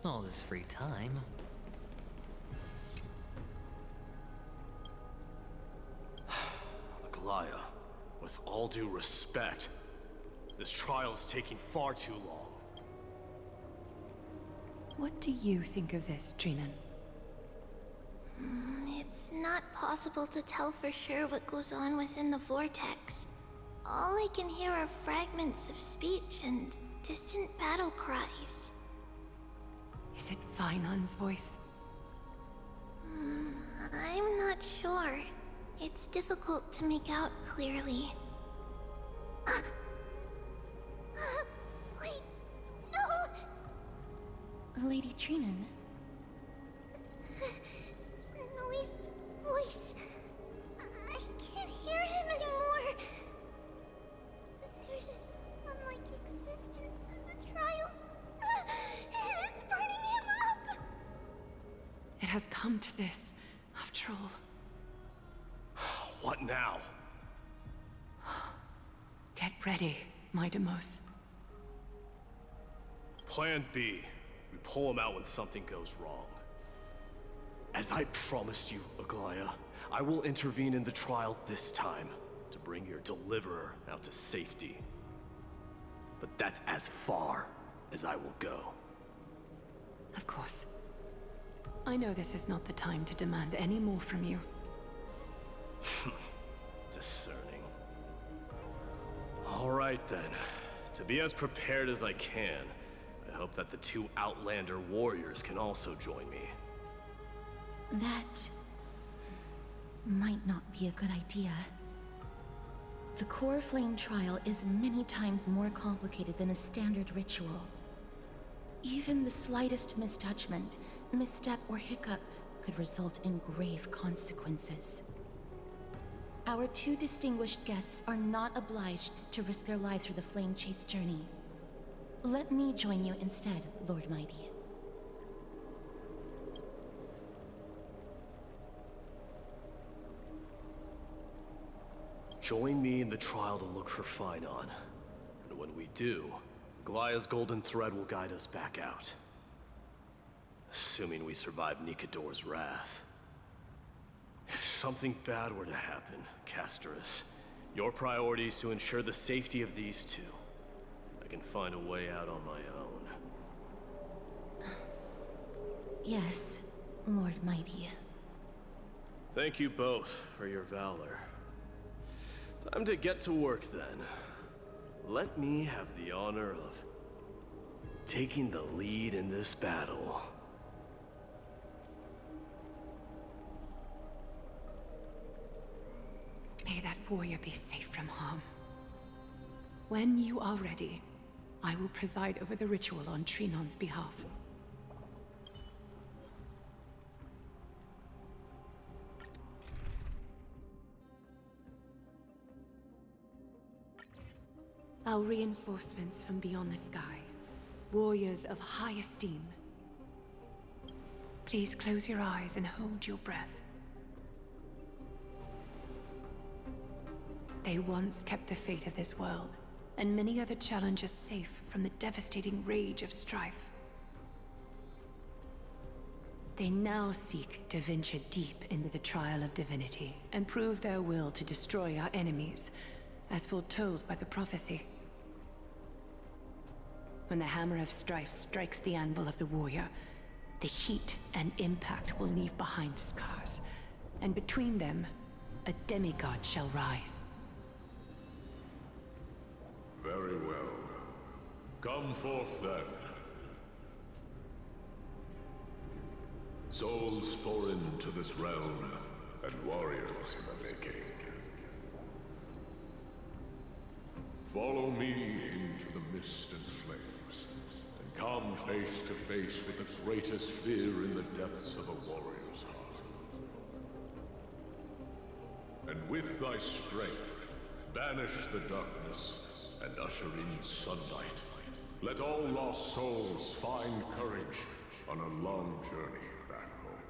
All this free time. Aglaea, with all due respect, this trial is taking far too long. What do you think of this, Trinnon? It's not possible to tell for sure what goes on within the vortex. All I can hear are fragments of speech and distant battle cries. Is it Phainon's voice? I'm not sure. It's difficult to make out clearly. Wait, no! Lady Trinnon. Snowy's voice. I can't hear him anymore. There's a sun-like existence in the trial. It's burning him up. It has come to this, after all. What now? Get ready, my Demos. Plan B. We pull him out when something goes wrong. As I promised you, Aglaea, I will intervene in the trial this time to bring your deliverer out to safety. But that's as far as I will go. Of course. I know this is not the time to demand any more from you. Discerning. All right then. To be as prepared as I can, I hope that the two Outlander warriors can also join me. That might not be a good idea. The coreflame trial is many times more complicated than a standard ritual. Even the slightest misjudgment, misstep, or hiccup could result in grave consequences. Our two distinguished guests are not obliged to risk their lives for the flame chase journey. Let me join you instead, Lord Mydei. Join me in the trial to look for Phainon. And when we do, Aglaea's golden thread will guide us back out. Assuming we survive Nikador's wrath. If something bad were to happen, Castroice, your priority is to ensure the safety of these two. I can find a way out on my own. Yes, Lord Mydei. Thank you both for your valor. Time to get to work then. Let me have the honor of taking the lead in this battle. May that warrior be safe from harm. When you are ready, I will preside over the ritual on Trinnon's behalf. Our reinforcements from beyond the sky, warriors of high esteem. Please close your eyes and hold your breath. They once kept the fate of this world, and many other challenges safe from the devastating rage of strife. They now seek to venture deep into the trial of divinity, and prove their will to destroy our enemies, as foretold by the prophecy. When the hammer of strife strikes the anvil of the warrior, the heat and impact will leave behind scars, and between them, a demigod shall rise. Very well. Come forth then. Souls foreign to this realm, and warriors in the making. Follow me into the mist and flames, and come face to face with the greatest fear in the depths of a warrior's heart. And with thy strength, banish the darkness and usher in sunlight. Let all lost souls find courage on a long journey back home.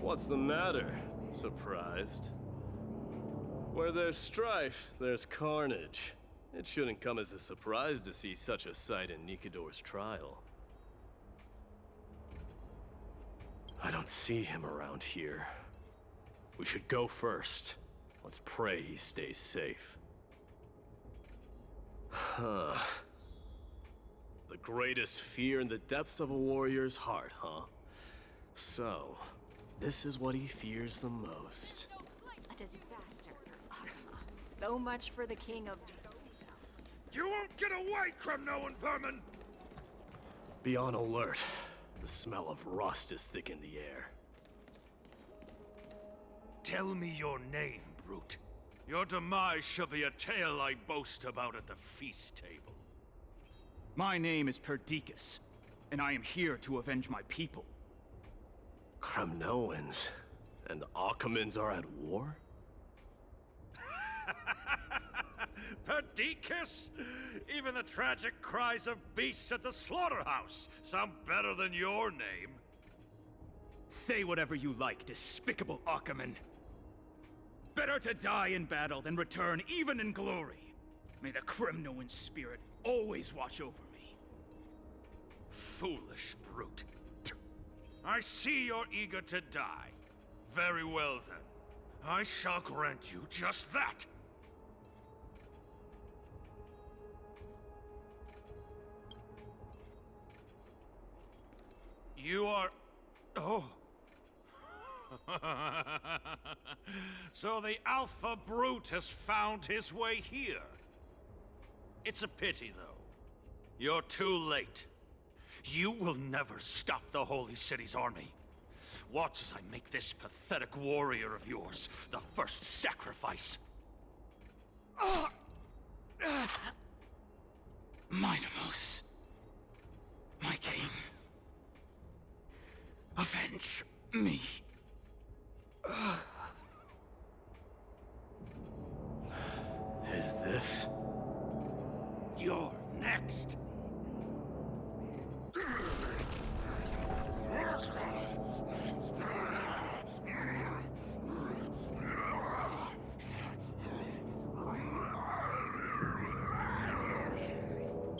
What's the matter? Surprised? Where there's strife, there's carnage. It shouldn't come as a surprise to see such a sight in Nikador's trial. I don't see him around here. We should go first. Let's pray he stays safe. Huh. The greatest fear in the depths of a warrior's heart, huh? So, this is what he fears the most. A disaster for Akama. So much for the king of... You won't get away, Cremno and vermin! Be on alert. The smell of rust is thick in the air. Tell me your name, brute. Your demise shall be a tale I boast about at the feast table. My name is Perdiccas, and I am here to avenge my people. Cremnoans and Akamans are at war? Perdiccas? Even the tragic cries of beasts at the slaughterhouse sound better than your name. Say whatever you like, despicable Akaman. Better to die in battle than return even in glory. May the Cremnoan spirit always watch over me. Foolish brute. I see you're eager to die. Very well then. I shall grant you just that. You are... Oh. So the Alpha Brute has found his way here. It's a pity, though. You're too late. You will never stop the Holy City's army. Watch as I make this pathetic warrior of yours the first sacrifice. Mydei, my king. Avenge me. Is this? You're next.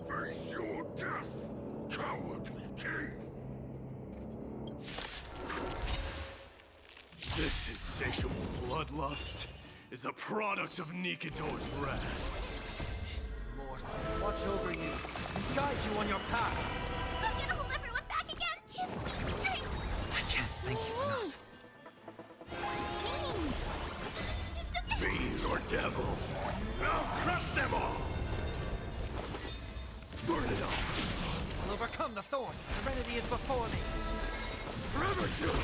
Face your death, cowardly king! This insatiable bloodlust is a product of Nikador's wrath. Lord, watch over you and guide you on your path. I'm gonna hold everyone back again! Give me strength! I can't thank you enough. Fiend or devil, I'll crush them all! Burn it up! I'll overcome the thorn. The remedy is before me. Forever do it!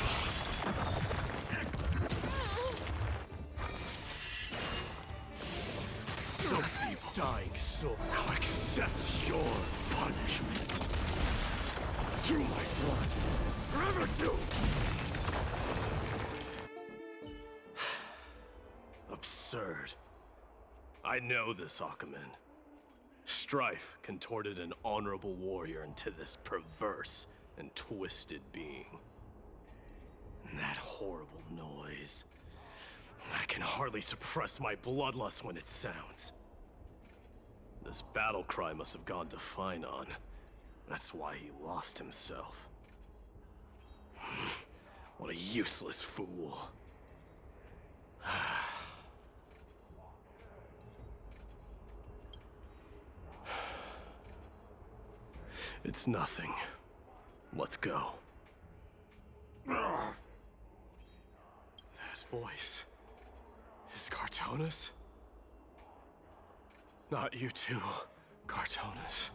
So few dying soul now accept your punishment. Through my blood, forever doomed! Absurd. I know this, Akaman. Strife contorted an honorable warrior into this perverse and twisted being. And that horrible noise. I can hardly suppress my bloodlust when it sounds. This battle cry must have gone to Phainon. That's why he lost himself. What a useless fool. It's nothing. Let's go. That voice is Cartonis? Not you too, Cartonis.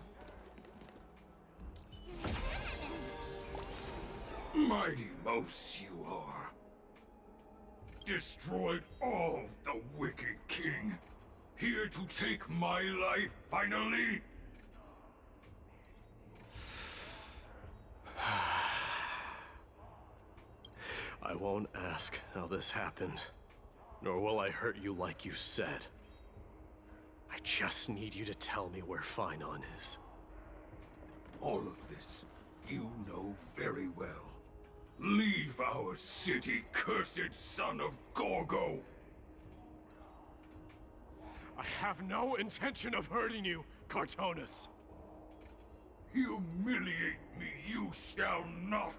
Mighty Mos you are. Destroyed all the wicked king. Here to take my life finally? I won't ask how this happened, nor will I hurt you like you said. I just need you to tell me where Phainon is. All of this you know very well. Leave our city, cursed son of Gorgo! I have no intention of hurting you, Cartonus. Humiliate me you shall not!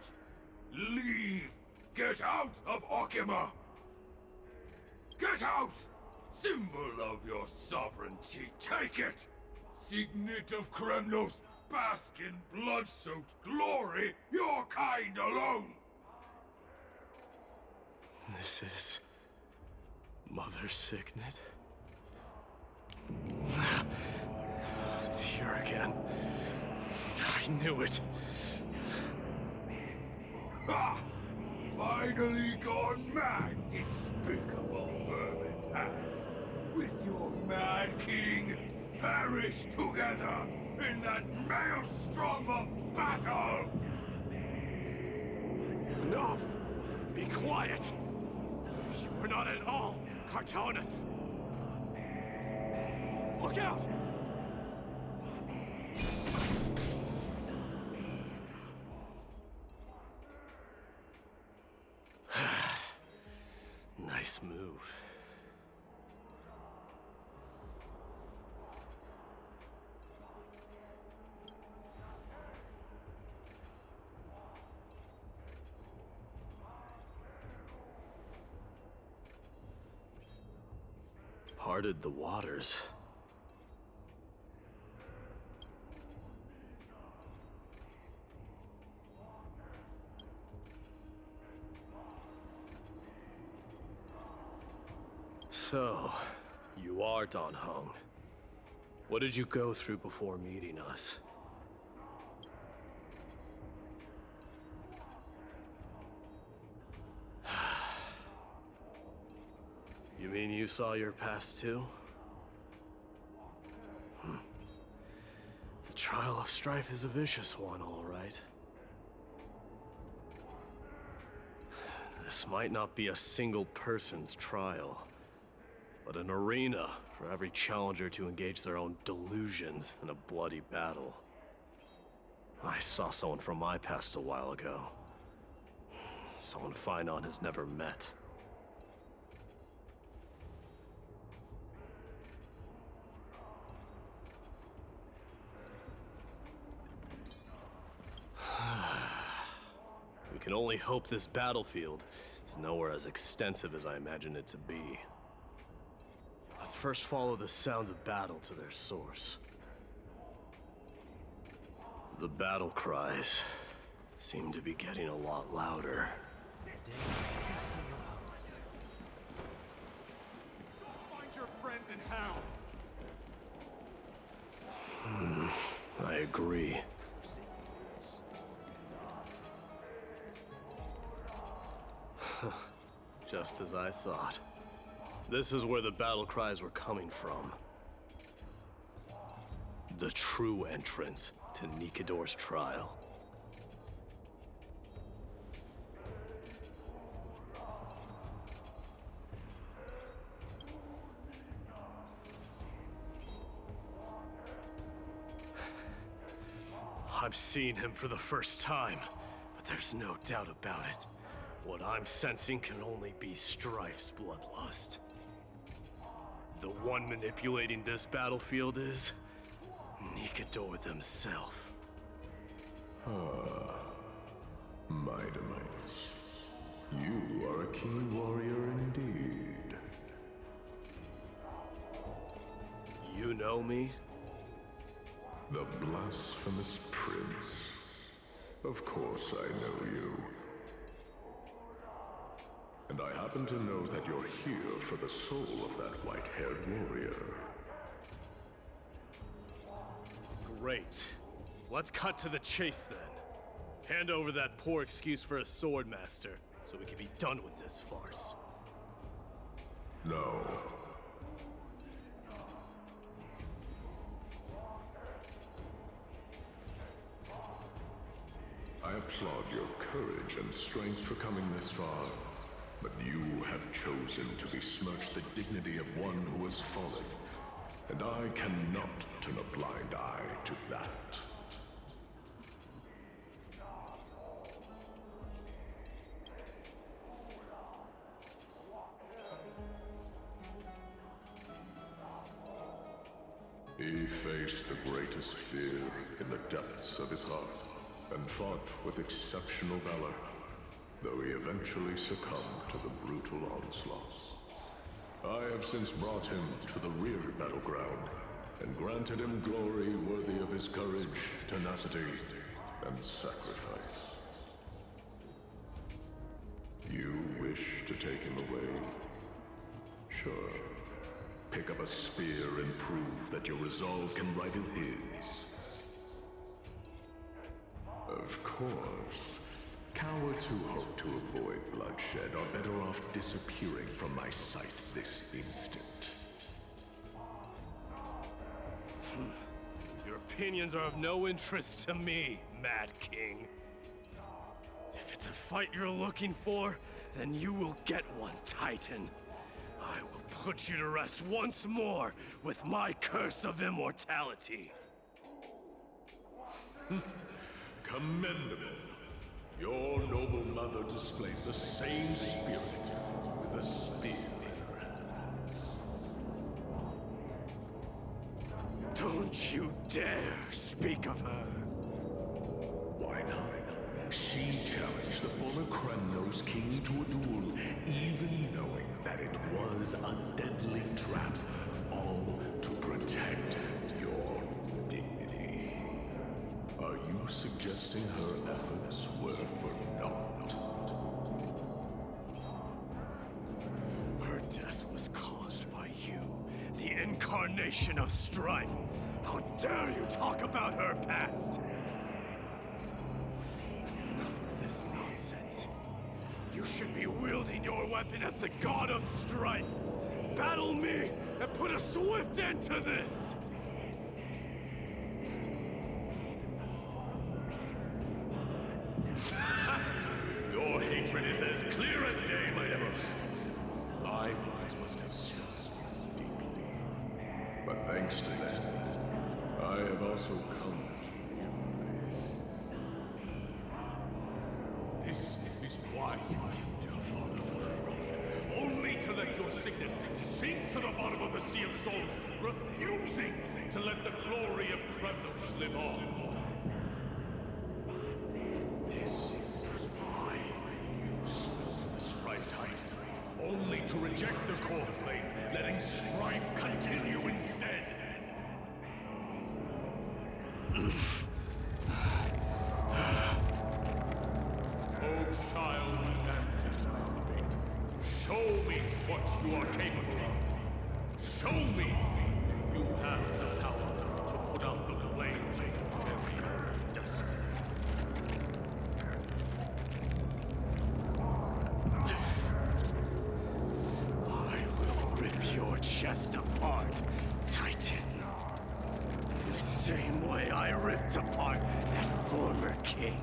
Leave! Get out of Okima! Get out! Symbol of your sovereignty, take it! Signet of Kremnos, bask in blood-soaked glory, your kind alone! This is... Mother's signet? It's here again. I knew it. Ha! Finally gone mad, despicable vermin have! With your mad king, perish together in that maelstrom of battle! Enough! Be quiet! You were not at all, Cartonus! Look out! Nice move. Parted the waters. So, you are Dan Heng. What did you go through before meeting us? You mean you saw your past too? The Trial of Strife is a vicious one, all right. This might not be a single person's trial, but an arena for every challenger to engage their own delusions in a bloody battle. I saw someone from my past a while ago. Someone Phainon has never met. We can only hope this battlefield is nowhere as extensive as I imagine it to be. Let's first follow the sounds of battle to their source. The battle cries seem to be getting a lot louder. Find your friends in hell! I agree. Just as I thought. This is where the battle cries were coming from. The true entrance to Nikador's trial. I'm seeing him for the first time, but there's no doubt about it. What I'm sensing can only be Strife's bloodlust. The one manipulating this battlefield is Nikador themselves. Mydei, you are a keen warrior indeed. You know me? The blasphemous prince. Of course I know you. And I happen to know that you're here for the soul of that white-haired warrior. Great. Let's cut to the chase then. Hand over that poor excuse for a sword master, so we can be done with this farce. No. I applaud your courage and strength for coming this far. But you have chosen to besmirch the dignity of one who has fallen, and I cannot turn a blind eye to that. He faced the greatest fear in the depths of his heart, and fought with exceptional valor, though he eventually succumbed to the brutal onslaughts. I have since brought him to the rear battleground, and granted him glory worthy of his courage, tenacity, and sacrifice. You wish to take him away? Sure. Pick up a spear and prove that your resolve can rival his. Of course. Cowards who hope to avoid bloodshed are better off disappearing from my sight this instant. Your opinions are of no interest to me, Mad King. If it's a fight you're looking for, then you will get one, Titan. I will put you to rest once more with my curse of immortality. Commendable. Your noble mother displayed the same spirit with a spear in her hands. Don't you dare speak of her. Why not? She challenged the former Krateros king to a duel, even knowing that it was a deadly trap, all to protect your dignity. Are you suggesting her efforts were for naught? Her death was caused by you, the incarnation of strife. How dare you talk about her past? Enough of this nonsense. You should be wielding your weapon as the god of strife. Battle me and put a swift end to this! Your hatred is as clear as day, my Demos. I once must have stung deeply. But thanks to that, I have also come to realize. This is why you killed your father for the throne, only to let your signet sink to the bottom of the Sea of Souls, refusing to let the glory of Krateros live on. This is why you slew the Strife Titan, only to reject the coreflame, letting strife continue instead. Oh, child adapted by fate, show me what you are capable of. Show me if you have the power to put out the flames of your very own destiny. I will rip your chest apart, Titan. In the same way I ripped apart that former king.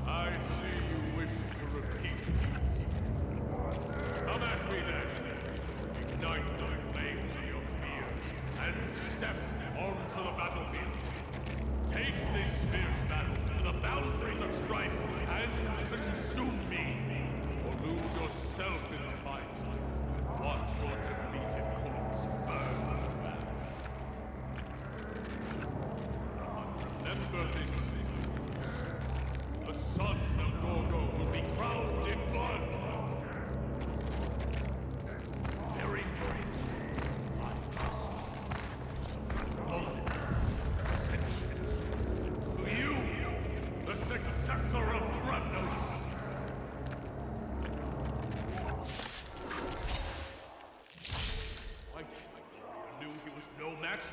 I see you wish to repeat this. Come at me then. Ignite the flames of your fears and step onto the battlefield. Take this fierce battle to the boundaries of strife and consume me, or lose yourself in the fight and watch your defeated corpse burn to ash. Remember this. The son of Gorgo will be crowned in blood. Very great. I trust you. Moment. Ascension. To you, the successor of Krateros. White Warrior knew he was no match,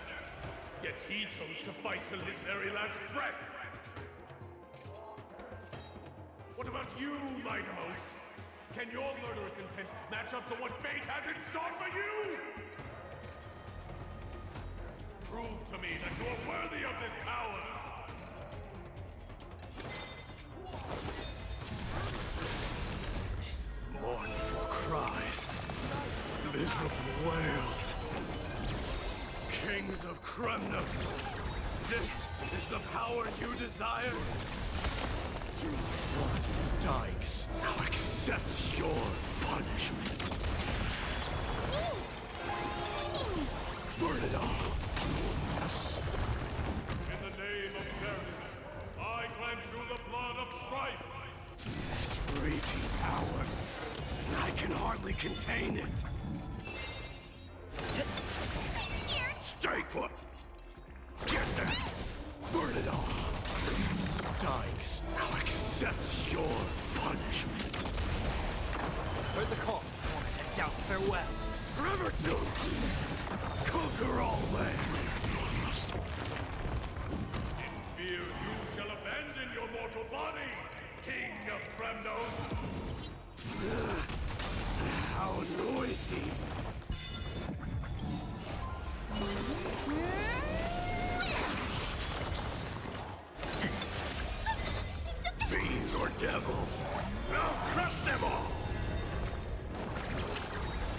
yet he chose to fight till his very last breath. What about you, Mydei? Can your murderous intent match up to what fate has in store for you? Prove to me that you are worthy of this power! Mournful cries, miserable wails. Kings of Krateros, this is the power you desire? Dykes, now accept your punishment. hardly contain it. Stay put! Get there! Burn it all! Dying now accepts your punishment. Heard the call. I want to head down. Farewell. Forever doomed! Conquer all lands! In fear you shall abandon your mortal body, King of Kremnos! How noisy! Fiends or devils, I'll crush them all!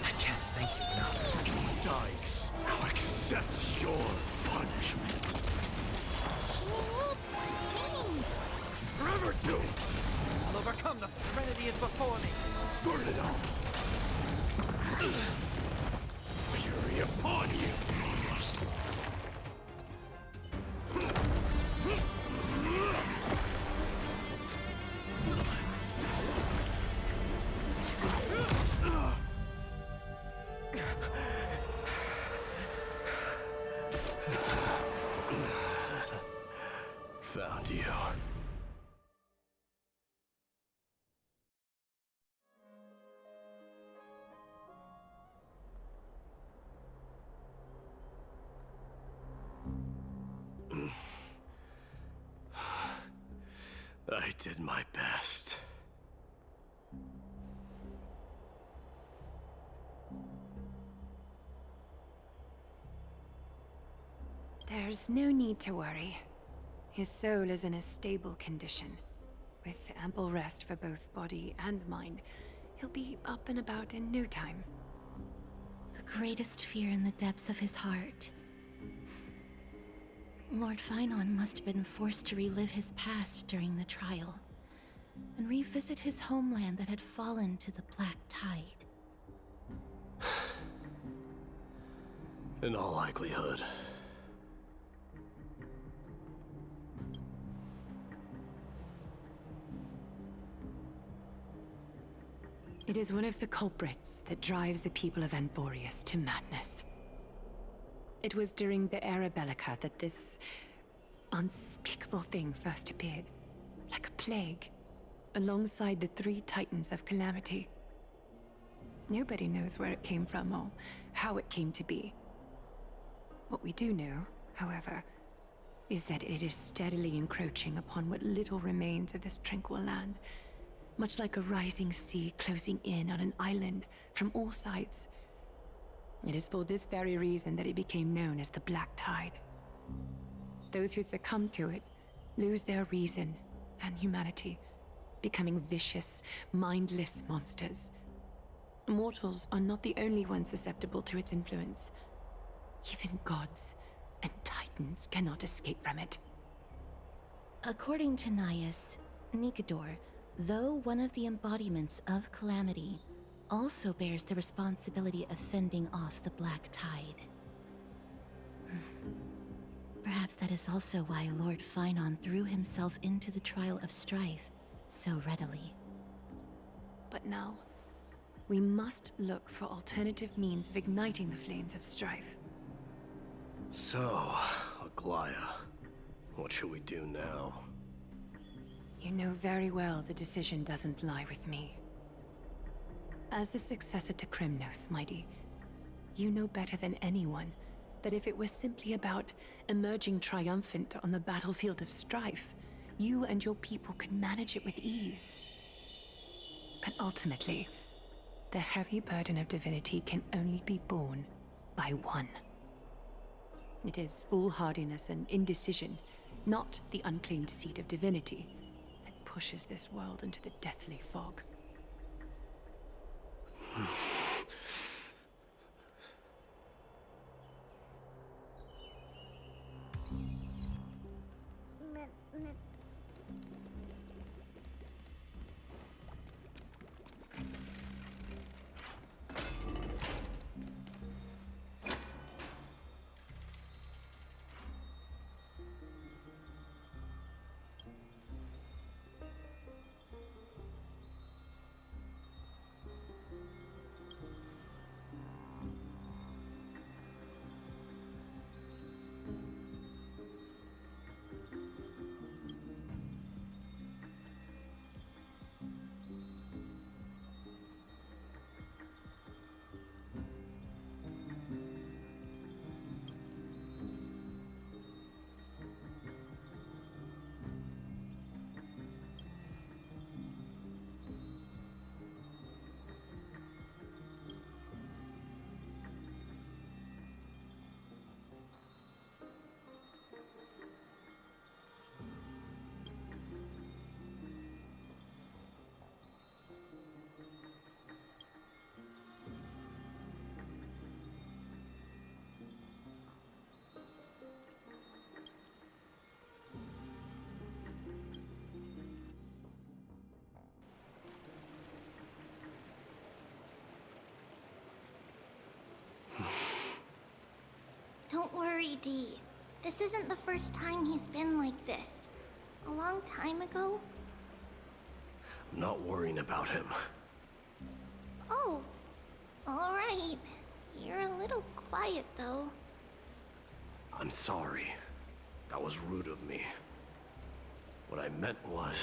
I can't thank you enough. Dykes now accept your punishment. Forever doomed! I'll overcome. The Trinity is before me. Burn it all! Fury upon you! Found you. I did my best. There's no need to worry. His soul is in a stable condition. With ample rest for both body and mind, he'll be up and about in no time. The greatest fear in the depths of his heart. Lord Phainon must have been forced to relive his past during the trial, and revisit his homeland that had fallen to the Black Tide. In all likelihood. It is one of the culprits that drives the people of Amphoreus to madness. It was during the Era Bellica that this unspeakable thing first appeared, like a plague, alongside the 3 Titans of Calamity. Nobody knows where it came from or how it came to be. What we do know, however, is that it is steadily encroaching upon what little remains of this tranquil land, much like a rising sea closing in on an island from all sides. It is for this very reason that it became known as the Black Tide. Those who succumb to it lose their reason and humanity, becoming vicious, mindless monsters. Mortals are not the only ones susceptible to its influence. Even gods and titans cannot escape from it. According to Nias, Nikador, though one of the embodiments of Calamity, also bears the responsibility of fending off the Black Tide. Perhaps that is also why Lord Phainon threw himself into the Trial of Strife so readily. But now, we must look for alternative means of igniting the flames of strife. So, Aglaea, what should we do now? You know very well the decision doesn't lie with me. As the successor to Kremnos, Mydei, you know better than anyone that if it was simply about emerging triumphant on the battlefield of strife, you and your people could manage it with ease. But ultimately, the heavy burden of divinity can only be borne by one. It is foolhardiness and indecision, not the unclaimed seat of divinity, that pushes this world into the deathly fog. worry, Dee. This isn't the first time he's been like this. A long time ago? I'm not worrying about him. Oh, alright. You're a little quiet, though. I'm sorry. That was rude of me. What I meant was,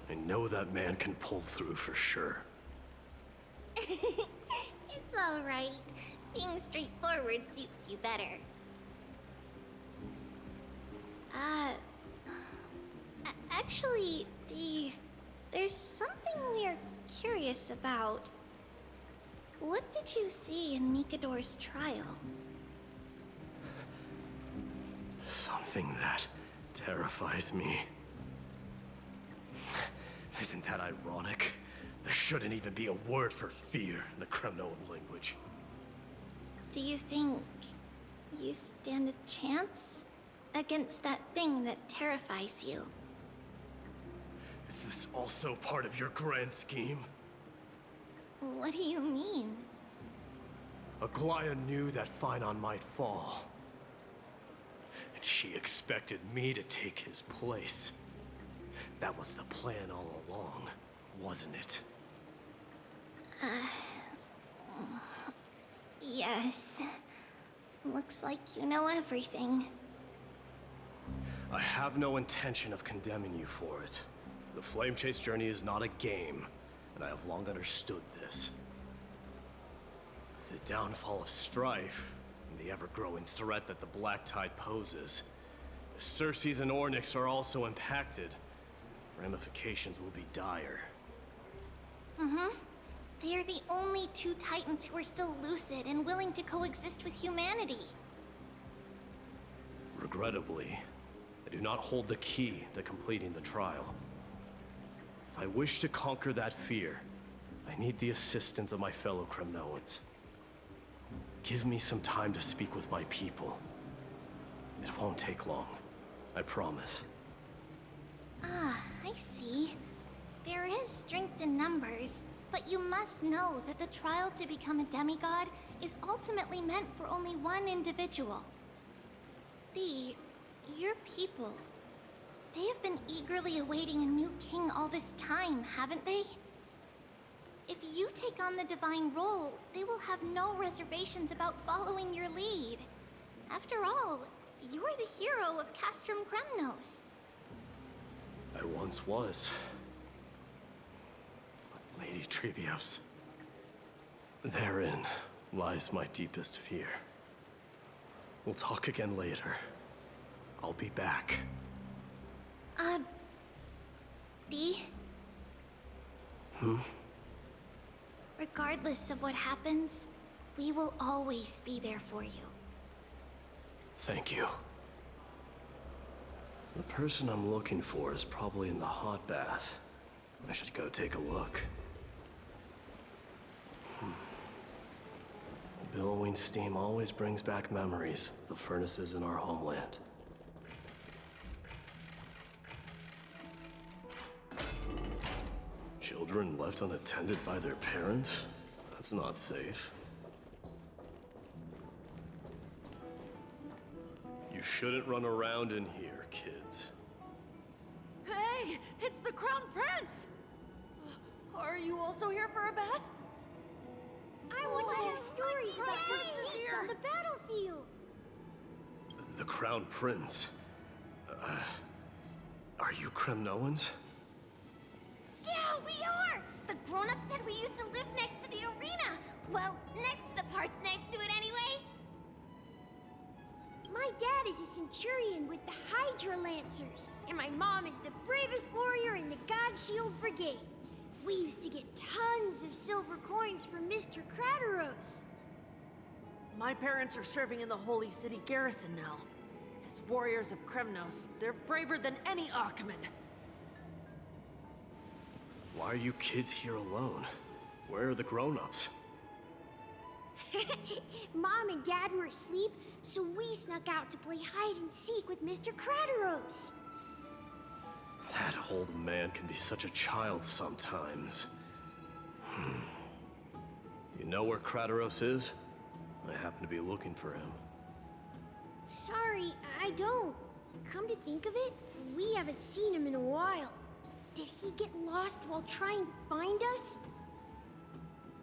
I know that man can pull through for sure. It's alright. Being straightforward suits you better. Actually, Dee, there's something we're curious about. What did you see in Nikador's trial? Something that terrifies me. Isn't that ironic? There shouldn't even be a word for fear in the Kremnoan language. Do you think you stand a chance against that thing that terrifies you? Is this also part of your grand scheme? What do you mean? Aglaea knew that Phainon might fall. And she expected me to take his place. That was the plan all along, wasn't it? Yes. Looks like you know everything. I have no intention of condemning you for it. The Flame Chase journey is not a game, and I have long understood this. With the downfall of strife, and the ever-growing threat that the Black Tide poses, if Cerces and Oronyx are also impacted, ramifications will be dire. They are the only two Titans who are still lucid and willing to coexist with humanity. Regrettably, I do not hold the key to completing the trial. If I wish to conquer that fear, I need the assistance of my fellow Kremnoans. Give me some time to speak with my people. It won't take long, I promise. I see. There is strength in numbers, but you must know that the trial to become a demigod is ultimately meant for only one individual. Your people, they have been eagerly awaiting a new king all this time, haven't they? If you take on the divine role, they will have no reservations about following your lead. After all, you're the hero of Castrum Kremnos. I once was. But Lady Tribios, therein lies my deepest fear. We'll talk again later. I'll be back. Dee? Regardless of what happens, we will always be there for you. Thank you. The person I'm looking for is probably in the hot bath. I should go take a look. Billowing steam always brings back memories of the furnaces in our homeland. Children left unattended by their parents? That's not safe. You shouldn't run around in here, kids. Hey, it's the Crown Prince! Are you also here for a bath? I want to hear stories about princes on the battlefield. The Crown Prince? Are you Kremnoans? Yeah, we are! The grown-ups said we used to live next to the arena. Well, next to the parts next to it anyway. My dad is a centurion with the Hydra Lancers, and my mom is the bravest warrior in the God Shield Brigade. We used to get tons of silver coins from Mr. Krateros. My parents are serving in the Holy City garrison now. As warriors of Kremnos, they're braver than any Achaemen. Why are you kids here alone? Where are the grown-ups? Mom and Dad were asleep, so we snuck out to play hide and seek with Mr. Krateros. That old man can be such a child sometimes. You know where Krateros is? I happen to be looking for him. Sorry, I don't. Come to think of it, we haven't seen him in a while. Did he get lost while trying to find us?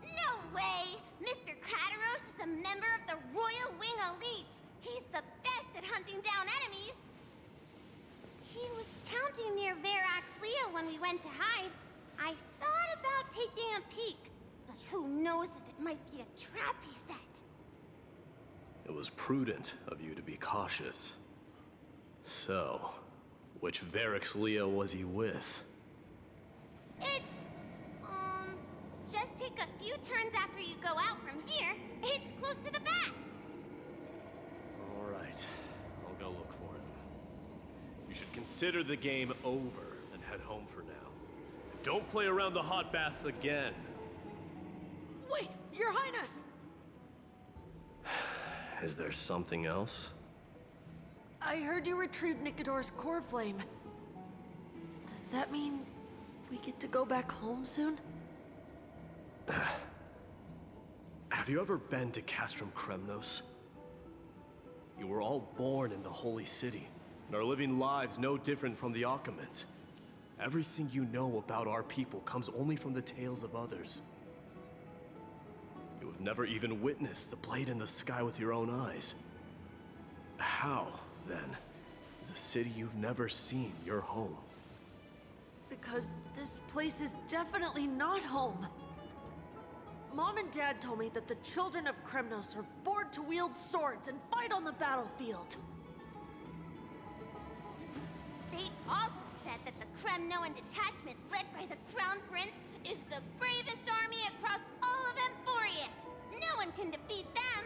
No way! Mr. Krateros is a member of the Royal Wing Elites. He's the best at hunting down enemies. He was counting near Aglaea when we went to hide. I thought about taking a peek, but who knows if it might be a trap he set. It was prudent of you to be cautious. So, which Aglaea was he with? It's, just take a few turns after you go out from here. It's close to the bats. All right, I'll go look for it. You should consider the game over and head home for now. Don't play around the hot baths again. Wait, Your Highness! Is there something else? I heard you retrieved Nikador's coreflame. Does that mean we get to go back home soon? Have you ever been to Castrum Kremnos? You were all born in the Holy City, and are living lives no different from the Achaemenids. Everything you know about our people comes only from the tales of others. You have never even witnessed the blade in the sky with your own eyes. How, then, is a city you've never seen your home? Because this place is definitely not home. Mom and Dad told me that the children of Kremnos are born to wield swords and fight on the battlefield. They also said that the Kremnoan detachment led by the Crown Prince is the bravest army across all of Amphoreus. No one can defeat them.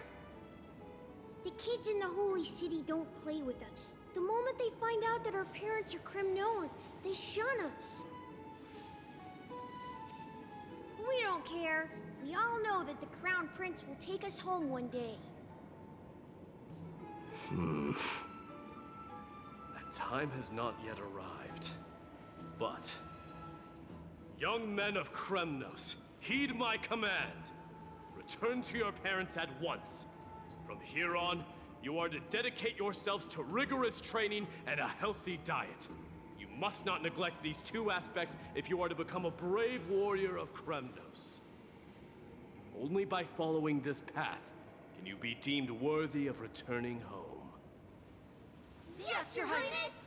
The kids in the Holy City don't play with us. The moment they find out that our parents are Kremnoans, they shun us. We don't care. We all know that the Crown Prince will take us home one day. That time has not yet arrived. But, young men of Kremnos, heed my command. Return to your parents at once. From here on, you are to dedicate yourselves to rigorous training and a healthy diet. You must not neglect these two aspects if you are to become a brave warrior of Kremnos. Only by following this path can you be deemed worthy of returning home. Yes, Your Highness!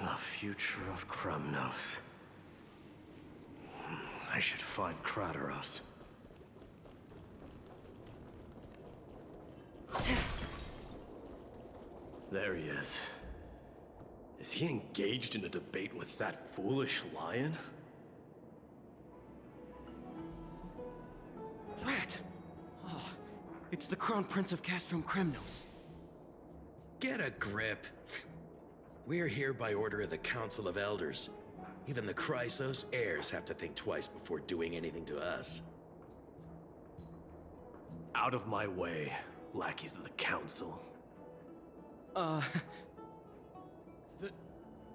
The future of Kremnos. I should find Krateros. There he is. Is he engaged in a debate with that foolish lion? Rat! Oh, it's the Crown Prince of Castrum Kremnos. Get a grip. We're here by order of the Council of Elders. Even the Chrysos heirs have to think twice before doing anything to us. Out of my way, lackeys of the Council.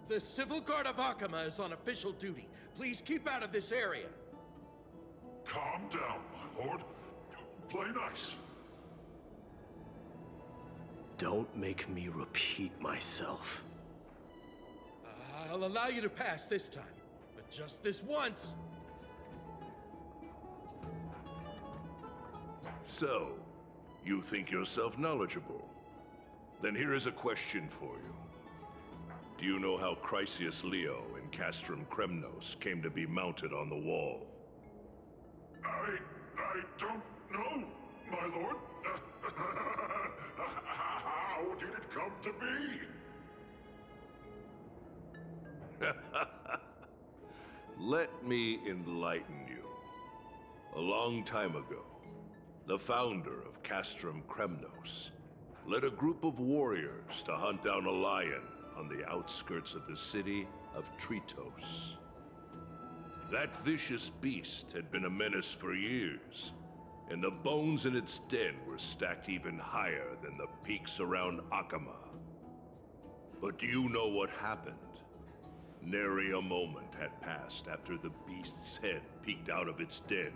The Civil Guard of Achaema is on official duty. Please keep out of this area. Calm down, my lord. Play nice. Don't make me repeat myself. I'll allow you to pass this time, but just this once. So, you think yourself knowledgeable? Then here is a question for you. Do you know how Chrysius Leo in Castrum Kremnos came to be mounted on the wall? I don't know, my lord. How did it come to be? Let me enlighten you. A long time ago, the founder of Castrum Kremnos led a group of warriors to hunt down a lion on the outskirts of the city of Tritos. That vicious beast had been a menace for years, and the bones in its den were stacked even higher than the peaks around Achaema. But do you know what happened? Nary a moment had passed after the beast's head peeked out of its den,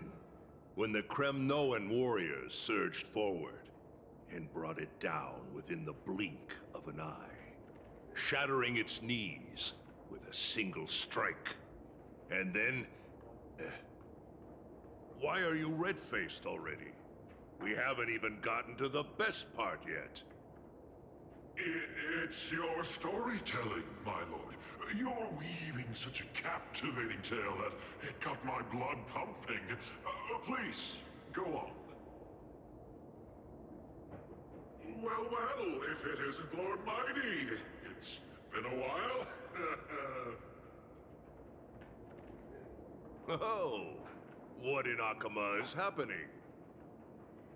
when the Kremnoan warriors surged forward. and brought it down within the blink of an eye, shattering its knees with a single strike. And then... why are you red-faced already? We haven't even gotten to the best part yet. It's your storytelling, my lord. You're weaving such a captivating tale that it got my blood pumping. Please, go on. Well, if it isn't Lord Mydei. It's been a while. Oh, what in Akama is happening?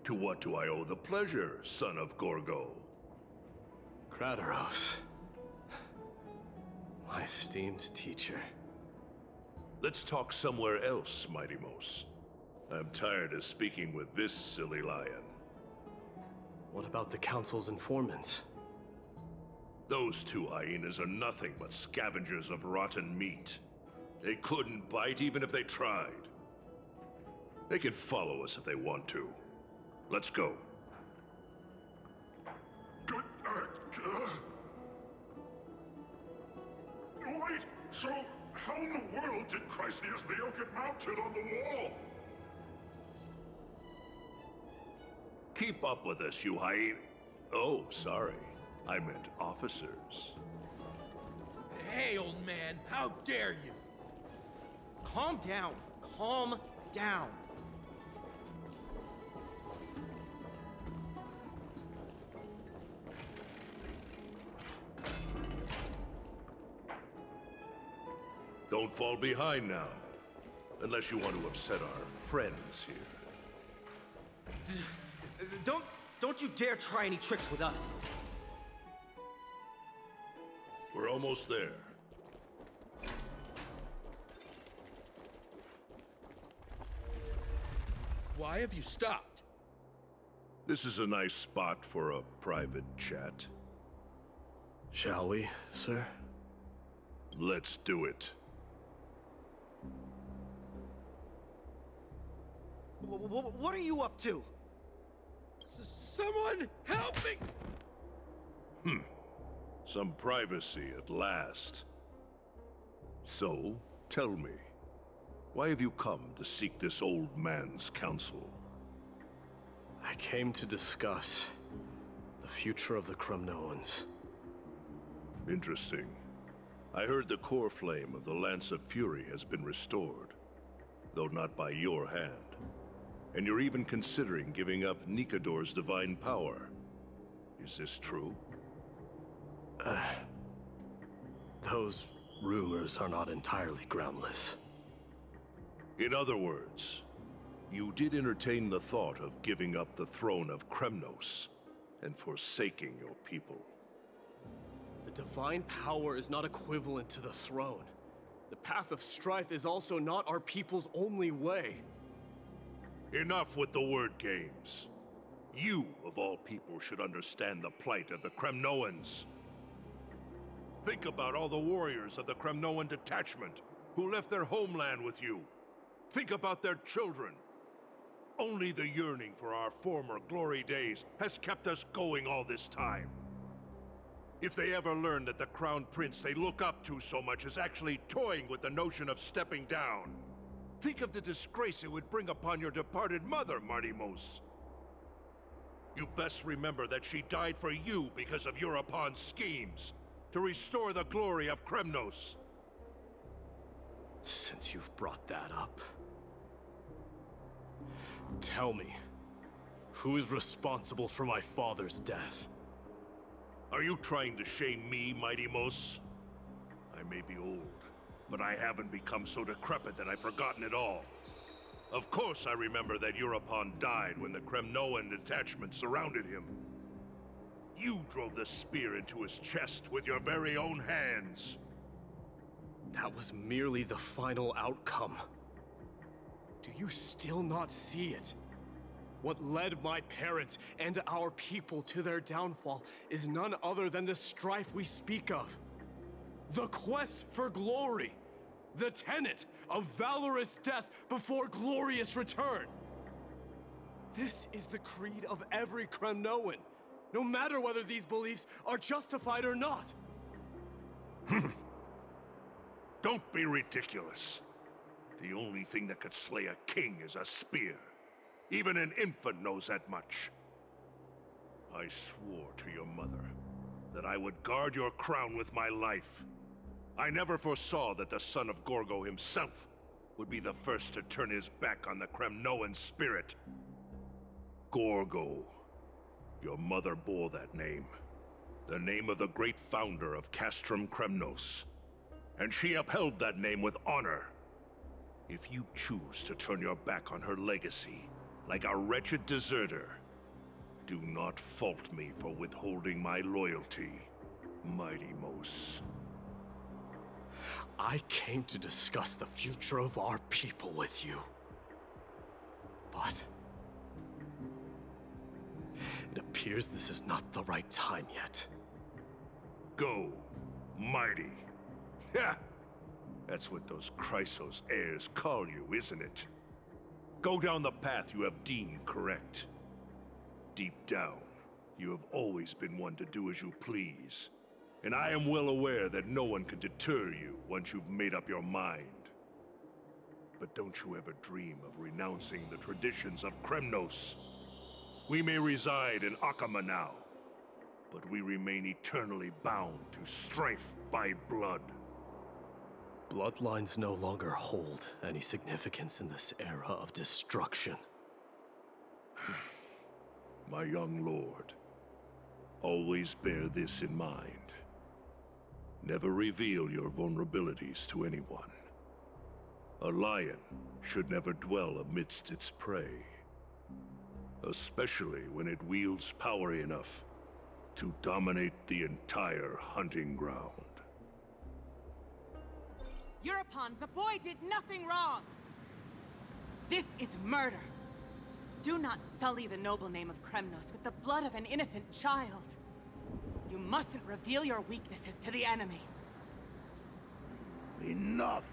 To what do I owe the pleasure, son of Gorgo? Krateros. My esteemed teacher. Let's talk somewhere else, Mighty Mos. I'm tired of speaking with this silly lion. What about the Council's informants? Those two hyenas are nothing but scavengers of rotten meat. They couldn't bite even if they tried. They can follow us if they want to. Let's go. Good, wait, so how in the world did Chrysius Leo get mounted on the wall? Keep up with us, you hyena. Oh, sorry. I meant officers. Hey, old man, how dare you? Calm down. Calm down. Don't fall behind now. Unless you want to upset our friends here. Don't you dare try any tricks with us. We're almost there. Why have you stopped? This is a nice spot for a private chat. Shall we, sir? Let's do it. What are you up to? Someone help me! Some privacy at last. So, tell me, why have you come to seek this old man's counsel? I came to discuss the future of the Cremnoans. Interesting. I heard the coreflame of the Lance of Fury has been restored, though not by your hand. And you're even considering giving up Nikador's divine power. Is this true? Those rumors are not entirely groundless. In other words, you did entertain the thought of giving up the throne of Kremnos and forsaking your people. The divine power is not equivalent to the throne. The path of strife is also not our people's only way. Enough with the word games. You, of all people, should understand the plight of the Kremnoans. Think about all the warriors of the Kremnoan detachment who left their homeland with you. Think about their children. Only the yearning for our former glory days has kept us going all this time. If they ever learn that the Crown Prince they look up to so much is actually toying with the notion of stepping down, think of the disgrace it would bring upon your departed mother, Mighty Mos. You best remember that she died for you because of Europon's schemes to restore the glory of Kremnos. Since you've brought that up, tell me, who is responsible for my father's death? Are you trying to shame me, Mighty Mos? I may be old, but I haven't become so decrepit that I've forgotten it all. Of course I remember that Europon died when the Kremnoan detachment surrounded him. You drove the spear into his chest with your very own hands. That was merely the final outcome. Do you still not see it? What led my parents and our people to their downfall is none other than the strife we speak of. The quest for glory. The tenet of valorous death before glorious return. This is the creed of every Kremnoan, no matter whether these beliefs are justified or not. Don't be ridiculous. The only thing that could slay a king is a spear. Even an infant knows that much. I swore to your mother that I would guard your crown with my life. I never foresaw that the son of Gorgo himself would be the first to turn his back on the Kremnoan spirit. Gorgo. Your mother bore that name. The name of the great founder of Castrum Kremnos. And she upheld that name with honor. If you choose to turn your back on her legacy, like a wretched deserter, do not fault me for withholding my loyalty, Mighty Mos. I came to discuss the future of our people with you. But it appears this is not the right time yet. Go, Mighty. Ha! That's what those Chrysos heirs call you, isn't it? Go down the path you have deemed correct. Deep down, you have always been one to do as you please. And I am well aware that no one can deter you once you've made up your mind. But don't you ever dream of renouncing the traditions of Kremnos. We may reside in Akama now, but we remain eternally bound to strife by blood. Bloodlines no longer hold any significance in this era of destruction. My young lord, always bear this in mind. Never reveal your vulnerabilities to anyone. A lion should never dwell amidst its prey, especially when it wields power enough to dominate the entire hunting ground. Eurepon, the boy did nothing wrong! This is murder! Do not sully the noble name of Kremnos with the blood of an innocent child. You mustn't reveal your weaknesses to the enemy. Enough!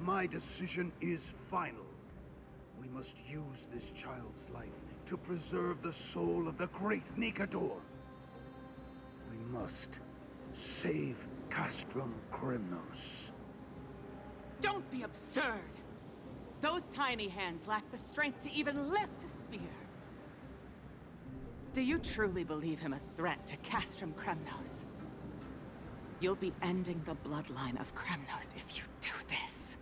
My decision is final. We must use this child's life to preserve the soul of the great Nikador. We must save Castrum Kremnos. Don't be absurd! Those tiny hands lack the strength to even lift a spear. Do you truly believe him a threat to Castrum Kremnos? You'll be ending the bloodline of Kremnos if you do this.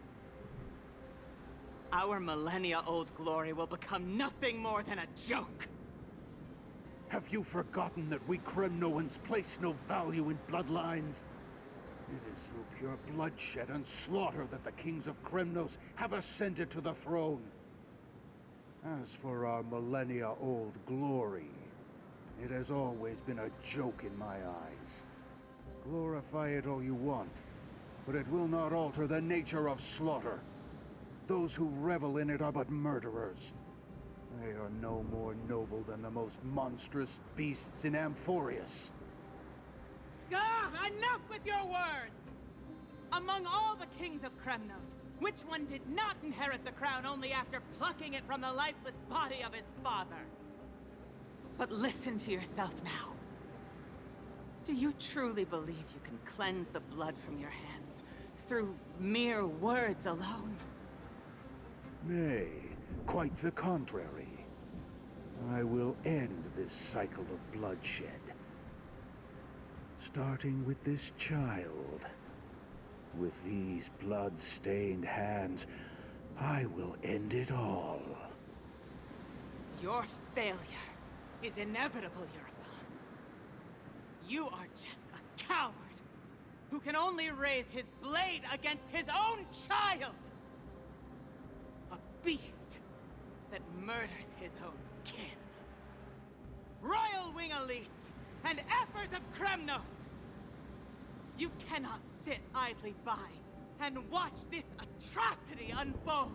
Our millennia-old glory will become nothing more than a joke. Have you forgotten that we Kremnoans place no value in bloodlines? It is through pure bloodshed and slaughter that the kings of Kremnos have ascended to the throne. As for our millennia-old glory, it has always been a joke in my eyes. Glorify it all you want, but it will not alter the nature of slaughter. Those who revel in it are but murderers. They are no more noble than the most monstrous beasts in Amphoreus. Enough with your words! Among all the kings of Kremnos, which one did not inherit the crown only after plucking it from the lifeless body of his father? But listen to yourself now. Do you truly believe you can cleanse the blood from your hands through mere words alone? Nay, quite the contrary. I will end this cycle of bloodshed. Starting with this child. With these blood-stained hands, I will end it all. Your failure is inevitable, Eurepon. You are just a coward who can only raise his blade against his own child! A beast that murders his own kin. Royal Wing elites and efforts of Kremnos! You cannot sit idly by and watch this atrocity unfold.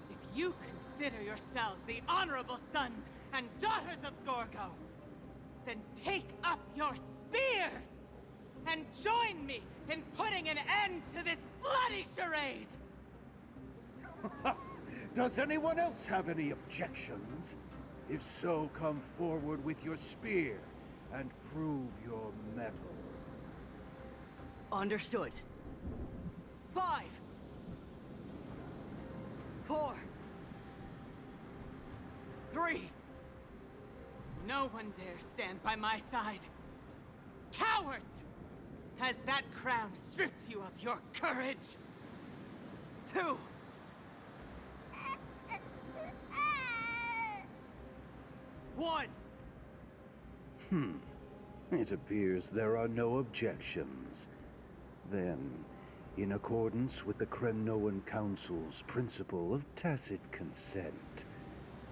If you consider yourselves the honorable sons and daughters of Gorgo, then take up your spears and join me in putting an end to this bloody charade! Does anyone else have any objections? If so, come forward with your spear and prove your mettle. Understood. 5, 4, 3. No one dare stand by my side. Cowards! Has that crown stripped you of your courage? 2. One. It appears there are no objections. Then, in accordance with the Cremnoan Council's principle of tacit consent,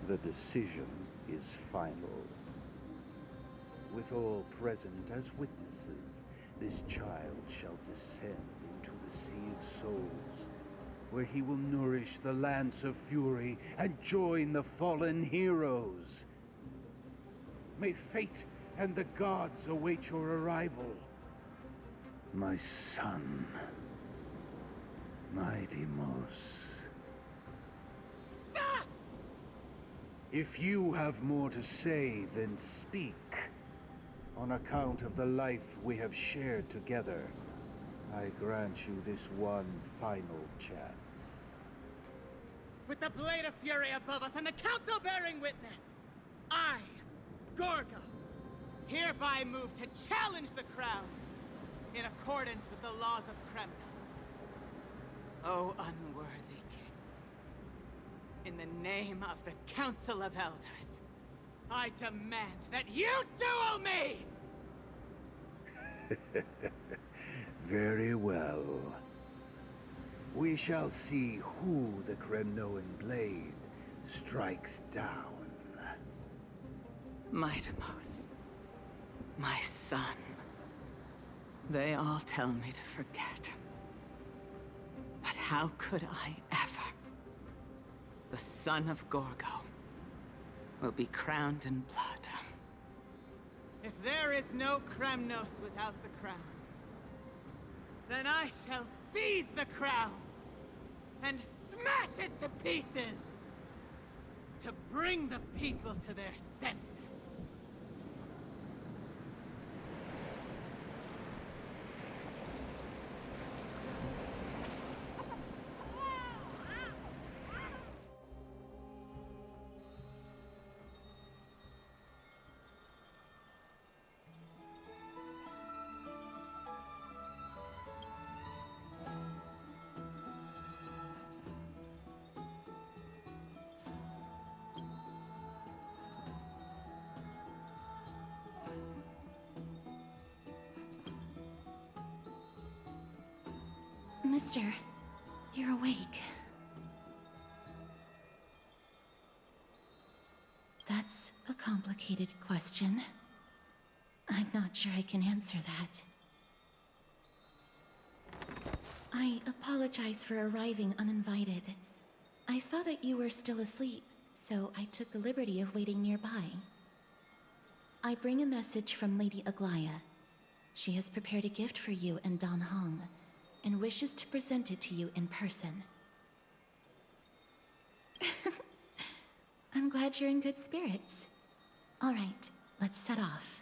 the decision is final. With all present as witnesses, this child shall descend into the Sea of Souls, where he will nourish the Lance of Fury and join the fallen heroes. May fate and the gods await your arrival. My son, Mydei. Stop! If you have more to say, then speak. On account of the life we have shared together, I grant you this one final chance. With the blade of fury above us and the council bearing witness, I, Gorgo, hereby move to challenge the crown in accordance with the laws of Kremnos. O unworthy king, in the name of the Council of Elders, I demand that you duel me! Very well. We shall see who the Cremnoan blade strikes down. Mydei, my son. They all tell me to forget. But how could I ever? The son of Gorgo will be crowned in blood. If there is no Kremnos without the crown, then I shall seize the crown and smash it to pieces to bring the people to their senses. Mister, you're awake. That's a complicated question. I'm not sure I can answer that. I apologize for arriving uninvited. I saw that you were still asleep, so I took the liberty of waiting nearby. I bring a message from Lady Aglaea. She has prepared a gift for you and Dan Heng, and wishes to present it to you in person. I'm glad you're in good spirits. All right, let's set off.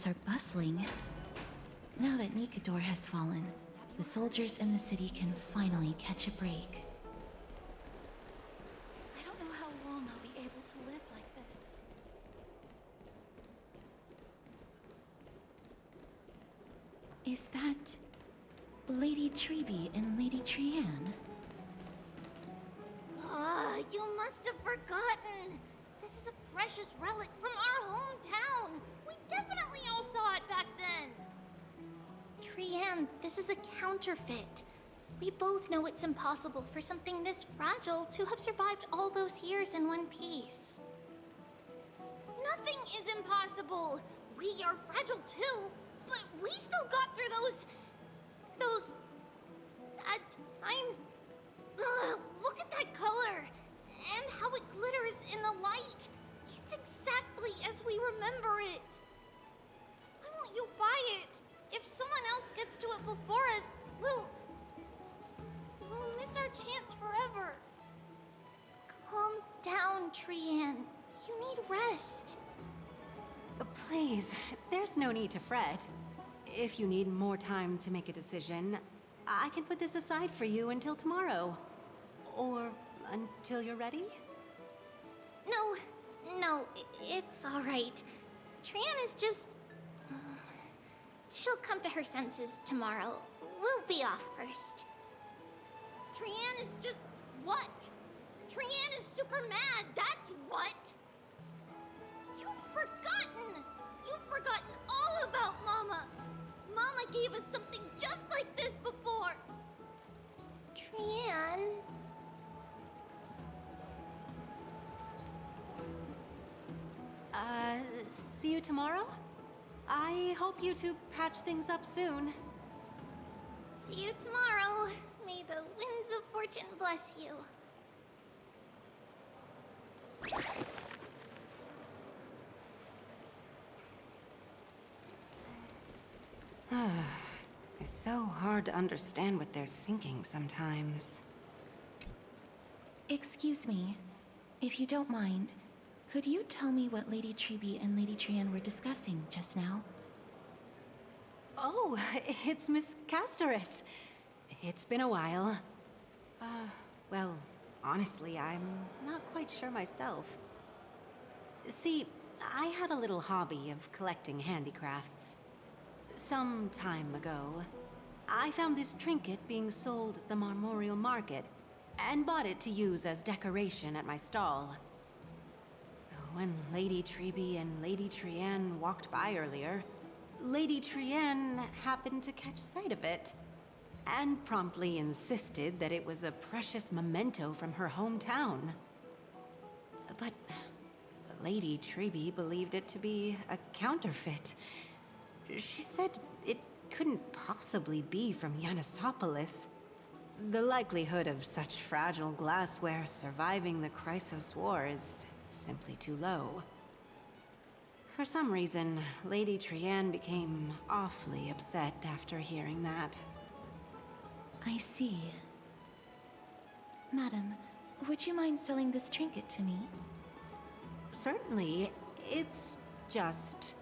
Are bustling. Now that Nikador has fallen, the soldiers in the city can finally catch a break. I don't know how long I'll be able to live like this. Is that Lady Tribbie and Lady Trianne? Ah, you must have forgotten. This is a precious relic from our hometown. We definitely all saw it back then. Trianne, this is a counterfeit. We both know it's impossible for something this fragile to have survived all those years in one piece. Nothing is impossible. We are fragile too, but we still got through those sad times. Ugh, look at that color, and how it glitters in the light. It's exactly as we remember it. Why won't you buy it? If someone else gets to it before us, we'll miss our chance forever. Calm down, Trianne. You need rest. Please, there's no need to fret. If you need more time to make a decision, I can put this aside for you until tomorrow. Or until you're ready? No, it's all right. Trianne is just... She'll come to her senses tomorrow. We'll be off first. Trianne is just... what? Trianne is super mad, that's what! You've forgotten all about Mama! Mama gave us something just like this before! Trianne... See you tomorrow? I hope you two patch things up soon. See you tomorrow. May the winds of fortune bless you. It's so hard to understand what they're thinking sometimes. Excuse me, if you don't mind, could you tell me what Lady Tribbie and Lady Trianne were discussing just now? Oh, it's Miss Castroice. It's been a while. Well, honestly, I'm not quite sure myself. See, I have a little hobby of collecting handicrafts. Some time ago, I found this trinket being sold at the Marmorial Market, and bought it to use as decoration at my stall. When Lady Tribbie and Lady Trianne walked by earlier, Lady Trianne happened to catch sight of it, and promptly insisted that it was a precious memento from her hometown. But Lady Tribbie believed it to be a counterfeit. She said it couldn't possibly be from Yanisopolis. The likelihood of such fragile glassware surviving the Krateros War is simply too low. For some reason, Lady Trianne became awfully upset after hearing that. I see. Madam, would you mind selling this trinket to me? Certainly. It's just...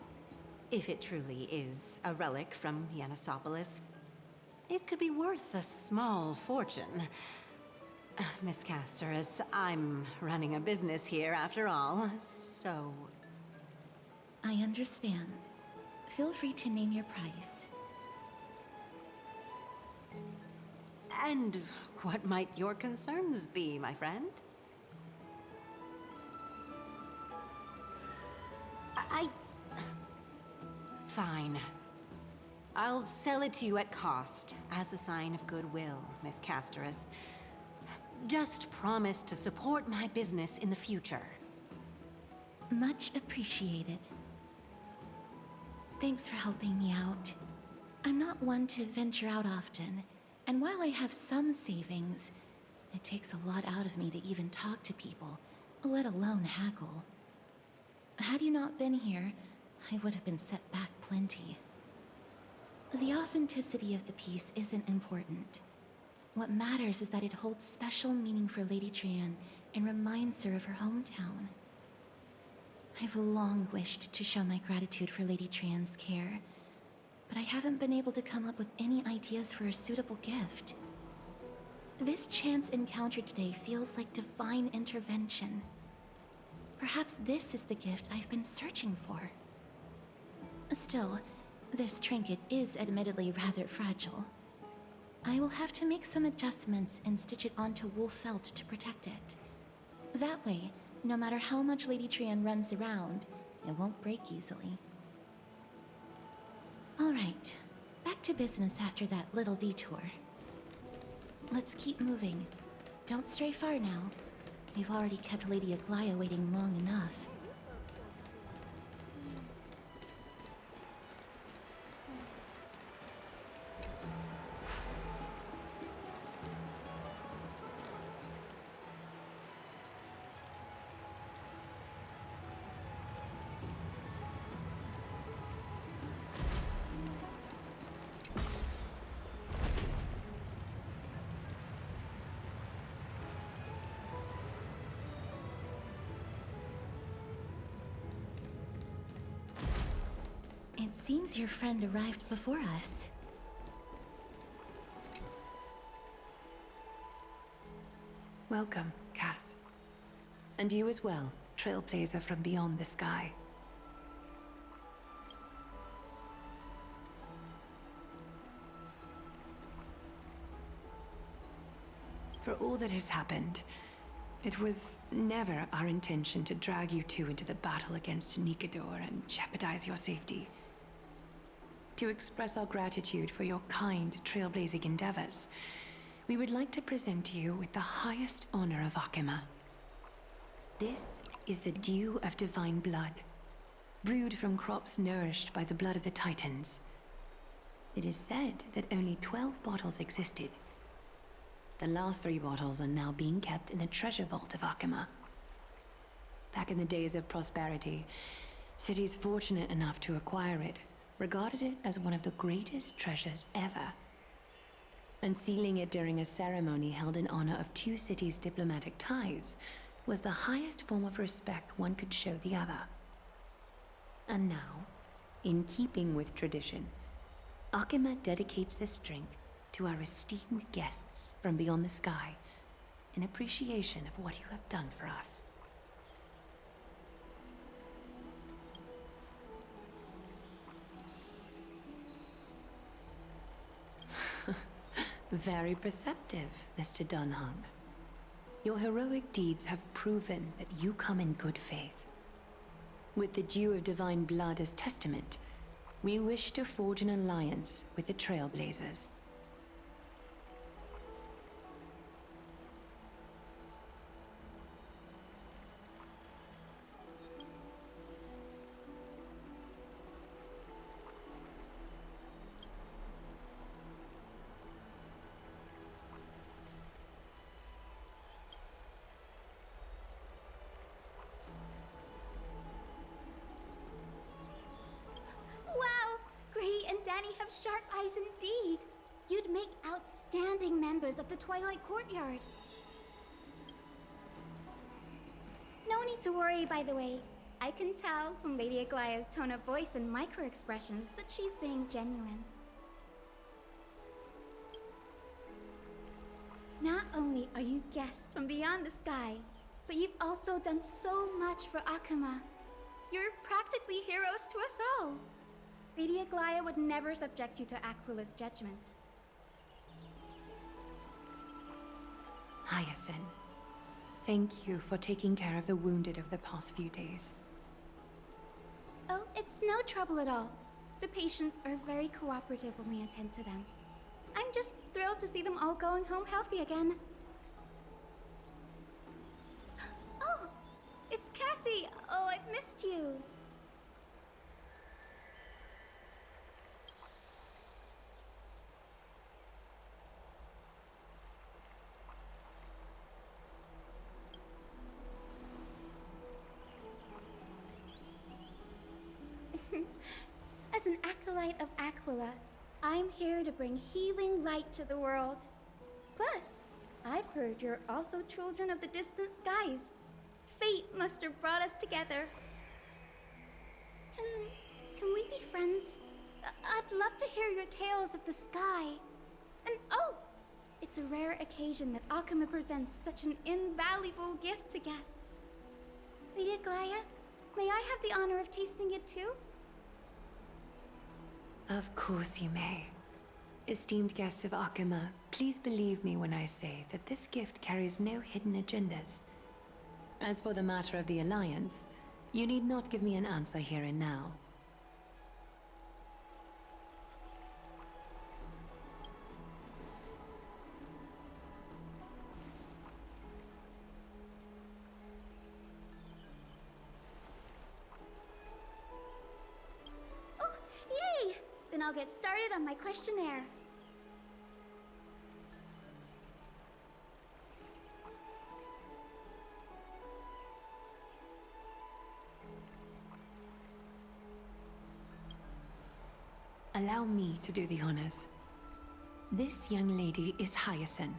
if it truly is a relic from Yanisopolis, it could be worth a small fortune. Miss Castroice, I'm running a business here after all, so... I understand. Feel free to name your price. And what might your concerns be, my friend? Fine. I'll sell it to you at cost, as a sign of goodwill, Miss Castroice. Just promise to support my business in the future. Much appreciated. Thanks for helping me out. I'm not one to venture out often, and while I have some savings, it takes a lot out of me to even talk to people, let alone haggle. Had you not been here, I would have been set back plenty. The authenticity of the piece isn't important. What matters is that it holds special meaning for Lady Trianne and reminds her of her hometown. I've long wished to show my gratitude for Lady Trianne's care, but I haven't been able to come up with any ideas for a suitable gift. This chance encounter today feels like divine intervention. Perhaps this is the gift I've been searching for. Still, this trinket is admittedly rather fragile. I will have to make some adjustments and stitch it onto wool felt to protect it. That way, no matter how much Lady Trianne runs around, it won't break easily. Alright, back to business after that little detour. Let's keep moving. Don't stray far now. We've already kept Lady Aglaea waiting long enough. It seems your friend arrived before us. Welcome, Cass. And you as well, Trailblazer from beyond the sky. For all that has happened, it was never our intention to drag you two into the battle against Nikador and jeopardize your safety. To express our gratitude for your kind trailblazing endeavors, we would like to present you with the highest honor of Akima. This is the Dew of Divine Blood, brewed from crops nourished by the blood of the Titans. It is said that only 12 bottles existed. The last 3 bottles are now being kept in the treasure vault of Akima. Back in the days of prosperity, cities fortunate enough to acquire it regarded it as one of the greatest treasures ever. Unsealing it during a ceremony held in honor of 2 cities' diplomatic ties was the highest form of respect one could show the other. And now, in keeping with tradition, Akima dedicates this drink to our esteemed guests from beyond the sky in appreciation of what you have done for us. Very perceptive, Mr. Dan Heng. Your heroic deeds have proven that you come in good faith. With the Dew of Divine Blood as testament, we wish to forge an alliance with the Trailblazers. Danny have sharp eyes indeed. You'd make outstanding members of the Twilight Courtyard. No need to worry, by the way. I can tell from Lady Aglaea's tone of voice and micro-expressions that she's being genuine. Not only are you guests from beyond the sky, but you've also done so much for Akima. You're practically heroes to us all. Lady Aglaea would never subject you to Aquila's judgment. Hyacinth, thank you for taking care of the wounded of the past few days. Oh, it's no trouble at all. The patients are very cooperative when we attend to them. I'm just thrilled to see them all going home healthy again. Oh, it's Cassie! Oh, I've missed you. As an acolyte of Aquila, I'm here to bring healing light to the world. Plus, I've heard you're also children of the distant skies. Fate must have brought us together. Can we be friends? I'd love to hear your tales of the sky. And oh, it's a rare occasion that Akima presents such an invaluable gift to guests. Lady Aglaea, may I have the honor of tasting it too? Of course you may. Esteemed guests of Akima, please believe me when I say that this gift carries no hidden agendas. As for the matter of the Alliance, you need not give me an answer here and now. Then I'll get started on my questionnaire. Allow me to do the honors. This young lady is Hyacinth,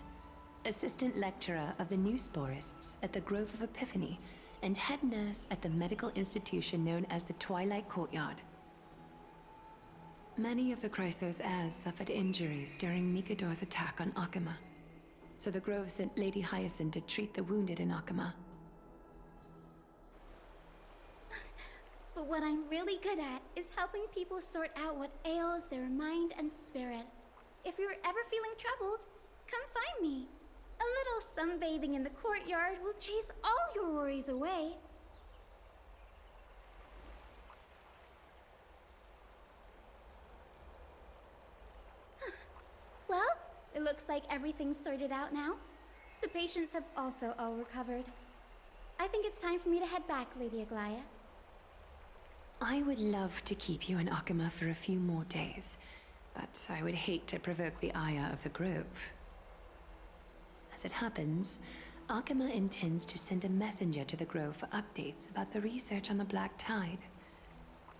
assistant lecturer of the new sporists at the Grove of Epiphany and head nurse at the medical institution known as the Twilight Courtyard. Many of the Krateros heirs suffered injuries during Nikador's attack on Akama. So the Grove sent Lady Hyacinth to treat the wounded in Akama. But what I'm really good at is helping people sort out what ails their mind and spirit. If you're ever feeling troubled, come find me. A little sunbathing in the courtyard will chase all your worries away. Well, it looks like everything's sorted out now. The patients have also all recovered. I think it's time for me to head back, Lady Aglaea. I would love to keep you in Akama for a few more days, but I would hate to provoke the ire of the Grove. As it happens, Akama intends to send a messenger to the Grove for updates about the research on the Black Tide.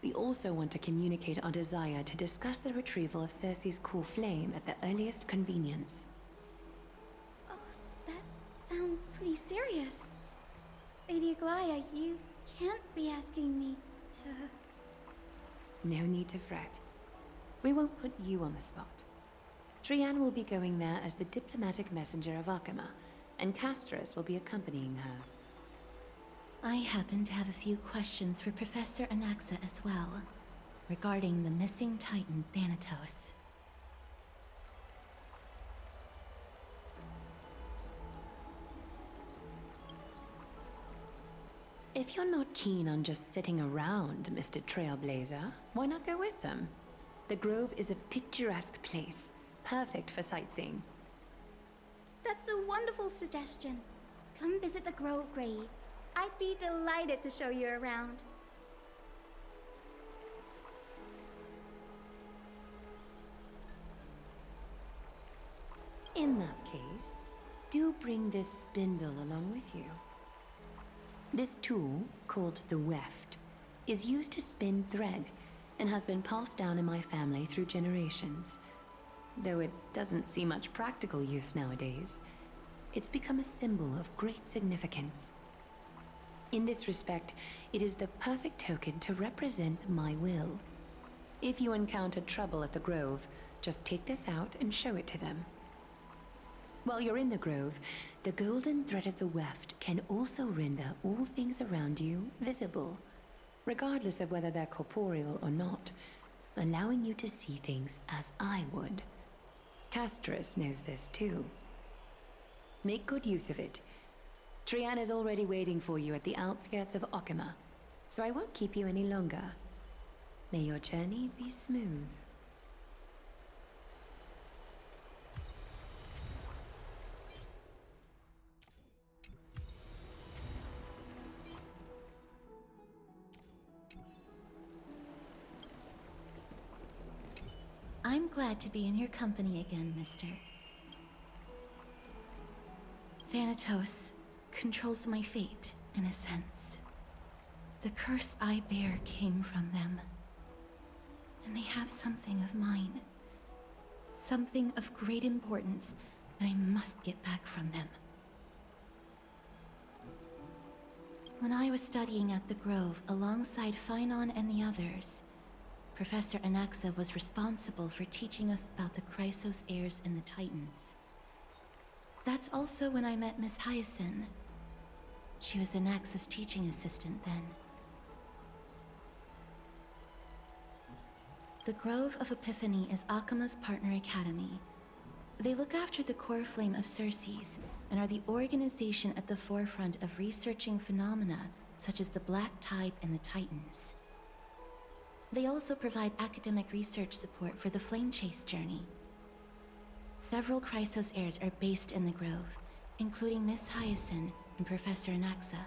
We also want to communicate our desire to discuss the retrieval of Cerces' coreflame at the earliest convenience. Oh, that sounds pretty serious. Lady Aglaea, you can't be asking me to... No need to fret. We won't put you on the spot. Trianne will be going there as the diplomatic messenger of Akama, and Castroice will be accompanying her. I happen to have a few questions for Professor Anaxa as well, regarding the missing Titan Thanatos. If you're not keen on just sitting around, Mr. Trailblazer, why not go with them? The Grove is a picturesque place, perfect for sightseeing. That's a wonderful suggestion. Come visit the Grove Grave. I'd be delighted to show you around. In that case, do bring this spindle along with you. This tool, called the weft, is used to spin thread and has been passed down in my family through generations. Though it doesn't see much practical use nowadays, it's become a symbol of great significance. In this respect, it is the perfect token to represent my will. If you encounter trouble at the Grove, just take this out and show it to them. While you're in the Grove, the golden thread of the weft can also render all things around you visible, regardless of whether they're corporeal or not, allowing you to see things as I would. Castroice knows this too. Make good use of it. Trianne is already waiting for you at the outskirts of Akama, so I won't keep you any longer. May your journey be smooth. I'm glad to be in your company again, mister. Thanatos controls my fate, in a sense. The curse I bear came from them. And they have something of mine. Something of great importance that I must get back from them. When I was studying at the Grove alongside Phainon and the others, Professor Anaxa was responsible for teaching us about the Krateros heirs and the Titans. That's also when I met Miss Hyacinth. She was Anaxa's teaching assistant then. The Grove of Epiphany is Akama's partner academy. They look after the coreflame of Cerces and are the organization at the forefront of researching phenomena such as the Black Tide and the Titans. They also provide academic research support for the Flame Chase journey. Several Krateros heirs are based in the Grove, including Miss Hyacinth and Professor Anaxa.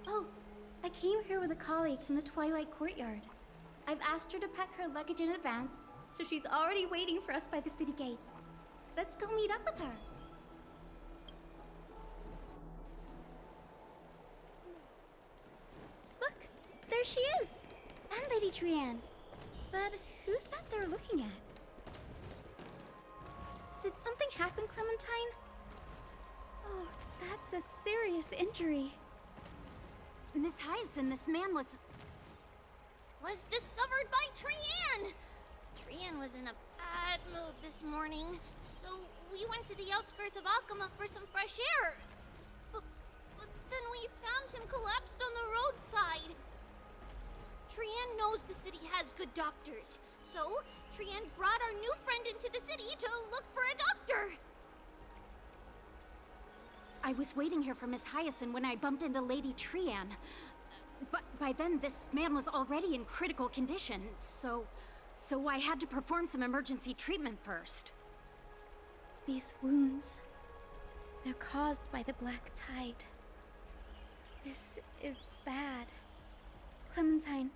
Oh, I came here with a colleague from the Twilight Courtyard. I've asked her to pack her luggage in advance, so she's already waiting for us by the city gates. Let's go meet up with her. Look, there she is! And Lady Trianne. But who's that they're looking at? Did something happen, Clementine? Oh, that's a serious injury. Miss Hyacinth, this man was... was discovered by Trianne! Trianne was in a bad mood this morning, so we went to the outskirts of Akama for some fresh air. But then we found him collapsed on the roadside. Trianne knows the city has good doctors, so Trianne brought our new friend into the city to look for a doctor. I was waiting here for Miss Hyacinth when I bumped into Lady Trianne. But by then, this man was already in critical condition, so I had to perform some emergency treatment first. These wounds, they're caused by the black tide. This is bad. Clementine,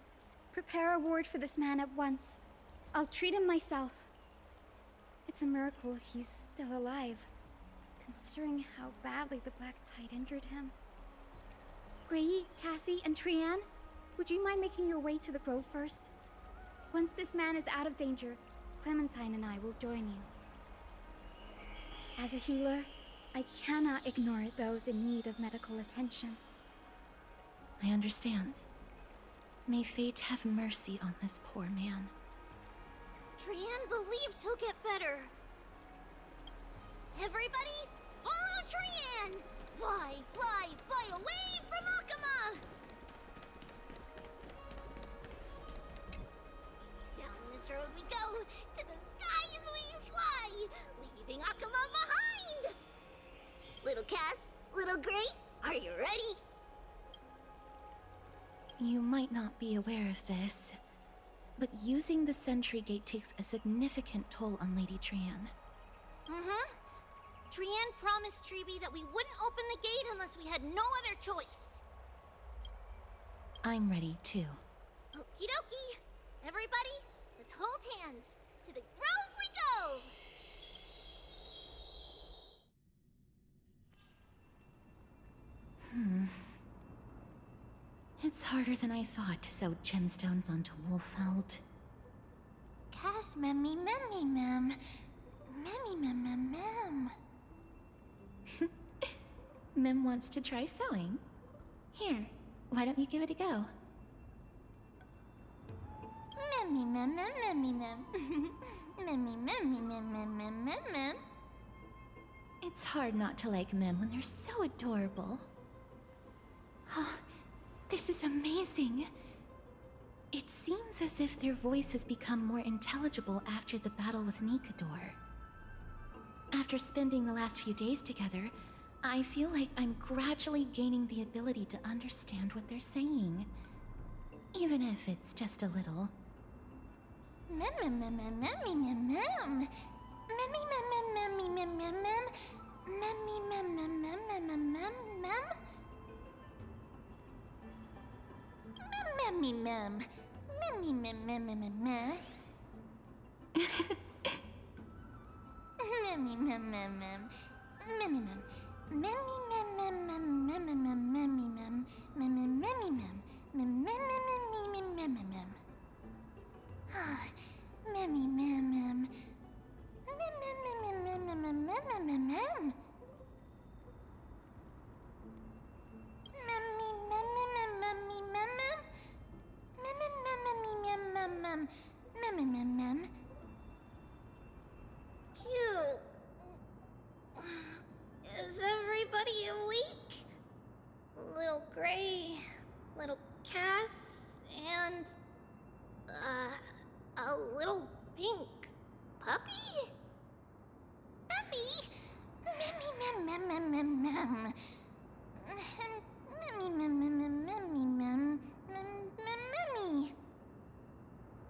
prepare a ward for this man at once. I'll treat him myself. It's a miracle he's still alive, considering how badly the black tide injured him. Grey, Cassie, and Trianne, would you mind making your way to the grove first? Once this man is out of danger, Clementine and I will join you. As a healer, I cannot ignore those in need of medical attention. I understand. May fate have mercy on this poor man. Trianne believes he'll get better. Everybody, follow Trianne! Fly, fly, fly away from Akama! Down this road we go, to the skies we fly, leaving Akama behind! Little Cass, little Grey, are you ready? You might not be aware of this, but using the sentry gate takes a significant toll on Lady Trianne. Trianne promised Tribbie that we wouldn't open the gate unless we had no other choice. I'm ready too. Okie dokie. Everybody, let's hold hands. To the grove we go! It's harder than I thought to sew gemstones onto Wolfeld. Cass memmy memmy mem. Memmy mem mem mem. Mem wants to try sewing. Here, why don't you give it a go? Memmy mem mem memmy mem. Memmy memmy mem mem mem mem mem. It's hard not to like Mem when they're so adorable. Oh, this is amazing. It seems as if their voice has become more intelligible after the battle with Nikador. After spending the last few days together, I feel like I'm gradually gaining the ability to understand what they're saying. Even if it's just a little. Mem mem mem mem memmy mem mem. Memmy mem mem memmy mem mem mem. Memmy mem mem mem mem mem mem mem. Memmy mem. Memmy mem mem mem mem mem. Memmy mem mem mem. Memmy mem. Memmy mem mem mem mem mem mem memmy mem. Memmy memmy mem. Mem mem mem mem mem mem mem. Memmy mem mem. Mem mem mem mem mem mem mem mem mem. Memmy mem mem memmy mem mem. Mem mem mem mem mem mem mem mem mem. Cute. Is everybody awake? Little Grey, little Cass, and a little pink puppy? Puppy? Memmy mem mem mem mem mem. Memmy mem mem mem memmy mem mem memmy.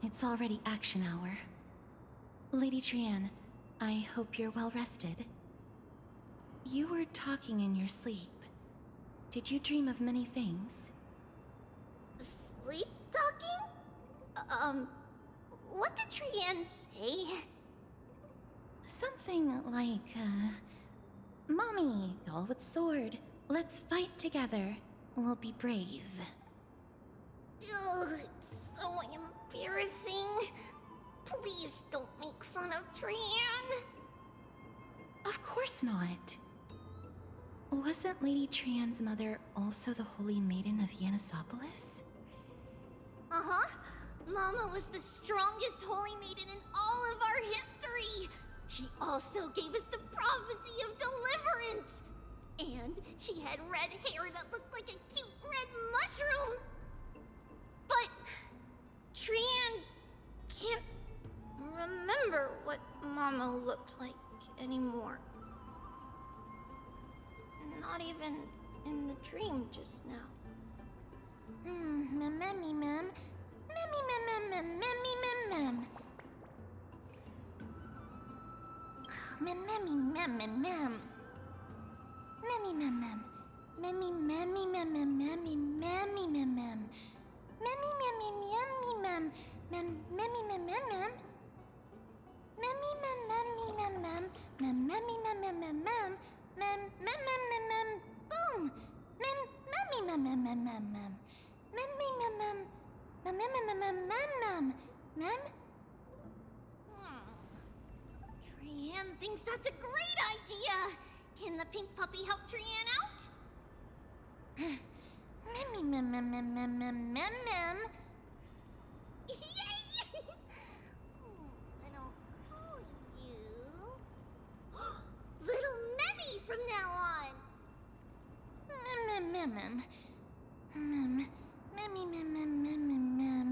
It's already action hour. Lady Trianne, I hope you're well rested. You were talking in your sleep. Did you dream of many things? Sleep talking? What did Trianne say? Something like, Mommy, doll with sword, let's fight together. We'll be brave. Ugh, it's so embarrassing. Please don't make fun of Trianne. Of course not. Wasn't Lady Trianne's mother also the Holy Maiden of Yanisopolis? Uh-huh. Mama was the strongest holy maiden in all of our history! She also gave us the prophecy of deliverance! And she had red hair that looked like a cute red mushroom! But Trianne can't remember what Mama looked like anymore. Not even in the dream just now. Mammy mem. Mammy mem mem mammy mem mem. Mammy mem mem mem. Mammy mem mem. Mammy mammy mem mem mammy mammy mem mem. Mammy mammy yummy mem. Mem mammy mem mem mem. Mammy mem mammy mem mem. Mem mammy mem mem mem mem. Mem mem mem mem mem. Boom. Mem mammy mem mem mem mem mem. Mammy mem mem. Mem mem mem mem mem mem. Mem. Trianne thinks that's a great idea. Can the pink puppy help Trianne out? Mammy mem mem mem mem mem mem mem. Yay! And I'll call you Little Memmy from now on. Mem mem mem mem. Memmy mem mem mem mem mem.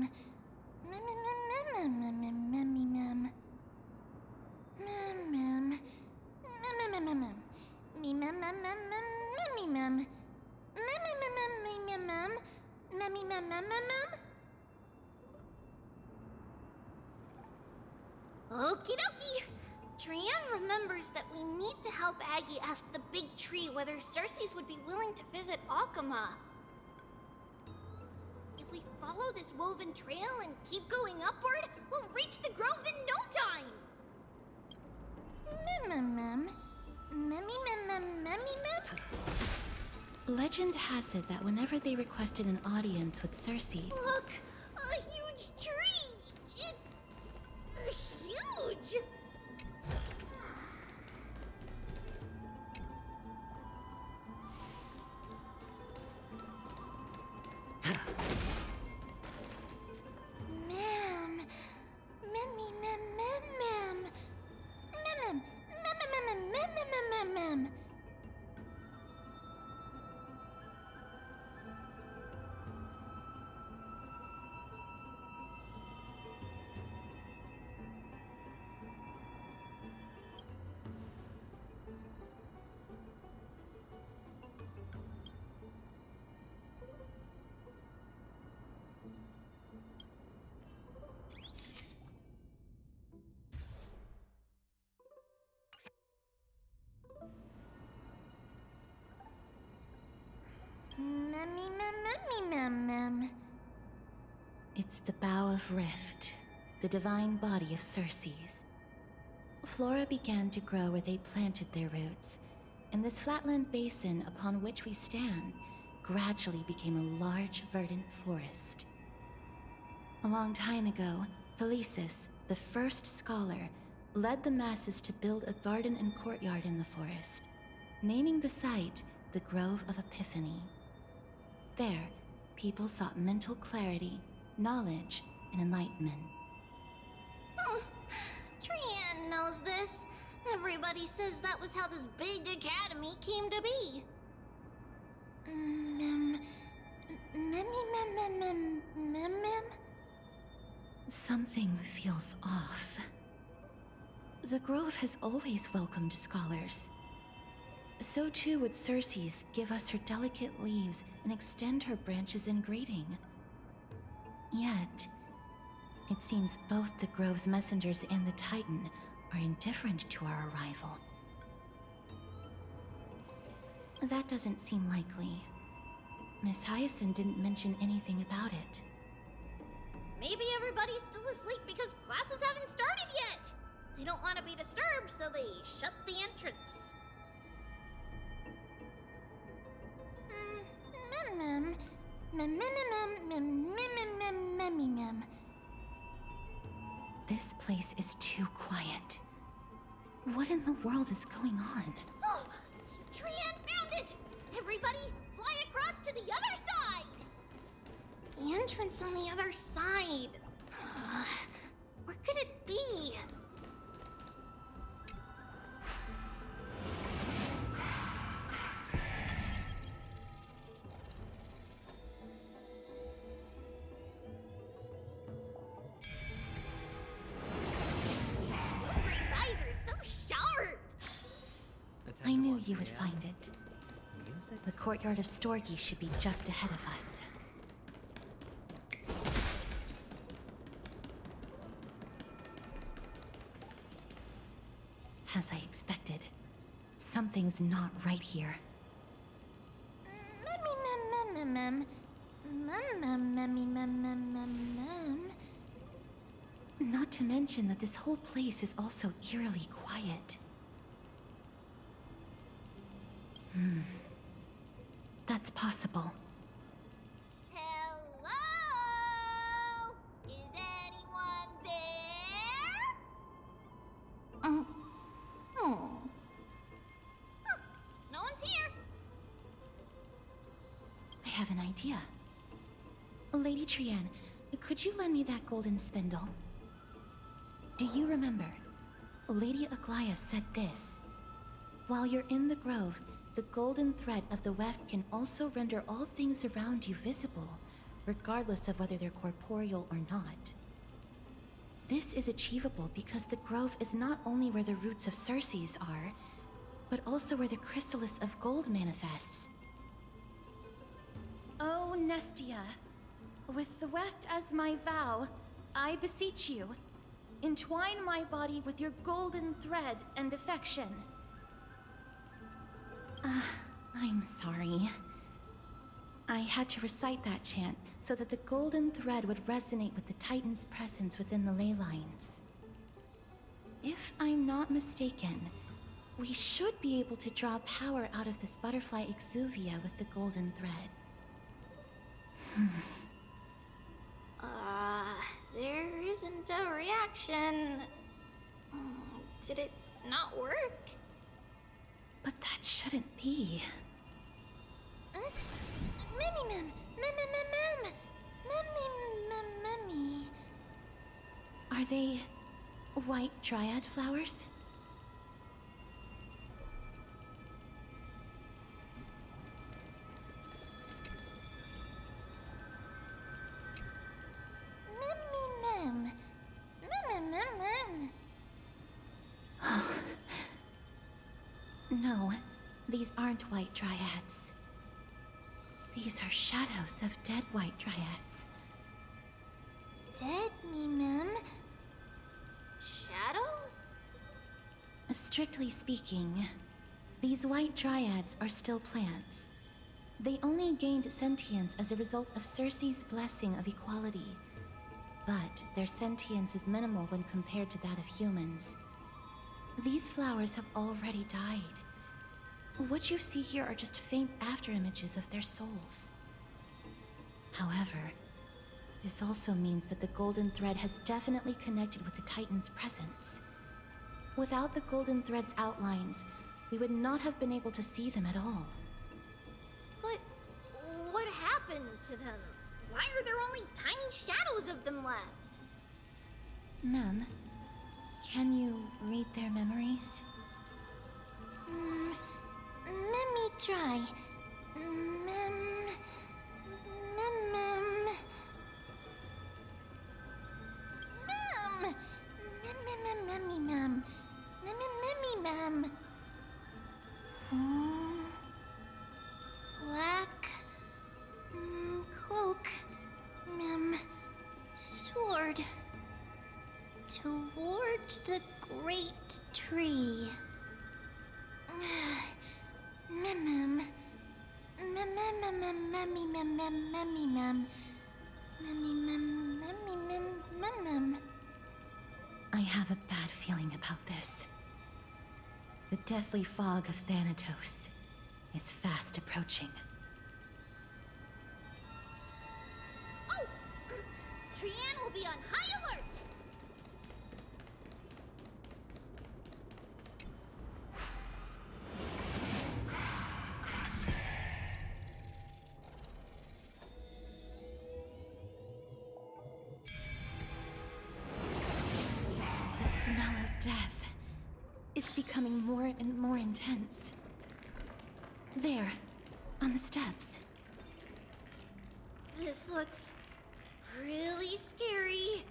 Mem mem mem mem mem memmy mem. Mem mem. Mem mem mem mem. Me mem mem mem mem memmy mem. Mem mem mem mem mem mem. Memmy mem mem mem mem. Okie dokie. Trianne remembers that we need to help Aggie ask the big tree whether Cerces would be willing to visit Akama. If we follow this woven trail and keep going upward, we'll reach the grove in no time! Mem mem. Memmy mem mem memmy mem. Legend has it that whenever they requested an audience with Cerces... Look! A huge tree! It's... huge! Mem. Memmy mem mem mem. Mem mem mem mem mem mem mem. Memmy mem memmy mem mem. It's the Bough of Rift, the divine body of Cerces. Flora began to grow where they planted their roots, and this flatland basin upon which we stand gradually became a large, verdant forest. A long time ago, Thelesis, the first scholar, led the masses to build a garden and courtyard in the forest, naming the site the Grove of Epiphany. There, people sought mental clarity, knowledge, and enlightenment. Trianne knows this. Everybody says that was how this big academy came to be. Memmy mem mem mem mem mem. Something feels off. The Grove has always welcomed scholars. So too would Cerces give us her delicate leaves and extend her branches in greeting. Yet, it seems both the Grove's messengers and the Titan are indifferent to our arrival. That doesn't seem likely. Miss Hyacinth didn't mention anything about it. Maybe everybody's still asleep because classes haven't started yet. They don't want to be disturbed, so they shut the entrance. Mem mem mem mem mem mem mem mem. This place is too quiet. What in the world is going on? Oh, Trianne found it! Everybody, fly across to the other side! The entrance on the other side. Where could it be? His eyes are so sharp! I knew you would find it. The courtyard of Storgi should be just ahead of us. As I expected, something's not right here. Not to mention that this whole place is also eerily quiet. That's possible. Hello? Is anyone there? No one's here. I have an idea. Lady Trianne, could you lend me that golden spindle? Do you remember? Lady Aglaea said this. While you're in the grove, the golden thread of the weft can also render all things around you visible, regardless of whether they're corporeal or not. This is achievable because the grove is not only where the roots of Cerces are, but also where the chrysalis of gold manifests. Oh, Nestia, with the weft as my vow, I beseech you, entwine my body with your golden thread and affection. I'm sorry. I had to recite that chant so that the golden thread would resonate with the Titan's presence within the ley lines. If I'm not mistaken, we should be able to draw power out of this butterfly exuvia with the golden thread. There isn't a reaction. Did it not work? But that shouldn't be. Are they white dryad flowers? No, these aren't white dryads. These are shadows of dead white dryads. Dead me, ma'am. Shadow? Strictly speaking, these white dryads are still plants. They only gained sentience as a result of Cerces' blessing of equality. But their sentience is minimal when compared to that of humans. These flowers have already died. What you see here are just faint afterimages of their souls. However, this also means that the golden thread has definitely connected with the Titan's presence. Without the golden thread's outlines, we would not have been able to see them at all. But what happened to them? Why are there only tiny shadows of them left? Ma'am, can you read their memories? Let me try. Mem. Black cloak, mem. Sword. Toward the great tree. I have a bad feeling about this. The deathly fog of Thanatos is fast approaching. Oh! Trianne will be on high alert! death is becoming more and more intense. There, on the steps. This looks really scary.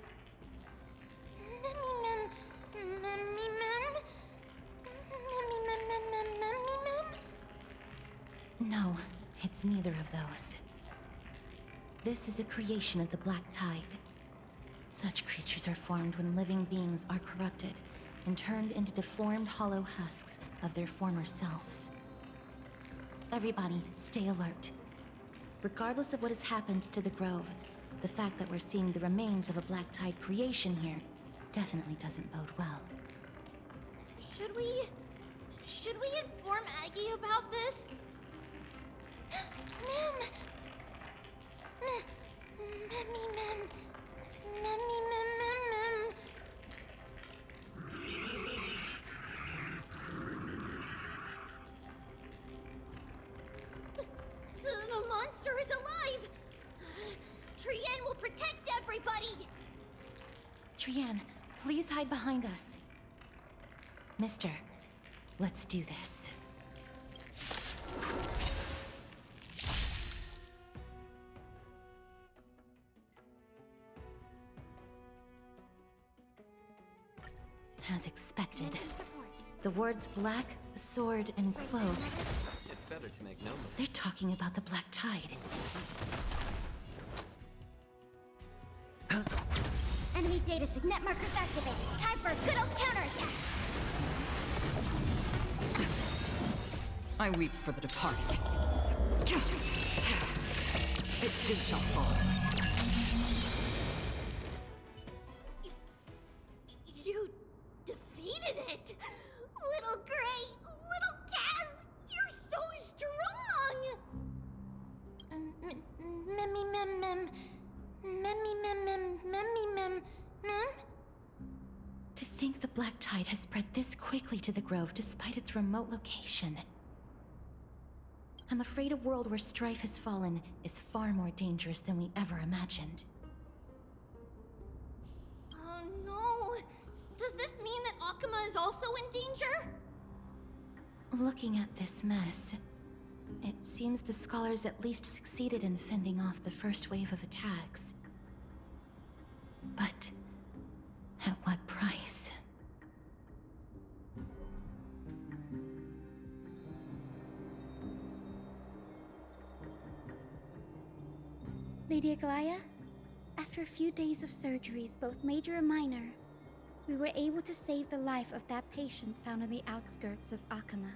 Mem. No, it's neither of those. This is a creation of the Black Tide. Such creatures are formed when living beings are corrupted and turned into deformed hollow husks of their former selves. Everybody, stay alert. Regardless of what has happened to the Grove, the fact that we're seeing the remains of a Black Tide creation here definitely doesn't bode well. Should we inform Aggie about this? Mem. The monster is alive! Trianne will protect everybody! Trianne, please hide behind us. Mister, let's do this. As expected, the words black, sword, and cloak. It's better to make no move. They're talking about the Black Tide. Enemy data signet markers activated. Time for a good old counterattack. I weep for the departed. It too shall fall. You defeated it! Little Gray, little Kaz, you're so strong! To think the Black Tide has spread this quickly to the Grove despite its remote location. I'm afraid a world where strife has fallen is far more dangerous than we ever imagined. Oh no! Does this mean that Akuma is also in danger? Looking at this mess, it seems the scholars at least succeeded in fending off the first wave of attacks. But at what price? Lady Aglaea, after a few days of surgeries, both major and minor, we were able to save the life of that patient found on the outskirts of Akuma.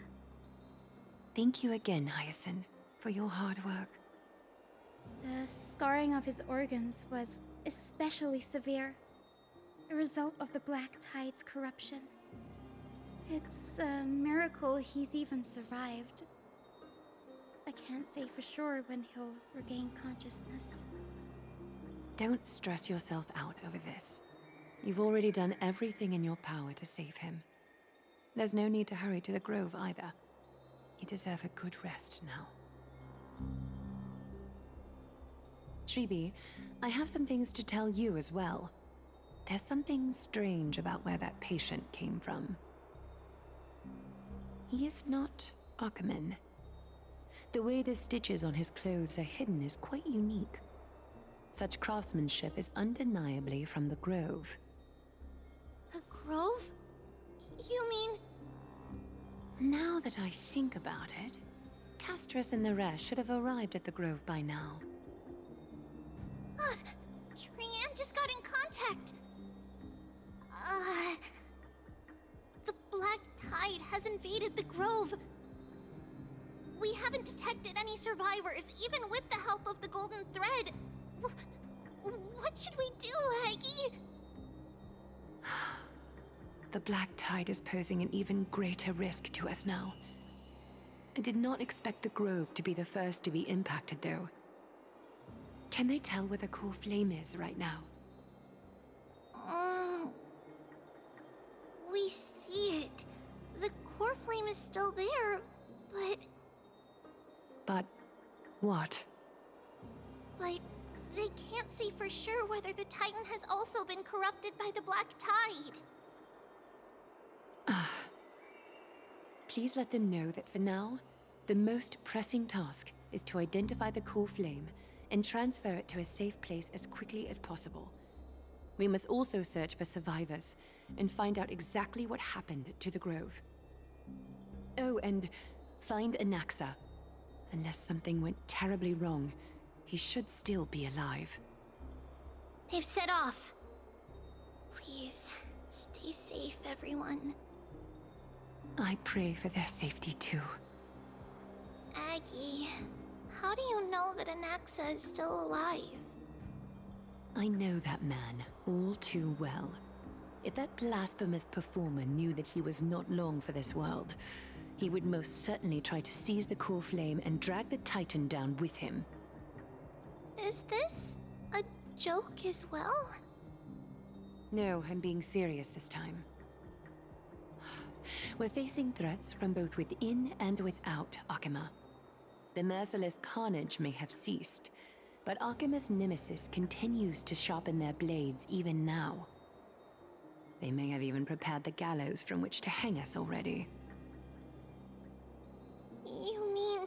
Thank you again, Hyacinth, for your hard work. The scarring of his organs was especially severe, a result of the Black Tide's corruption. It's a miracle he's even survived. I can't say for sure when he'll regain consciousness. Don't stress yourself out over this. You've already done everything in your power to save him. There's no need to hurry to the Grove either. You deserve a good rest now. Tribbie, I have some things to tell you as well. There's something strange about where that patient came from. He is not Akuma. The way the stitches on his clothes are hidden is quite unique. Such craftsmanship is undeniably from the Grove. The Grove? You mean... Now that I think about it, Castroice and the rest should have arrived at the Grove by now. Trianne just got in contact! The Black Tide has invaded the Grove. We haven't detected any survivors, even with the help of the Golden Thread. What should we do, Aggie? The Black Tide is posing an even greater risk to us now. I did not expect the Grove to be the first to be impacted, though. Can they tell where the coreflame is right now? We see it. The coreflame is still there, but... But what? But they can't say for sure whether the Titan has also been corrupted by the Black Tide. please let them know that for now, the most pressing task is to identify the coreflame and transfer it to a safe place as quickly as possible. We must also search for survivors and find out exactly what happened to the grove. Oh, and find Anaxa. Unless something went terribly wrong, he should still be alive. They've set off. Please, stay safe, everyone. I pray for their safety too. Aggie, how do you know that Anaxa is still alive? I know that man all too well. If that blasphemous performer knew that he was not long for this world, he would most certainly try to seize the coreflame and drag the Titan down with him. Is this a joke as well? No, I'm being serious this time. We're facing threats from both within and without Akima. The merciless carnage may have ceased, but Akima's nemesis continues to sharpen their blades even now. They may have even prepared the gallows from which to hang us already. You mean...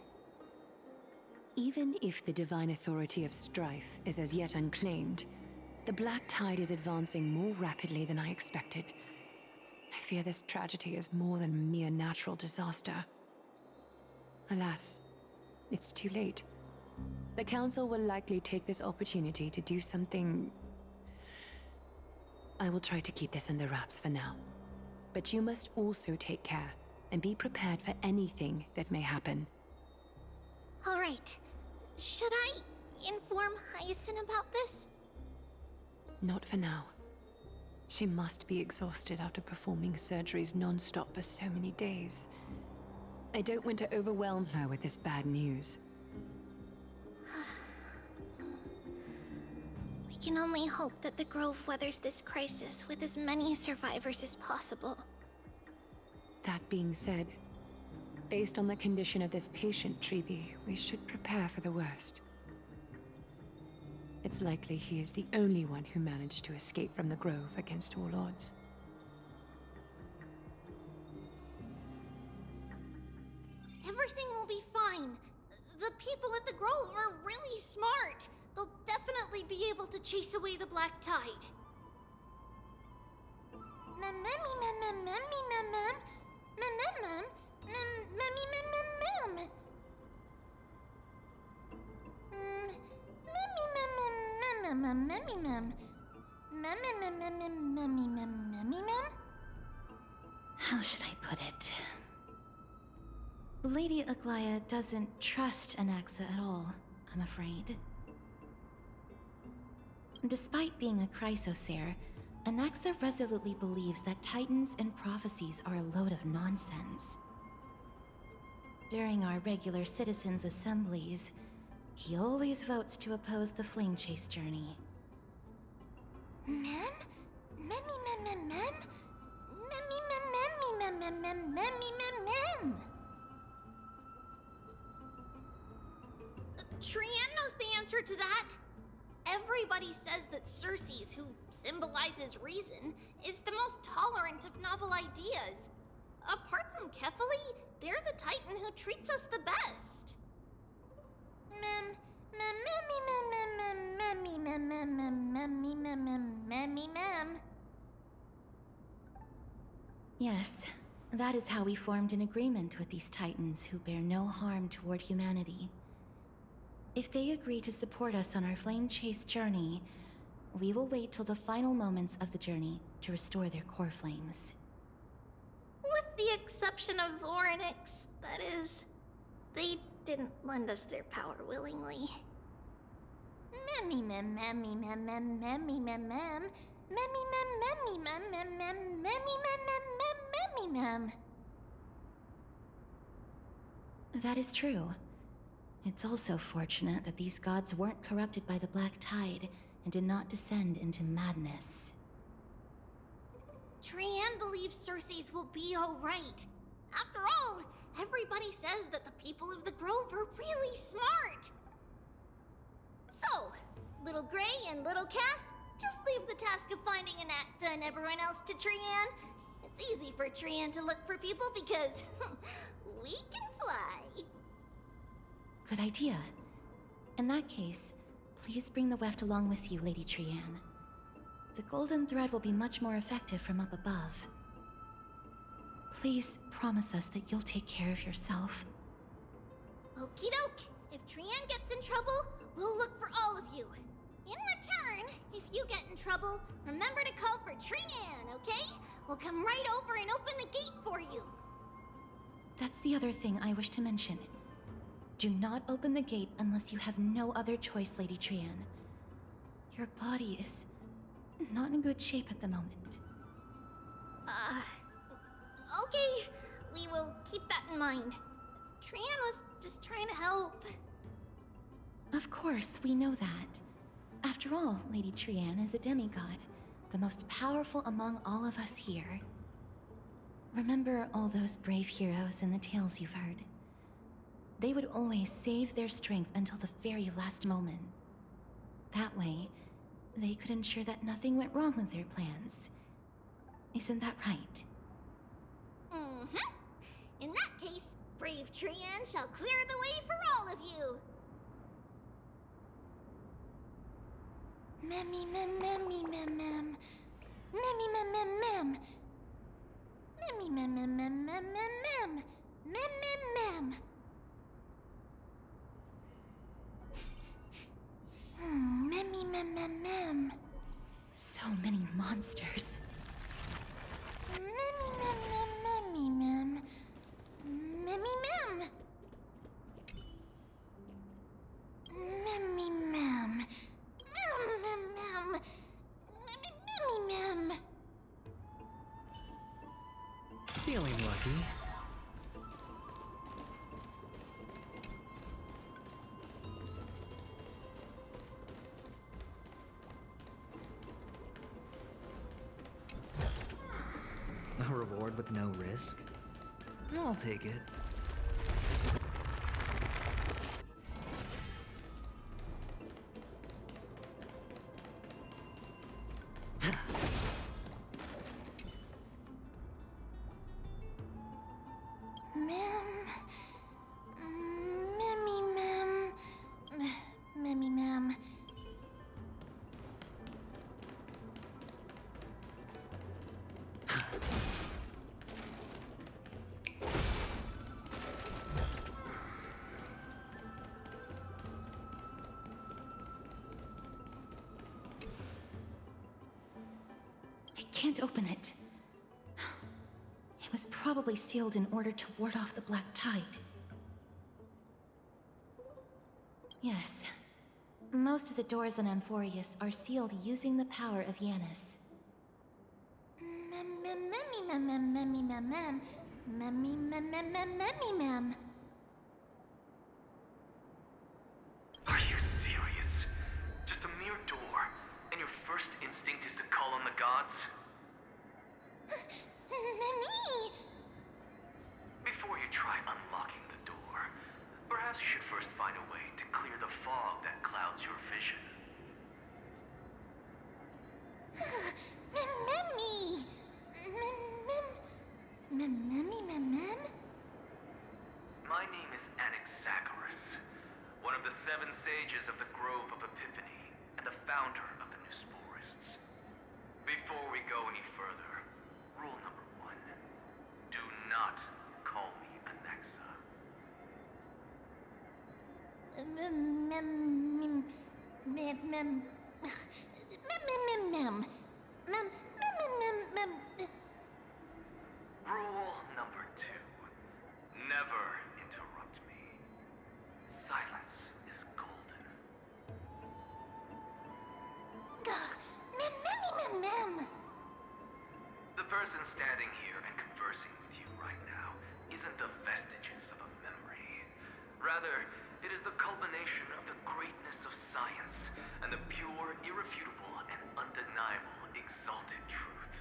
Even if the divine authority of strife is as yet unclaimed, the Black Tide is advancing more rapidly than I expected. I fear this tragedy is more than a mere natural disaster. Alas, it's too late. The Council will likely take this opportunity to do something... I will try to keep this under wraps for now. But you must also take care and be prepared for anything that may happen. All right. Should I inform Hyacinth about this? Not for now. She must be exhausted after performing surgeries non-stop for so many days. I don't want to overwhelm her with this bad news. We can only hope that the Grove weathers this crisis with as many survivors as possible. That being said, based on the condition of this patient, Tribbie, we should prepare for the worst. It's likely he is the only one who managed to escape from the Grove against all odds. Everything will be fine. The people at the Grove are really smart. They'll definitely be able to chase away the Black Tide. How should I put it? Lady Aglaea doesn't trust Anaxa at all, I'm afraid. Despite being a chrysosaur, Anaxa resolutely believes that Titans and prophecies are a load of nonsense. During our regular citizens' assemblies, he always votes to oppose the Flame Chase journey. Trianne knows the answer to that. Everybody says that Cerces, who symbolizes reason, is the most tolerant of novel ideas. Apart from Kefali, they're the Titan who treats us the best. Yes, that is how we formed an agreement with these Titans who bear no harm toward humanity. If they agree to support us on our Flame Chase journey, we will wait till the final moments of the journey to restore their core flames. With the exception of Oronyx, that is. They didn't lend us their power willingly. That is true. It's also fortunate that these gods weren't corrupted by the Black Tide and did not descend into madness. Trianne believes Cerces will be alright. After all, everybody says that the people of the Grove are really smart. So, Little Gray and Little Cass, just leave the task of finding Anaxa and everyone else to Trianne. It's It's easy for Trianne to look for people because we can fly. Good idea. In that case, please bring the weft along with you, Lady Trianne. The golden thread will be much more effective from up above. Please promise us that you'll take care of yourself. Okie doke. If Trianne gets in trouble, we'll look for all of you. In return, if you get in trouble, remember to call for Trianne, okay? We'll come right over and open the gate for you. That's the other thing I wish to mention. Do not open the gate unless you have no other choice, Lady Trianne. Your body is not in good shape at the moment. Okay. We will keep that in mind. Trianne was just trying to help. Of course, we know that. After all, Lady Trianne is a demigod, the most powerful among all of us here. Remember all those brave heroes in the tales you've heard? They would always save their strength until the very last moment. That way, they could ensure that nothing went wrong with their plans. Isn't that right? Mm-hmm. In that case, brave Trianne shall clear the way for all of you. Memmy mem memmy mem mem. Memmy mem mem mem. Memmy mem mem mem mem mem mem. Mem mem mem. Memmy mem mem mem. So many monsters. Memmy mem mem memmy mem. Memmy mem. Memmy mem. Mem mem mem. Memmy mem. Feeling lucky. A reward with no risk? I'll take it. Can't open it. It was probably sealed in order to ward off the black tide. Yes. Most of the doors in Amphoreus are sealed using the power of Yanis. Memmy mem mem memmy mem mem. Memmy mem mem mem memmy mem. Are you serious? Just a mere door, and your first instinct is to call on the gods? Memmy! Before you try unlocking the door, perhaps you should first find a way to clear the fog that clouds your vision. Memmy! Memmy mem? My name is Anaxa Phanion, one of the 7 sages of the Grove of Epiphany, and the founder of the New Sporists. Before we go any further, rule number 1. Do not call me Anaxa. Rule number 2. Never interrupt me. Silence is golden. The person standing here and conversing with you right now isn't the vestiges of a memory. Rather, it is the culmination of the greatness of science and the pure, irrefutable, and undeniable exalted truth.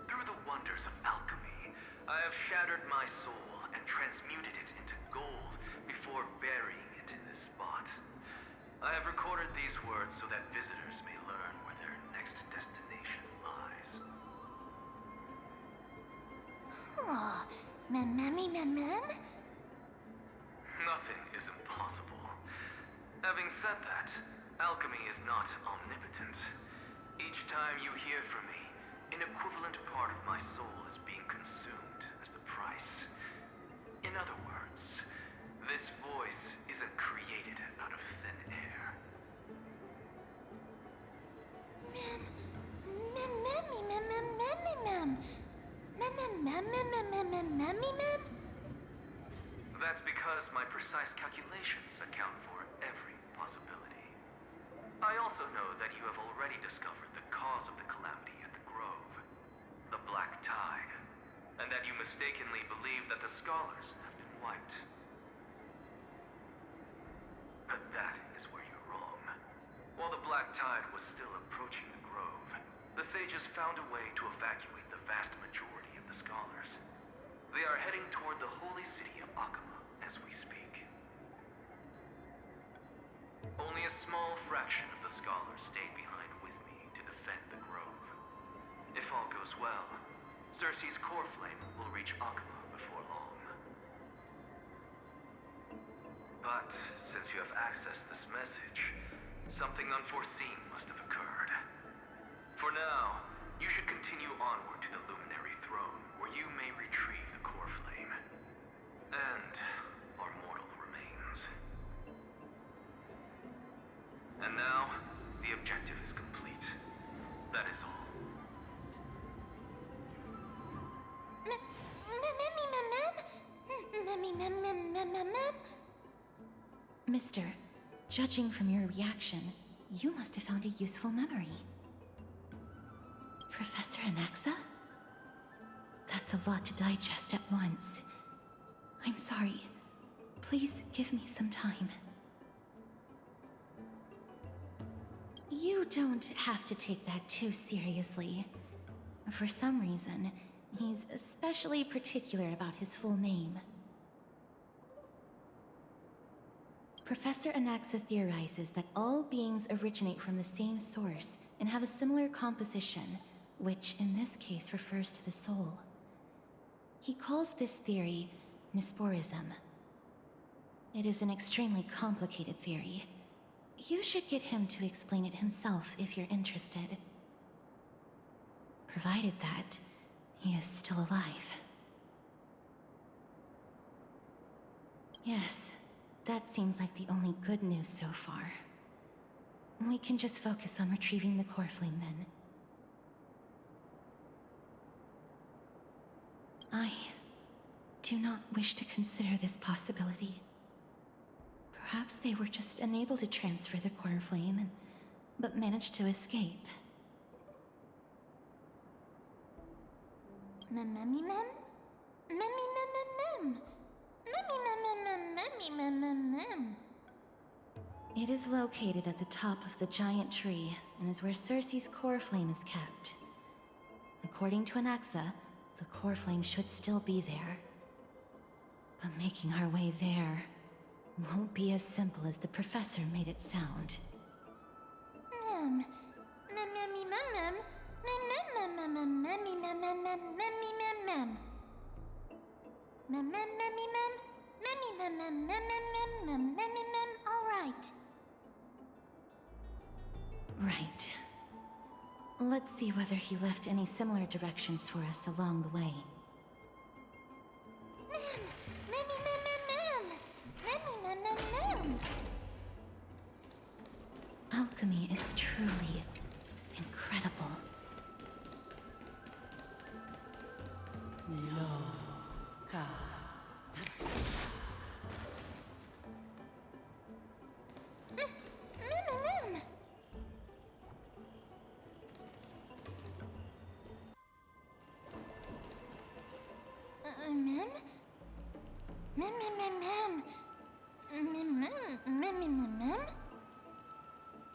Through the wonders of alchemy, I have shattered my soul and transmuted it into gold before burying it in this spot. I have recorded these words so that visitors may learn where their next destination lies. Nothing is impossible. Having said that, alchemy is not omnipotent. Each time you hear from me, an equivalent part of my soul is being consumed as the price. In other words, this voice isn't created out of thin air. That's because my precise calculations account for every possibility. I also know that you have already discovered the cause of the calamity at the Grove, the Black Tide, and that you mistakenly believe that the Scholars have been wiped. But that is where you're wrong. While the Black Tide was still approaching the Grove, the sages found a way to evacuate the vast majority of the Scholars. They are heading toward the holy city of Akama as we speak. Only a small fraction of the Scholars stayed behind with me to defend the Grove. If all goes well, Cerces' coreflame will reach Akama before long. But since you have accessed this message, something unforeseen must have occurred. For now, you should continue onward to the Luminary Throne, where you may retrieve the coreflame. And our mortal remains. And now, the objective is complete. That is all. Mister, judging from your reaction, you must have found a useful memory. Professor Anaxa? That's a lot to digest at once. I'm sorry. Please give me some time. You don't have to take that too seriously. For some reason, he's especially particular about his full name. Professor Anaxa theorizes that all beings originate from the same source and have a similar composition, which in this case refers to the soul. He calls this theory Nusporism. It is an extremely complicated theory. You should get him to explain it himself if you're interested. Provided that he is still alive. Yes, that seems like the only good news so far. We can just focus on retrieving the coreflame then. I do not wish to consider this possibility. Perhaps they were just unable to transfer the coreflame, but managed to escape. It is located at the top of the giant tree, and is where Cerces' coreflame is kept. According to Anaxa, the coreflame should still be there. But making our way there won't be as simple as the professor made it sound. All right. Right. Let's see whether he left any similar directions for us along the way. Alchemy is truly incredible.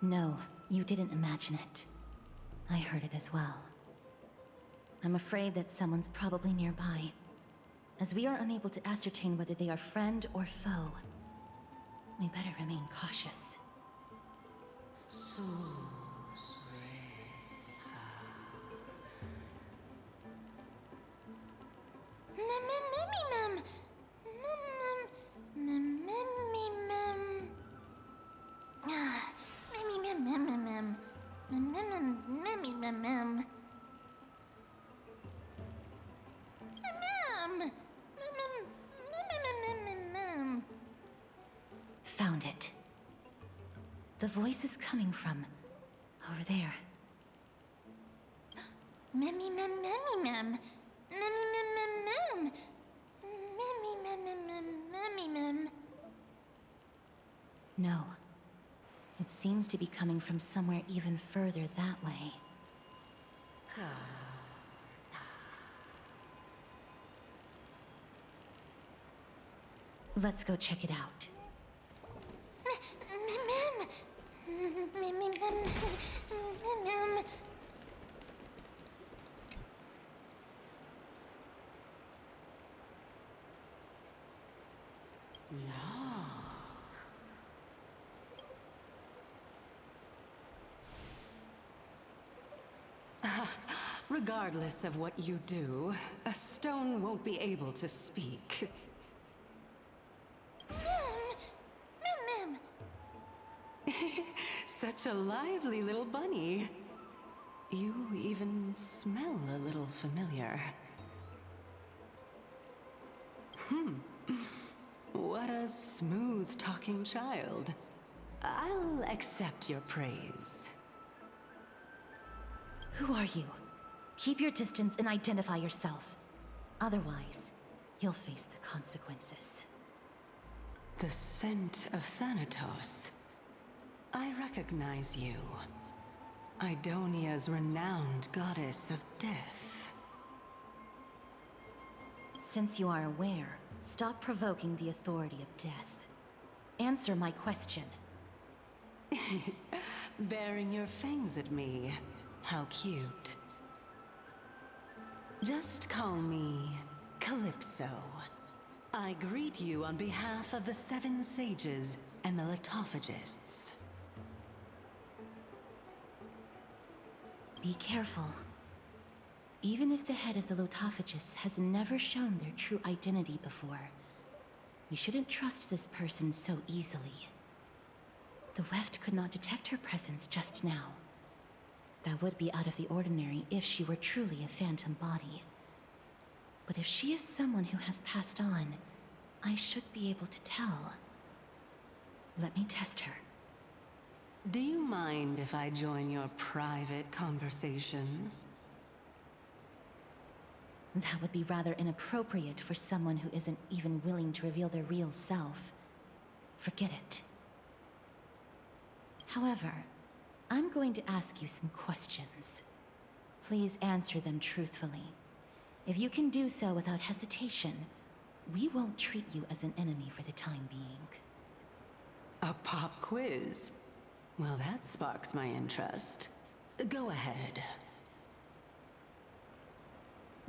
No, you didn't imagine it. I heard it as well. I'm afraid that someone's probably nearby, as we are unable to ascertain whether they are friend or foe. We better remain cautious. Found it. The voice is coming from over there. No. It seems to be coming from somewhere even further that way. Let's go check it out. Regardless of what you do, a stone won't be able to speak. Such a lively little bunny. You even smell a little familiar. What a smooth-talking child. I'll accept your praise. Who are you? Keep your distance and identify yourself. Otherwise, you'll face the consequences. The scent of Thanatos. I recognize you. Idonia's renowned goddess of death. Since you are aware, stop provoking the authority of death. Answer my question. Baring your fangs at me. How cute. Just call me Calypso. I greet you on behalf of the 7 sages and the litophagists. Be careful. Even if the head of the litophagists has never shown their true identity before, we shouldn't trust this person so easily. The Weft could not detect her presence just now. That would be out of the ordinary if she were truly a phantom body. But if she is someone who has passed on, I should be able to tell. Let me test her. Do you mind if I join your private conversation? That would be rather inappropriate for someone who isn't even willing to reveal their real self. Forget it. However, I'm going to ask you some questions. Please answer them truthfully. If you can do so without hesitation, we won't treat you as an enemy for the time being. A pop quiz? Well, that sparks my interest. Go ahead.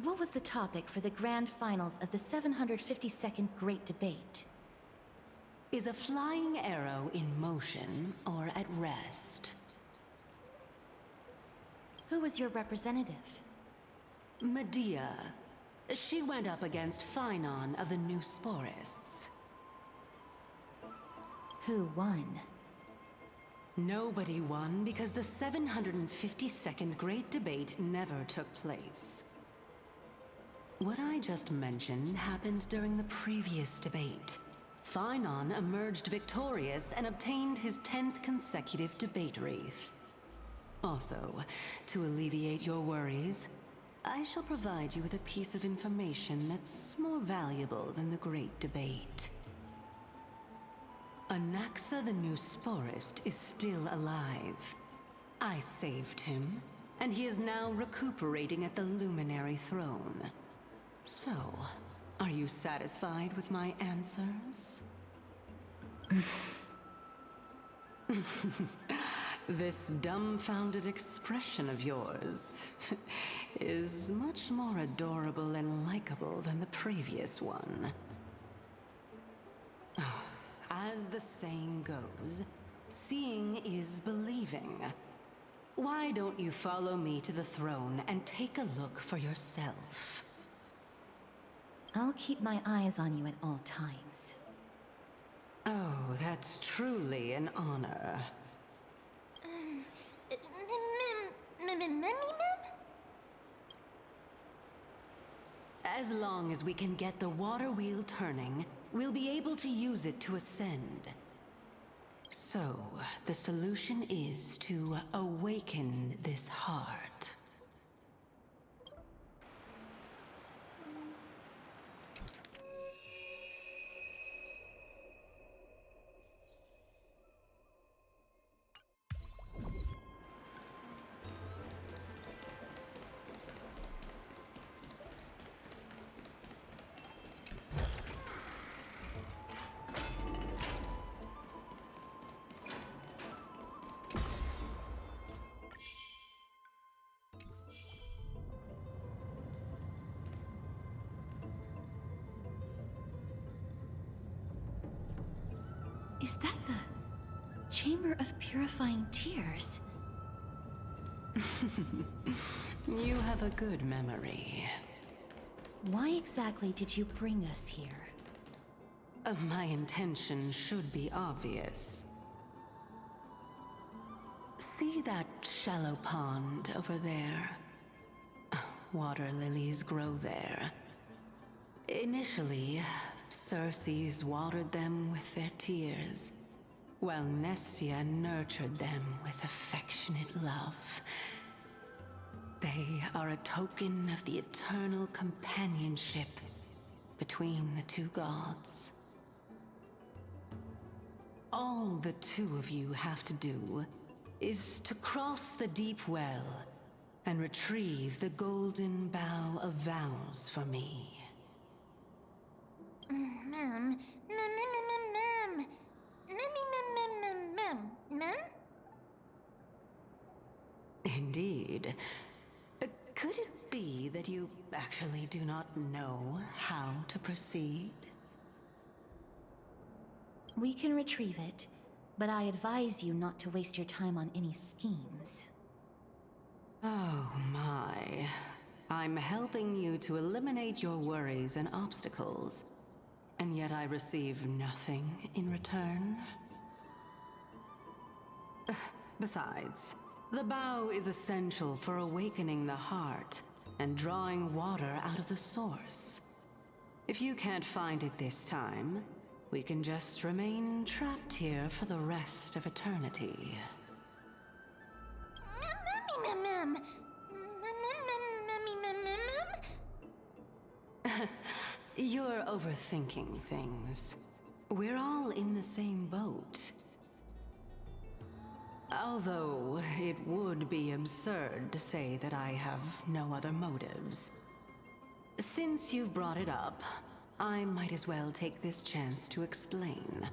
What was the topic for the grand finals of the 752nd Great Debate? Is a flying arrow in motion or at rest? Who was your representative? Medea. She went up against Phainon of the New Sporists. Who won? Nobody won because the 752nd Great Debate never took place. What I just mentioned happened during the previous debate. Phainon emerged victorious and obtained his 10th consecutive debate wreath. Also, to alleviate your worries, I shall provide you with a piece of information that's more valuable than the Great Debate. Anaxa the New Sporist is still alive. I saved him, and he is now recuperating at the Luminary Throne. So, are you satisfied with my answers? This dumbfounded expression of yours is much more adorable and likable than the previous one. As the saying goes, seeing is believing. Why don't you follow me to the throne and take a look for yourself? I'll keep my eyes on you at all times. Oh, that's truly an honor. As long as we can get the water wheel turning, we'll be able to use it to ascend. So, the solution is to awaken this heart. Is that the Chamber of Purifying Tears? You have a good memory. Why exactly did you bring us here? My intention should be obvious. See that shallow pond over there? Water lilies grow there. Initially, Cerces watered them with their tears, while Nestia nurtured them with affectionate love. They are a token of the eternal companionship between the two gods. All the two of you have to do is to cross the deep well and retrieve the golden bough of vows for me. Mem. Indeed. Could it be that you actually do not know how to proceed? We can retrieve it, but I advise you not to waste your time on any schemes. Oh my. I'm helping you to eliminate your worries and obstacles, and yet I receive nothing in return? Besides, the bow is essential for awakening the heart and drawing water out of the source. If you can't find it this time, we can just remain trapped here for the rest of eternity. You're overthinking things. We're all in the same boat. Although, it would be absurd to say that I have no other motives. Since you've brought it up, I might as well take this chance to explain.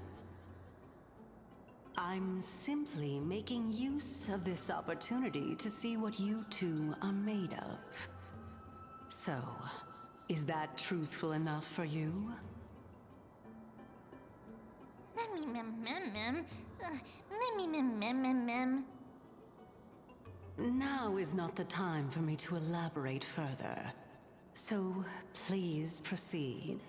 I'm simply making use of this opportunity to see what you two are made of. So, is that truthful enough for you? Now is not the time for me to elaborate further. So, please proceed.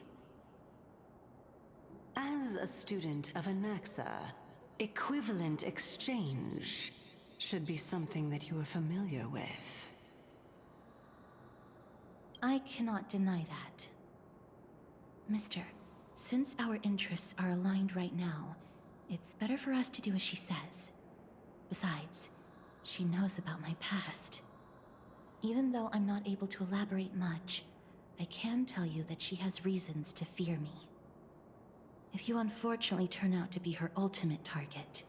As a student of Anaxa, equivalent exchange should be something that you are familiar with. I cannot deny that. Mister, since our interests are aligned right now, it's better for us to do as she says. Besides, she knows about my past. Even though I'm not able to elaborate much, I can tell you that she has reasons to fear me. If you unfortunately turn out to be her ultimate target,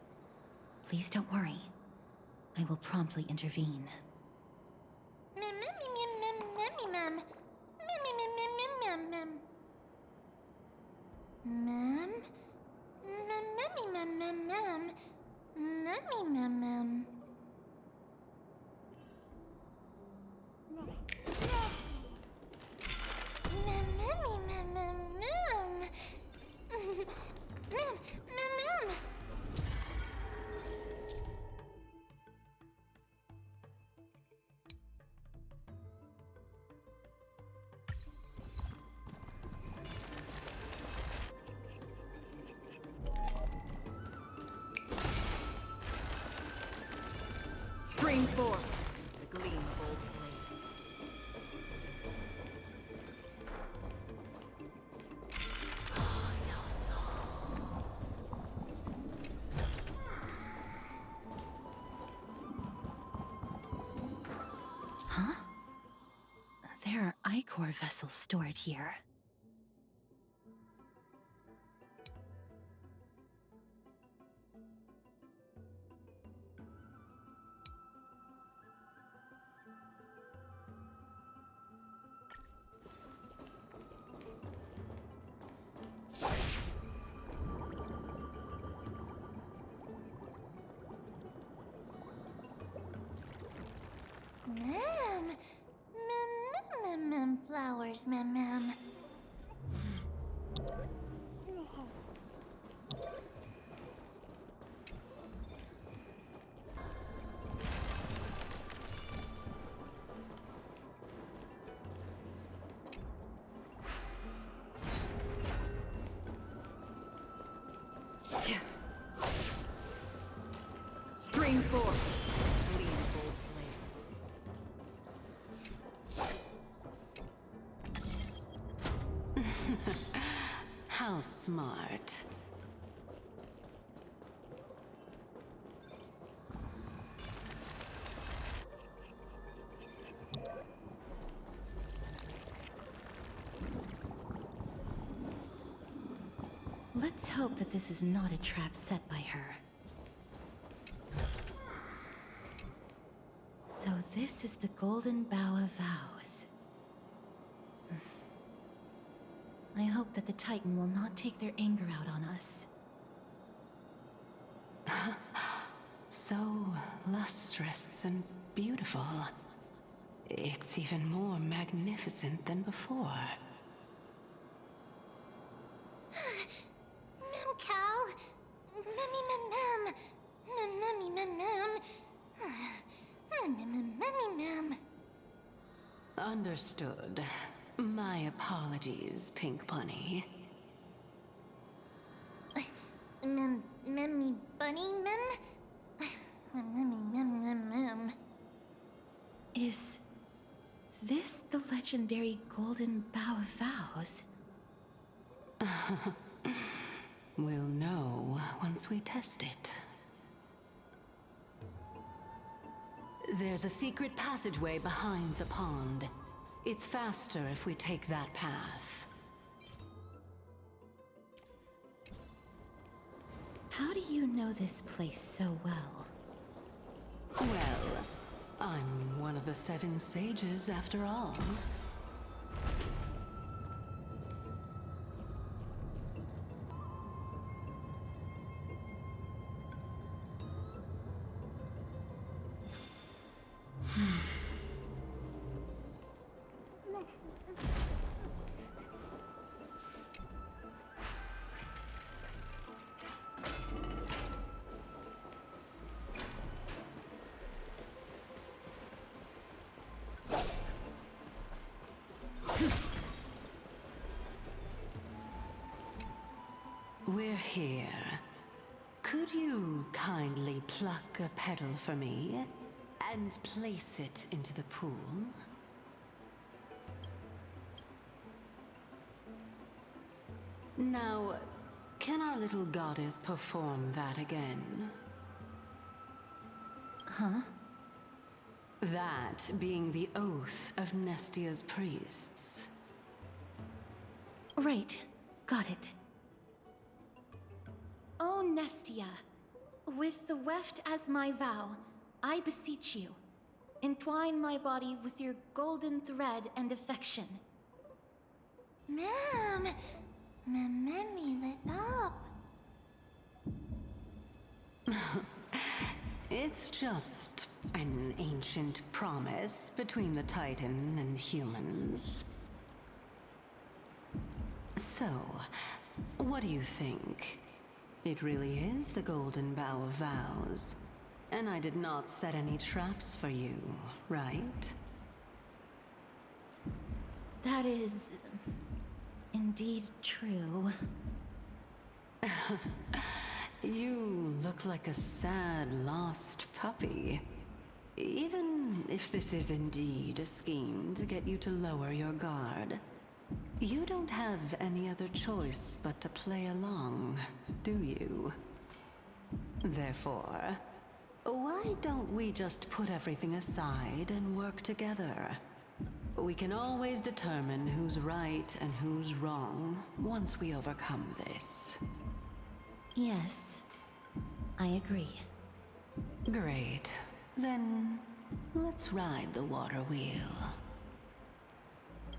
please don't worry. I will promptly intervene. forth the gleamful blades. Your soul. Huh? There are ichor vessels stored here. Flowers, ma'am. Stream forth, gleamful blades. How smart. Let's hope that this is not a trap set by her. So this is the Golden Bough of Vows. I hope that the Titan will not take their anger out on us. So lustrous and beautiful. It's even more magnificent than before. Mem Cal. Mem. Mem. Understood. My apologies, Pink Bunny. Memmy Bunny, Mem? Mem. Is this the legendary Golden Bough of Vows? We'll know once we test it. There's a secret passageway behind the pond. It's faster if we take that path. How do you know this place so well? Well, I'm one of the 7 sages after all. We're here. Could you kindly pluck a petal for me and place it into the pool? Now, can our little goddess perform that again? Huh? That being the oath of Nestia's priests. Right. Got it. O Nestia, with the weft as my vow, I beseech you, entwine my body with your golden thread and affection. Mem, me lit up. It's just an ancient promise between the Titan and humans. So, what do you think? It really is the Golden Bough of Vows. And I did not set any traps for you, right? That is... indeed true. You look like a sad, lost puppy. even if this is indeed a scheme to get you to lower your guard, you don't have any other choice but to play along, do you? Therefore, why don't we just put everything aside and work together? We can always determine who's right and who's wrong once we overcome this. Yes, I agree. Great. Then, let's ride the water wheel.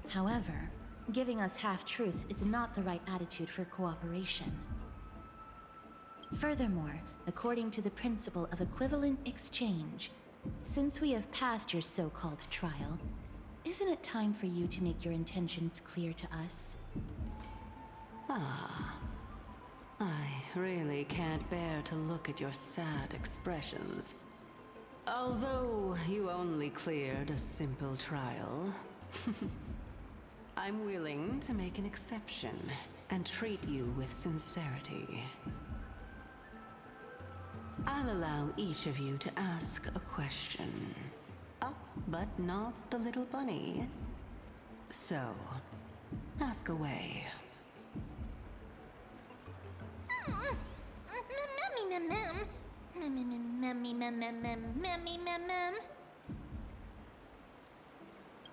However, giving us half-truths is not the right attitude for cooperation. Furthermore, according to the principle of equivalent exchange, since we have passed your so-called trial, isn't it time for you to make your intentions clear to us? Ah. I really can't bear to look at your sad expressions. Although you only cleared a simple trial, I'm willing to make an exception and treat you with sincerity. I'll allow each of you to ask a question. But not the little bunny. So, ask away.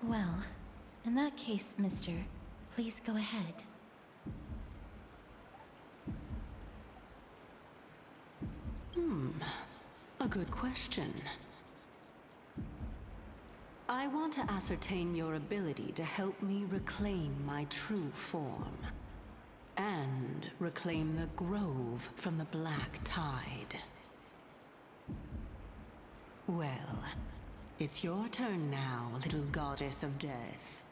Well, in that case, mister, please go ahead. A good question. I want to ascertain your ability to help me reclaim my true form. And reclaim the grove from the black tide. Well, it's your turn now, little goddess of death.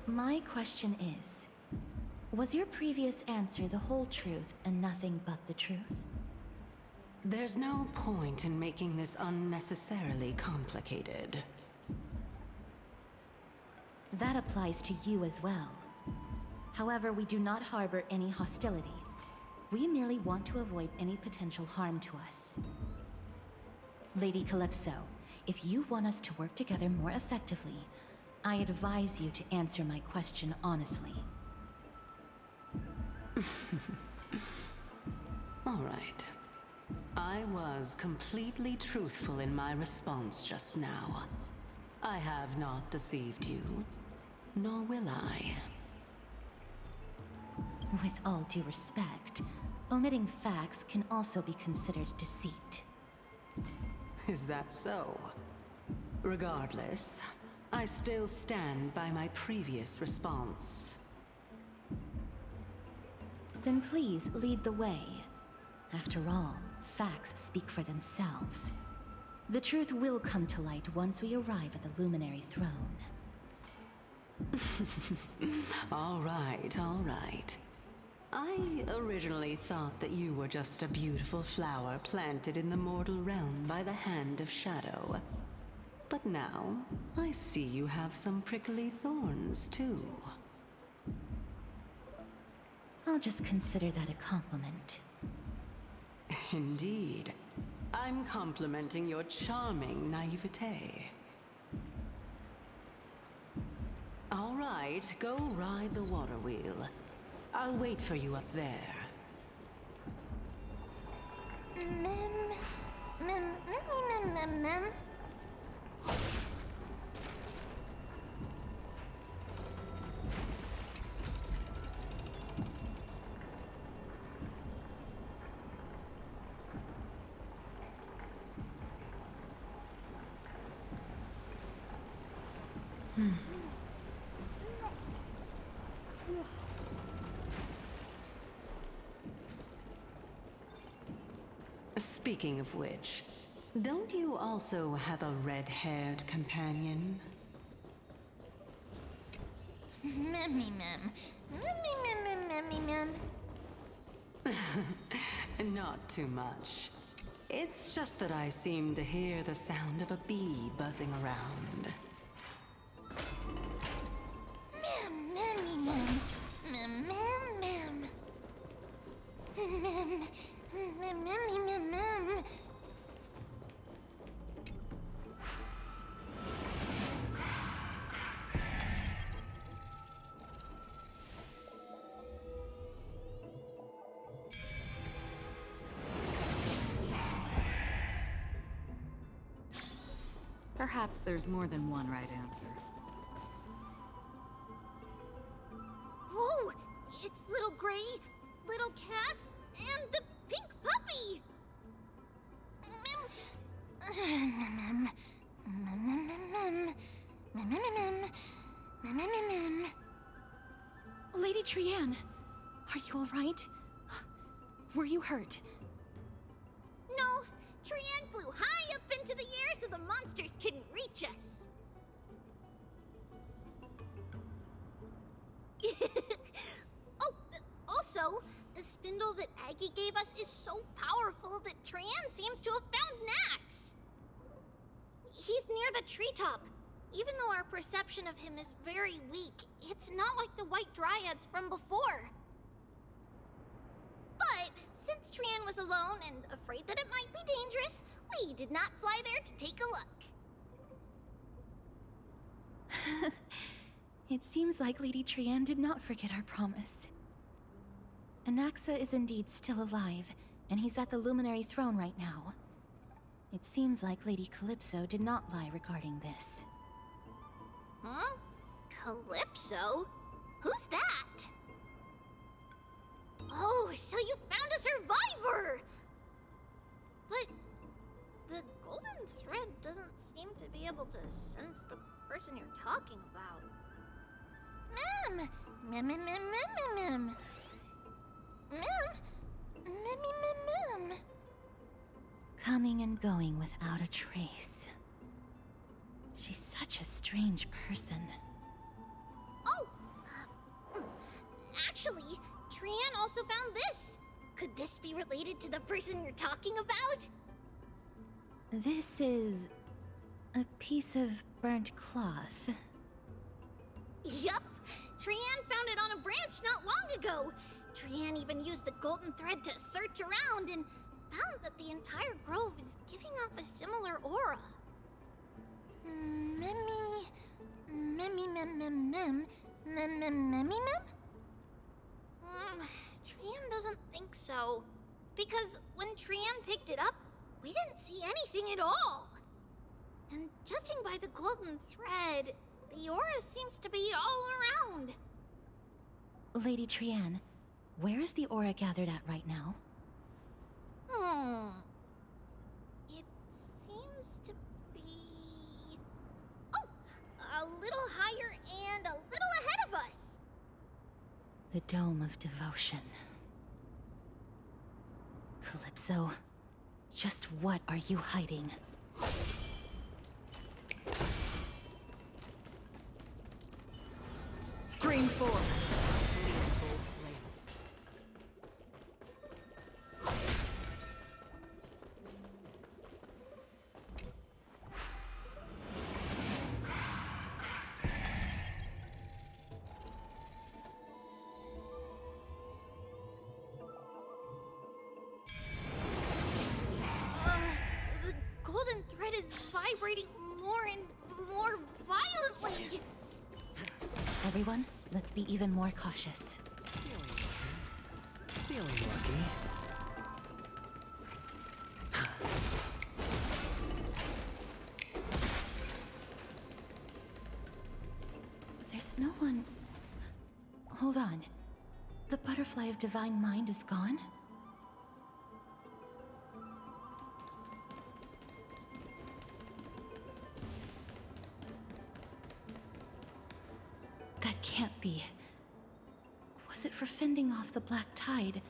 My question is, was your previous answer the whole truth and nothing but the truth? There's no point in making this unnecessarily complicated. That applies to you as well. However, we do not harbor any hostility. We merely want to avoid any potential harm to us. Lady Calypso, if you want us to work together more effectively, I advise you to answer my question honestly. All right. I was completely truthful in my response just now. I have not deceived you, nor will I. With all due respect, omitting facts can also be considered deceit. Is that so? Regardless, I still stand by my previous response. Then please lead the way. After all, facts speak for themselves. The truth will come to light once we arrive at the Luminary Throne. All right, all right. I originally thought that you were just a beautiful flower planted in the mortal realm by the hand of shadow. But now, I see you have some prickly thorns, too. I'll just consider that a compliment. Indeed. I'm complimenting your charming naivete. All right, go ride the water wheel. I'll wait for you up there. Speaking of which, don't you also have a red-haired companion? Not too much. It's just that I seem to hear the sound of a bee buzzing around. Perhaps there's more than one right answer. Whoa! It's little Gray, little Cass, and the pink puppy! Lady Trianne, are you alright? Were you hurt? No, Trianne flew high up into the air so the monsters couldn't reach us. Oh, also, the spindle that Aggie gave us is so powerful that Trianne seems to have found Nax. He's near the treetop. Even though our perception of him is very weak, it's not like the White Dryads from before. But since Trianne was alone and afraid that it might be dangerous, we did not fly there to take a look. It seems like Lady Trianne did not forget our promise. Anaxa is indeed still alive, and he's at the Luminary Throne right now. It seems like Lady Calypso did not lie regarding this. Huh? Calypso? Who's that? Oh, so you found a survivor! But the golden thread doesn't seem to be able to sense the person you're talking about. Mem! Mem, mem, mem, mem, mem. Mem! Mem, mem, mem. Coming and going without a trace. She's such a strange person. Oh! Actually, Trianne also found this. Could this be related to the person you're talking about? This is a piece of burnt cloth. Yup! Trianne found it on a branch not long ago. Trianne even used the golden thread to search around and found that the entire grove is giving off a similar aura. Mem? Trianne doesn't think so. Because when Trianne picked it up, we didn't see anything at all. And judging by the golden thread, the aura seems to be all around. Lady Trianne, where is the aura gathered at right now? It seems to be... Oh! A little higher and a little ahead of us! The Dome of Devotion. Calypso, just what are you hiding? Stream 4. The golden thread is vibrating more and more violently! Everyone, let's be even more cautious. Feeling lucky. There's no one... Hold on. The butterfly of divine mind is gone? That can't be. Was it for fending off the black tide?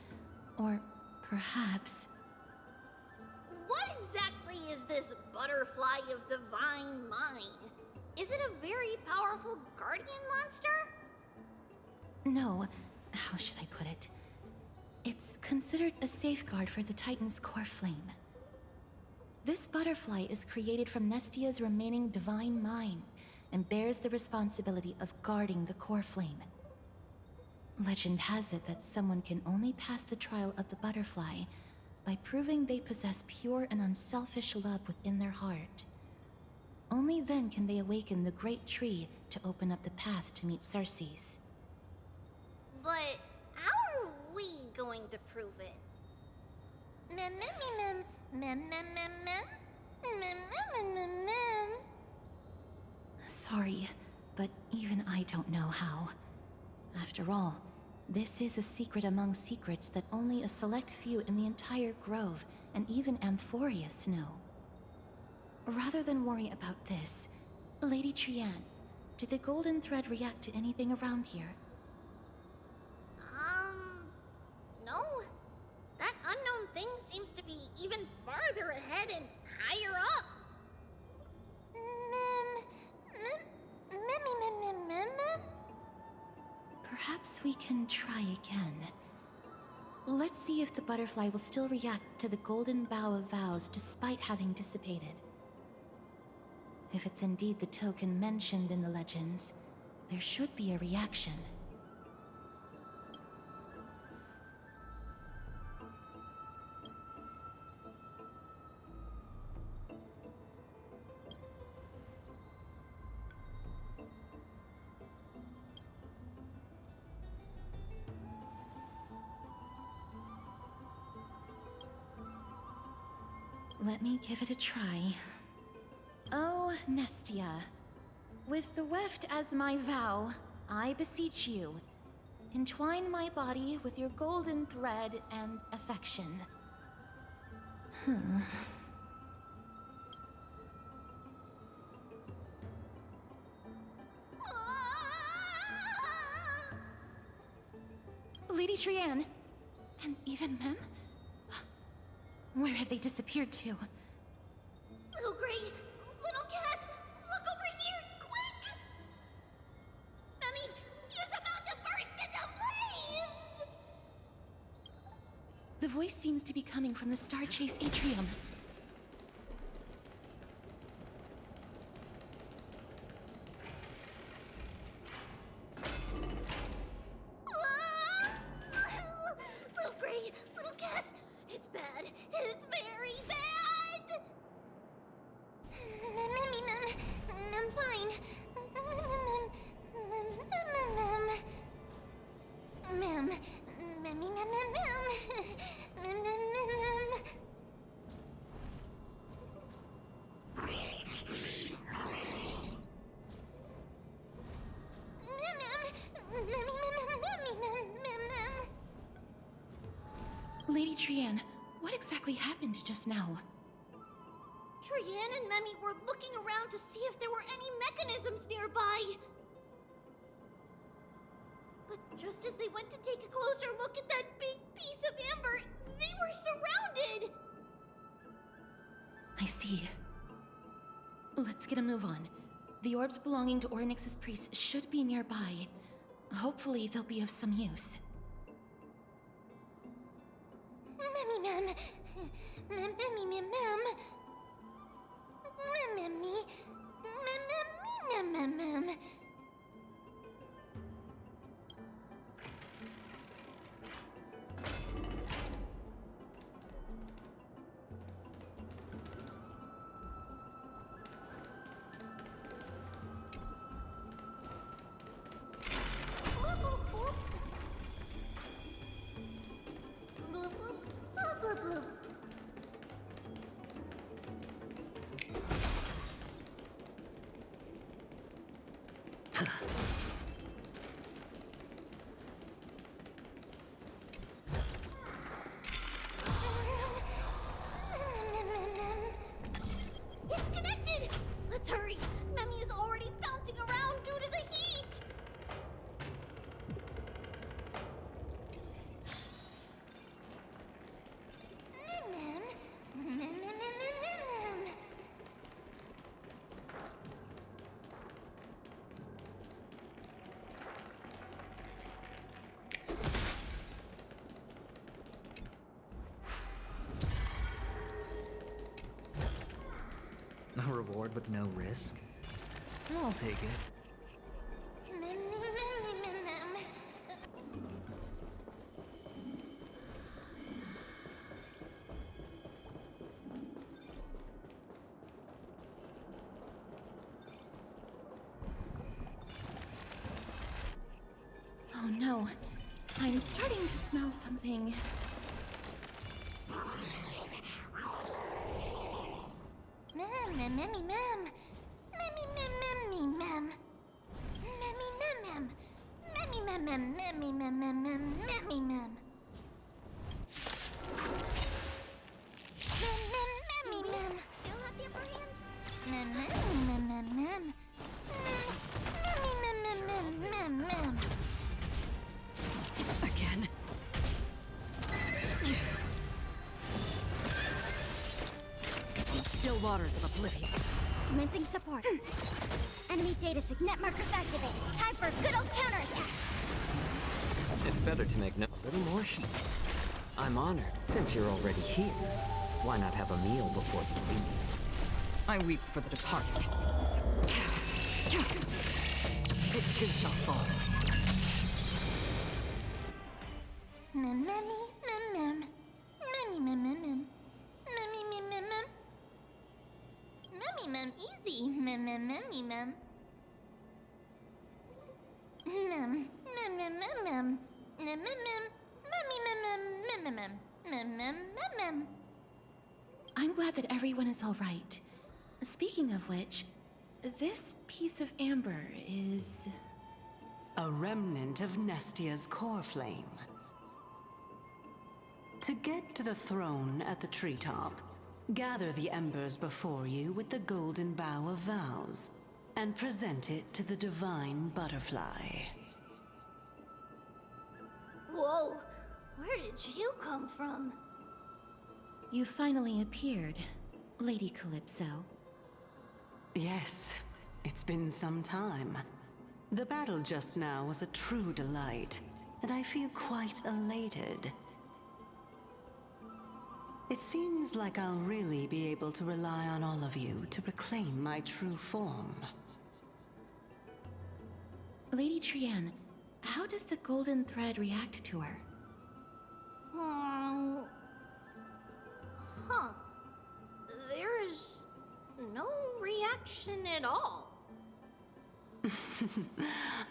Or perhaps... What exactly is this butterfly of divine mind? Is it a very powerful guardian monster? No. How should I put it? It's considered a safeguard for the Titan's coreflame. This butterfly is created from Nestia's remaining divine mind and bears the responsibility of guarding the coreflame. Legend has it that someone can only pass the trial of the butterfly by proving they possess pure and unselfish love within their heart. Only then can they awaken the great tree to open up the path to meet Cerces. But how are we going to prove it? Mem mem mem mem mem mem mem mem mem mem mem. Sorry, but even I don't know how. After all, this is a secret among secrets that only a select few in the entire grove and even Amphoreus know. Rather than worry about this, Lady Trianne, did the golden thread react to anything around here? No. That unknown thing seems to be even farther ahead and higher up. Mem. Perhaps we can try again. Let's see if the butterfly will still react to the golden bough of vows despite having dissipated. If it's indeed the token mentioned in the legends, there should be a reaction. Let me give it a try. Oh, Nestia. With the weft as my vow, I beseech you, entwine my body with your golden thread and affection. Lady Trianne, and even Mem? Where have they disappeared to? Little Gray, little Cass, look over here, quick! Mummy, he's about to burst into flames! The voice seems to be coming from the Star Chase atrium. Little Gray, little Cass, it's bad. It's very bad! I'm fine. Lady Trianne, what exactly happened just now? Trianne and Memmy were looking around to see if there were any mechanisms nearby. But just as they went to take a closer look at that big piece of amber, they were surrounded! I see. Let's get a move on. The orbs belonging to Oronyx's priests should be nearby. Hopefully they'll be of some use. Memmy. It's connected! Let's hurry! Memmy is already bouncing around due to the heat! A reward with no risk? I'll take it. I'm starting to smell something. Mem, mem, memmy, mem. Memmy, mem, memmy, mem. Memmy, mem, mem. Memmy, mem, mem, memmy, mem, mem, mem, memmy, mem. Mem, mem, memmy, mem. Still have the upper hand? Mem, mem, mem, mem, mem. Memmy, mem, mem, mem, mem, mem. Again. Still waters of oblivion. Commencing support. Enemy data signet markers activated. Time for a good old counterattack. It's better to make a little more heat. I'm honored, since you're already here. Why not have a meal before you leave? I weep for the departed. It too shall fall. Mem, memmy, mem, mem. Memmy, mem, mem, mem. Memmy, mem, mem, mem. Memmy, mem, easy. Mem, mem, memmy, mem. Mem, mem, mem, mem, mem. Mem, mem, mem. Memmy, mem, mem, mem, mem. Mem, mem, mem, mem. I'm glad that everyone is all right. Speaking of which, this piece of amber is... a remnant of Nestia's coreflame. To get to the throne at the treetop, gather the embers before you with the golden bough of vows, and present it to the divine butterfly. Whoa, where did you come from? You finally appeared, Lady Calypso. Yes, it's been some time. The battle just now was a true delight, and I feel quite elated. It seems like I'll really be able to rely on all of you to reclaim my true form. Lady Trianne, how does the golden thread react to her? Huh. There's no reaction at all.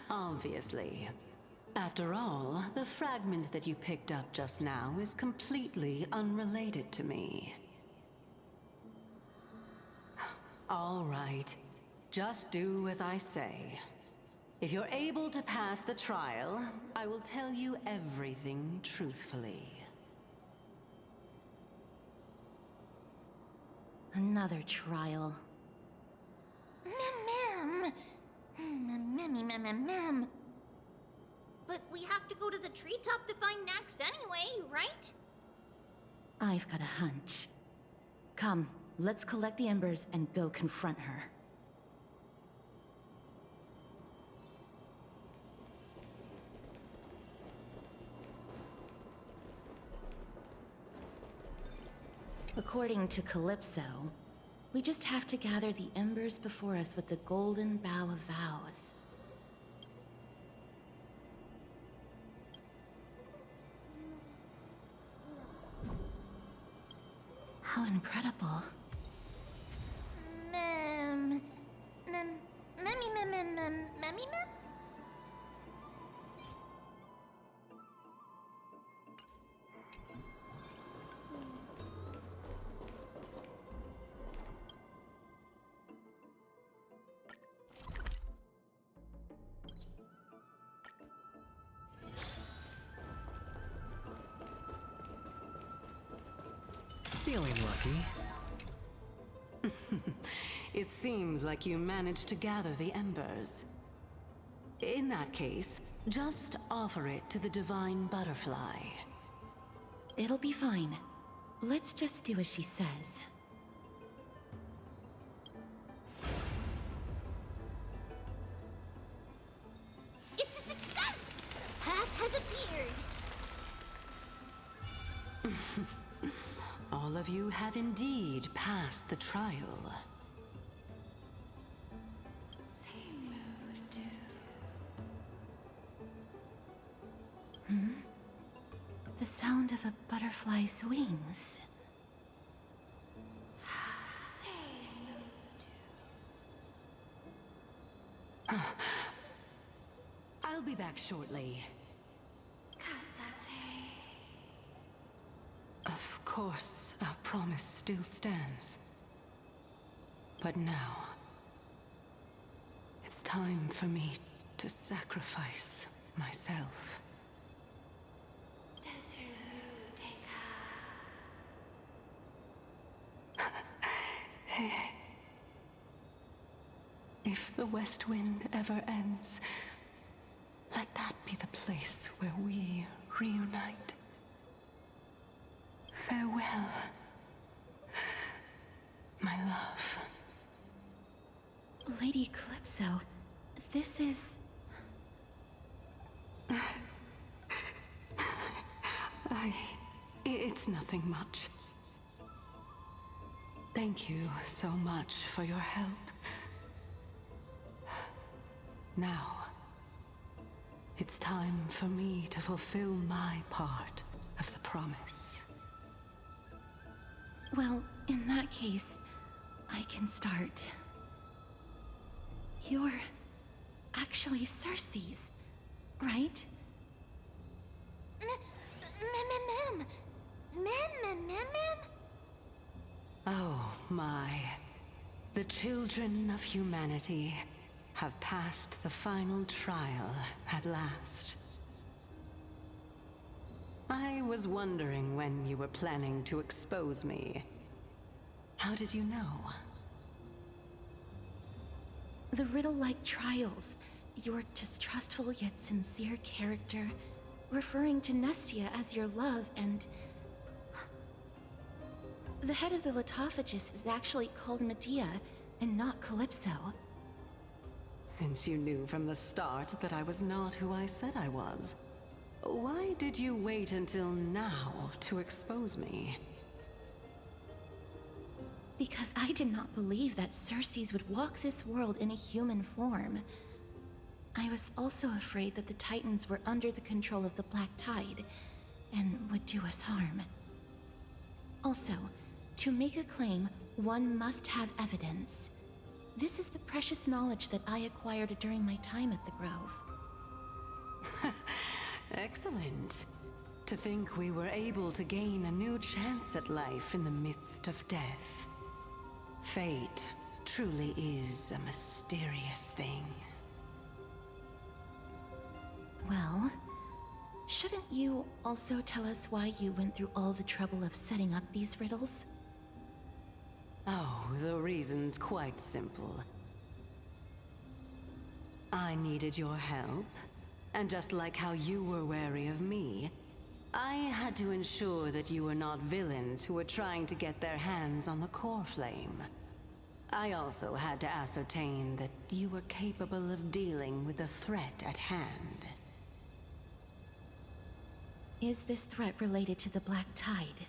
Obviously. After all, the fragment that you picked up just now is completely unrelated to me. All right. Just do as I say. If you're able to pass the trial, I will tell you everything truthfully. Another trial. Mem, memmy, mem, mem, mem. But we have to go to the treetop to find Nax anyway, right? I've got a hunch. Come, let's collect the embers and go confront her. According to Calypso, we just have to gather the embers before us with the golden bough of vows. How incredible. Memmy, memmy, mem. Feeling lucky. It seems like you managed to gather the embers. In that case, just offer it to the divine butterfly. It'll be fine. Let's just do as she says. It's a success! Path has appeared. All of you have indeed passed the trial. The sound of a butterfly's wings. I'll be back shortly. course, our promise still stands. But now, it's time for me to sacrifice myself. If the West Wind ever ends, let that be the place where we reunite. Farewell, my love. Lady Calypso, this is... It's nothing much. Thank you so much for your help. Now, it's time for me to fulfill my part of the promise. Well, in that case, I can start. You're actually Cerces, right? Oh my. The children of humanity have passed the final trial at last. I was wondering when you were planning to expose me. How did you know? The riddle-like trials, your distrustful yet sincere character, referring to Nestia as your love, and... The head of the Litophagus is actually called Mydei, and not Calypso. Since you knew from the start that I was not who I said I was, why did you wait until now to expose me? Because I did not believe that Cerces would walk this world in a human form. I was also afraid that the Titans were under the control of the Black Tide, and would do us harm. Also, to make a claim, one must have evidence. This is the precious knowledge that I acquired during my time at the Grove. Excellent. To think we were able to gain a new chance at life in the midst of death. Fate truly is a mysterious thing. Well, shouldn't you also tell us why you went through all the trouble of setting up these riddles? Oh, the reason's quite simple. I needed your help, and just like how you were wary of me, I had to ensure that you were not villains who were trying to get their hands on the coreflame. I also had to ascertain that you were capable of dealing with the threat at hand. Is this threat related to the Black Tide?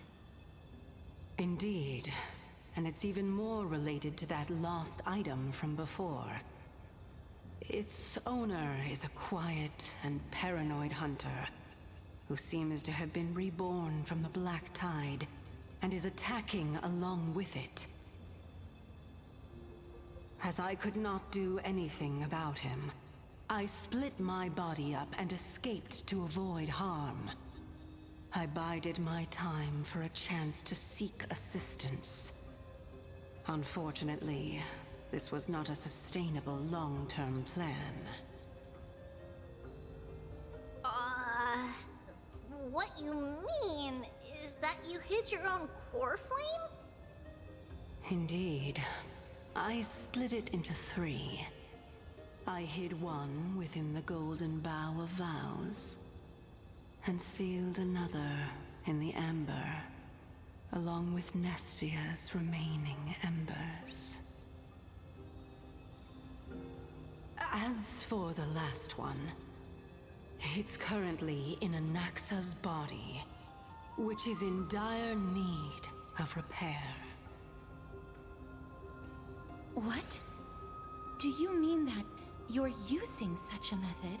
Indeed. And it's even more related to that lost item from before. Its owner is a quiet and paranoid hunter who seems to have been reborn from the Black Tide and is attacking along with it. As I could not do anything about him, I split my body up and escaped to avoid harm. I bided my time for a chance to seek assistance. Unfortunately, this was not a sustainable long-term plan. What you mean is that you hid your own coreflame? Indeed. I split it into 3. I hid one within the Golden Bough of Vows, and sealed another in the Amber, along with Nestia's remaining embers. As for the last one, it's currently in Anaxa's body, which is in dire need of repair. What? Do you mean that you're using such a method?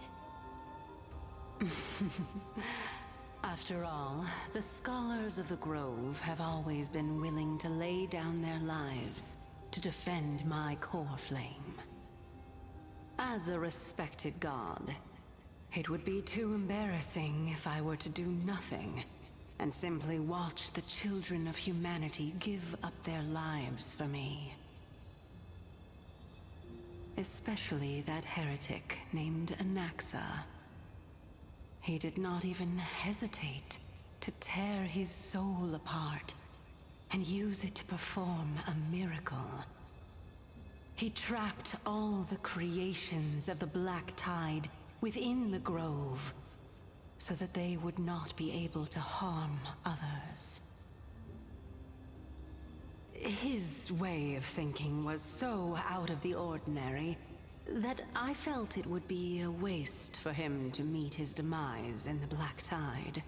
After all, the scholars of the Grove have always been willing to lay down their lives to defend my coreflame. As a respected god, it would be too embarrassing if I were to do nothing and simply watch the children of humanity give up their lives for me. Especially that heretic named Anaxa. He did not even hesitate to tear his soul apart and use it to perform a miracle. He trapped all the creations of the Black Tide within the grove, so that they would not be able to harm others. His way of thinking was so out of the ordinary that I felt it would be a waste for him to meet his demise in the Black Tide.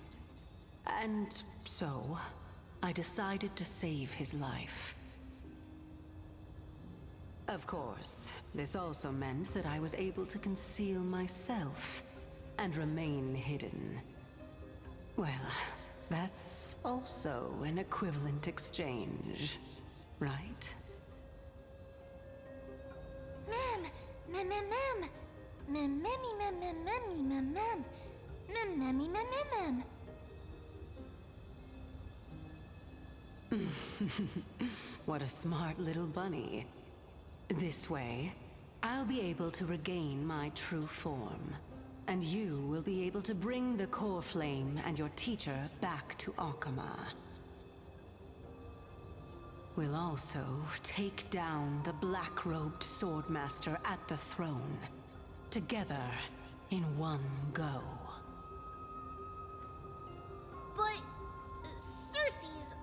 And so, I decided to save his life. Of course, this also meant that I was able to conceal myself and remain hidden. Well, that's also an equivalent exchange, right? Mem! Mem, mem, mem! Mem, memmy, mem, mem, memmy, mem, mem! Mem, memmy, mem, mem, mem! What a smart little bunny. This way, I'll be able to regain my true form, and you will be able to bring the coreflame and your teacher back to Akama. We'll also take down the black-robed swordmaster at the throne, together in one go. But, Cerces,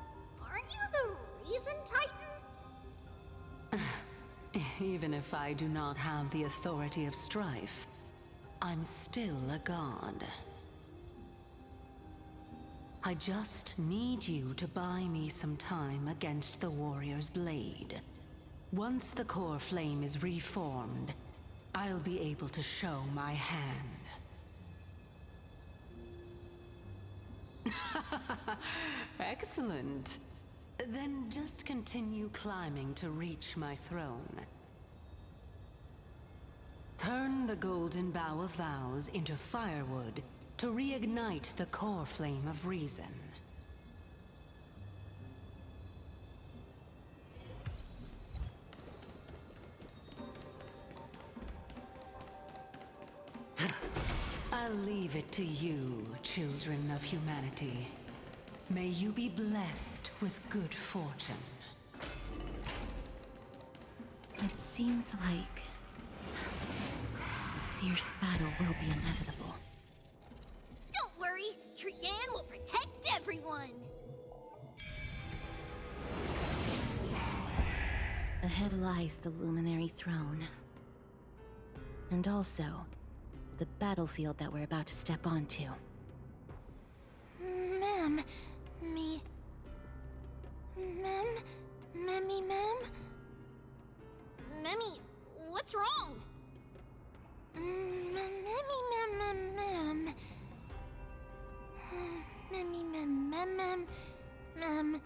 aren't you the Reason Titan? Even if I do not have the authority of strife, I'm still a god. I just need you to buy me some time against the warrior's blade. Once the core flame is reformed, I'll be able to show my hand. Excellent. Then just continue climbing to reach my throne. Turn the golden bough of vows into firewood to reignite the core flame of reason. I'll leave it to you, children of humanity. May you be blessed with good fortune. It seems like a fierce battle will be inevitable. Don't worry, Trianne will protect everyone! Ahead lies the Luminary Throne. And also, the battlefield that we're about to step onto. Mem, me... Mem? Memmy, Mem? Memmy, what's wrong? Memmy, Mem, Mem, Mem. Memmy, Mem, Mem,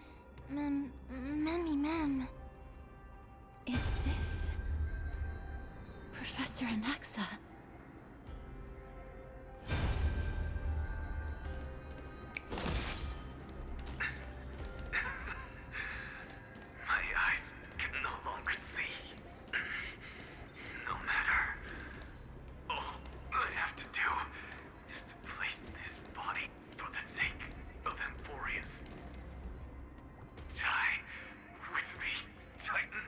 Mem. Memmy, Mem. Is this... Professor Anaxa? My eyes can no longer see. No matter. All I have to do is to place this body for the sake of Amphoreus. Die with me, Titan.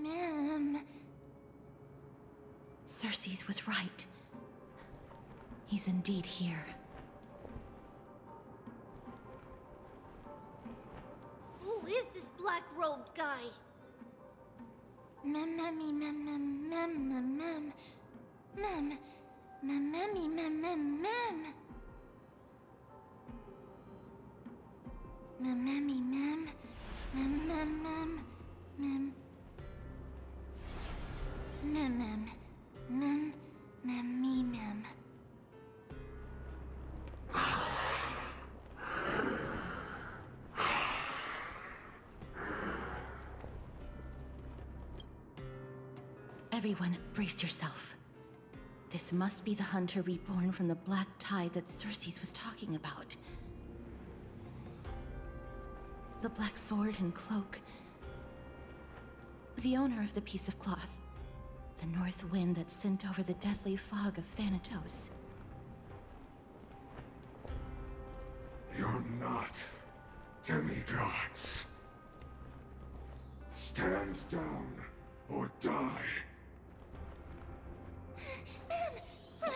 Mem. Cerces was right. He's indeed here. Who is this black-robed guy? Memmy, mem, mem, mem, mem, mem. Mem. Memmy, mem, mem, mem. Memmy, mem. Mem, mem, mem. Mem. Mem, mem. Mem. Memmy, mem. Everyone, brace yourself. This must be the hunter reborn from the black tide that Cerces was talking about. The black sword and cloak. The owner of the piece of cloth. The north wind that sent over the deathly fog of Thanatos. You're not demigods. Stand down or die. Mem! Run!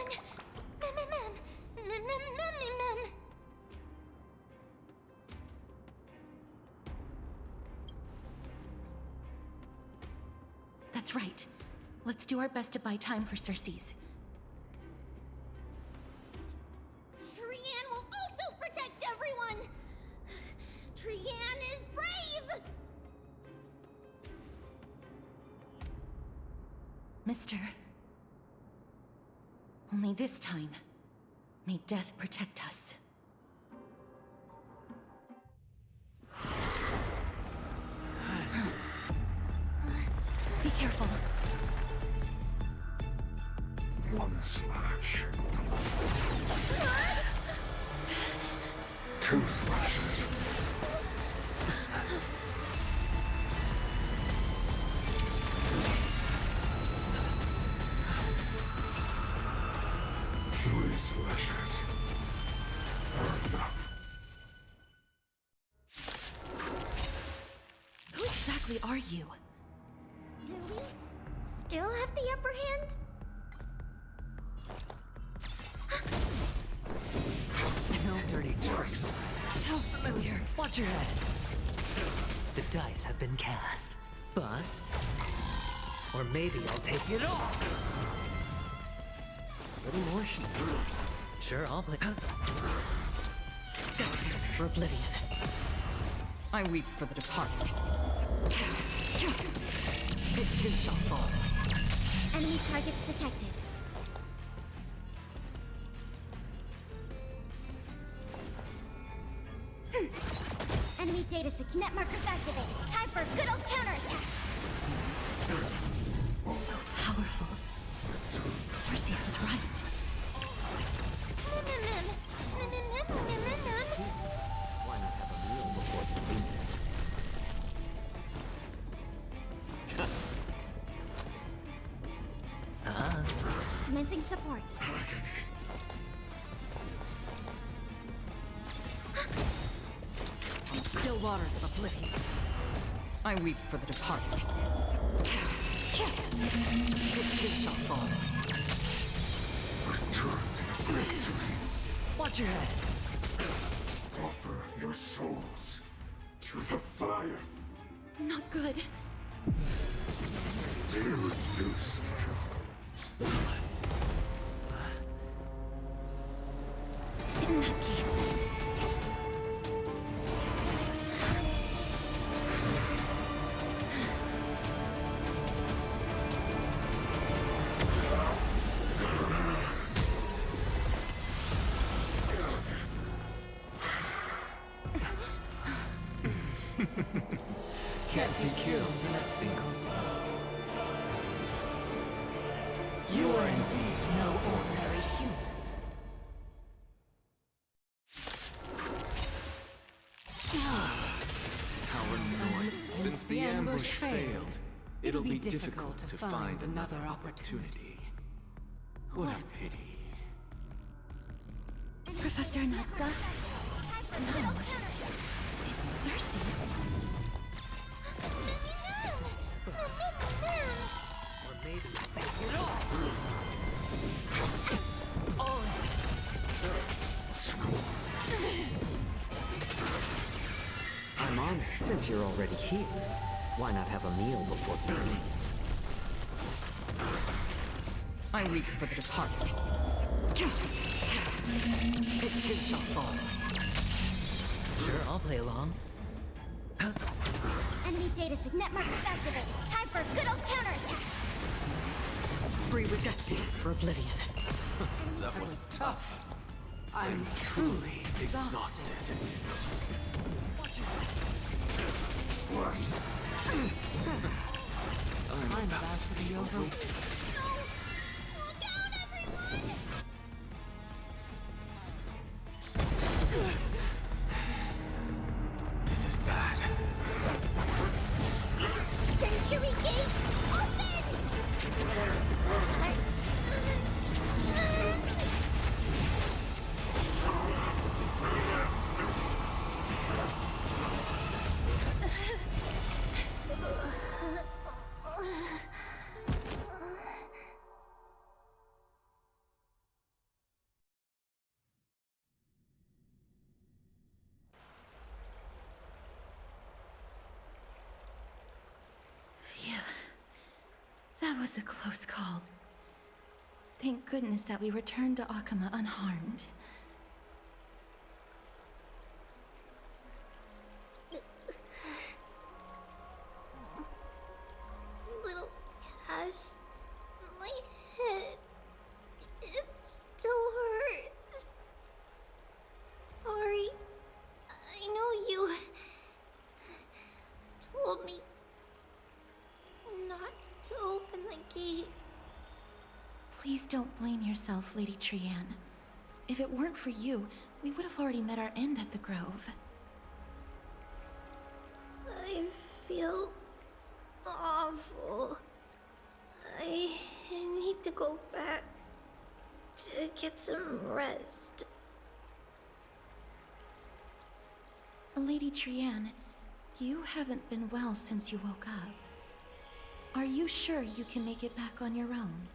Mem! That's right. Let's do our best to buy time for Cerces. Trianne will also protect everyone! Trianne is brave! Mister. Only this time, may death protect us. Be careful. One slash. 2 slashes. 3 slashes are enough. Who exactly are you? Do we still have the upper hand? No dirty tricks. How familiar. Watch your head. The dice have been cast. Bust. Or maybe I'll take it off. Little more heat. Sure, I'll play. Destined for oblivion. I weep for the departed. It too shall fall. Enemy targets detected. Enemy data net markers activated. Time for a good old counterattack. So powerful. Cerces was right. Why not have a meal before you leave? Commencing support. Still waters of oblivion. I weep for the departed. It too shall fall. Return to the victory. Watch your head. Offer your souls to the fire. Not good. Deal reduced. In that case... Can't be killed in a single blow. You are indeed no ordinary human. How annoying. Since the ambush failed, it'll be difficult to find another opportunity. What a pity. Professor Anaxa? No. It's Cerces. Or maybe I'll take it off. I'm honored. Since you're already here, why not have a meal before you leave? I weep for the departed. It too shall fall. Sure, I'll play along. Enemy data net markers activated. Time for a good old counterattack. Free with destiny for oblivion. That was tough. I'm truly exhausted. I'm about to be over. Look out, everyone! This is bad. Century Gate, open! Phew. That was a close call. Thank goodness that we returned to Akama unharmed. Little Cass, my head, it still hurts. Sorry, I know you told me not to open the gate. Please don't blame yourself, Lady Trianne. If it weren't for you, we would have already met our end at the Grove. I feel awful. I need to go back to get some rest. Lady Trianne, you haven't been well since you woke up. Are you sure you can make it back on your own?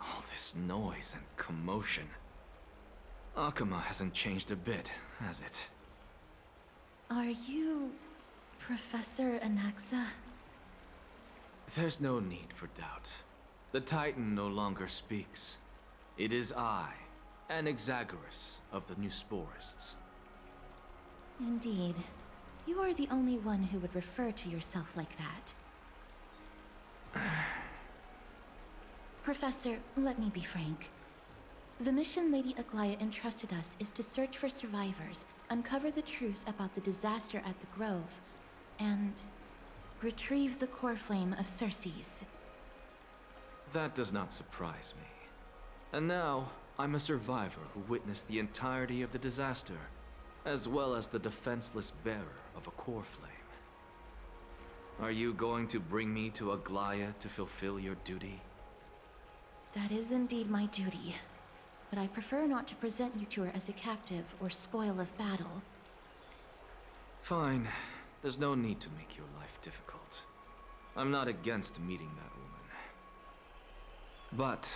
All this noise and commotion. Akama hasn't changed a bit, has it? Are you Professor Anaxa? There's no need for doubt. The Titan no longer speaks. It is I, Anaxagoras of the Newsporists. Indeed. You are the only one who would refer to yourself like that. Professor, let me be frank. The mission Lady Aglaea entrusted us is to search for survivors, uncover the truth about the disaster at the Grove, and retrieve the coreflame of Cerces. That does not surprise me. And now, I'm a survivor who witnessed the entirety of the disaster, as well as the defenseless bearer of a coreflame. Are you going to bring me to Aglaea to fulfill your duty? That is indeed my duty, but I prefer not to present you to her as a captive or spoil of battle. Fine. There's no need to make your life difficult. I'm not against meeting that woman. But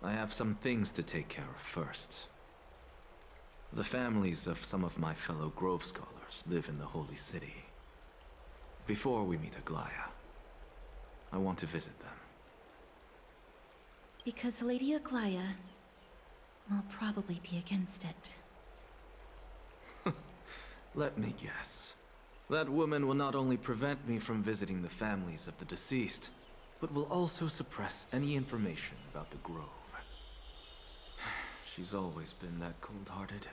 I have some things to take care of first. The families of some of my fellow Grove Scholars live in the Holy City. Before we meet Aglaea, I want to visit them. Because Lady Aglaea will probably be against it. Let me guess. That woman will not only prevent me from visiting the families of the deceased, but will also suppress any information about the Grove. She's always been that cold-hearted.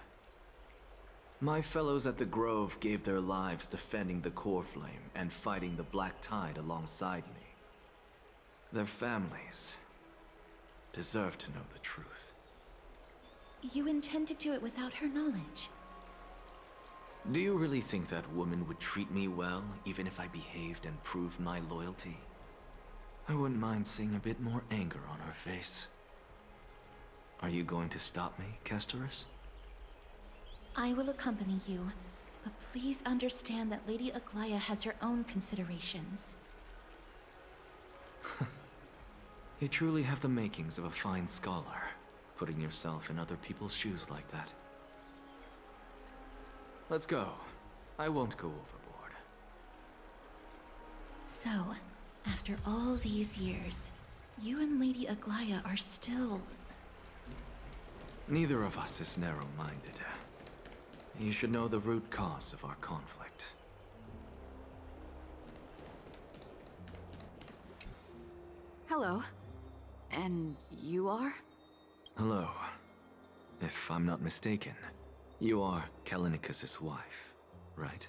My fellows at the Grove gave their lives defending the coreflame and fighting the Black Tide alongside me. Their families deserve to know the truth. You intend to do it without her knowledge? Do you really think that woman would treat me well, even if I behaved and proved my loyalty? I wouldn't mind seeing a bit more anger on her face. Are you going to stop me, Castroice? I will accompany you, but please understand that Lady Aglaea has her own considerations. You truly have the makings of a fine scholar, putting yourself in other people's shoes like that. Let's go. I won't go overboard. So, after all these years, you and Lady Aglaea are still... Neither of us is narrow-minded. You should know the root cause of our conflict. Hello. And you are? Hello. If I'm not mistaken, you are Kallinicus's wife, right?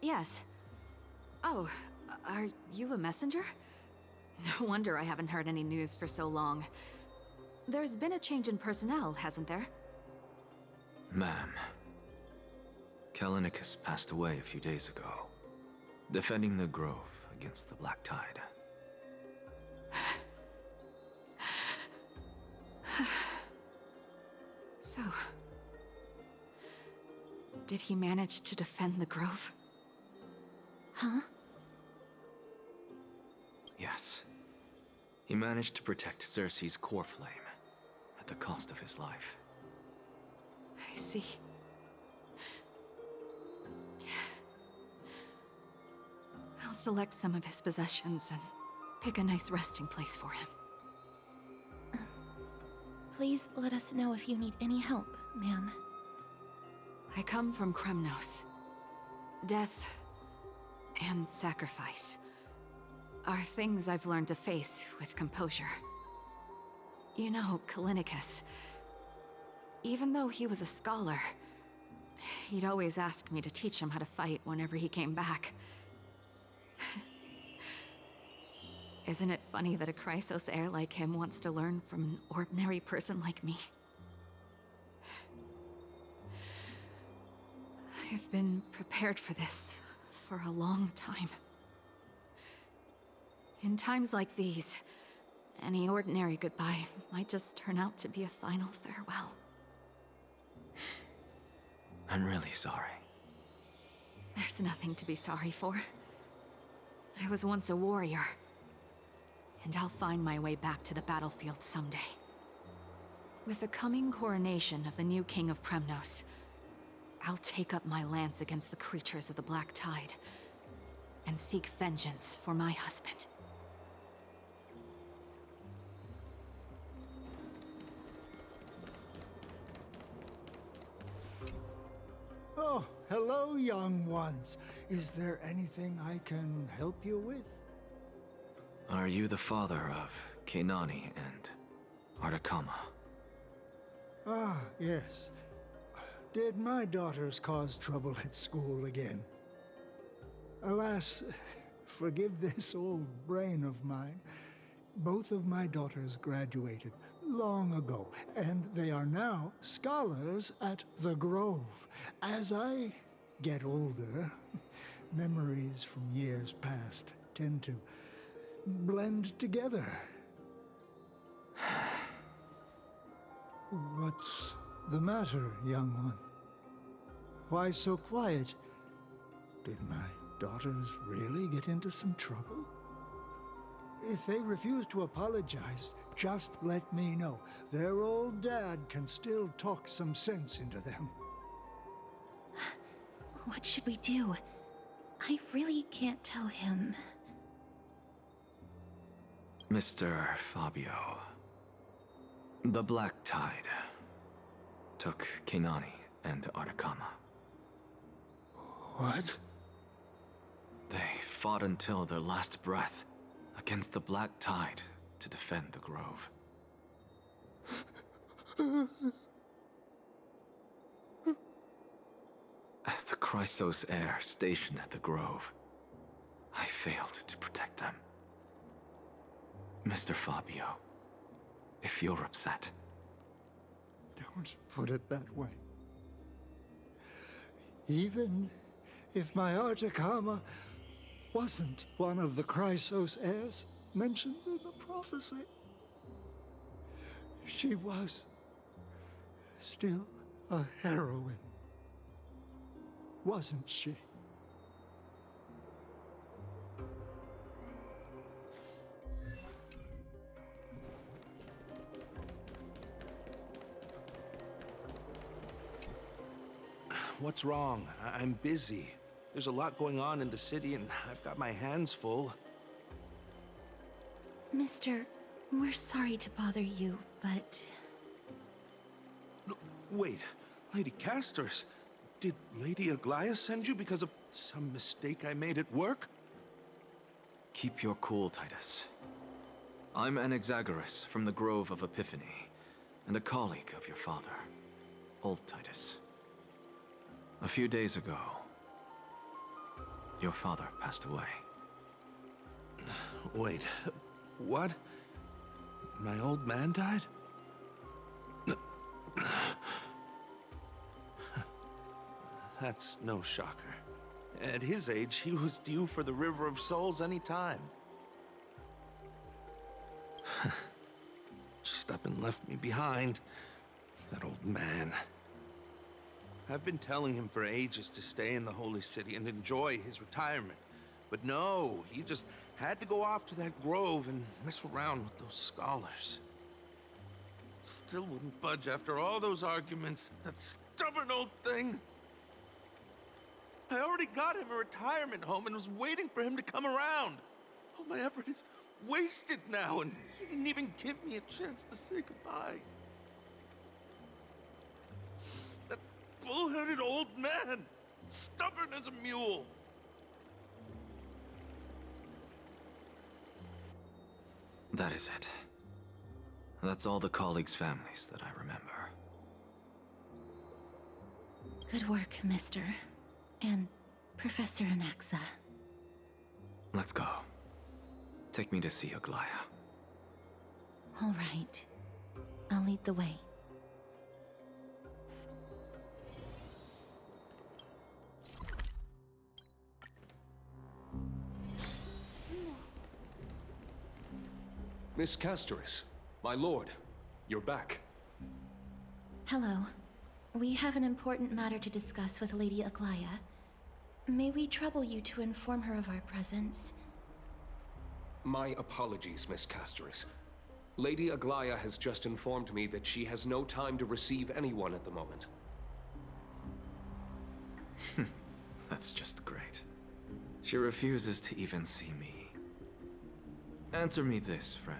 Yes. Oh, Are you a messenger? No wonder I haven't heard any news for so long. There's been a change in personnel, hasn't there? Ma'am, Kalinikas passed away a few days ago, defending the grove against the Black Tide. So, did he manage to defend the grove? Huh? Yes. He managed to protect Cerces' coreflame at the cost of his life. I see. I'll select some of his possessions and pick a nice resting place for him. Please let us know if you need any help, ma'am. I come from Kremnos. Death and sacrifice are things I've learned to face with composure. You know, Kalinikas, even though he was a scholar, he'd always ask me to teach him how to fight whenever he came back. Isn't it funny that a Chrysos heir like him wants to learn from an ordinary person like me? I've been prepared for this for a long time. In times like these, any ordinary goodbye might just turn out to be a final farewell. I'm really sorry. There's nothing to be sorry for. I was once a warrior, and I'll find my way back to the battlefield someday. With the coming coronation of the new king of Kremnos, I'll take up my lance against the creatures of the Black Tide, and seek vengeance for my husband. Oh, hello, young ones. Is there anything I can help you with? Are you the father of Kenani and Ardakama? Ah, yes. Did my daughters cause trouble at school again? Alas, forgive this old brain of mine. Both of my daughters graduated long ago, and they are now scholars at the Grove. As I get older, memories from years past tend to blend together. What's the matter, young one? Why so quiet? Did my daughters really get into some trouble? If they refuse to apologize, just let me know. Their old dad can still talk some sense into them. What should we do? I really can't tell him. Mr. Fabio. The Black Tide took Kenani and Ardakama. What? They fought until their last breath against the Black Tide to defend the Grove. As the Chrysos heir stationed at the Grove, I failed to protect them. Mr. Fabio, if you're upset... Don't put it that way. Even if my Ardakama wasn't one of the Chrysos heirs mentioned in the prophecy, she was still a heroine, wasn't she? What's wrong? I'm busy. There's a lot going on in the city, and I've got my hands full. Mister, we're sorry to bother you, but... No, wait, Lady Castroice, did Lady Aglaea send you because of some mistake I made at work? Keep your cool, Titus. I'm Anaxagoras from the Grove of Epiphany, and a colleague of your father, Old Titus. A few days ago, your father passed away. Wait, what? My old man died? That's no shocker. At his age, he was due for the River of Souls any time. Just up and left me behind. That old man. I've been telling him for ages to stay in the Holy City and enjoy his retirement. But no, he just had to go off to that grove and mess around with those scholars. Still wouldn't budge after all those arguments. That stubborn old thing. I already got him a retirement home and was waiting for him to come around. All my effort is wasted now, and he didn't even give me a chance to say goodbye. That bull-headed old man, stubborn as a mule. That is it. That's all the colleagues' families that I remember. Good work, Mr. and Professor Anaxa. Let's go. Take me to see Aglaea. All right. I'll lead the way. Miss Castroice, my lord, you're back. Hello. We have an important matter to discuss with Lady Aglaea. May we trouble you to inform her of our presence? My apologies, Miss Castroice. Lady Aglaea has just informed me that she has no time to receive anyone at the moment. That's just great. She refuses to even see me. Answer me this, friend.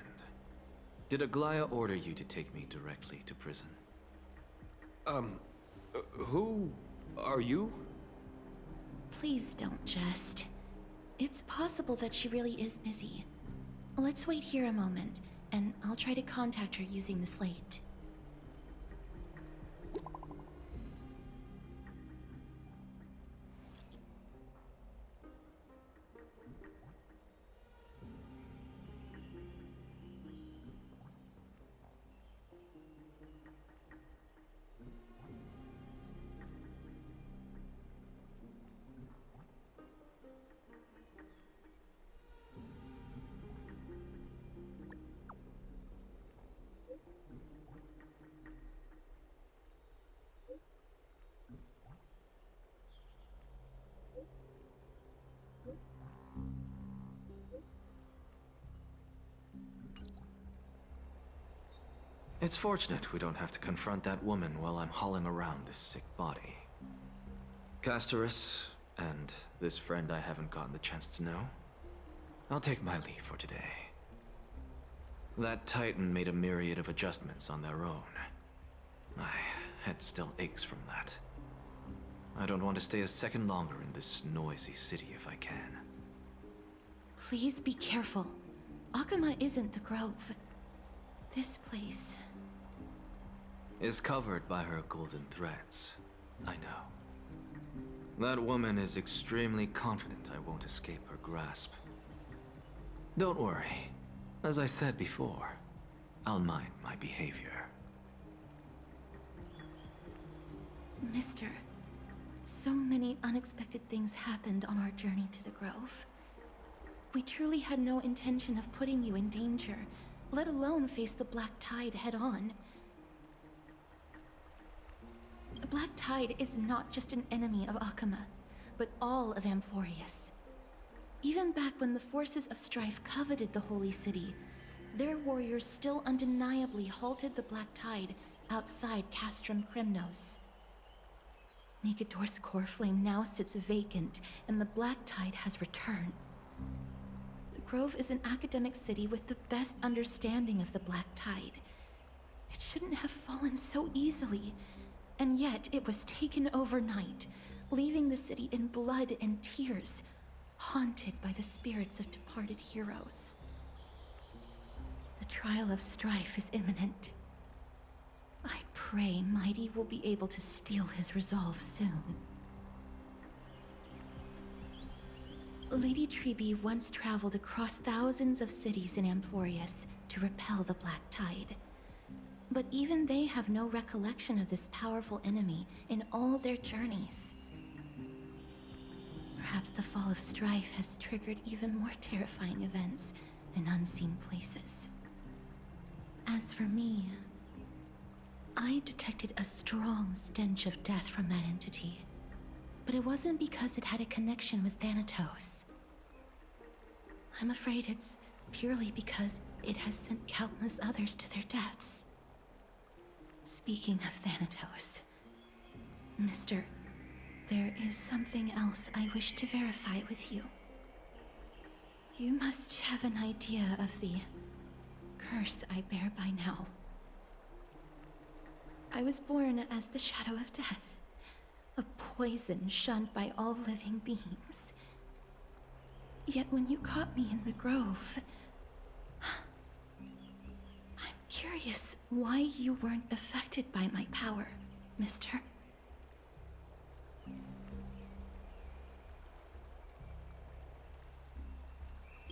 Did Aglaea order you to take me directly to prison? Who are you? Please don't jest. It's possible that she really is busy. Let's wait here a moment, and I'll try to contact her using the slate. It's fortunate we don't have to confront that woman while I'm hauling around this sick body. Castroice, and this friend I haven't gotten the chance to know, I'll take my leave for today. That Titan made a myriad of adjustments on their own. My head still aches from that. I don't want to stay a second longer in this noisy city if I can. Please be careful. Akama isn't the Grove. This place is covered by her golden threads. I know. That woman is extremely confident I won't escape her grasp. Don't worry. As I said before, I'll mind my behavior. Mister, so many unexpected things happened on our journey to the Grove. We truly had no intention of putting you in danger, let alone face the Black Tide head-on. The Black Tide is not just an enemy of Akama, but all of Amphoreus. Even back when the forces of strife coveted the Holy City, their warriors still undeniably halted the Black Tide outside Castrum Kremnos. Nikador's coreflame now sits vacant, and the Black Tide has returned. The Grove is an academic city with the best understanding of the Black Tide. It shouldn't have fallen so easily, and yet it was taken overnight, leaving the city in blood and tears, haunted by the spirits of departed heroes. The trial of strife is imminent. I pray Mydei will be able to steel his resolve soon. Lady Tribbie once traveled across thousands of cities in Amphoreus to repel the Black Tide. But even they have no recollection of this powerful enemy in all their journeys. Perhaps the fall of strife has triggered even more terrifying events in unseen places. As for me, I detected a strong stench of death from that entity. But it wasn't because it had a connection with Thanatos. I'm afraid it's purely because it has sent countless others to their deaths. Speaking of Thanatos, Mister, there is something else I wish to verify with you. You must have an idea of the curse I bear by now. I was born as the shadow of death, a poison shunned by all living beings. Yet when you caught me in the grove, I'm curious why you weren't affected by my power, Mister.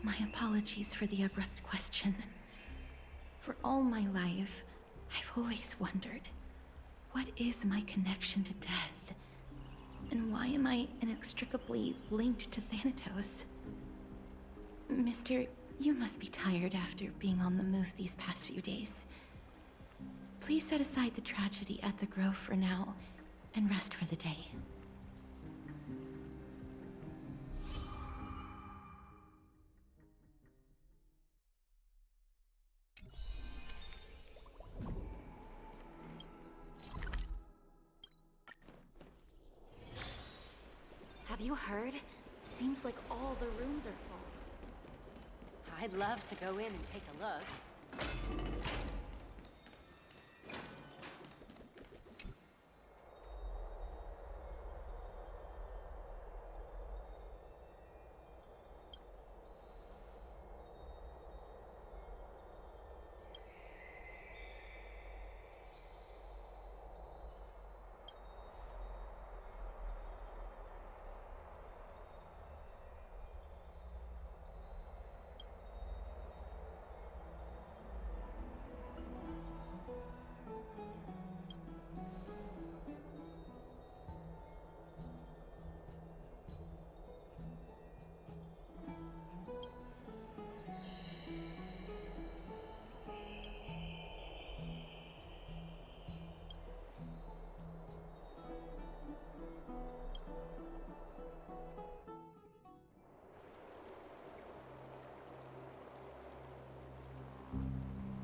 My apologies for the abrupt question. For all my life, I've always wondered, what is my connection to death? And why am I inextricably linked to Thanatos? Mister, you must be tired after being on the move these past few days. Please set aside the tragedy at the Grove for now, and rest for the day. Have you heard? Seems like all the rooms are full. I'd love to go in and take a look.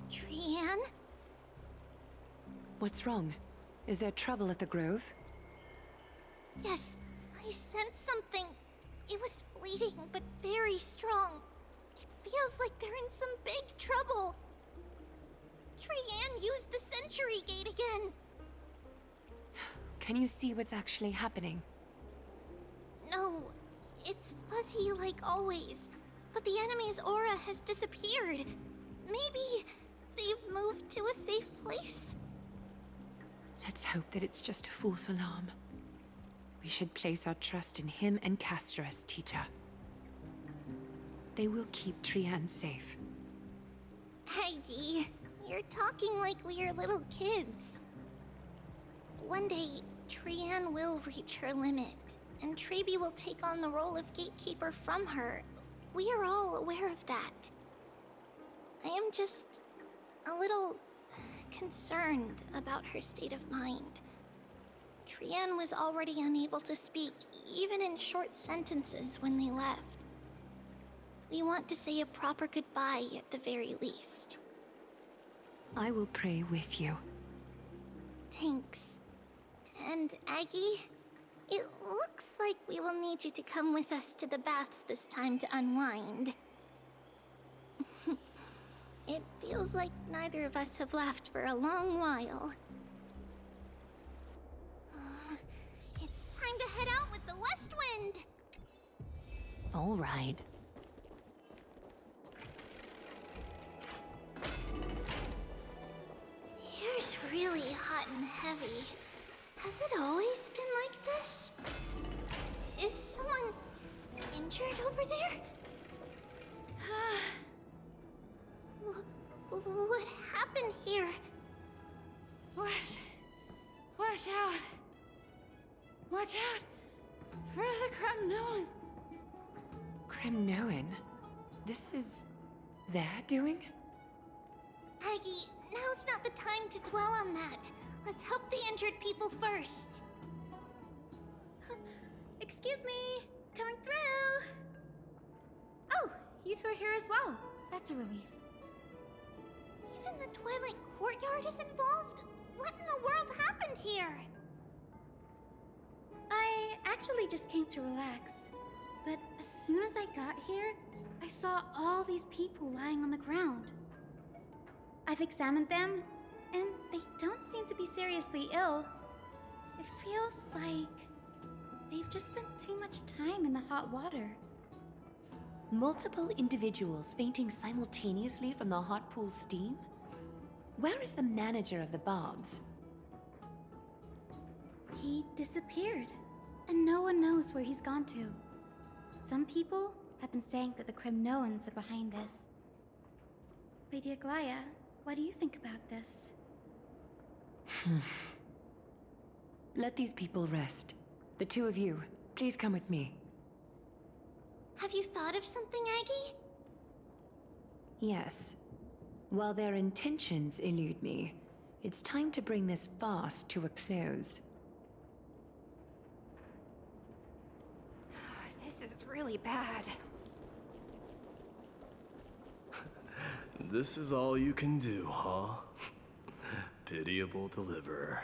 Trianne? What's wrong? Is there trouble at the Grove? Yes, I sensed something. It was fleeting, but very strong. It feels like they're in some big trouble. Trianne used the Century Gate again. Can you see what's actually happening? No, it's fuzzy like always. But the enemy's aura has disappeared. Maybe they've moved to a safe place? Let's hope that it's just a false alarm. We should place our trust in him and Castroice, teacher. They will keep Trianne safe. Aggie, you're talking like we're little kids. One day, Trianne will reach her limit, and Tribbie will take on the role of gatekeeper from her. We are all aware of that. I am just a little concerned about her state of mind. Trianne was already unable to speak, even in short sentences when they left. We want to say a proper goodbye at the very least. I will pray with you. Thanks. And Aggie, it looks like we will need you to come with us to the baths this time to unwind. It feels like neither of us have laughed for a long while. It's time to head out with the West Wind! All right. Here's really hot and heavy. Has it always been like this? Is someone injured over there? What happened here? Watch out! Watch out! For the Cremnoan! Cremnoan? This is their doing? Aggie, now's not the time to dwell on that. Let's help the injured people first. Excuse me! Coming through! Oh, you two are here as well. That's a relief. Even the Twilight Courtyard is involved? What in the world happened here? I actually just came to relax. But as soon as I got here, I saw all these people lying on the ground. I've examined them, and they don't seem to be seriously ill. It feels like they've just spent too much time in the hot water. Multiple individuals fainting simultaneously from the hot pool steam? Where is the manager of the baths? He disappeared, and no one knows where he's gone to. Some people have been saying that the Cremnoans are behind this. Lady Aglaea, what do you think about this? Let these people rest. The two of you, please come with me. Have you thought of something, Aggie? Yes. While their intentions elude me, it's time to bring this farce to a close. This is really bad. This is all you can do, huh? Pitiable deliverer.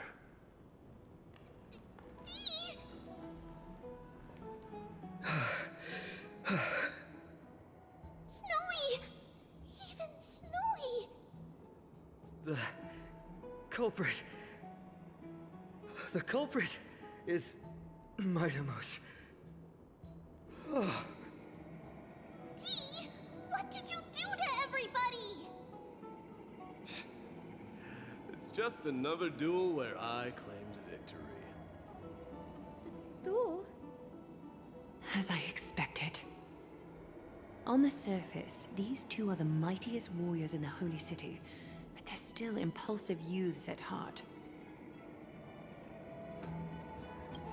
Snowy! Even Snowy! The culprit... The culprit is Mydei. Oh. Dee! What did you do to everybody? It's just another duel where I claimed victory. Duel? As I expected. On the surface, these two are the mightiest warriors in the Holy City, but they're still impulsive youths at heart.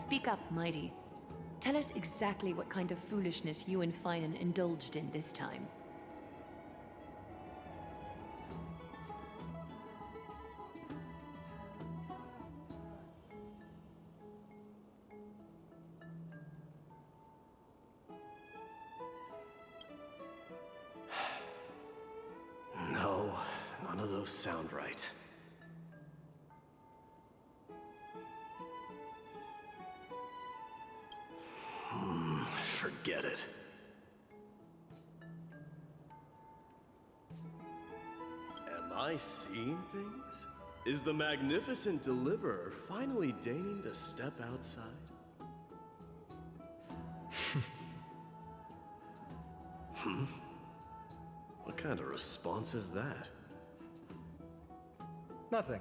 Speak up, Mydei. Tell us exactly what kind of foolishness you and Phainon indulged in this time. No, none of those sound right. Forget it. Am I seeing things? Is the magnificent deliverer finally deigning to step outside? What kind of response is that? Nothing.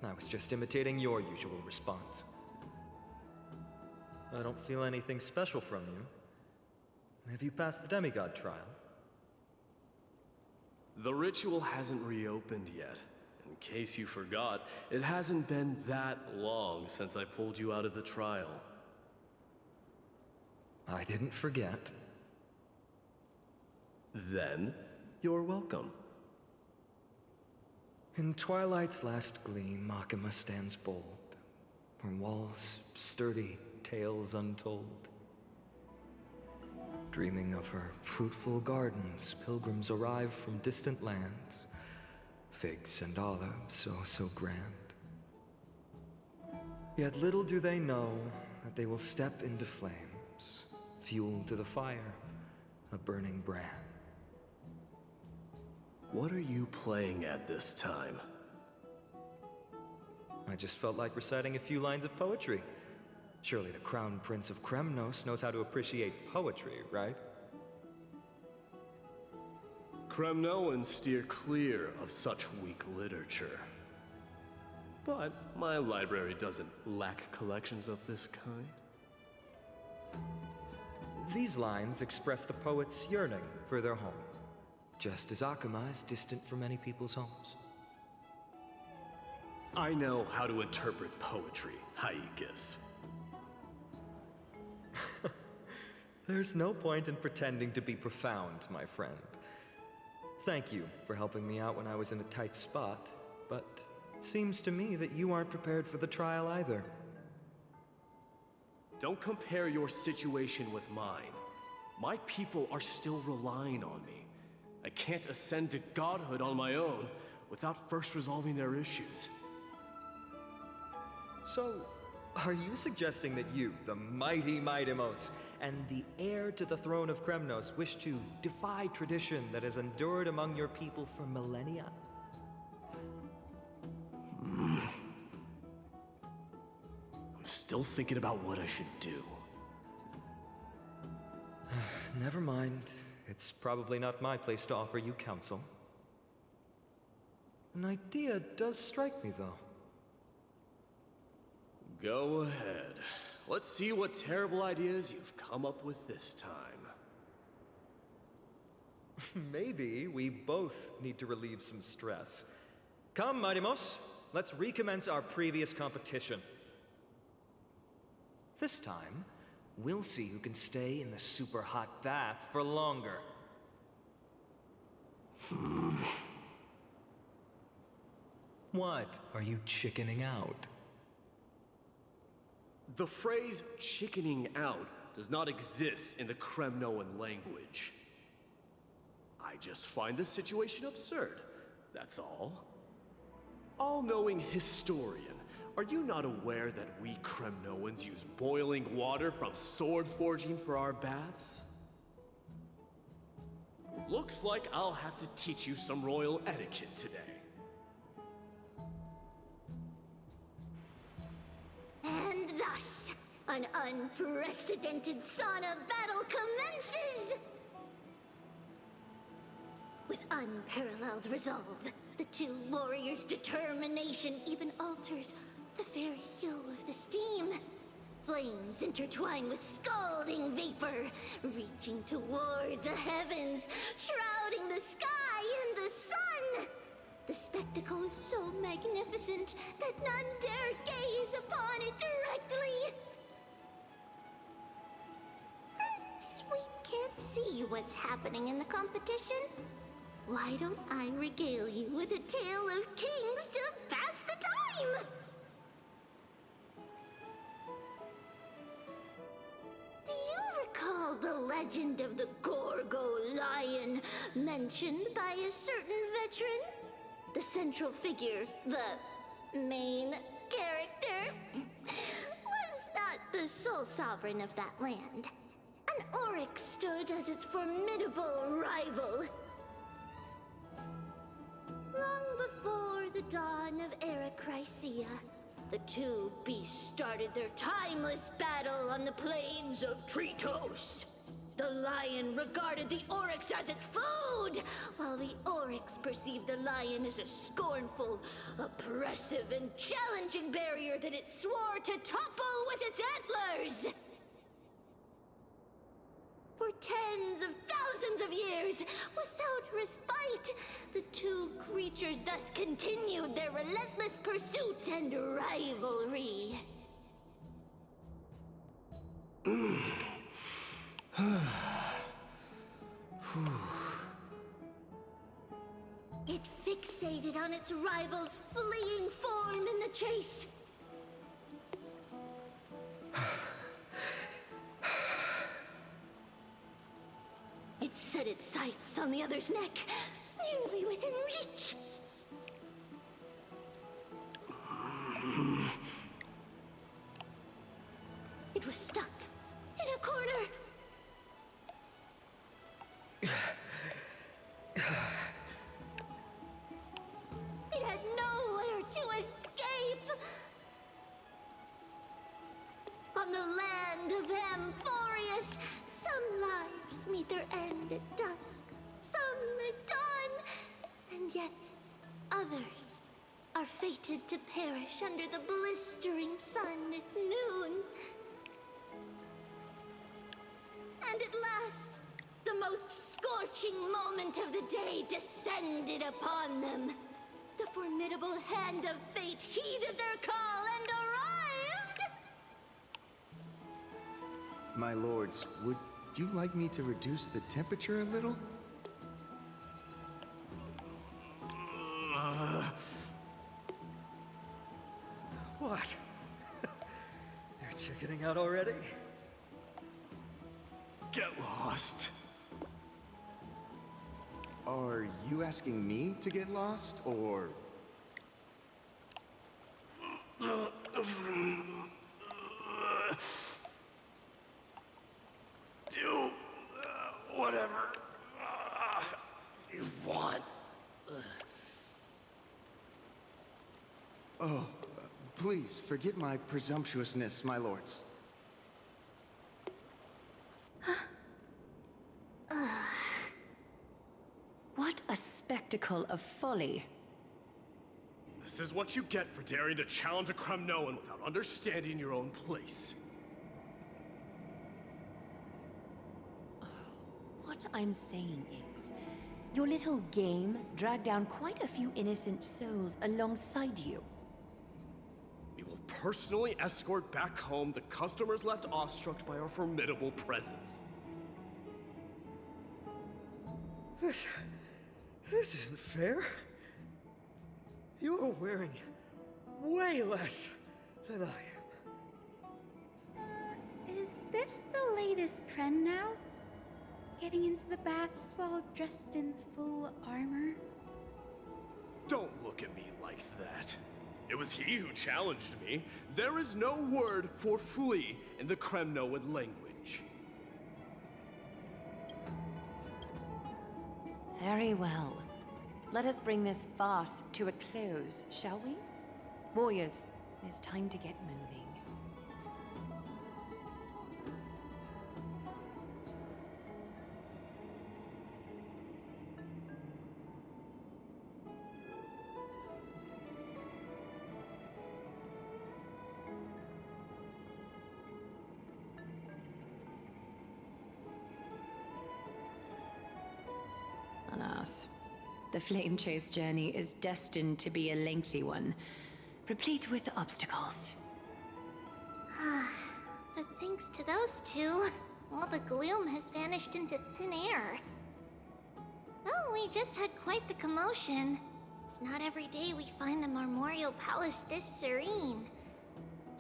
I was just imitating your usual response. I don't feel anything special from you. Have you passed the Demigod trial? The ritual hasn't reopened yet. In case you forgot, it hasn't been that long since I pulled you out of the trial. I didn't forget. Then, you're welcome. In Twilight's last gleam, Makima stands bold. Her walls sturdy, tales untold. Dreaming of her fruitful gardens, pilgrims arrive from distant lands. Figs and olives, oh so grand. Yet little do they know that they will step into flames, fuel to the fire, a burning brand. What are you playing at this time? I just felt like reciting a few lines of poetry. Surely the Crown Prince of Kremnos knows how to appreciate poetry, right? Cremnoans steer clear of such weak literature. But my library doesn't lack collections of this kind. These lines express the poet's yearning for their home, just as Akuma is distant from many people's homes. I know how to interpret poetry, Haikis. There's no point in pretending to be profound, my friend. Thank you for helping me out when I was in a tight spot, but it seems to me that you aren't prepared for the trial either. Don't compare your situation with mine. My people are still relying on me. I can't ascend to godhood on my own without first resolving their issues. So, are you suggesting that you, the mighty Mydemos, and the heir to the throne of Kremnos, wish to defy tradition that has endured among your people for millennia? I'm still thinking about what I should do. Never mind. It's probably not my place to offer you counsel. An idea does strike me, though. Go ahead. Let's see what terrible ideas you've come up with this time. Maybe we both need to relieve some stress. Come, Mydemos, let's recommence our previous competition. This time, we'll see who can stay in the super hot bath for longer. What? Are you chickening out? The phrase chickening out does not exist in the Kremnoan language. I just find the situation absurd, that's all. All-knowing historian, are you not aware that we Kremnoans use boiling water from sword forging for our baths? Looks like I'll have to teach you some royal etiquette today. And thus, an unprecedented sauna battle commences! With unparalleled resolve, the two warriors' determination even alters the very hue of the steam. Flames intertwine with scalding vapor, reaching toward the heavens, shrouding the sky and the sun. The spectacle is so magnificent that none dare gaze upon it directly. Since we can't see what's happening in the competition, why don't I regale you with a tale of kings to pass the time? Do you recall the legend of the Gorgo lion mentioned by a certain veteran? The central figure, the main character, was not the sole sovereign of that land. An Oryx stood as its formidable rival. Long before the dawn of Era Chrysia, the two beasts started their timeless battle on the plains of Tritos. The lion regarded the Oryx as its food, while the Oryx perceived the lion as a scornful, oppressive, and challenging barrier that it swore to topple with its antlers. For tens of thousands of years, without respite, the two creatures thus continued their relentless pursuit and rivalry. It fixated on its rival's fleeing form in the chase. It set its sights on the other's neck, nearly within reach. It was stuck in a corner. It had nowhere to escape. On the land of Amphoreus, some lives meet their end at dusk, some at dawn, and yet others are fated to perish under the blistering sun at noon. And at last, the most scorching moment of the day descended upon them. The formidable hand of fate heeded their call and arrived! My lords, would you like me to reduce the temperature a little? What? You're chickening out already? Get lost. Are you asking me to get lost, or... Do whatever you want. Oh, please, forget my presumptuousness, my lords. What a spectacle of folly. This is what you get for daring to challenge a Kremnoan without understanding your own place. What I'm saying is, your little game dragged down quite a few innocent souls alongside you. We will personally escort back home the customers left awestruck by our formidable presence. This isn't fair. You're wearing way less than I am. Is this the latest trend now? Getting into the baths while dressed in full armor? Don't look at me like that. It was he who challenged me. There is no word for flee in the Kremnoan language. Very well. Let us bring this farce to a close, shall we? Warriors, it's time to get moving. Alas, the flame chase journey is destined to be a lengthy one, replete with obstacles. But thanks to those two, all the gloom has vanished into thin air. Though we just had quite the commotion. It's not every day we find the Marmoreal Palace this serene.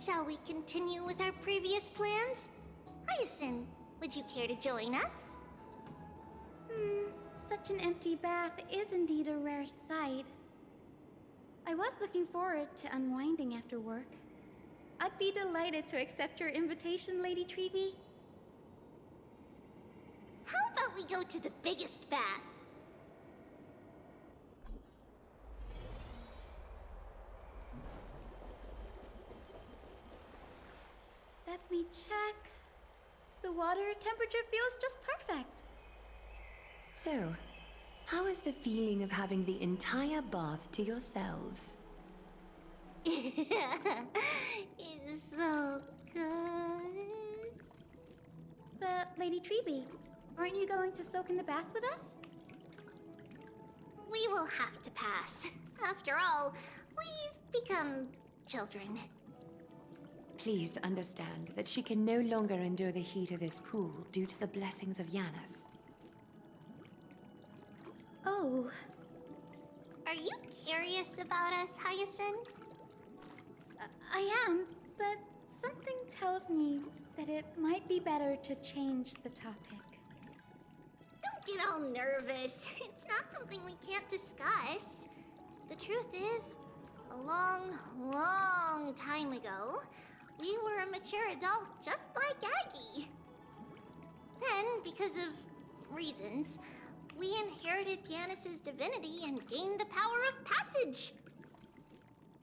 Shall we continue with our previous plans? Hyacinth, would you care to join us? Such an empty bath is indeed a rare sight. I was looking forward to unwinding after work. I'd be delighted to accept your invitation, Lady Tribbie. How about we go to the biggest bath? Let me check. The water temperature feels just perfect. So, how is the feeling of having the entire bath to yourselves? It's so good. But, Lady Tribbie, aren't you going to soak in the bath with us? We will have to pass. After all, we've become children. Please understand that she can no longer endure the heat of this pool due to the blessings of Janus. Oh. Are you curious about us, Hyacinth? I am, but something tells me that it might be better to change the topic. Don't get all nervous. It's not something we can't discuss. The truth is, a long, long time ago, we were a mature adult just like Aggie. Then, because of reasons, we inherited Janus's divinity and gained the power of passage.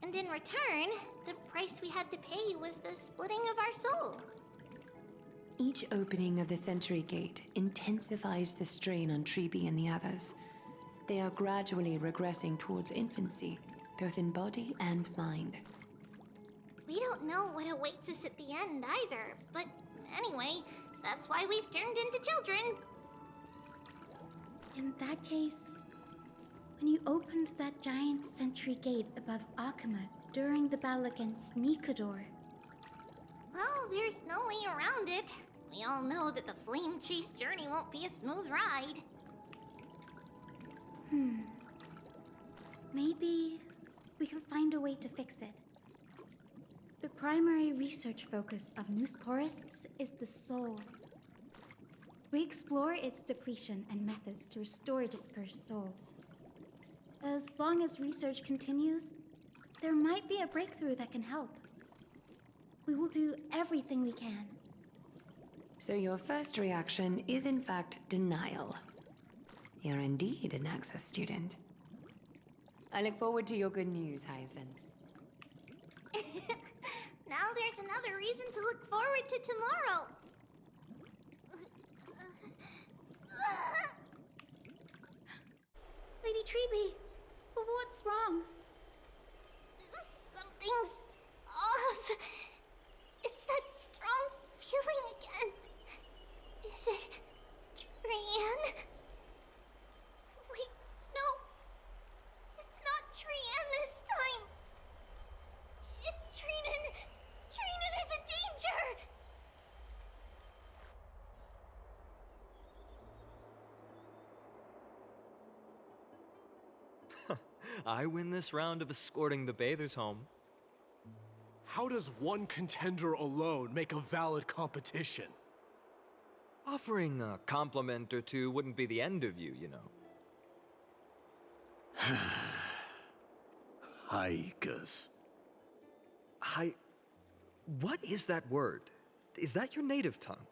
And in return, the price we had to pay was the splitting of our soul. Each opening of the Century Gate intensifies the strain on Tribbie and the others. They are gradually regressing towards infancy, both in body and mind. We don't know what awaits us at the end either, but anyway, That's why we've turned into children. In that case, when you opened that giant sentry gate above Akama during the battle against Nikador... Well, there's no way around it. We all know that the flame chase journey won't be a smooth ride. Maybe we can find a way to fix it. The primary research focus of Noosporists is the soul. We explore its depletion and methods to restore dispersed souls. As long as research continues, there might be a breakthrough that can help. We will do everything we can. So your first reaction is in fact denial. You're indeed an Anaxa student. I look forward to your good news, Hyacinth. Now there's another reason to look forward to tomorrow. Lady Tribbie, what's wrong? Something's off. It's that strong feeling again. Is it Trianne? Wait, no. It's not Trianne this time. It's Trinnon. Trinnon is a danger. I win this round of escorting the bathers home. How does one contender alone make a valid competition? Offering a compliment or two wouldn't be the end of you, you know. Haikas. What is that word? Is that your native tongue?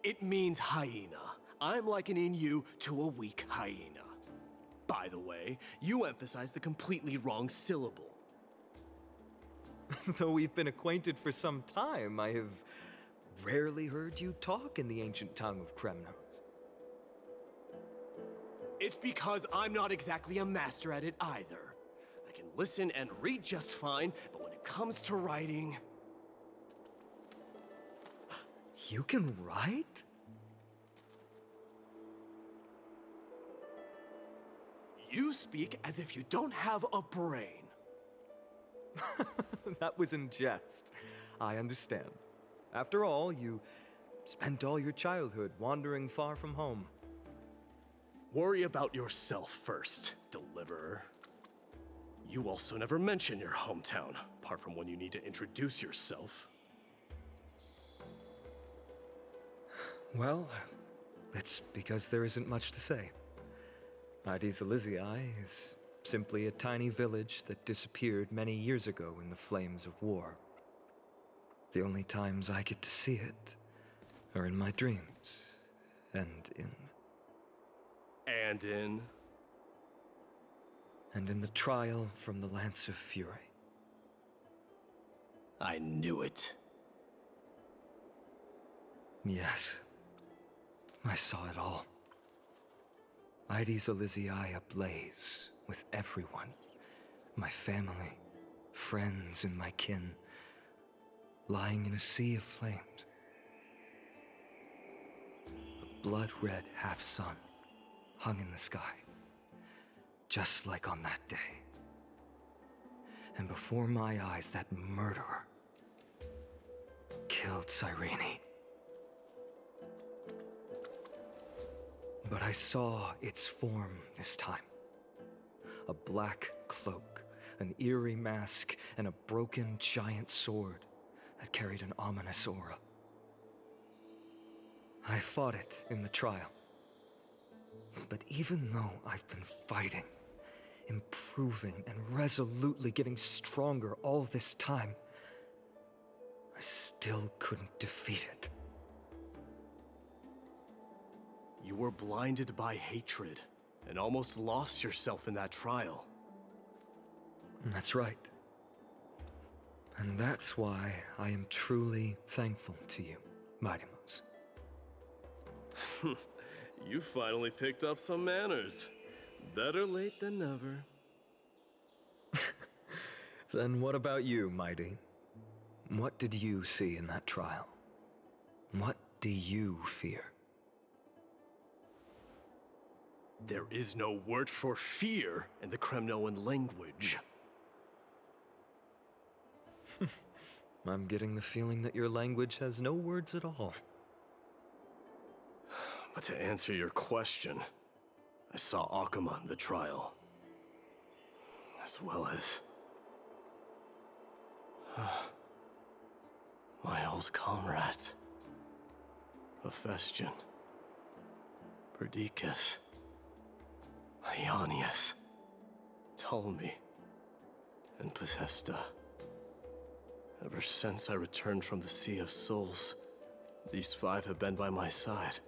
It means hyena. I'm likening you to a weak hyena. By the way, you emphasize the completely wrong syllable. Though we've been acquainted for some time, I have rarely heard you talk in the ancient tongue of Kremnos. It's because I'm not exactly a master at it either. I can listen and read just fine, but when it comes to writing... You can write? You speak as if you don't have a brain. That was in jest. I understand. After all, you spent all your childhood wandering far from home. Worry about yourself first, Deliverer. You also never mention your hometown, apart from when you need to introduce yourself. Well, it's because there isn't much to say. Cerces Aglaea is simply a tiny village that disappeared many years ago in the flames of war. The only times I get to see it are in my dreams, and in the trial from the Lance of Fury. I knew it. Yes, I saw it all. Cerces Aglaea ablaze with everyone. My family, friends, and my kin, lying in a sea of flames. A blood-red half-sun hung in the sky, just like on that day. And before my eyes, that murderer killed Cyrene. But I saw its form this time. A black cloak, an eerie mask, and a broken giant sword that carried an ominous aura. I fought it in the trial. But even though I've been fighting, improving, and resolutely getting stronger all this time, I still couldn't defeat it. You were blinded by hatred, and almost lost yourself in that trial. That's right. And that's why I am truly thankful to you, Mydei. You finally picked up some manners. Better late than never. Then what about you, Mydei? What did you see in that trial? What do you fear? There is no word for fear in the Kremnoan language. I'm getting the feeling that your language has no words at all. But to answer your question, I saw Akuma in the trial. As well as... my old comrades. Hephaestion. Perdiccas. Ionius. Ptolemy. And Possesta. Ever since I returned from the Sea of Souls, these 5 have been by my side.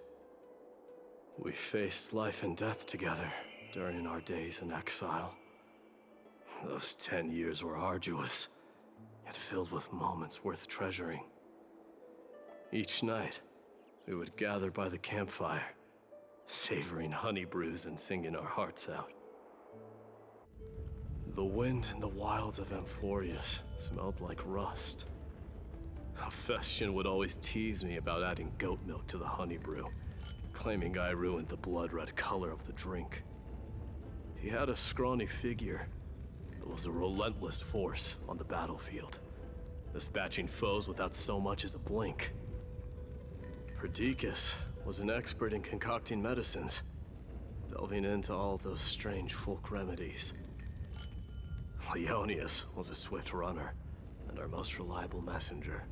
We faced life and death together during our days in exile. Those 10 years were arduous, yet filled with moments worth treasuring. Each night, we would gather by the campfire, savoring honey brews and singing our hearts out. The wind in the wilds of Amphoreus smelled like rust. Hephaestion would always tease me about adding goat milk to the honey brew, claiming I ruined the blood-red color of the drink. He had a scrawny figure, but was a relentless force on the battlefield, dispatching foes without so much as a blink. Perdiccas was an expert in concocting medicines, delving into all those strange folk remedies. Ionius was a swift runner, and our most reliable messenger.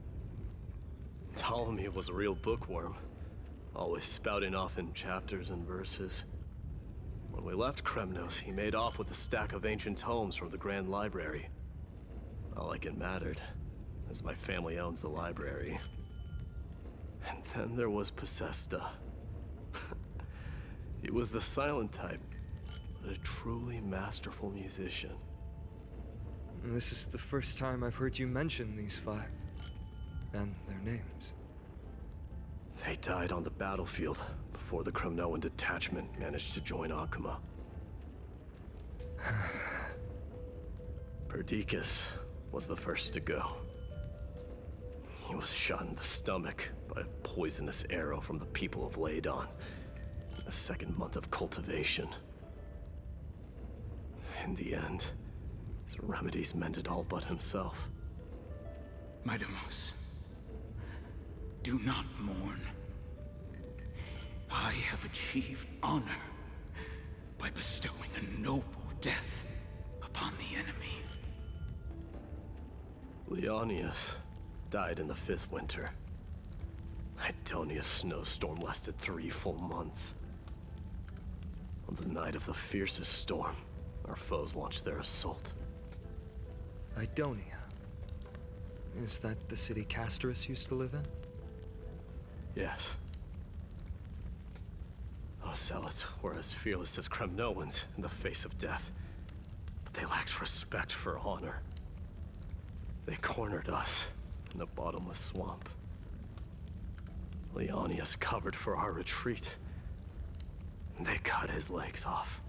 Ptolemy was a real bookworm, always spouting off in chapters and verses. When we left Kremnos, he made off with a stack of ancient tomes from the Grand Library. Not like it mattered, as my family owns the library. And then there was Possesta. He was the silent type, but a truly masterful musician. This is the first time I've heard you mention these 5, and their names. They died on the battlefield before the Kremnoan detachment managed to join Akuma. Perdiccas was the first to go. He was shot in the stomach by a poisonous arrow from the people of Ladon in the 2nd month of cultivation. In the end, his remedies mended all but himself. Mydei, do not mourn. I have achieved honor by bestowing a noble death upon the enemy. Leonius died in the 5th winter. Idonia's snowstorm lasted 3 full months. On the night of the fiercest storm, our foes launched their assault. Idonia. Is that the city Castroice used to live in? Yes. Those zealots were as fearless as Kremnoans in the face of death, but they lacked respect for honor. They cornered us in a bottomless swamp. Leonius covered for our retreat, and they cut his legs off.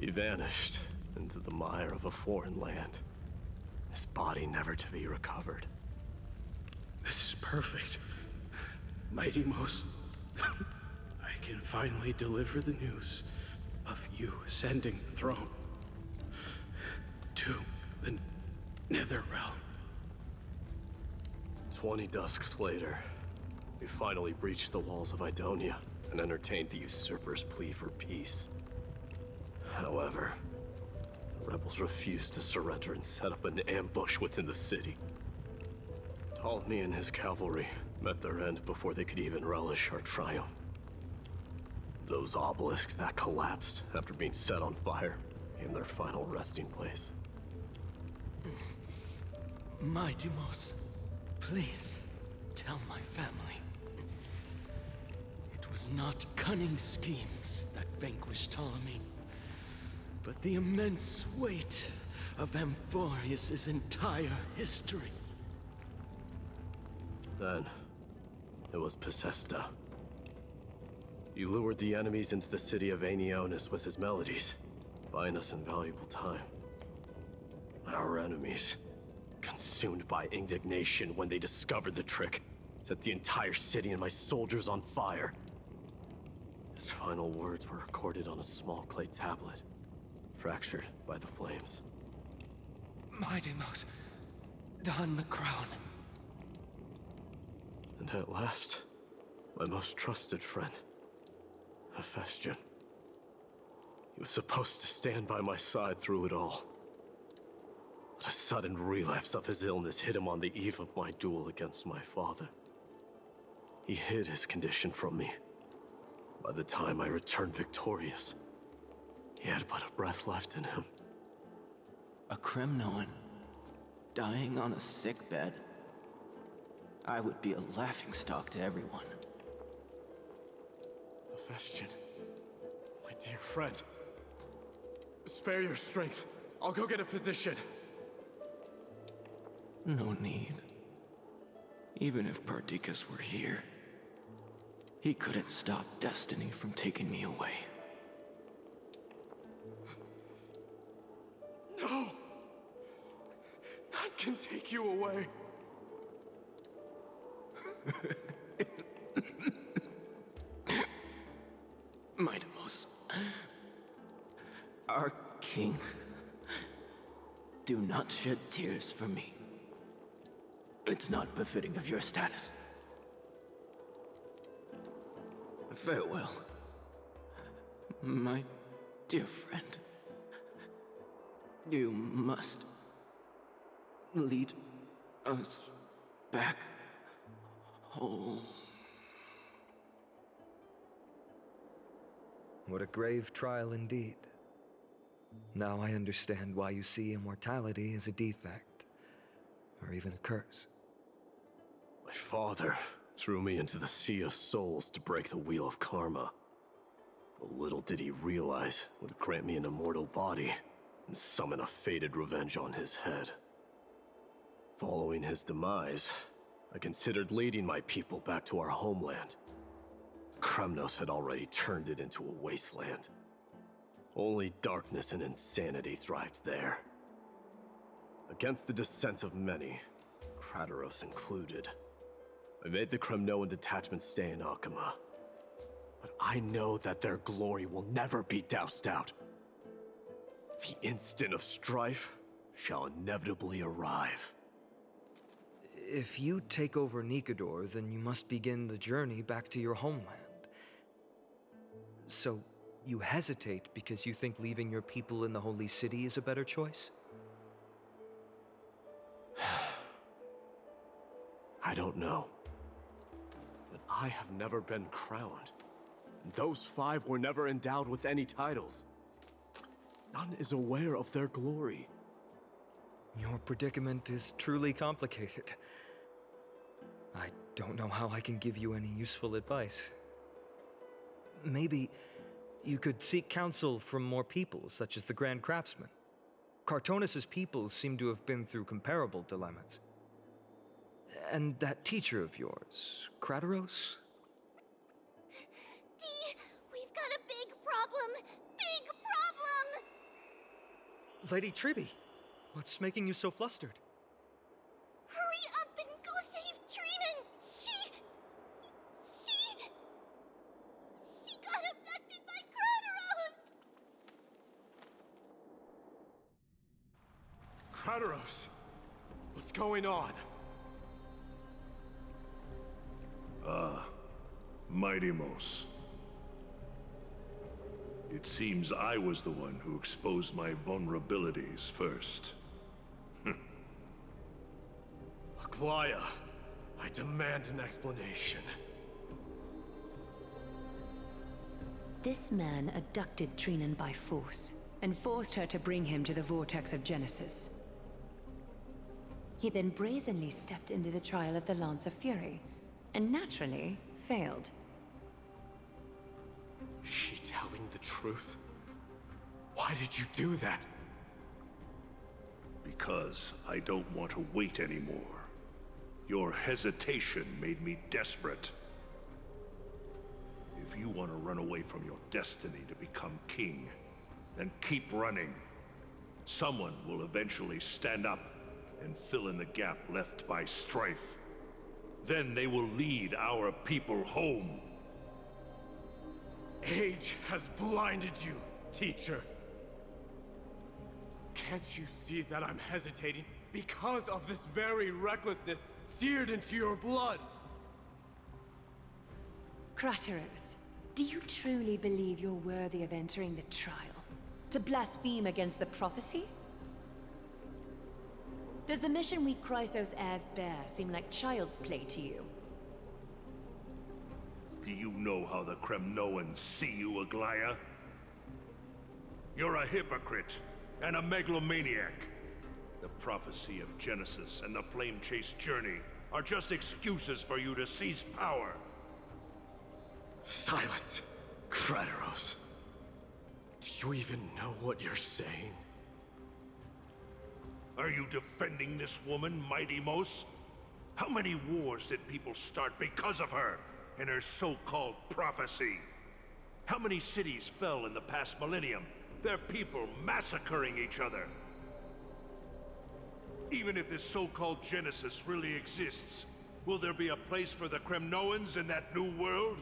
He vanished into the mire of a foreign land, his body never to be recovered. This is perfect. Mydei, I can finally deliver the news of you ascending the throne to the Netherrealm. 20 dusks later, we finally breached the walls of Idonia and entertained the usurper's plea for peace. However, the rebels refused to surrender and set up an ambush within the city. Ptolemy and his cavalry met their end before they could even relish our triumph. Those obelisks that collapsed after being set on fire became their final resting place. Mydei, please tell my family. It was not cunning schemes that vanquished Ptolemy, but the immense weight of Amphoreus' entire history. Then, it was Possesta. He lured the enemies into the city of Aenionis with his melodies, buying us invaluable time. Our enemies, consumed by indignation when they discovered the trick, set the entire city and my soldiers on fire. His final words were recorded on a small clay tablet, fractured by the flames. Mydei, don the crown. And at last, my most trusted friend, Hephaestion. He was supposed to stand by my side through it all. But a sudden relapse of his illness hit him on the eve of my duel against my father. He hid his condition from me. By the time I returned victorious, he had but a breath left in him. A Cremnoan dying on a sickbed? I would be a laughingstock to everyone. Hephaestion, my dear friend. Spare your strength. I'll go get a physician. No need. Even if Perdiccas were here, he couldn't stop destiny from taking me away. No! None can take you away. Mydei, our king, do not shed tears for me. It's not befitting of your status. Farewell, my dear friend. You must lead us back home. What a grave trial indeed. Now I understand why you see immortality as a defect, or even a curse. My father threw me into the sea of souls to break the wheel of karma. But little did he realize it would grant me an immortal body and summon a fated revenge on his head. Following his demise, I considered leading my people back to our homeland. Kremnos had already turned it into a wasteland. Only darkness and insanity thrived there. Against the dissent of many, Krateros included, I made the Kremnoan detachment stay in Akama. But I know that their glory will never be doused out. The instant of strife shall inevitably arrive. If you take over Nikador, then you must begin the journey back to your homeland. So, you hesitate because you think leaving your people in the Holy City is a better choice? I don't know. But I have never been crowned. And those 5 were never endowed with any titles. None is aware of their glory. Your predicament is truly complicated. I don't know how I can give you any useful advice. Maybe you could seek counsel from more peoples, such as the Grand Craftsman. Cartonis' peoples seem to have been through comparable dilemmas. And that teacher of yours, Krateros? Dee, we've got a big problem! Big problem! Lady Tribbie, what's making you so flustered? Hurry up and go save Trinnon! She got abducted by Krateros! Krateros! What's going on? Mydei. It seems I was the one who exposed my vulnerabilities first. Aglaea, I demand an explanation. This man abducted Trinnon by force, and forced her to bring him to the vortex of Genesis. He then brazenly stepped into the trial of the Lance of Fury, and naturally failed. She telling the truth? Why did you do that? Because I don't want to wait anymore. Your hesitation made me desperate. If you want to run away from your destiny to become king, then keep running. Someone will eventually stand up and fill in the gap left by strife. Then they will lead our people home. Age has blinded you, teacher. Can't you see that I'm hesitating because of this very recklessness seared into your blood? Krateros, do you truly believe you're worthy of entering the trial? To blaspheme against the prophecy? Does the mission we Chrysos heirs bear seem like child's play to you? Do you know how the Kremnoans see you, Aglaea? You're a hypocrite and a megalomaniac. The prophecy of Genesis and the Flame Chase journey are just excuses for you to seize power. Silence, Krateros. Do you even know what you're saying? Are you defending this woman, Mydei? How many wars did people start because of her and her so-called prophecy? How many cities fell in the past millennium, their people massacring each other? Even if this so-called Genesis really exists, will there be a place for the Kremnoans in that new world?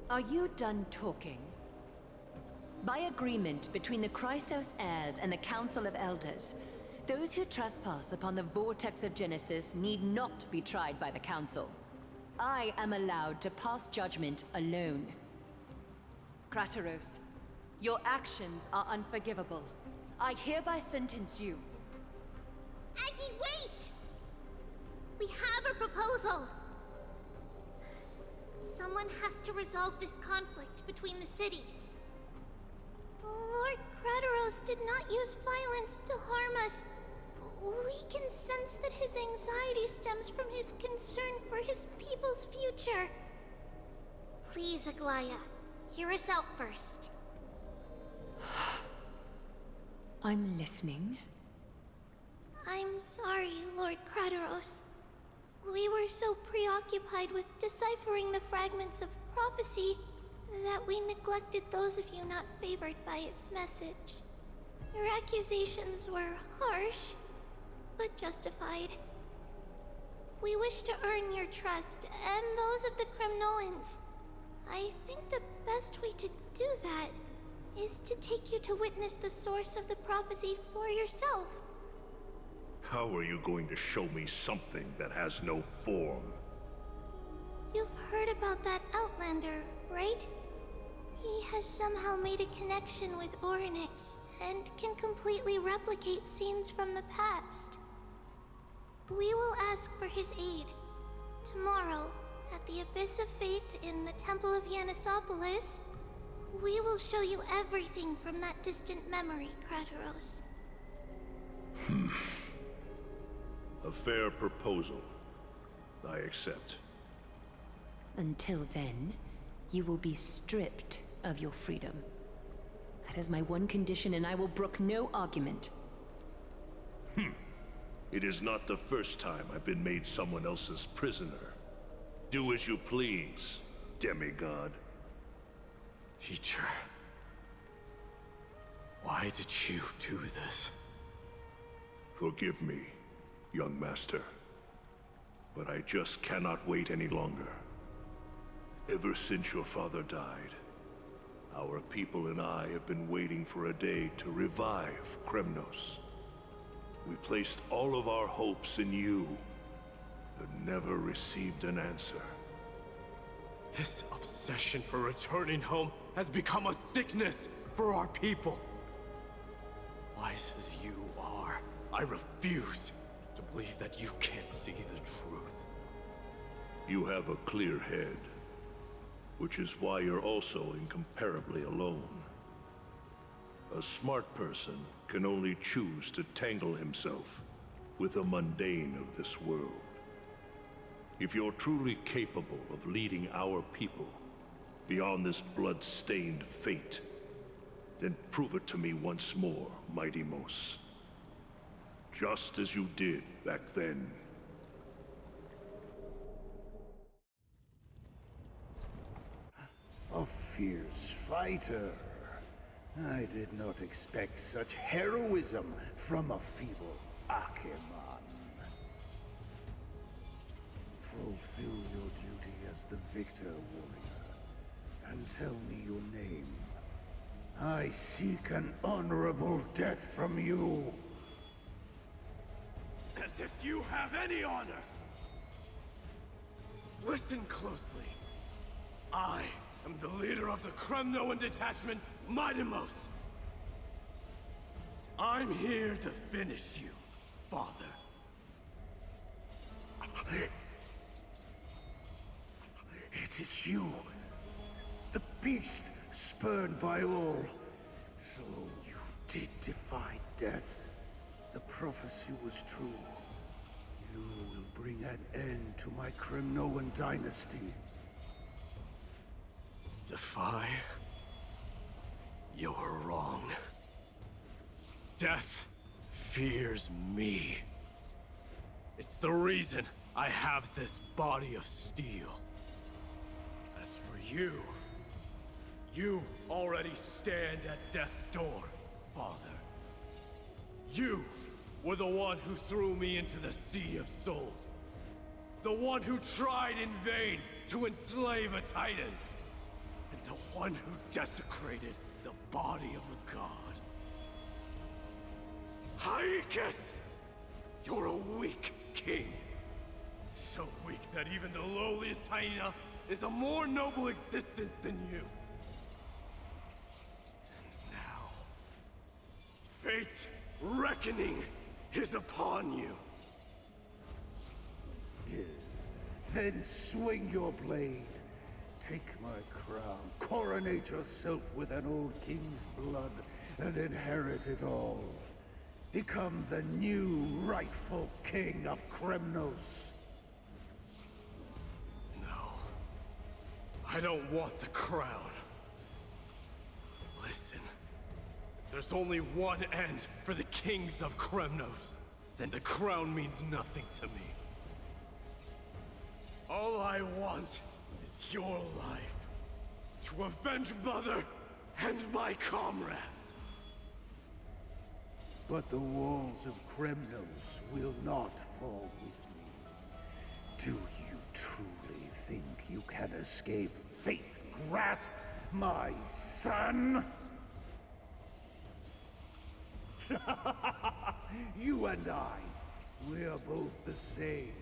Are you done talking? By agreement between the Chrysos heirs and the Council of Elders, those who trespass upon the vortex of Genesis need not be tried by the Council. I am allowed to pass judgment alone. Krateros, your actions are unforgivable. I hereby sentence you. Aggie, wait! We have a proposal! Someone has to resolve this conflict between the cities. Lord Krateros did not use violence to harm us. We can sense that his anxiety stems from his concern for his people's future. Please, Aglaea, hear us out first. I'm listening. I'm sorry, Lord Krateros. We were so preoccupied with deciphering the fragments of prophecy that we neglected those of you not favored by its message. Your accusations were harsh, but justified. We wish to earn your trust, and those of the Kremnoans. I think the best way to do that is to take you to witness the source of the prophecy for yourself. How are you going to show me something that has no form? You've heard about that Outlander, right? He has somehow made a connection with Oronyx and can completely replicate scenes from the past. We will ask for his aid. Tomorrow, at the Abyss of Fate in the Temple of Yanisopolis, we will show you everything from that distant memory, Krateros. A fair proposal. I accept. Until then, you will be stripped of your freedom. That is my one condition, and I will brook no argument. It is not the first time I've been made someone else's prisoner. Do as you please, Demigod. Teacher, why did you do this? Forgive me, young master. But I just cannot wait any longer. Ever since your father died, our people and I have been waiting for a day to revive Kremnos. We placed all of our hopes in you, but never received an answer. This obsession for returning home has become a sickness for our people. Wise as you are, I refuse to believe that you can't see the truth. You have a clear head, which is why you're also incomparably alone. A smart person can only choose to tangle himself with the mundane of this world. If you're truly capable of leading our people beyond this blood-stained fate, then prove it to me once more, Mydei. Just as you did back then. A fierce fighter. I did not expect such heroism from a feeble Acheman. Fulfill your duty as the victor, warrior, and tell me your name. I seek an honorable death from you. As if you have any honor! Listen closely. I am the leader of the Kremnoan detachment, Mydei. I'm here to finish you, father. It is you, the beast spurned by all. So you did defy death. The prophecy was true. You will bring an end to my Kremnoan dynasty. Defy? You're wrong. Death fears me. It's the reason I have this body of steel. As for you, you already stand at death's door, father. You were the one who threw me into the Sea of Souls. The one who tried in vain to enslave a Titan. And the one who desecrated the body of a god. Hyakis! You're a weak king. So weak that even the lowliest hyena is a more noble existence than you. And now, fate's reckoning is upon you. Then swing your blade. Take my crown. Coronate yourself with an old king's blood and inherit it all. Become the new rightful king of Kremnos. No. I don't want the crown. Listen. If there's only one end for the kings of Kremnos, then the crown means nothing to me. All I want is your life. To avenge Mother and my comrades. But the walls of Kremnos will not fall with me. Do you truly think you can escape fate's grasp, my son? You and I, we're both the same.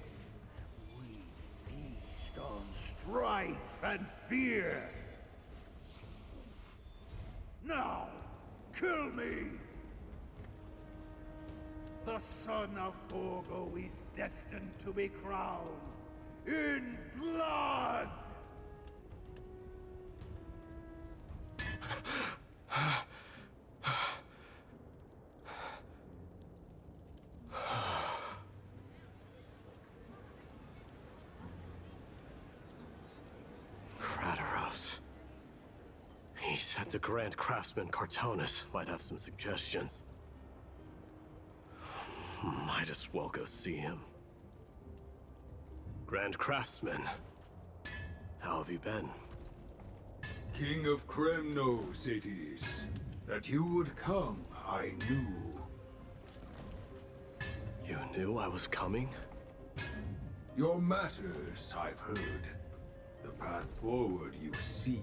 We feast on strife and fear. Now, kill me! The son of Borgo is destined to be crowned in blood! Krateros. He said the Grand Craftsman Cartonus might have some suggestions. Might as well go see him. Grand Craftsman, how have you been? King of Kremnos it is. That you would come, I knew. You knew I was coming? Your matters, I've heard. The path forward you seek.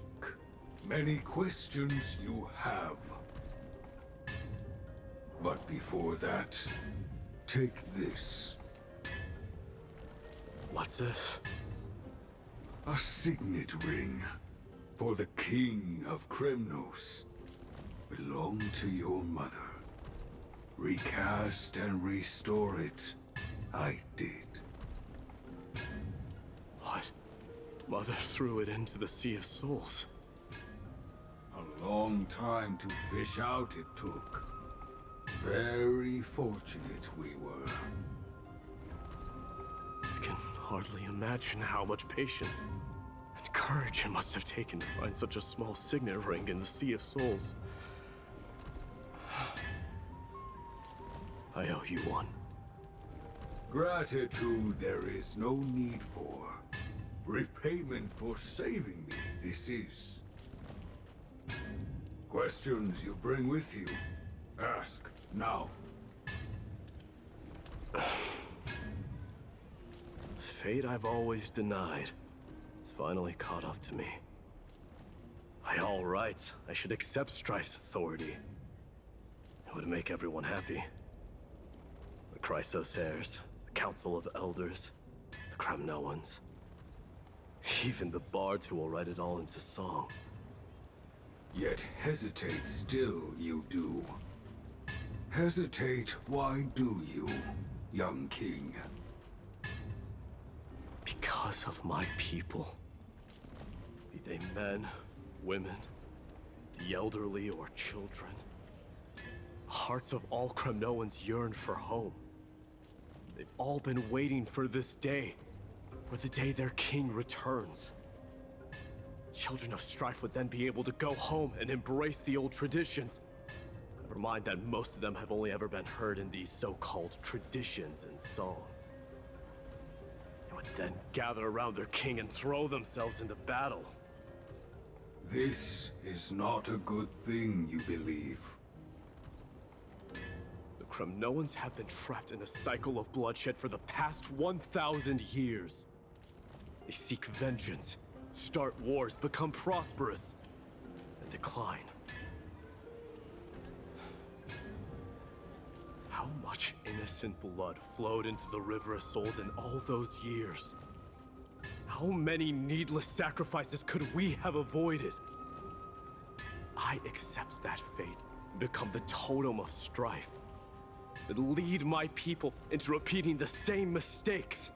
Many questions you have. But before that, take this. What's this? A signet ring for the King of Kremnos. Belonged to your mother. Recast and restore it. I did. What? Mother threw it into the Sea of Souls. A long time to fish out it took. Very fortunate we were. I can hardly imagine how much patience and courage it must have taken to find such a small signet ring in the Sea of Souls. I owe you one. Gratitude there is no need for. Repayment for saving me, this is. Questions you bring with you. Ask, now. Fate I've always denied. It's finally caught up to me. By all rights, I should accept Strife's authority. It would make everyone happy. The Chrysos heirs, the Council of Elders, the Kremnoans. Even the bards who will write it all into song. Yet hesitate still you do. Hesitate, why do you, young king? Because of my people. Be they men, women, the elderly or children. The hearts of all Kremnoans yearn for home. They've all been waiting for this day. For the day their king returns. Children of Strife would then be able to go home and embrace the old traditions. Never mind that most of them have only ever been heard in these so-called traditions and song. They would then gather around their king and throw themselves into battle. This is not a good thing, you believe. The Kremnoans have been trapped in a cycle of bloodshed for the past 1,000 years. They seek vengeance, start wars, become prosperous, and decline. How much innocent blood flowed into the River of Souls in all those years? How many needless sacrifices could we have avoided? I accept that fate and become the totem of strife, that lead my people into repeating the same mistakes.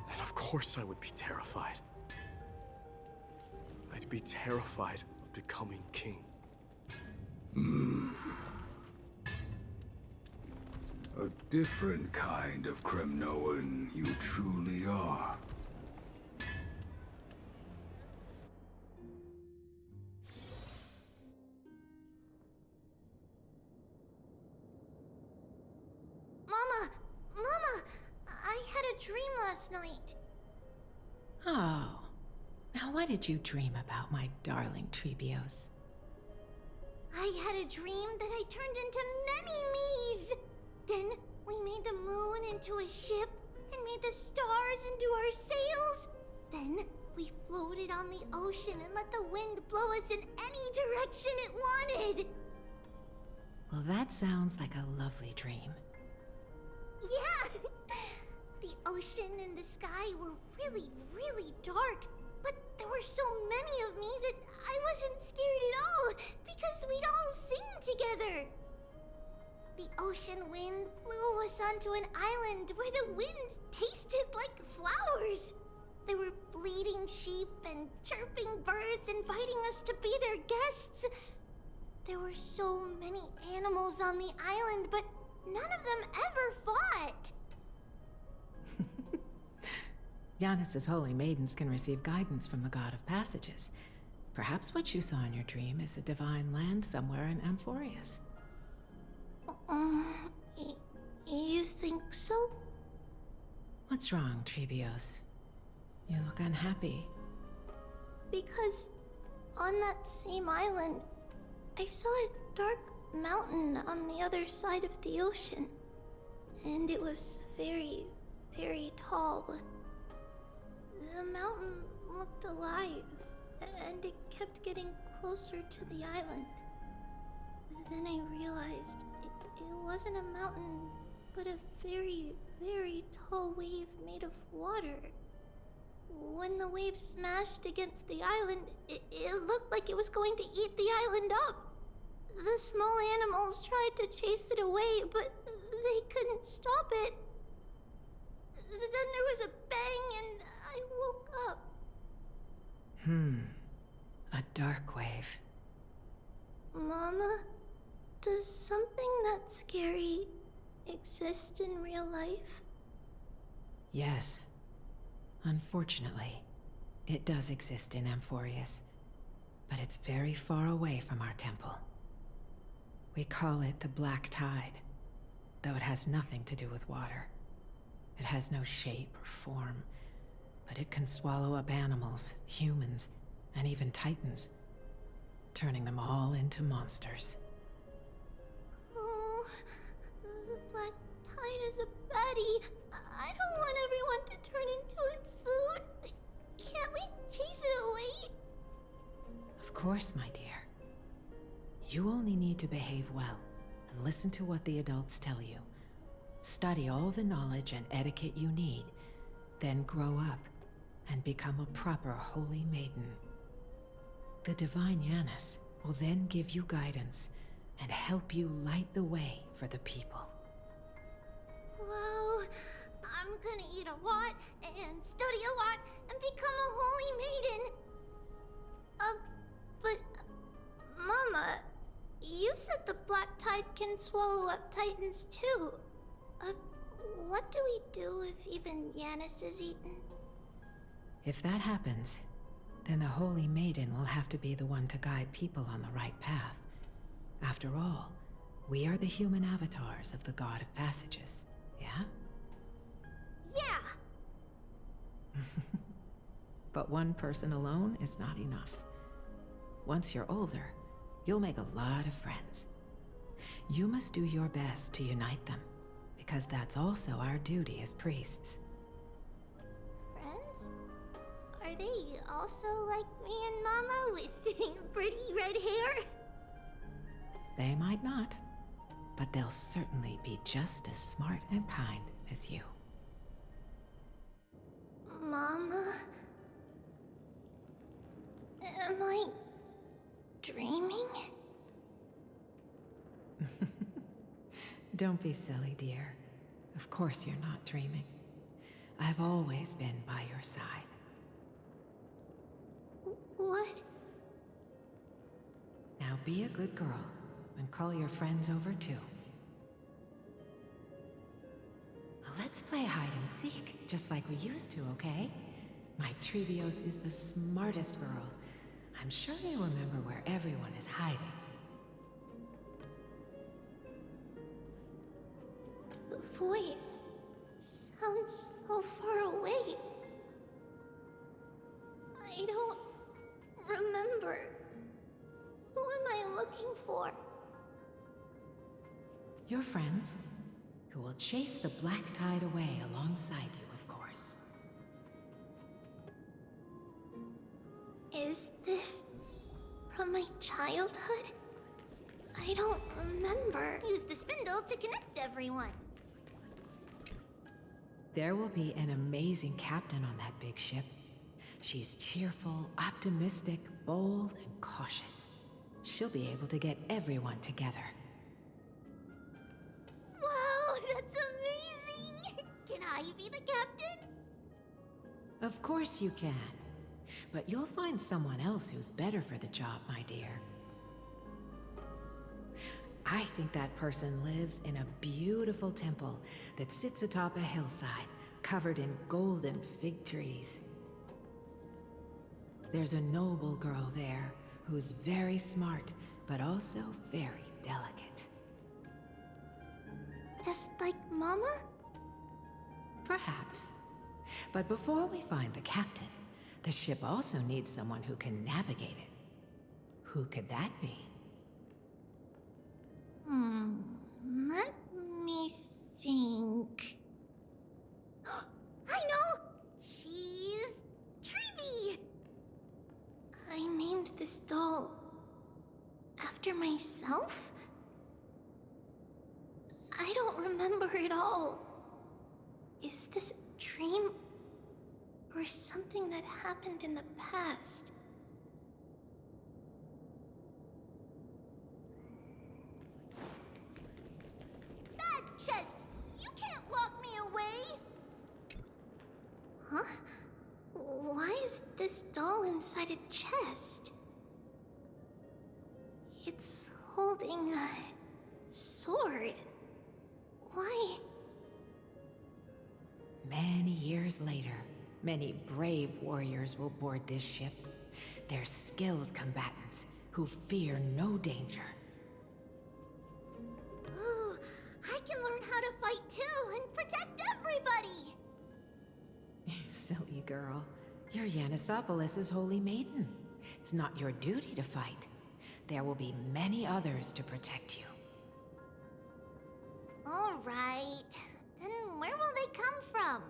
Then of course I would be terrified. I'd be terrified of becoming king. A different kind of Kremnoan you truly are. Mama, I had a dream last night. Oh. Now what did you dream about, my darling Tribios? I had a dream that I turned into many me's. Then we made the moon into a ship and made the stars into our sails. Then we floated on the ocean and let the wind blow us in any direction it wanted. Well, that sounds like a lovely dream. Yeah! The ocean and the sky were really, really dark. But there were so many of me that I wasn't scared at all, because we'd all sing together. The ocean wind blew us onto an island where the wind tasted like flowers. There were bleating sheep and chirping birds inviting us to be their guests. There were so many animals on the island, but none of them ever fought. Giannis's holy maidens can receive guidance from the God of Passages. Perhaps what you saw in your dream is a divine land somewhere in Amphoreus. You think so? What's wrong, Tribios? You look unhappy. Because on that same island, I saw a dark mountain on the other side of the ocean. And it was very, very tall. The mountain looked alive, and it kept getting closer to the island. Then I realized it wasn't a mountain, but a very, very tall wave made of water. When the wave smashed against the island, it looked like it was going to eat the island up. The small animals tried to chase it away, but they couldn't stop it. Then there was a bang and I woke up. A dark wave. Mama, does something that scary exist in real life? Yes. Unfortunately, it does exist in Amphoreus, but it's very far away from our temple. We call it the Black Tide, though it has nothing to do with water. It has no shape or form, but it can swallow up animals, humans, and even titans. turning them all into monsters. Oh, the black tide is a baddie. I don't want everyone to turn into its food. Can't we chase it away? Of course, my dear. You only need to behave well and listen to what the adults tell you. Study all the knowledge and etiquette you need, then grow up and become a proper holy maiden. The divine Yanis will then give you guidance and help you light the way for the people. Wow, I'm gonna eat a lot and study a lot and become a holy maiden. But Mama, you said the black tide can swallow up titans too. What do we do if even Yanis is eaten? If that happens, then the Holy Maiden will have to be the one to guide people on the right path. After all, we are the human avatars of the God of Passages, yeah? Yeah! But one person alone is not enough. Once you're older, you'll make a lot of friends. You must do your best to unite them, because that's also our duty as priests. Friends? Are they also like me and Mama with pretty red hair? They might not, but they'll certainly be just as smart and kind as you. Mama? Am I dreaming? Don't be silly, dear. Of course you're not dreaming. I've always been by your side. What? Now be a good girl and call your friends over too. Let's play hide and seek, just like we used to, okay? My Tribios is the smartest girl. I'm sure you remember where everyone is hiding. The voice sounds so far away. I don't remember. Who am I looking for? Your friends, who will chase the black tide away alongside you, of course. Is this from my childhood? I don't remember. Use the spindle to connect everyone. There will be an amazing captain on that big ship. She's cheerful, optimistic, bold, and cautious. She'll be able to get everyone together. Wow, that's amazing! Can I be the captain? Of course you can. But you'll find someone else who's better for the job, my dear. I think that person lives in a beautiful temple that sits atop a hillside, covered in golden fig trees. There's a noble girl there who's very smart, but also very delicate. Just like Mama? Perhaps. But before we find the captain, the ship also needs someone who can navigate it. Who could that be? Let me think. I know! She's Tribbie! I named this doll after myself? I don't remember it all. Is this a dream? Or something that happened in the past? Bad chest! You can't lock me away! Huh? Why is this doll inside a chest? It's holding a sword. Why? Many years later, many brave warriors will board this ship. They're skilled combatants who fear no danger. Ooh, I can learn how to fight too and protect everybody! Silly girl. You're Yanisopoulos' holy maiden. It's not your duty to fight. there will be many others to protect you. All right. Then where will they come from?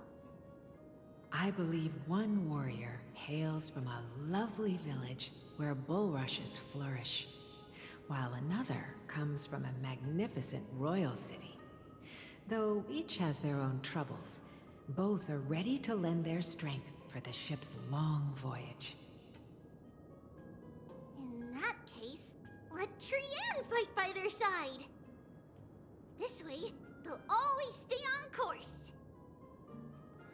I believe one warrior hails from a lovely village where bulrushes flourish, while another comes from a magnificent royal city. Though each has their own troubles, both are ready to lend their strength for the ship's long voyage. In that case, let Trianne fight by their side. This way, they'll always stay on course.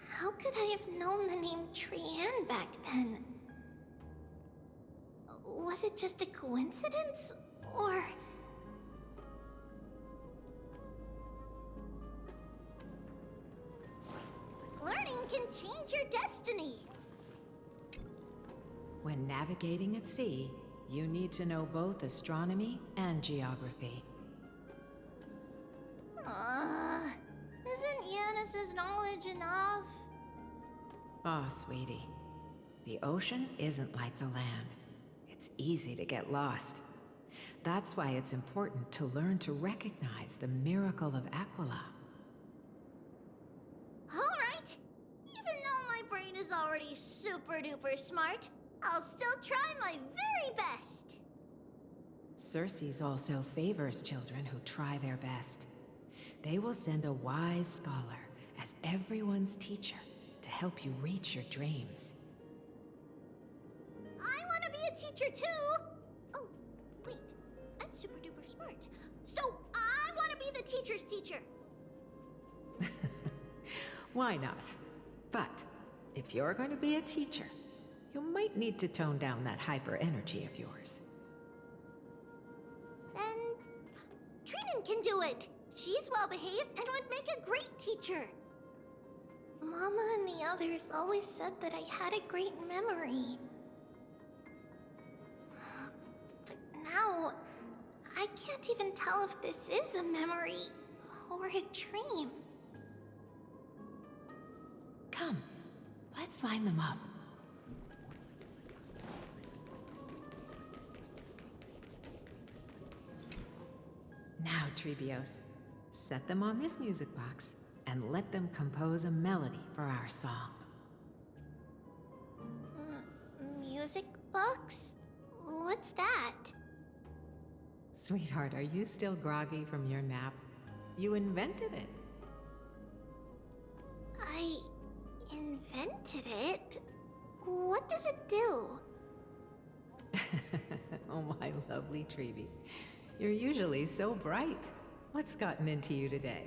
How could I have known the name Trianne back then? Was it just a coincidence, or... Learning can change your destiny. When navigating at sea, you need to know both astronomy and geography. Isn't Yanis's knowledge enough? Oh, sweetie. The ocean isn't like the land. It's easy to get lost. That's why it's important to learn to recognize the miracle of Aglaea. Alright! Even though my brain is already super duper smart, I'll still try my very best! Cerces also favors children who try their best. They will send a wise scholar as everyone's teacher to help you reach your dreams. I want to be a teacher too! Oh, wait. I'm super duper smart. So I want to be the teacher's teacher! Why not? But if you're going to be a teacher, you might need to tone down that hyper energy of yours. Then Trinnon can do it! She's well behaved and would make a great teacher. Mama and the others always said that I had a great memory. But now, I can't even tell if this is a memory or a dream. Come, let's line them up. Now, Tribios, set them on this music box and let them compose a melody for our song. Music box? What's that? Sweetheart, are you still groggy from your nap? You invented it. I invented it? What does it do? Oh, my lovely Tribbie. You're usually so bright. What's gotten into you today?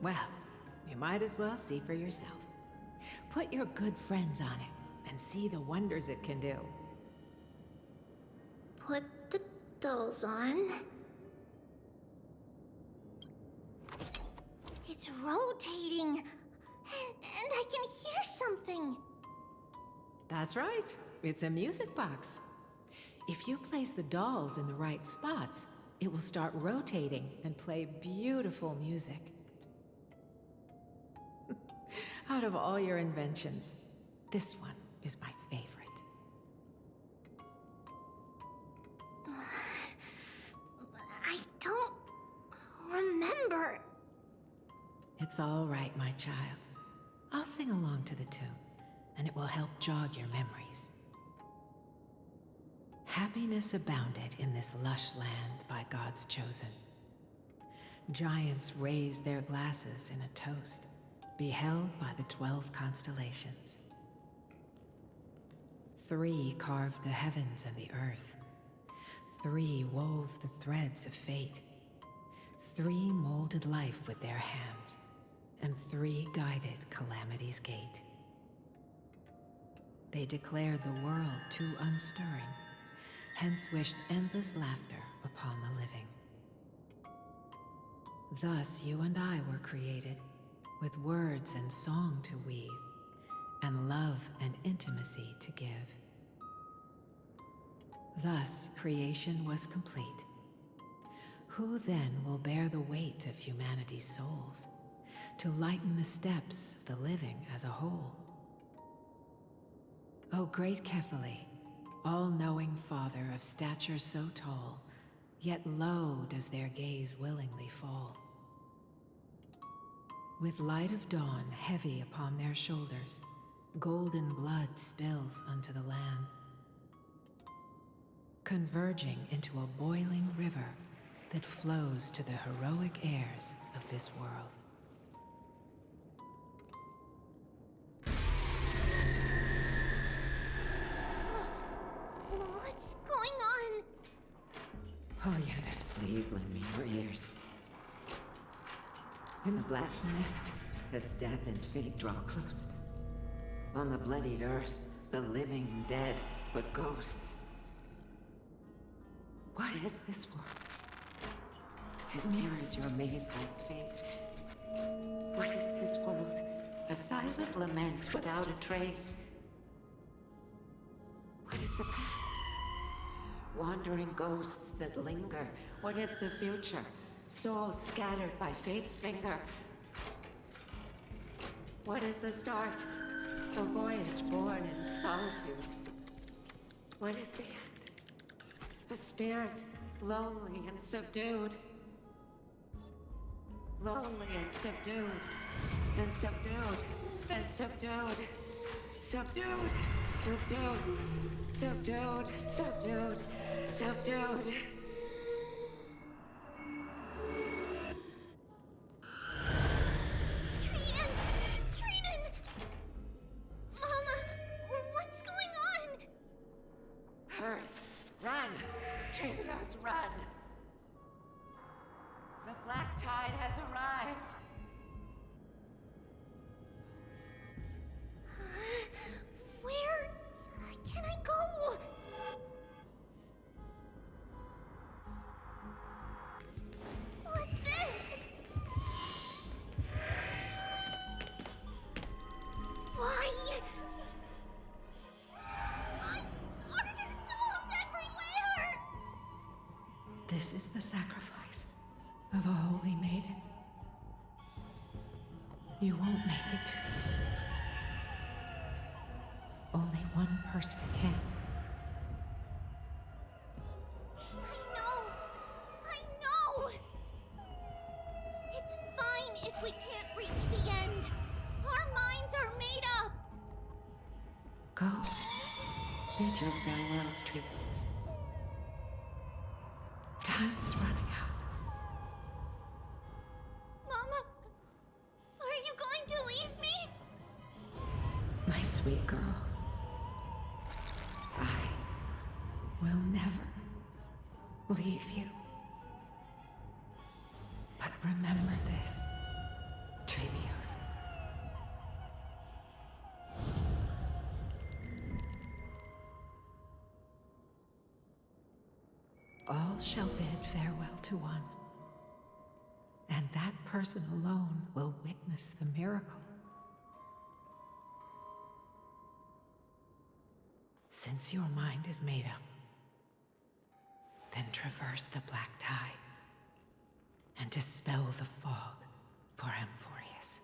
Well, you might as well see for yourself. Put your good friends on it and see the wonders it can do. Put the dolls on. It's rotating. And I can hear something. That's right. It's a music box. If you place the dolls in the right spots, it will start rotating and play beautiful music. Out of all your inventions, this one is my favorite. I don't remember. It's all right, my child. I'll sing along to the tune, and it will help jog your memories. Happiness abounded in this lush land by God's chosen. Giants raised their glasses in a toast, beheld by the 12 constellations. 3 carved the heavens and the earth. 3 wove the threads of fate. 3 molded life with their hands, and 3 guided calamity's gate. They declared the world too unstirring, hence wished endless laughter upon the living. Thus you and I were created, with words and song to weave, and love and intimacy to give. Thus creation was complete. Who then will bear the weight of humanity's souls, to lighten the steps of the living as a whole? O great Kephale, all-knowing father of stature so tall, yet low does their gaze willingly fall. With light of dawn heavy upon their shoulders, golden blood spills unto the land, converging into a boiling river that flows to the heroic heirs of this world. What's going on? Oh, yes, please lend me your ears. In the black mist, as death and fate draw close. On the bloodied earth, the living and dead, but ghosts. What is this world? It mirrors your maze-like fate. What is this world? A silent lament without a trace. What is the past? Wandering ghosts that linger. What is the future? Souls scattered by fate's finger. What is the start? A voyage born in solitude. What is the end? A spirit, lonely and subdued. Lonely and subdued. Then subdued. Then subdued. Subdued. Subdued. Subdued. Subdued. Subdued. Trinnon! Mama, what's going on? Hurry! Run! Tribios, run! The black tide has arrived! Where can I go? What's this? Why? Why are there dolls everywhere? This is the sacrifice of a holy maiden. You won't make it to the end. Only one person can. I know! It's fine if we can't reach the end. Our minds are made up. Go. Bid your farewells, Tribios. Time is running out. Mama, are you going to leave me? My sweet girl. I will never leave you. But remember this, Tribios. All shall bid farewell to one, and that person alone will witness the miracle. Since your mind is made up, then traverse the black tide and dispel the fog for Amphoreus.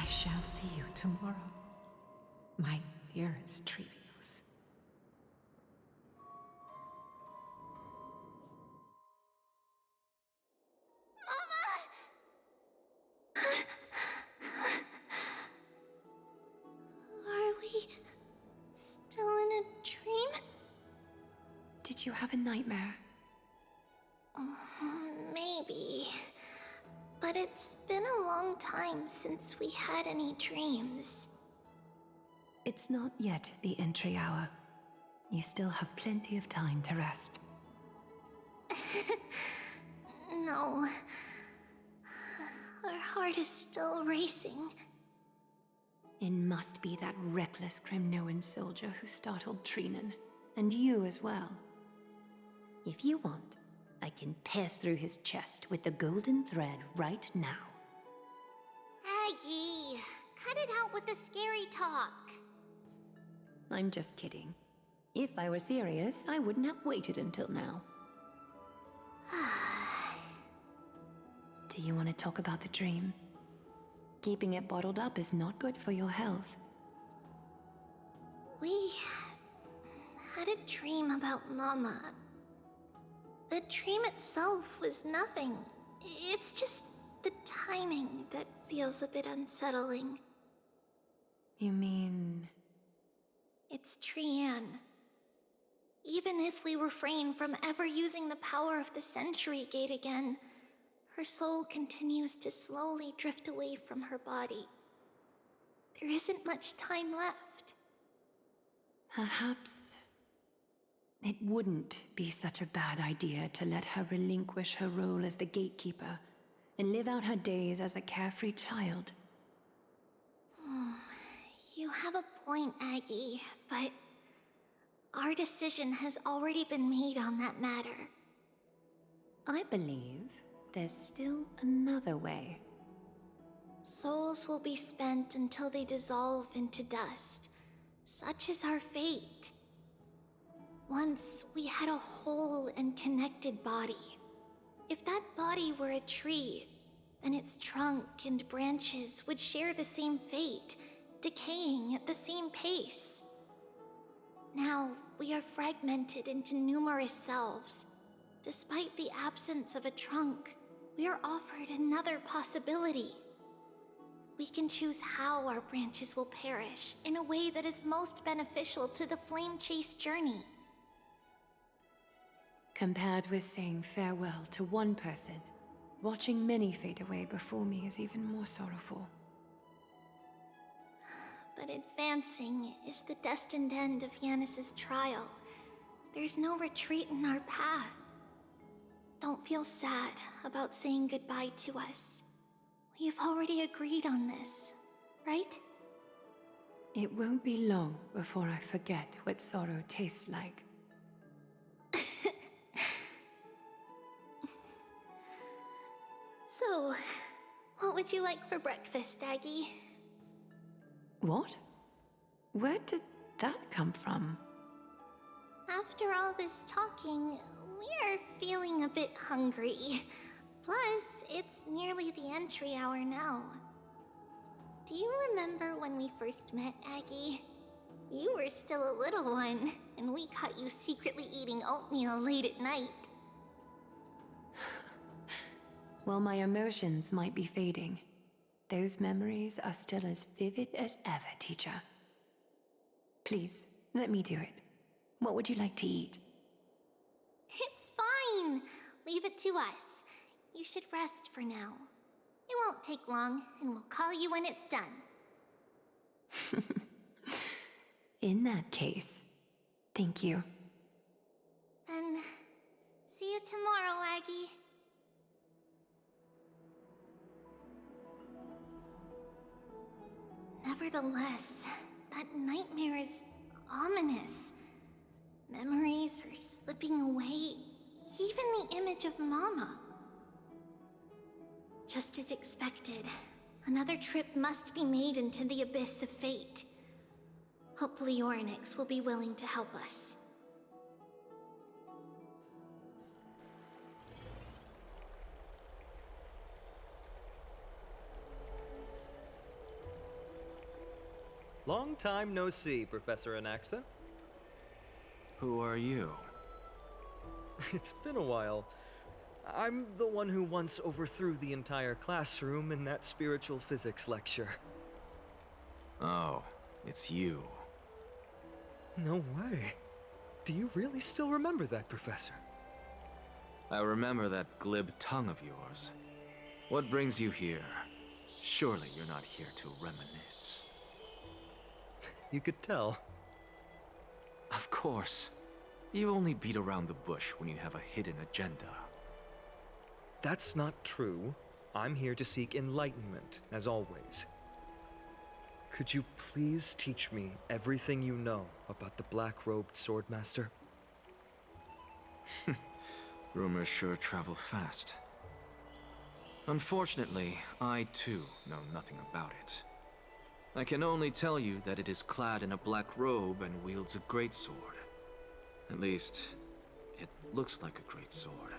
I shall see you tomorrow, my dearest Tribios. Still in a dream? Did you have a nightmare? Maybe. But it's been a long time since we had any dreams. It's not yet the entry hour. You still have plenty of time to rest. No. Our heart is still racing. It must be that reckless Cremnoan soldier who startled Trinnon, and you as well. If you want, I can pass through his chest with the golden thread right now. Aggie, cut it out with the scary talk. I'm just kidding. If I were serious, I wouldn't have waited until now. Do you want to talk about the dream? Keeping it bottled up is not good for your health. We had a dream about Mama. The dream itself was nothing. It's just the timing that feels a bit unsettling. You mean... It's Trianne. Even if we refrain from ever using the power of the Century Gate again, her soul continues to slowly drift away from her body. There isn't much time left. Perhaps it wouldn't be such a bad idea to let her relinquish her role as the gatekeeper and live out her days as a carefree child. You have a point, Aggie, but our decision has already been made on that matter. I believe there's still another way. Souls will be spent until they dissolve into dust. Such is our fate. Once we had a whole and connected body. If that body were a tree, then its trunk and branches would share the same fate, decaying at the same pace. Now, we are fragmented into numerous selves. Despite the absence of a trunk, we are offered another possibility. We can choose how our branches will perish in a way that is most beneficial to the Flame Chase journey. Compared with saying farewell to one person, watching many fade away before me is even more sorrowful. But advancing is the destined end of Yanis's trial. There's no retreat in our path. Don't feel sad about saying goodbye to us. We've already agreed on this, right? It won't be long before I forget what sorrow tastes like. So, what would you like for breakfast, Aggie? What? Where did that come from? After all this talking, we are feeling a bit hungry. Plus, it's nearly the entry hour now. Do you remember when we first met, Aggie? You were still a little one, and we caught you secretly eating oatmeal late at night. While my emotions might be fading, those memories are still as vivid as ever, teacher. Please, let me do it. What would you like to eat? It's fine! Leave it to us. You should rest for now. It won't take long, and we'll call you when it's done. In that case, thank you. Then, see you tomorrow, Aggie. Nevertheless, that nightmare is ominous. Memories are slipping away, even the image of Mama. Just as expected, another trip must be made into the abyss of fate. Hopefully Oronyx will be willing to help us. Long time no see, Professor Anaxa. Who are you? It's been a while. I'm the one who once overthrew the entire classroom in that spiritual physics lecture. Oh, it's you. No way. Do you really still remember that, Professor? I remember that glib tongue of yours. What brings you here? Surely you're not here to reminisce. You could tell. Of course. You only beat around the bush when you have a hidden agenda. That's not true. I'm here to seek enlightenment, as always. Could you please teach me everything you know about the black-robed swordmaster? Rumors sure travel fast. Unfortunately, I too know nothing about it. I can only tell you that it is clad in a black robe and wields a greatsword. At least, it looks like a greatsword.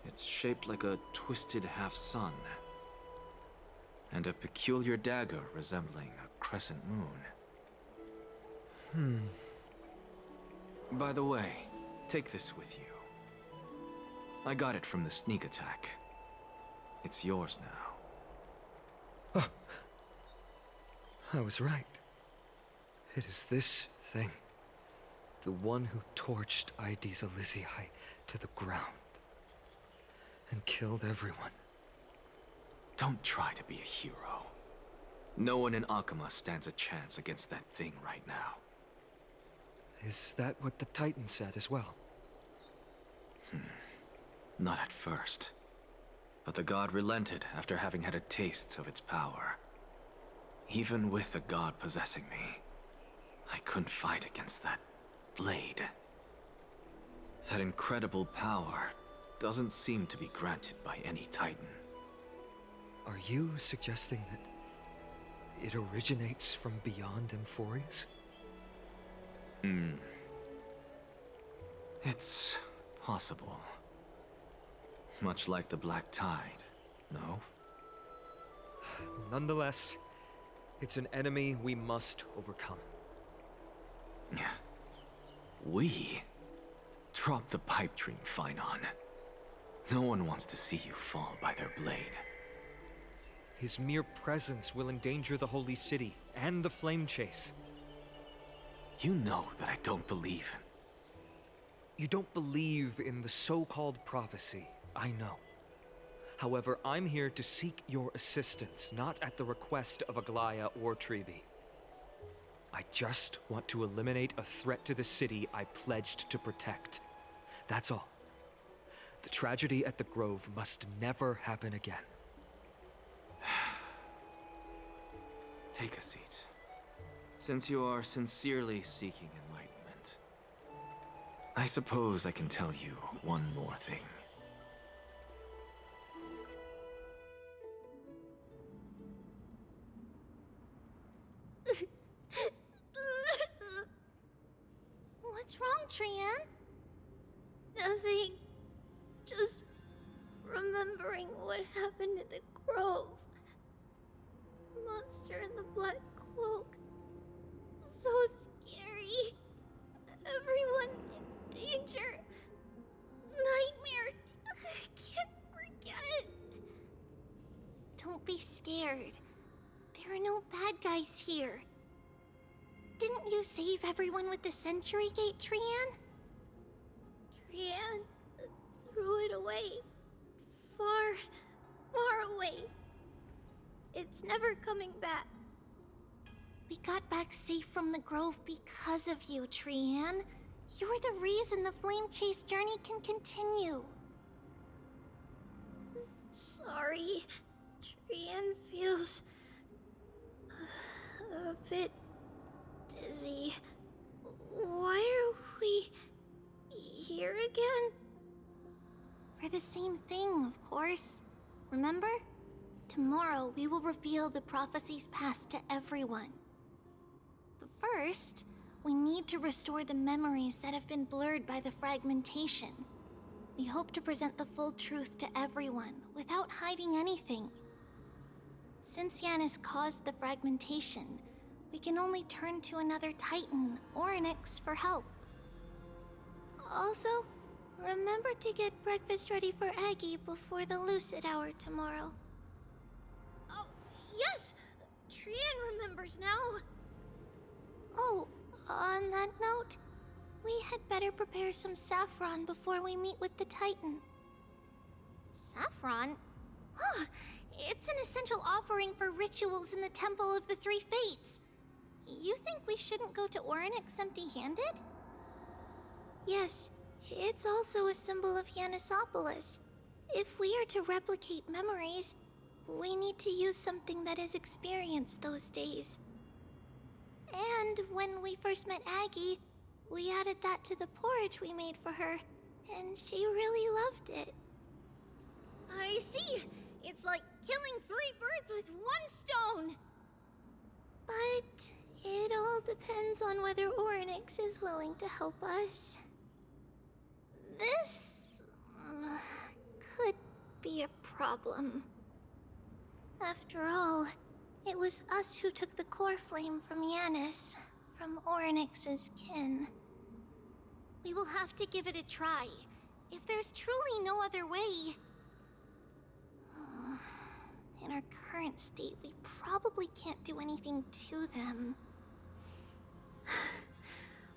It's shaped like a twisted half-sun, and a peculiar dagger resembling a crescent moon. By the way, take this with you. I got it from the sneak attack. It's yours now. Oh. I was right. It is this thing. The one who torched Aedes Elysiae to the ground. And killed everyone. Don't try to be a hero. No one in Akama stands a chance against that thing right now. Is that what the Titan said as well? Not at first. But the god relented after having had a taste of its power. Even with the god possessing me, I couldn't fight against that blade. That incredible power doesn't seem to be granted by any Titan. Are you suggesting that it originates from beyond Amphoreus? It's possible. Much like the Black Tide, no? Nonetheless, it's an enemy we must overcome. We? Drop the pipe dream, Phainon. No one wants to see you fall by their blade. His mere presence will endanger the Holy City and the Flame Chase. You know that I don't believe. You don't believe in the so-called prophecy, I know. However, I'm here to seek your assistance, not at the request of Aglaea or Tribbie. I just want to eliminate a threat to the city I pledged to protect. That's all. The tragedy at the Grove must never happen again. Take a seat. Since you are sincerely seeking enlightenment, I suppose I can tell you one more thing. What's wrong, Trianne? Nothing. Just remembering what happened at the Grove. Monster in the black cloak. So scary. Everyone in danger. Nightmare. I can't forget. Don't be scared. There are no bad guys here. Didn't you save everyone with the Century Gate, Trianne? Trianne threw it away. Far, far away. It's never coming back. We got back safe from the Grove because of you, Trianne. You're the reason the Flame Chase journey can continue. Sorry. Trianne feels a bit dizzy. Why are we here again? For the same thing, of course. Remember? Tomorrow we will reveal the prophecies past to everyone. But first, we need to restore the memories that have been blurred by the fragmentation. We hope to present the full truth to everyone, without hiding anything. Since Yanis caused the fragmentation, we can only turn to another Titan, Oronyx, for help. Also, remember to get breakfast ready for Aggie before the lucid hour tomorrow. Oh, yes! Trianne remembers now. Oh, on that note, we had better prepare some saffron before we meet with the Titan. Saffron? Huh, it's an essential offering for rituals in the Temple of the Three Fates. You think we shouldn't go to Oronyx empty-handed? Yes, it's also a symbol of Yanisopolis. If we are to replicate memories, we need to use something that has experienced those days. And when we first met Aggie, we added that to the porridge we made for her, and she really loved it. I see! It's like killing 3 birds with 1 stone! But it all depends on whether Oronyx is willing to help us. This could be a problem. After all, it was us who took the coreflame from Yanis from Oronyx's kin. We will have to give it a try. If there's truly no other way... In our current state, we probably can't do anything to them.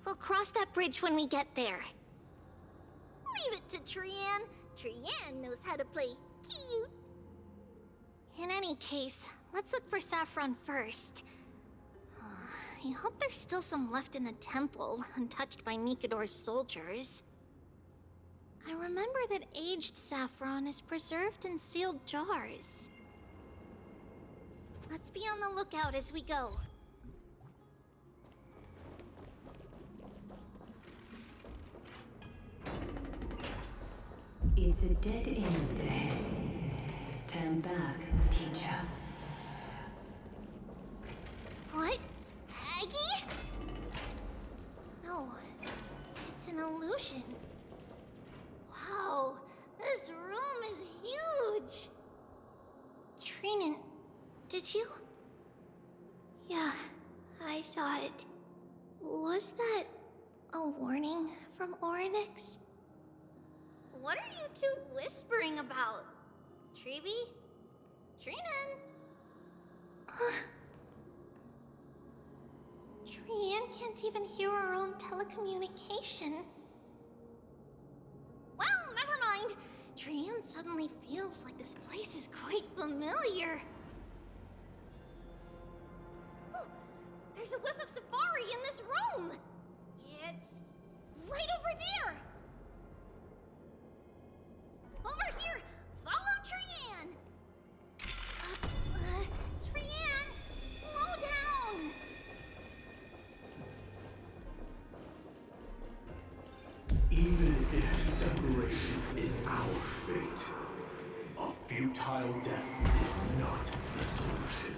We'll cross that bridge when we get there. Leave it to Trianne. Trianne knows how to play cute. In any case, let's look for Saffron first. I hope there's still some left in the temple, untouched by Nikador's soldiers. I remember that aged saffron is preserved in sealed jars. Let's be on the lookout as we go. It's a dead end ahead. Turn back, teacher. What? Aggie? No, it's an illusion. Wow, this room is huge! Trinnon, did you? Yeah, I saw it. Was that a warning from Oronyx? What are you two whispering about? Tribbie? Trinnon? Trianne can't even hear our own telecommunication. Well, never mind. Trianne suddenly feels like this place is quite familiar. Oh, there's a whiff of safari in this room. It's right over there. Over here! Follow Trianne! Trianne, slow down! Even if separation is our fate, a futile death is not the solution.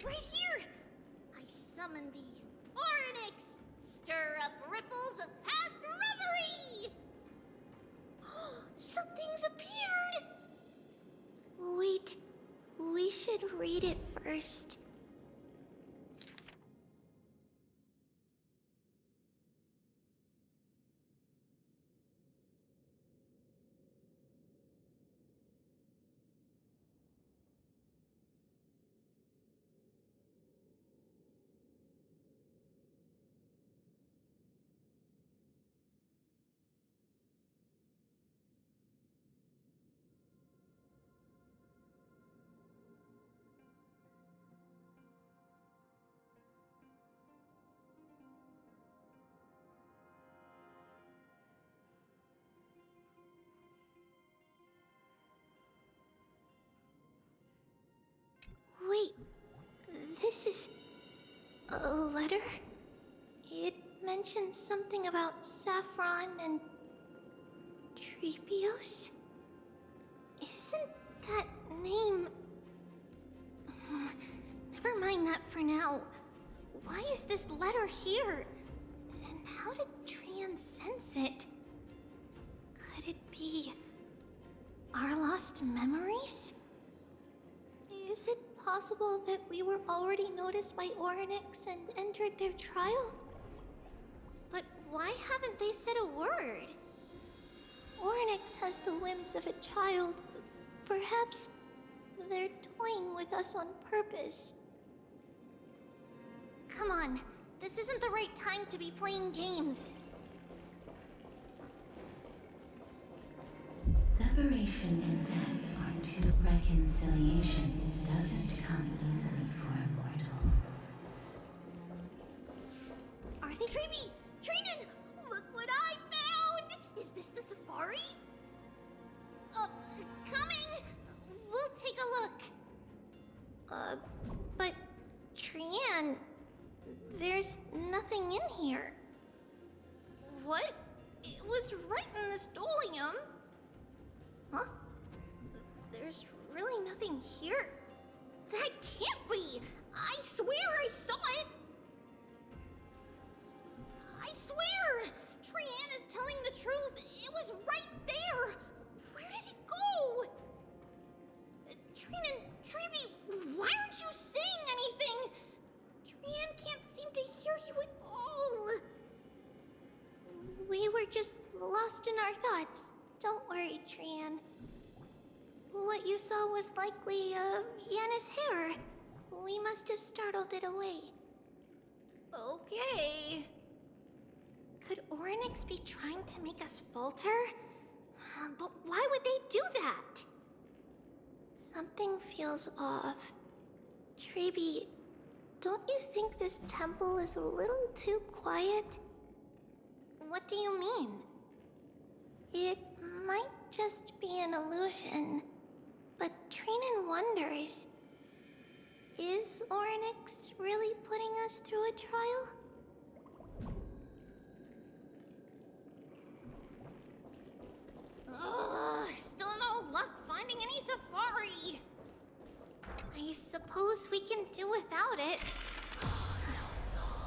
Right here! I summon thee, Oronyx! Stir up ripples of past reverie! Something's appeared! Wait, we should read it first. Wait, this is a letter? It mentions something about Saffron and Tribios? Isn't that name... Never mind that for now. Why is this letter here? And how did Trianne sense it? Could it be our lost memories? Is it possible that we were already noticed by Oronyx and entered their trial? But why haven't they said a word? Oronyx has the whims of a child. Perhaps they're toying with us on purpose. Come on, this isn't the right time to be playing games. Separation and death are two. Reconciliation doesn't come easily for a mortal. Are they Tribbie? Trinnon! Look what I found! Is this the safari? Coming! We'll take a look. But Trianne, there's nothing in here. What? It was right in the stolium. Huh? There's really nothing here. That can't be! I swear I saw it! I swear! Trianne is telling the truth. It was right there! Where did it go? Trinnon, Tribbie, why aren't you saying anything? lost in our thoughts. Don't worry, Trianne. What you saw was likely, Yanna's hair. We must have startled it away. Okay. Could Oronyx be trying to make us falter? But why would they do that? Something feels off. Tribbie, don't you think this temple is a little too quiet? What do you mean? It might just be an illusion, but Trinnon wonders, is Oronyx really putting us through a trial? Still no luck finding any safari. I suppose we can do without it.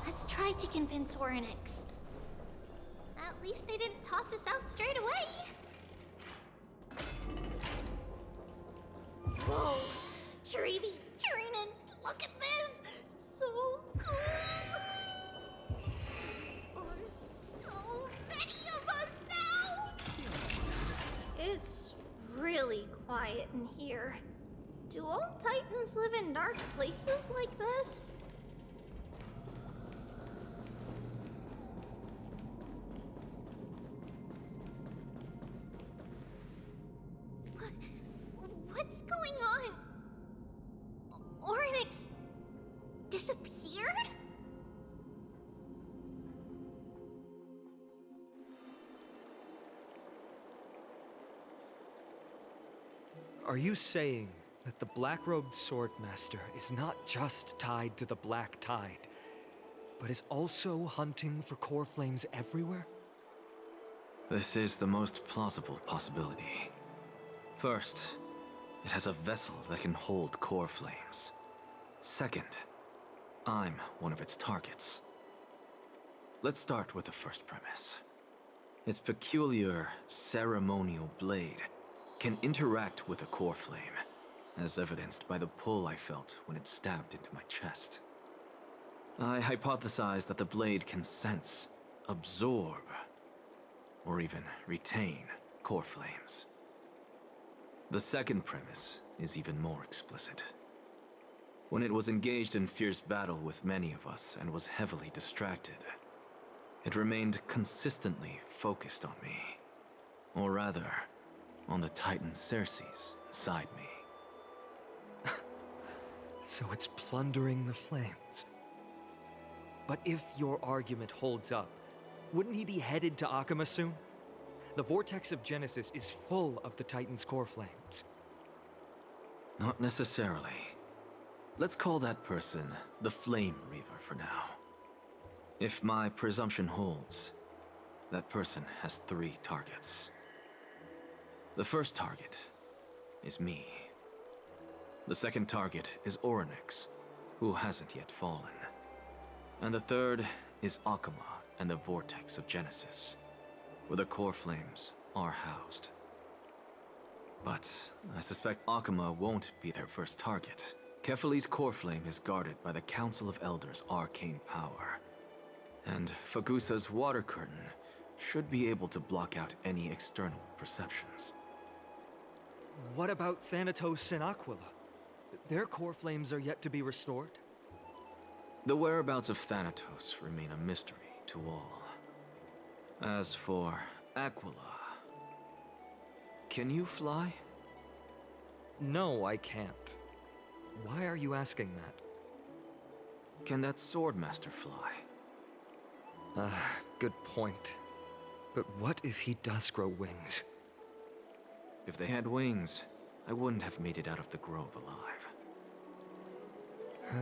Let's try to convince Oronyx. At least they didn't toss us out straight away. Whoa, Tribbie, Trinnon, look at this! So cool! So many of us now! It's really quiet in here. Do all Titans live in dark places like this? What's going on? Oronyx disappeared? Are you saying that the black-robed swordmaster is not just tied to the Black Tide, but is also hunting for core flames everywhere? This is the most plausible possibility. First, it has a vessel that can hold core flames. Second, I'm one of its targets. Let's start with the first premise. Its peculiar ceremonial blade can interact with a core flame, as evidenced by the pull I felt when it stabbed into my chest. I hypothesized that the blade can sense, absorb, or even retain core flames. The second premise is even more explicit. When it was engaged in fierce battle with many of us and was heavily distracted, it remained consistently focused on me. Or rather, on the Titan Cerces inside me. So it's plundering the flames. But if your argument holds up, wouldn't he be headed to Akama soon? The vortex of Genesis is full of the Titan's core flames. Not necessarily. Let's call that person the Flame Reaver for now. If my presumption holds, that person has 3 targets. The first target is me. The second target is Oronyx, who hasn't yet fallen. And the third is Akama and the Vortex of Genesis, where the core flames are housed. But I suspect Akama won't be their first target. Kefali's core flame is guarded by the Council of Elders' arcane power. And Fagusa's water curtain should be able to block out any external perceptions. What about Thanatos and Aquila? Their core flames are yet to be restored? The whereabouts of Thanatos remain a mystery to all. As for Aquila, can you fly? No, I can't. Why are you asking that? Can that Swordmaster fly? Good point. But what if he does grow wings? If they had wings, I wouldn't have made it out of the grove alive.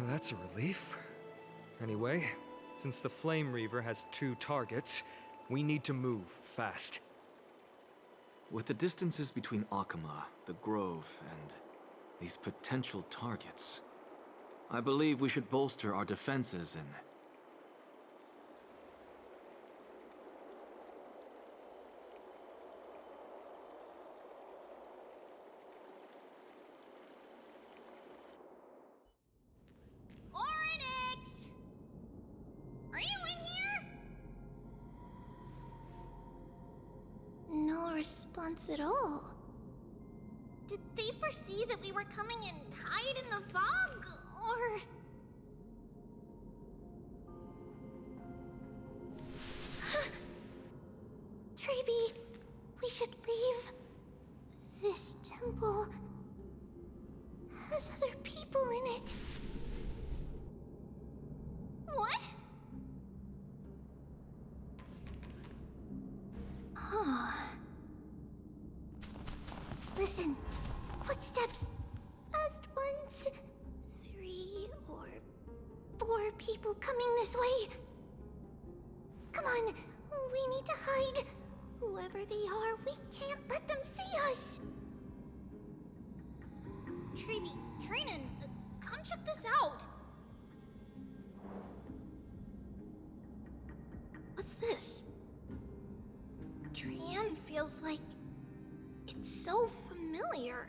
That's a relief. Anyway, since the Flame Reaver has 2 targets, we need to move fast. With the distances between Akama, the grove, and these potential targets, I believe we should bolster our defenses and... Oronyx! Are you in here? response at all. Did they foresee that we were coming and hide in the fog, or... Tribbie, we should leave. This temple has other people in it. What? Oh. Listen, footsteps. Fast ones. 3 or 4 people coming this way. Come on, we need to hide. Whoever they are, we can't let them see us. Tribbie, Trinnon, come check this out. What's this? Trianne feels like it's so familiar.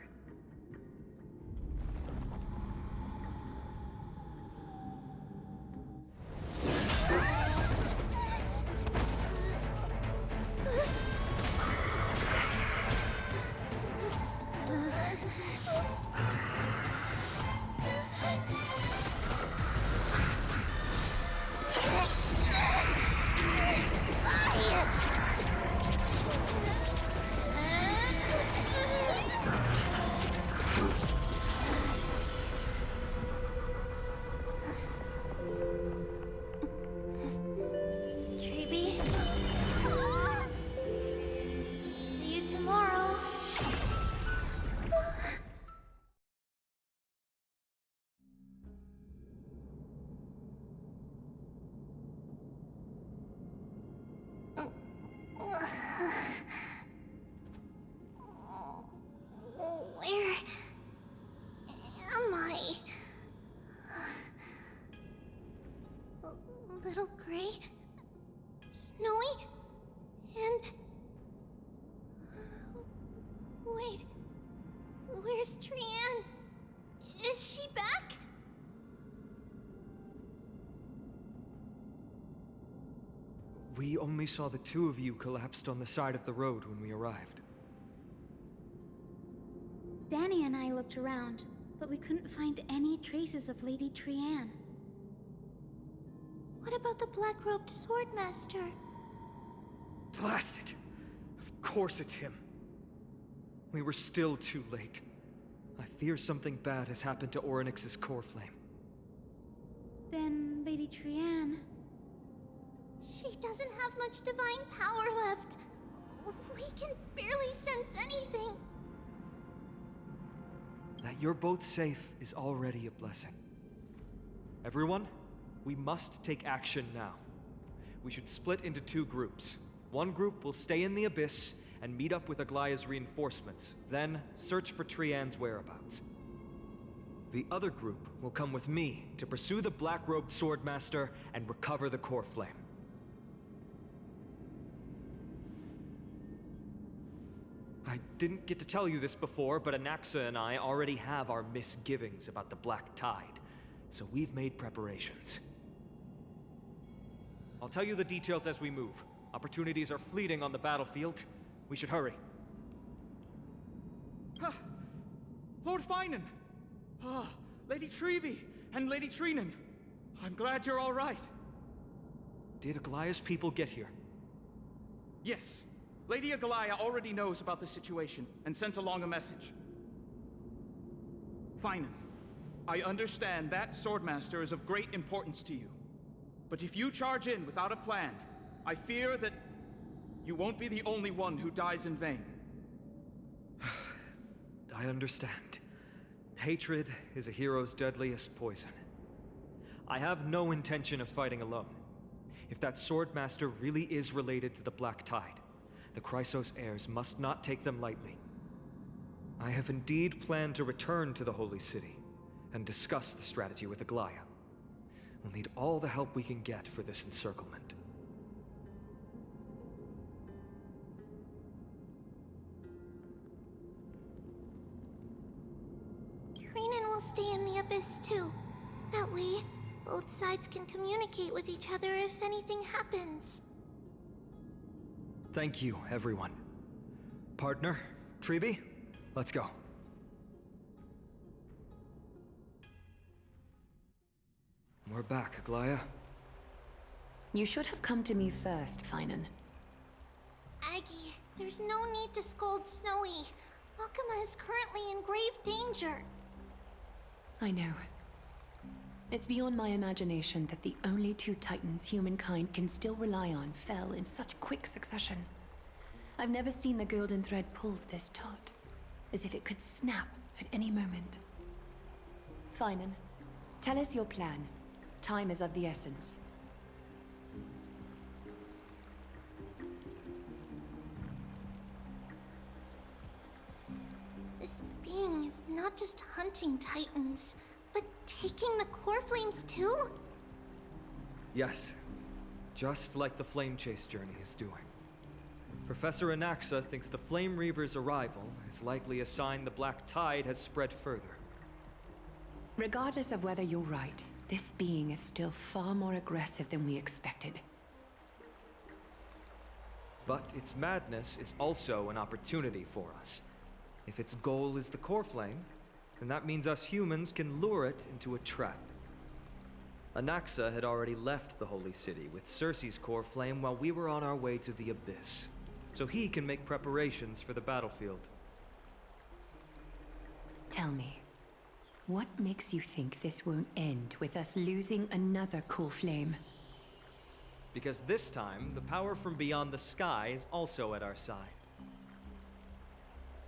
Where am I? Little gray, snowy, and... Wait, where's Trianne? Is she back? We only saw the 2 of you collapsed on the side of the road when we arrived. Danny and I looked around, but we couldn't find any traces of Lady Trianne. What about the black-robed swordmaster? Blast it! Of course it's him. We were still too late. I fear something bad has happened to Oronyx's coreflame. Then Lady Trianne... She doesn't have much divine power left. We can barely sense anything. That you're both safe is already a blessing. Everyone, we must take action now. We should split into 2 groups. One group will stay in the Abyss and meet up with Aglaea's reinforcements, then search for Trianne's whereabouts. The other group will come with me to pursue the black-robed swordmaster and recover the coreflame. I didn't get to tell you this before, but Anaxa and I already have our misgivings about the Black Tide, so we've made preparations. I'll tell you the details as we move. Opportunities are fleeting on the battlefield. We should hurry. Lord Phainon! Lady Tribbie and Lady Trinnon. I'm glad you're all right. Did Aglaea's people get here? Yes. Lady Aglaea already knows about the situation and sent along a message. Phainon, I understand that Swordmaster is of great importance to you. But if you charge in without a plan, I fear that you won't be the only one who dies in vain. I understand. Hatred is a hero's deadliest poison. I have no intention of fighting alone. If that Swordmaster really is related to the Black Tide, the Krateros heirs must not take them lightly. I have indeed planned to return to the Holy City and discuss the strategy with Aglaea. We'll need all the help we can get for this encirclement. Trinnon will stay in the Abyss too. That way, both sides can communicate with each other if anything happens. Thank you, everyone. Partner, Tribbie, let's go. We're back, Aglaea. You should have come to me first, Phainon. Aggie, there's no need to scold Snowy. Akuma is currently in grave danger. I know. It's beyond my imagination that the only two titans humankind can still rely on fell in such quick succession. I've never seen the golden thread pulled this taut, as if it could snap at any moment. Phainon, tell us your plan. Time is of the essence. This being is not just hunting titans, but taking the core flames too? Yes, just like the Flame Chase journey is doing. Professor Anaxa thinks the Flame Reaver's arrival is likely a sign the Black Tide has spread further. Regardless of whether you're right, this being is still far more aggressive than we expected. But its madness is also an opportunity for us. If its goal is the core flame, then that means us humans can lure it into a trap. Anaxa had already left the Holy City with Cerces' core flame while we were on our way to the Abyss, so he can make preparations for the battlefield. Tell me, what makes you think this won't end with us losing another core flame? Because this time, the power from beyond the sky is also at our side.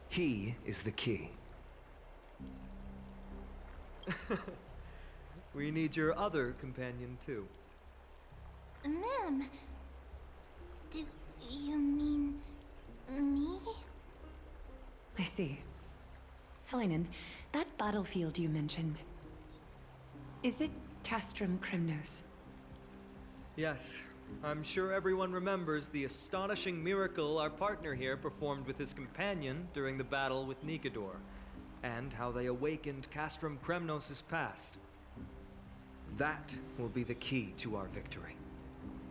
He is the key. We need your other companion, too. Ma'am, do you mean me? I see. Phainon, that battlefield you mentioned, is it Castrum Kremnos? Yes, I'm sure everyone remembers the astonishing miracle our partner here performed with his companion during the battle with Nikador, and how they awakened Castrum Kremnos' past. That will be the key to our victory.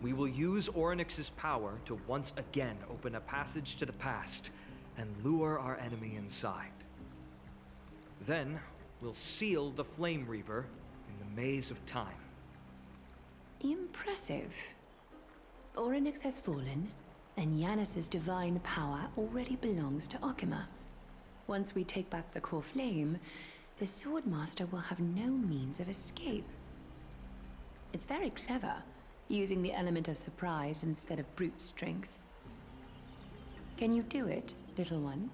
We will use Oronyx's power to once again open a passage to the past and lure our enemy inside. Then, we'll seal the Flame Reaver in the maze of time. Impressive. Oronyx has fallen, and Yanis's divine power already belongs to Akuma. Once we take back the core flame, the Swordmaster will have no means of escape. It's very clever, using the element of surprise instead of brute strength. Can you do it, little one?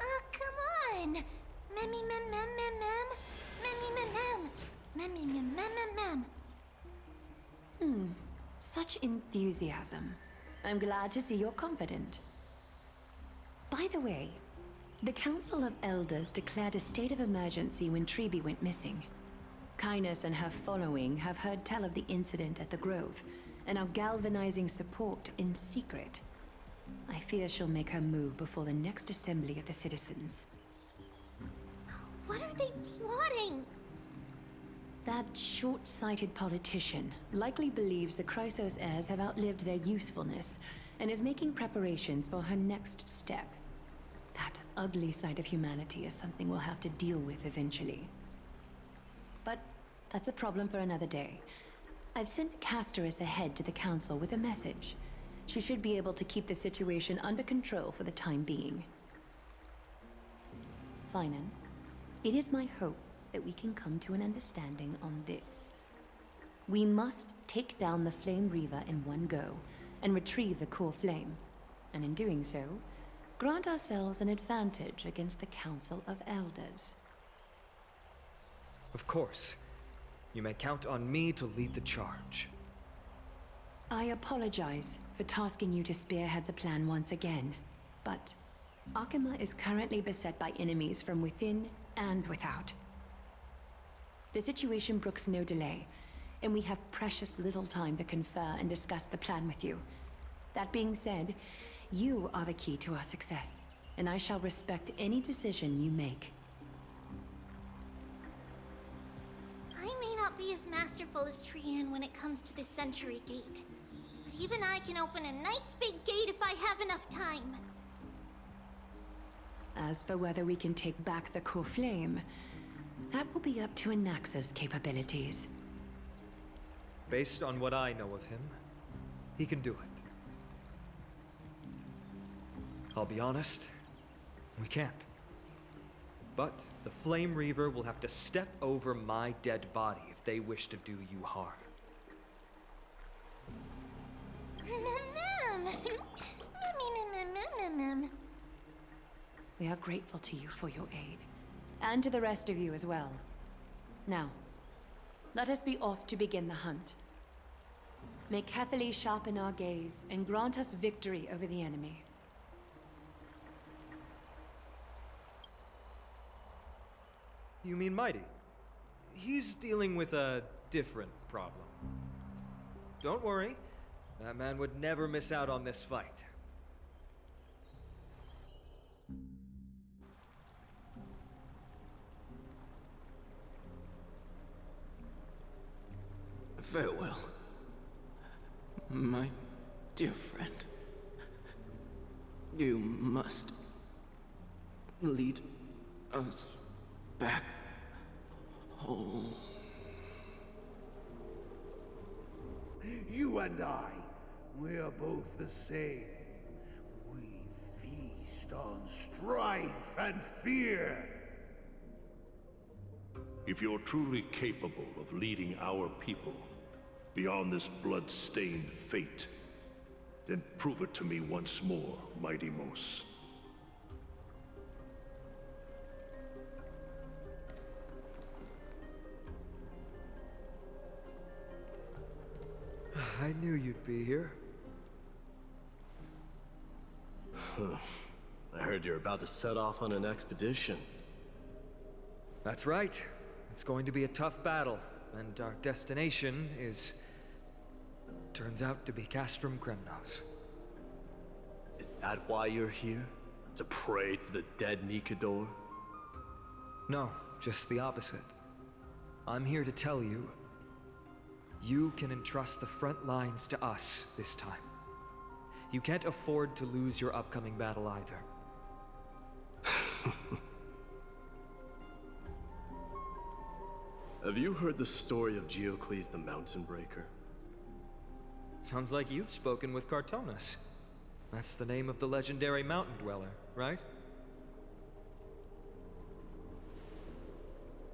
Oh, come on! Such enthusiasm. I'm glad to see you're confident. By the way, the Council of Elders declared a state of emergency when Tribbie went missing. Kynus and her following have heard tell of the incident at the Grove, and are galvanizing support in secret. I fear she'll make her move before the next assembly of the citizens. What are they plotting? That short-sighted politician likely believes the Krateros heirs have outlived their usefulness, and is making preparations for her next step. That ugly side of humanity is something we'll have to deal with eventually. But that's a problem for another day. I've sent Castroice ahead to the council with a message. She should be able to keep the situation under control for the time being. Phainon, it is my hope that we can come to an understanding on this. We must take down the Flame Reaver in one go, and retrieve the core flame. And in doing so, grant ourselves an advantage against the Council of Elders. Of course. You may count on me to lead the charge. I apologize for tasking you to spearhead the plan once again, but Akuma is currently beset by enemies from within and without. The situation brooks no delay, and we have precious little time to confer and discuss the plan with you. That being said, you are the key to our success, and I shall respect any decision you make. I may not be as masterful as Trianne when it comes to the Century Gate, but even I can open a nice big gate if I have enough time. As for whether we can take back the coreflame, that will be up to Anaxa's capabilities. Based on what I know of him, he can do it. I'll be honest, we can't. But the Flame Reaver will have to step over my dead body if they wish to do you harm. We are grateful to you for your aid, and to the rest of you as well. Now, let us be off to begin the hunt. May carefully sharpen our gaze and grant us victory over the enemy. You mean Mydei? He's dealing with a different problem. Don't worry, that man would never miss out on this fight. Farewell, my dear friend. You must lead us back home. You and I, we're both the same. We feast on strife and fear. If you're truly capable of leading our people beyond this blood-stained fate, then prove it to me once more, Mydei. I knew you'd be here. I heard you're about to set off on an expedition. That's right. It's going to be a tough battle, and our destination is... turns out to be Castrum Kremnos. Is that why you're here? To pray to the dead Nikador? No, just the opposite. I'm here to tell you, you can entrust the front lines to us this time. You can't afford to lose your upcoming battle either. Have you heard the story of Geocles the Mountain Breaker? Sounds like you've spoken with Cartonis. That's the name of the legendary mountain dweller, right?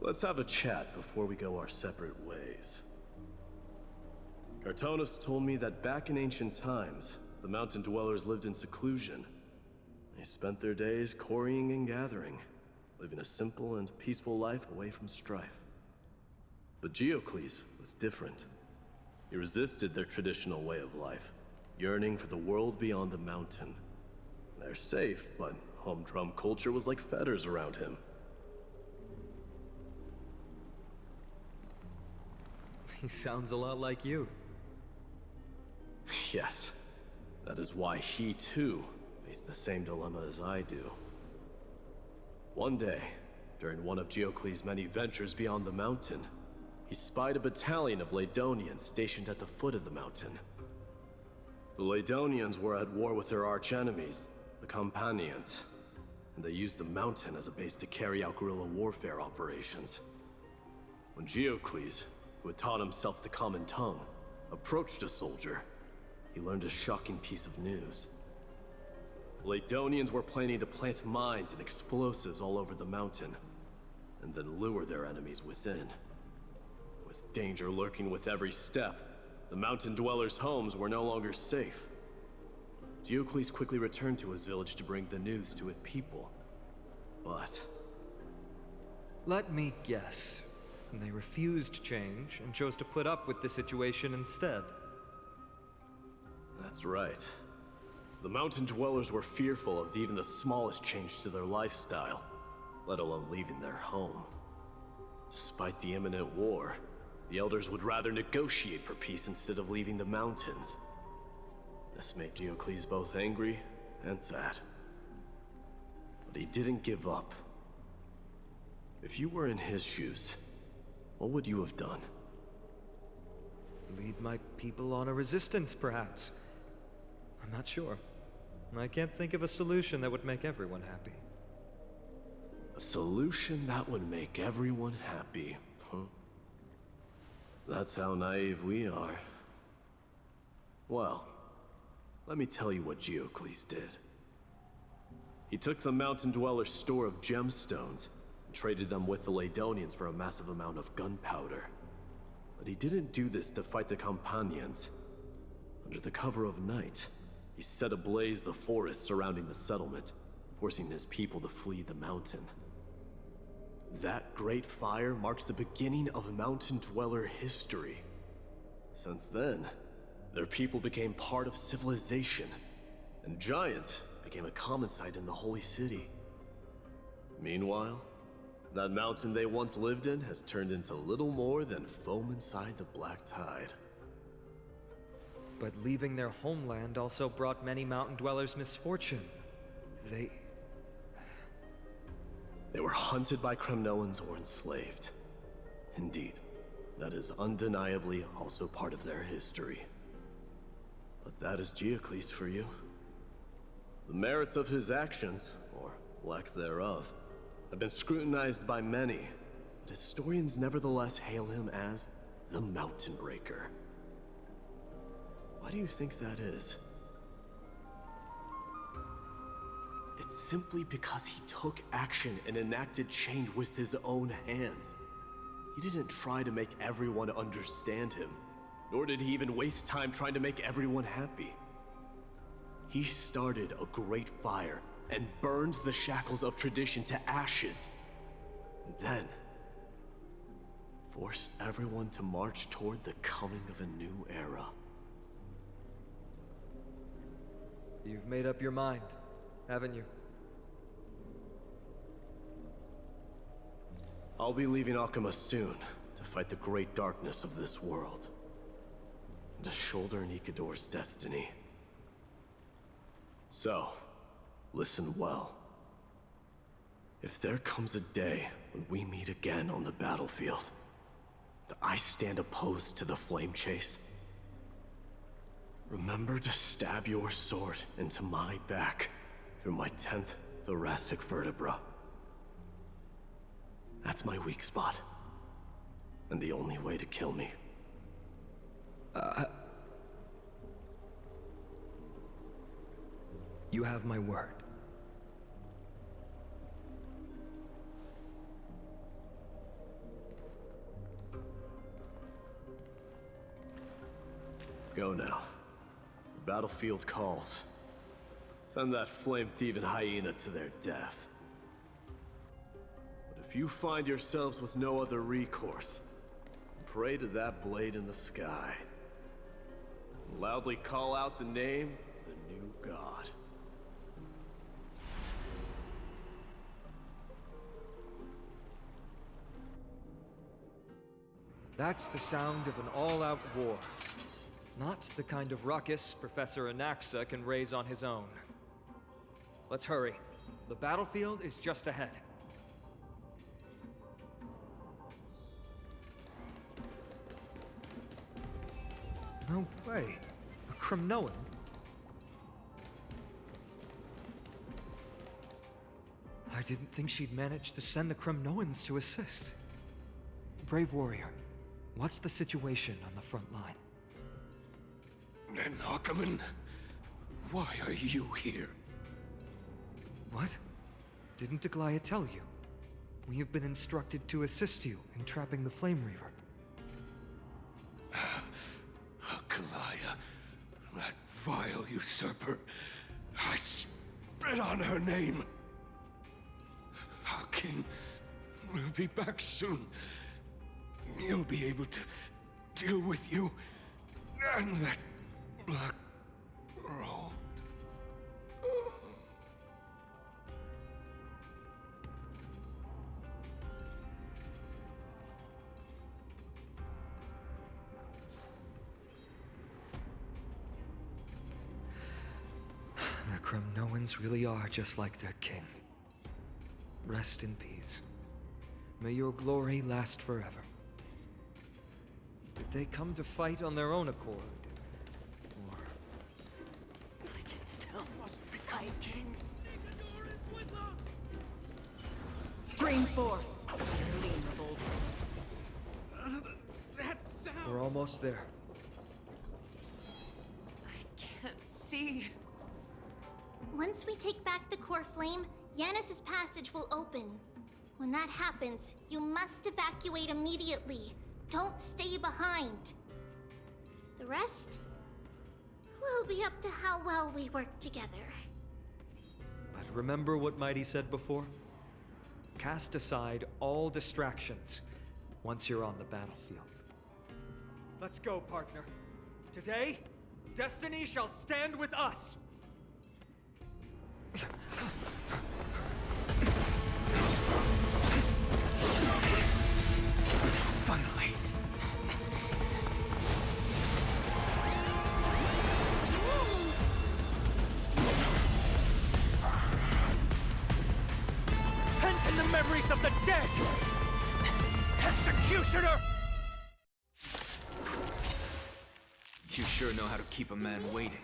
Let's have a chat before we go our separate ways. Cartonis told me that back in ancient times, the mountain dwellers lived in seclusion. They spent their days quarrying and gathering, living a simple and peaceful life away from strife. But Geocles was different. He resisted their traditional way of life, yearning for the world beyond the mountain. They're safe, but humdrum culture was like fetters around him. He sounds a lot like you. Yes. That is why he, too, faced the same dilemma as I do. One day, during one of Geocles' many ventures beyond the mountain, he spied a battalion of Laedonians stationed at the foot of the mountain. The Laedonians were at war with their archenemies, the Companions, and they used the mountain as a base to carry out guerrilla warfare operations. When Geocles, who had taught himself the common tongue, approached a soldier, he learned a shocking piece of news. The Laedonians were planning to plant mines and explosives all over the mountain, and then lure their enemies within. With danger lurking with every step, the mountain dwellers' homes were no longer safe. Geocles quickly returned to his village to bring the news to his people. But... let me guess. They refused change and chose to put up with the situation instead. That's right. The mountain dwellers were fearful of even the smallest change to their lifestyle, let alone leaving their home. Despite the imminent war, the elders would rather negotiate for peace instead of leaving the mountains. This made Diocles both angry and sad. But he didn't give up. If you were in his shoes, what would you have done? Lead my people on a resistance, perhaps. I'm not sure. I can't think of a solution that would make everyone happy. A solution that would make everyone happy, huh? That's how naive we are. Well, let me tell you what Diocles did. He took the Mountain Dweller's store of gemstones and traded them with the Ladonians for a massive amount of gunpowder. But he didn't do this to fight the Companions. Under the cover of night, he set ablaze the forest surrounding the settlement, forcing his people to flee the mountain. That great fire marked the beginning of Mountain Dweller history. Since then, their people became part of civilization, and giants became a common sight in the Holy City. Meanwhile, that mountain they once lived in has turned into little more than foam inside the black tide. But leaving their homeland also brought many mountain dwellers misfortune. They were hunted by Kremnoans or enslaved. Indeed, that is undeniably also part of their history. But that is Diocles for you. The merits of his actions, or lack thereof, have been scrutinized by many, but historians nevertheless hail him as the Mountain Breaker. Why do you think that is? It's simply because he took action and enacted change with his own hands. He didn't try to make everyone understand him, nor did he even waste time trying to make everyone happy. He started a great fire and burned the shackles of tradition to ashes, and then forced everyone to march toward the coming of a new era. You've made up your mind, haven't you? I'll be leaving Akama soon to fight the great darkness of this world, and to shoulder Nikador's destiny. So, listen well. If there comes a day when we meet again on the battlefield, and I stand opposed to the flame chase, remember to stab your sword into my back through my 10th thoracic vertebra. That's my weak spot, and the only way to kill me. You have my word. Go now. The battlefield calls. Send that flame-thieving hyena to their death. But if you find yourselves with no other recourse, pray to that blade in the sky. And loudly call out the name of the new god. That's the sound of an all-out war. Not the kind of ruckus Professor Anaxa can raise on his own. Let's hurry. The battlefield is just ahead. No way. A Kremnoan? I didn't think she'd manage to send the Kremnoans to assist. Brave warrior, what's the situation on the front line? Nakaman, why are you here? What? Didn't Aglaea tell you? We have been instructed to assist you in trapping the Flame Reaver. Aglaea, that vile usurper. I spit on her name. Our king will be back soon. He'll be able to deal with you and that black road. humans really are just like their king. Rest in peace. May your glory last forever. Did they come to fight on their own accord? Or... I can still must become king. Nikador is with us! Stream forth, gleam of old That sound! We're almost there. Can't see. Once we take back the core flame, Yanis's passage will open. When that happens, you must evacuate immediately. Don't stay behind. The rest will be up to how well we work together. But remember what Mydei said before? Cast aside all distractions once you're on the battlefield. Let's go, partner. Today, destiny shall stand with us! Finally. Pent in the memories of the dead! Executioner! You sure know how to keep a man waiting.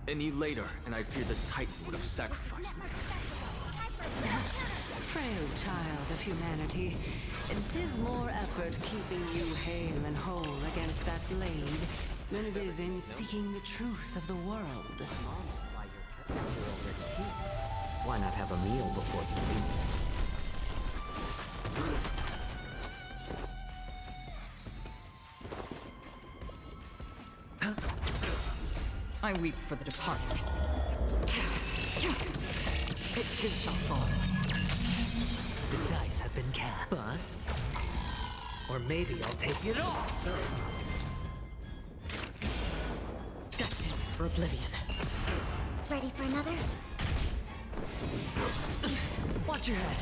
Any later, and I fear the Titan would have sacrificed me. Frail child of humanity, 'tis more effort keeping you hale and whole against that blade than it is in seeking the truth of the world. Since you're already here, why not have a meal before you leave? I weep for the departed. It too shall fall. The dice have been cast. Bust. Or maybe I'll take it all. Destined for oblivion. Ready for another? Watch your head.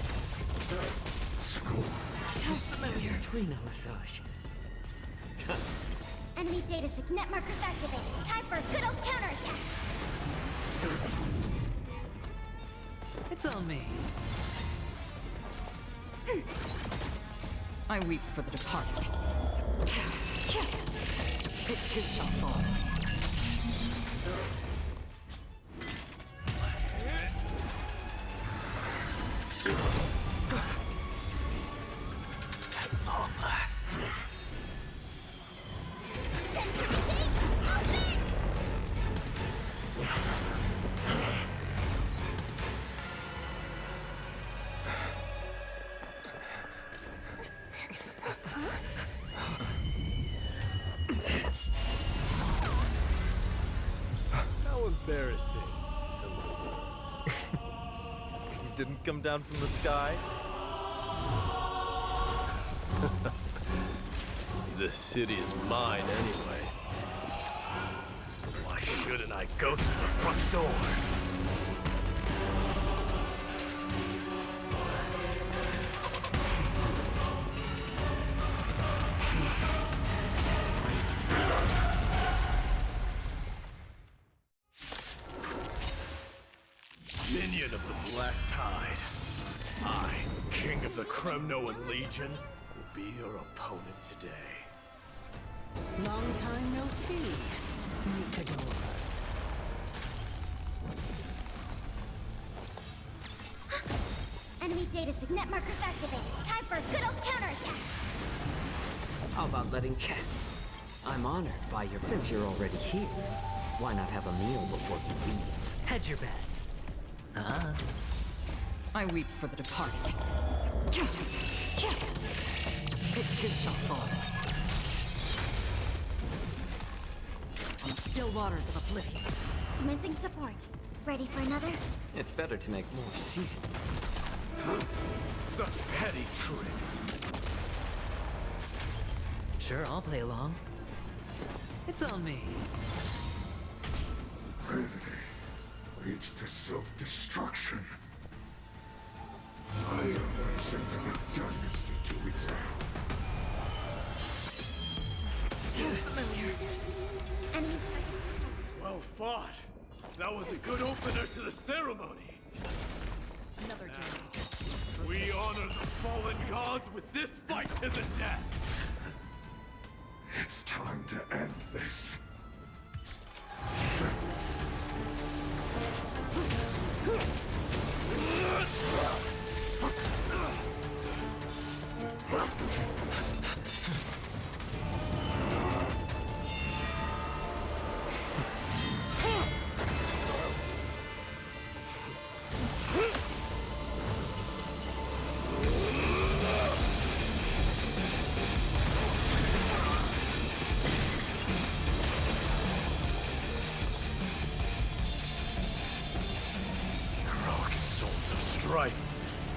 It's just a Trino massage. Enemy data signet markers activated. Time for a good old counterattack. It's on me. I weep for the departed. It too shall fall. At long last. How embarrassing. You didn't come down from the sky? This city is mine anyway. So why shouldn't I go through the front door? Minion of the Black Tide. I, King of the Kremnoan Legion, will be your opponent today. Long time no see, Nikador. Enemy data signet markers activated. Time for a good old counterattack. How about letting check? I'm honored by your... Since you're already here, why not have a meal before you leave? Hedge your bets. I weep for the departed. It too shall fall. On the still waters of oblivion. Commencing support. Ready for another? It's better to make more seasoned. Such petty tricks. Sure, I'll play along. It's on me. Vanity leads to self-destruction. I am sending a dynasty to its end. Enemy Well fought. That was a good opener to the ceremony. Another journey. We honor the fallen gods with this fight to the death. It's time to end this.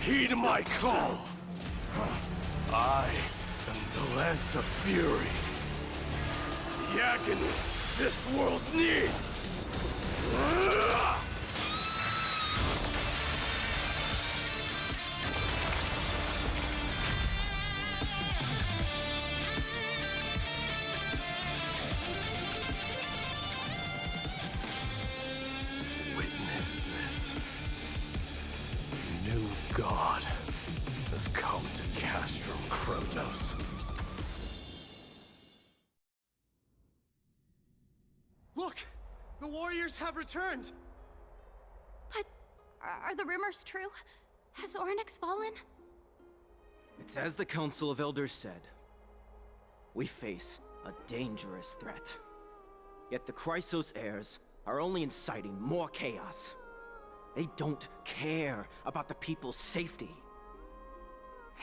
Heed my call! I am the Lance of Fury. The agony this world needs! Witness this. New God has come to Castro Krateros. Look! The warriors have returned! But are the rumors true? Has Oronyx fallen? It's as the Council of Elders said. We face a dangerous threat. Yet the Chrysos heirs are only inciting more chaos. They don't care about the people's safety.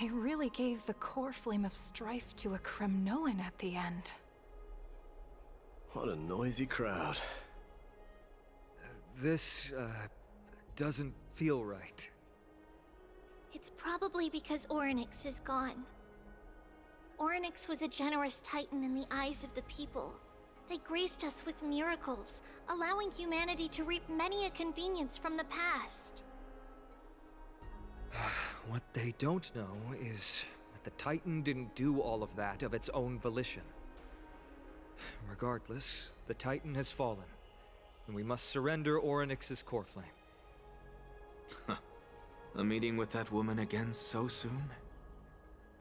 They really gave the core flame of strife to a Cremnoan at the end. What a noisy crowd. This, doesn't feel right. It's probably because Oronyx is gone. Oronyx was a generous titan in the eyes of the people. They graced us with miracles, allowing humanity to reap many a convenience from the past. What they don't know is that the Titan didn't do all of that of its own volition. Regardless, the Titan has fallen, and we must surrender Oronyx's core flame. A meeting with that woman again so soon?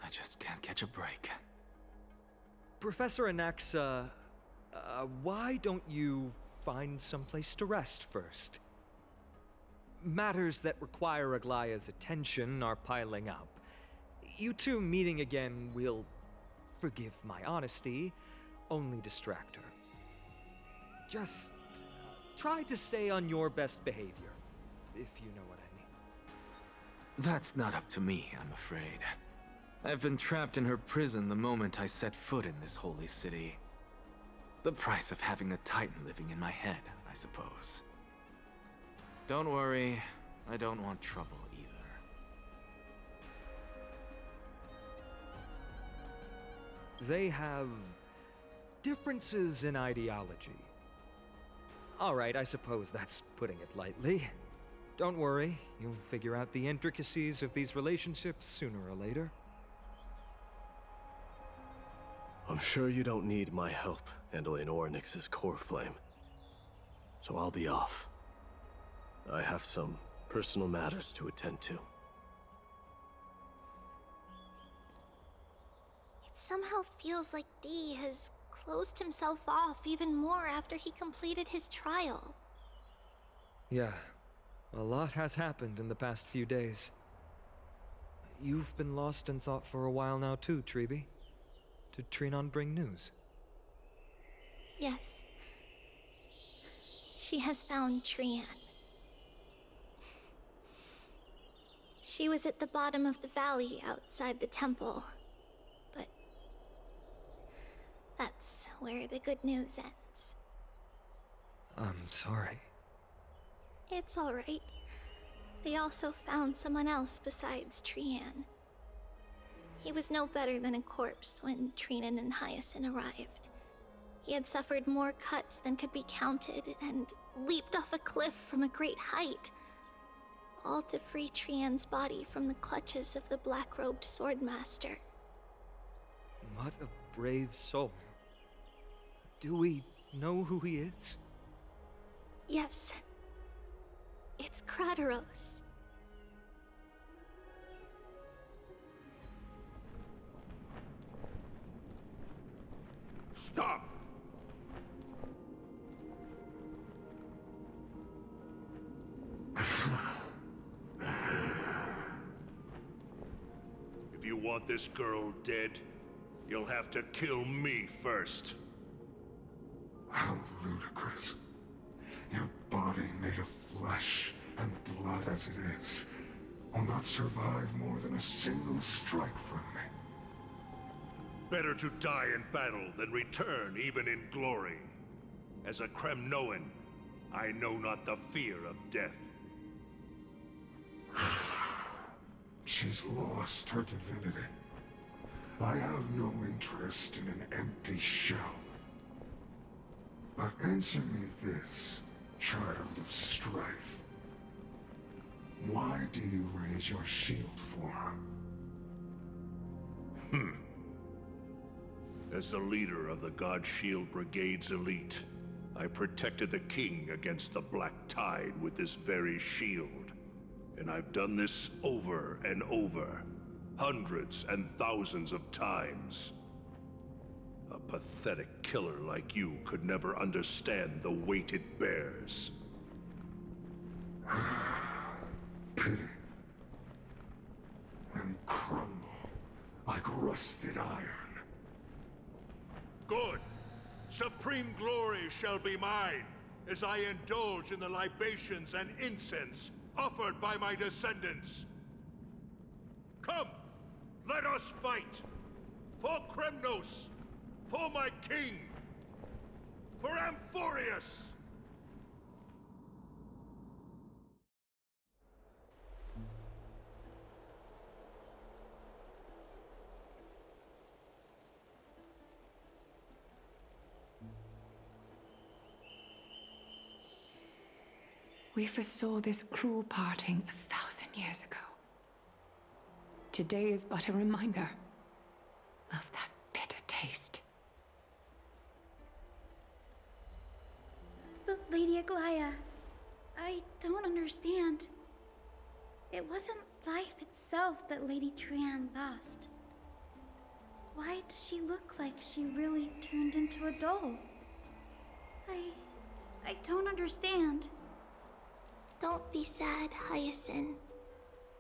I just can't catch a break. Professor Anaxa, why don't you find someplace to rest first? Matters that require Aglaea's attention are piling up. You two meeting again will, forgive my honesty, only distract her. Just try to stay on your best behavior, if you know what I mean. That's not up to me, I'm afraid. I've been trapped in her prison the moment I set foot in this holy city. The price of having a Titan living in my head, I suppose. Don't worry, I don't want trouble either. They have differences in ideology. All right, I suppose that's putting it lightly. Don't worry, you'll figure out the intricacies of these relationships sooner or later. I'm sure you don't need my help handling Oronyx's core flame. So I'll be off. I have some personal matters to attend to. It somehow feels like D has closed himself off even more after he completed his trial. Yeah, a lot has happened in the past few days. You've been lost in thought for a while now too, Tribbie. Did Trinnon bring news? Yes. She has found Trianne. She was at the bottom of the valley outside the temple, but that's where the good news ends. I'm sorry. It's all right. They also found someone else besides Trianne. He was no better than a corpse when Trinnon and Hyacinth arrived. He had suffered more cuts than could be counted and leaped off a cliff from a great height, all to free Trianne's body from the clutches of the black-robed swordmaster. What a brave soul. Do we know who he is? Yes. It's Krateros. Stop! If you want this girl dead, you'll have to kill me first. How ludicrous. Your body made of flesh and blood as it is will not survive more than a single strike from me. Better to die in battle than return even in glory. As a Kremnoan, I know not the fear of death. She's lost her divinity. I have no interest in an empty shell. But answer me this, child of strife. Why do you raise your shield for her? As the leader of the God Shield Brigade's elite, I protected the king against the Black Tide with this very shield. And I've done this over and over, hundreds and thousands of times. A pathetic killer like you could never understand the weight it bears. Pity. And crumble like rusted iron. Good. Supreme glory shall be mine, as I indulge in the libations and incense offered by my descendants. Come, let us fight! For Kremnos! For my king! For Amphoreus! We foresaw this cruel parting 1,000 years ago. Today is but a reminder of that bitter taste. But Lady Aglaea, I don't understand. It wasn't life itself that Lady Trianne lost. Why does she look like she really turned into a doll? I don't understand. Don't be sad, Hyacinth.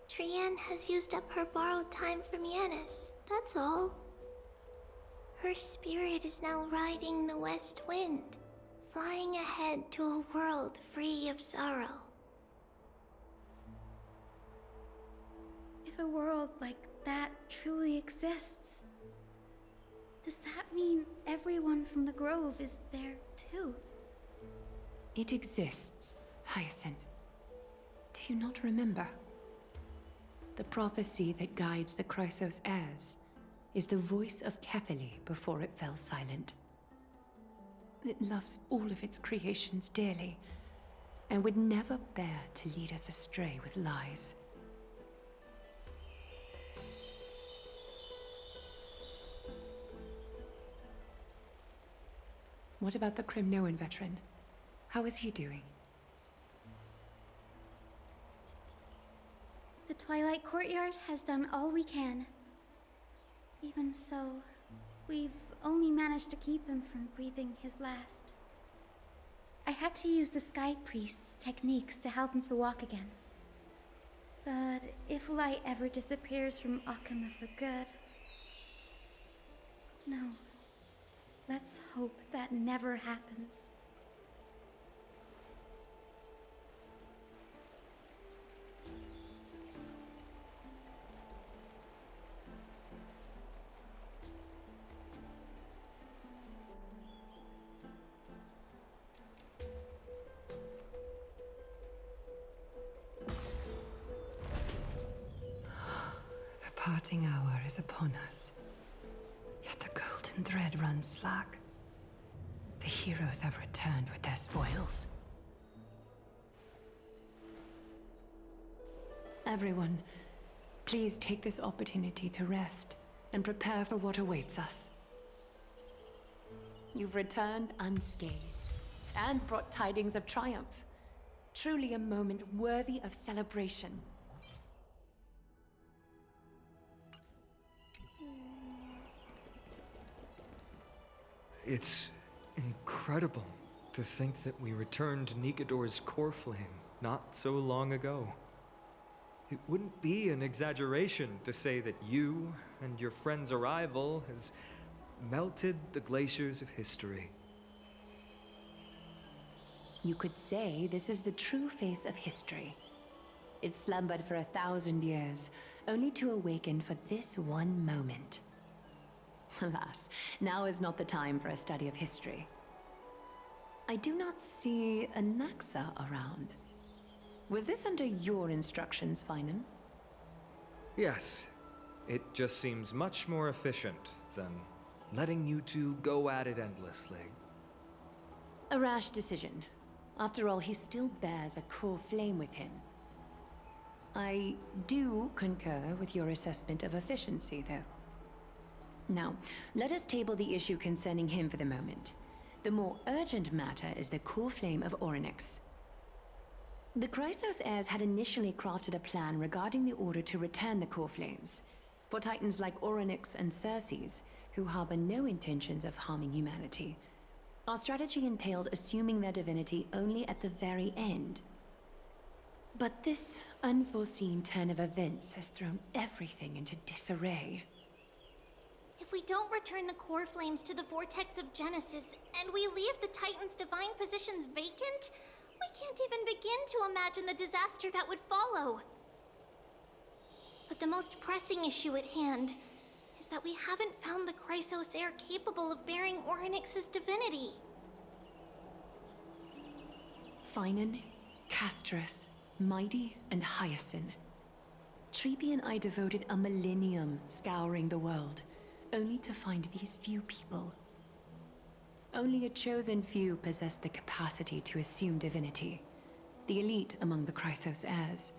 Trianne has used up her borrowed time from Yanis, that's all. Her spirit is now riding the west wind, flying ahead to a world free of sorrow. If a world like that truly exists, does that mean everyone from the Grove is there too? It exists, Hyacinth. Do you not remember? The prophecy that guides the Chrysos heirs is the voice of Kefili before it fell silent. It loves all of its creations dearly, and would never bear to lead us astray with lies. What about the Kremnoan veteran? How is he doing? The Twilight Courtyard has done all we can. Even so, we've only managed to keep him from breathing his last. I had to use the Sky Priest's techniques to help him to walk again. But if light ever disappears from Akama for good... No. Let's hope that never happens. The parting hour is upon us. Yet the golden thread runs slack. The heroes have returned with their spoils. Everyone, please take this opportunity to rest and prepare for what awaits us. You've returned unscathed and brought tidings of triumph. Truly a moment worthy of celebration. It's incredible to think that we returned Nikador's coreflame not so long ago. It wouldn't be an exaggeration to say that you and your friend's arrival has melted the glaciers of history. You could say this is the true face of history. It slumbered for 1,000 years, only to awaken for this one moment. Alas, now is not the time for a study of history. I do not see Anaxa around. Was this under your instructions, Phainon? Yes. It just seems much more efficient than letting you two go at it endlessly. A rash decision. After all, he still bears a core flame with him. I do concur with your assessment of efficiency, though. Now, let us table the issue concerning him for the moment. The more urgent matter is the core flame of Oronyx. The Krateros heirs had initially crafted a plan regarding the order to return the core flames. For titans like Oronyx and Cerces, who harbor no intentions of harming humanity, our strategy entailed assuming their divinity only at the very end. But this unforeseen turn of events has thrown everything into disarray. If we don't return the core flames to the vortex of Genesis, and we leave the Titan's divine positions vacant, we can't even begin to imagine the disaster that would follow. But the most pressing issue at hand is that we haven't found the Krateros heir capable of bearing Oronyx's divinity. Phainon, Castroice, Mydei, and Hyacinth. Tribbie and I devoted a millennium scouring the world, only to find these few people. Only a chosen few possess the capacity to assume divinity, the elite among the Krateros heirs.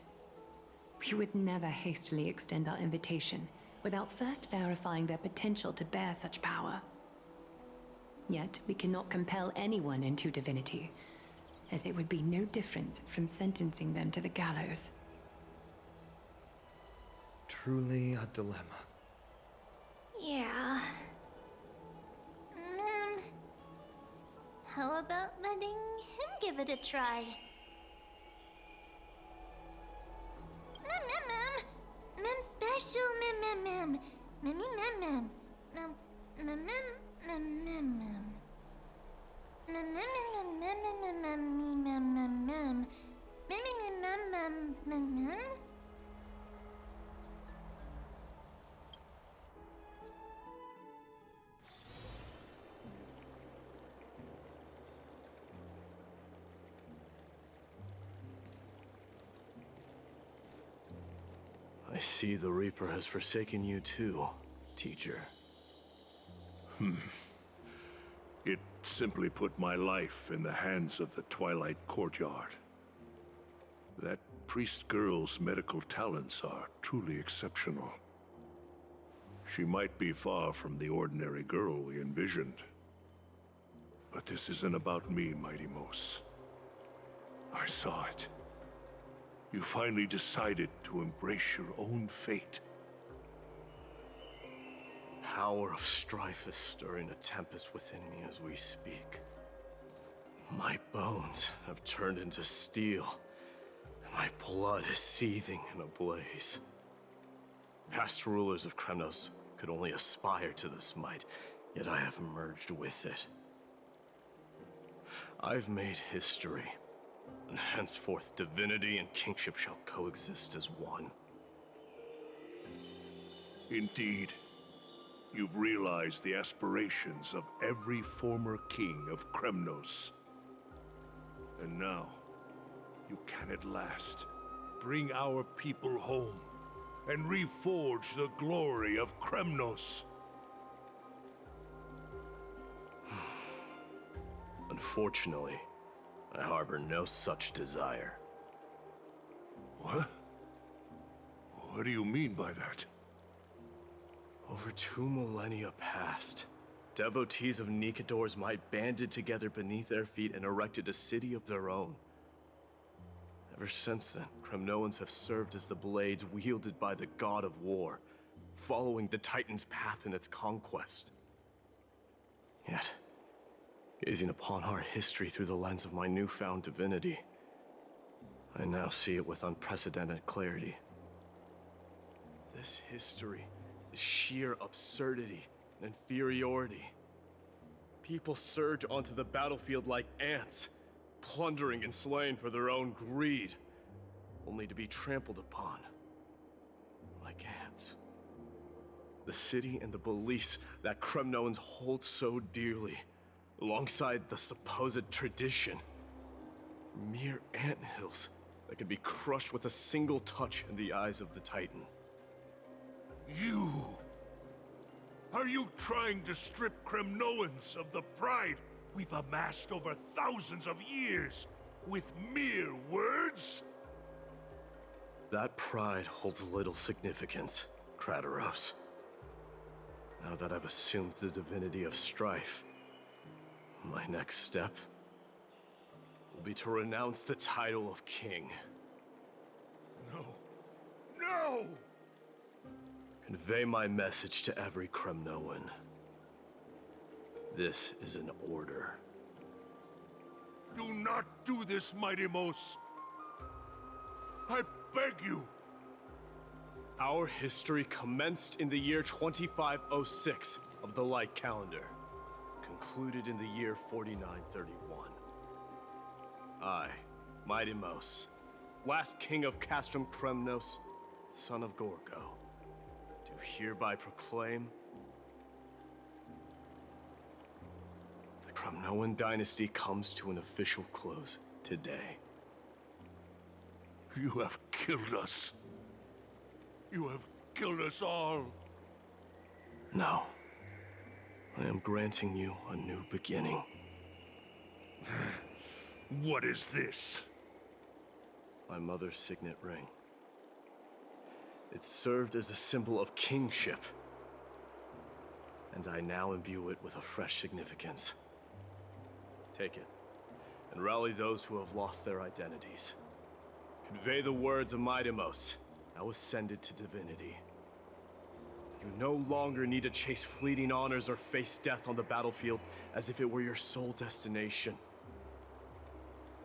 We would never hastily extend our invitation without first verifying their potential to bear such power. Yet, we cannot compel anyone into divinity, as it would be no different from sentencing them to the gallows. Truly a dilemma. Yeah. How about letting him give it a try? Mem special mem. Mem. I see the Reaper has forsaken you too, teacher. It simply put my life in the hands of the Twilight Courtyard. That priest girl's medical talents are truly exceptional. She might be far from the ordinary girl we envisioned. But this isn't about me, Mighty Mos. I saw it. You finally decided to embrace your own fate. Power of strife is stirring a tempest within me as we speak. My bones have turned into steel, and my blood is seething in a blaze. Past rulers of Kremnos could only aspire to this might, yet I have merged with it. I've made history, and henceforth divinity and kingship shall coexist as one. Indeed. You've realized the aspirations of every former king of Kremnos. And now, you can at last bring our people home and reforge the glory of Kremnos. Unfortunately, I harbor no such desire. What? What do you mean by that? Over 2 millennia past, devotees of Nikador's might banded together beneath their feet and erected a city of their own. Ever since then, Cremnoans have served as the blades wielded by the god of war, following the Titan's path in its conquest. Yet, gazing upon our history through the lens of my newfound divinity, I now see it with unprecedented clarity. This history is sheer absurdity and inferiority. People surge onto the battlefield like ants, plundering and slaying for their own greed, only to be trampled upon like ants. The city and the beliefs that Cremnoans hold so dearly, alongside the supposed tradition, mere anthills that can be crushed with a single touch in the eyes of the Titan. You! Are you trying to strip Cremnoans of the pride we've amassed over thousands of years with mere words? That pride holds little significance, Krateros. Now that I've assumed the divinity of strife, my next step will be to renounce the title of king. No. No! Convey my message to every Cremnoan. This is an order. Do not do this, Mydei. I beg you. Our history commenced in the year 2506 of the Light Calendar, concluded in the year 4931. I, Mydei, last king of Castrum Kremnos, son of Gorgo, do hereby proclaim the Cremnoan dynasty comes to an official close today. You have killed us. You have killed us all. No. I am granting you a new beginning. What is this? My mother's signet ring. It served as a symbol of kingship, and I now imbue it with a fresh significance. Take it, and rally those who have lost their identities. Convey the words of Mydei, now ascended to divinity. You no longer need to chase fleeting honors or face death on the battlefield as if it were your sole destination.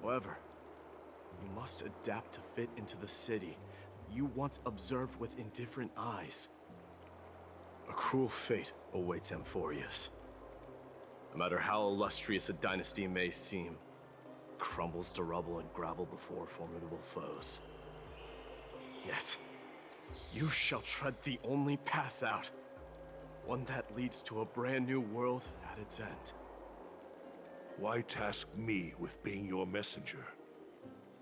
However, you must adapt to fit into the city you once observed with indifferent eyes. A cruel fate awaits Amphoreus. No matter how illustrious a dynasty may seem, it crumbles to rubble and gravel before formidable foes. Yet, you shall tread the only path out, one that leads to a brand new world at its end. Why task me with being your messenger?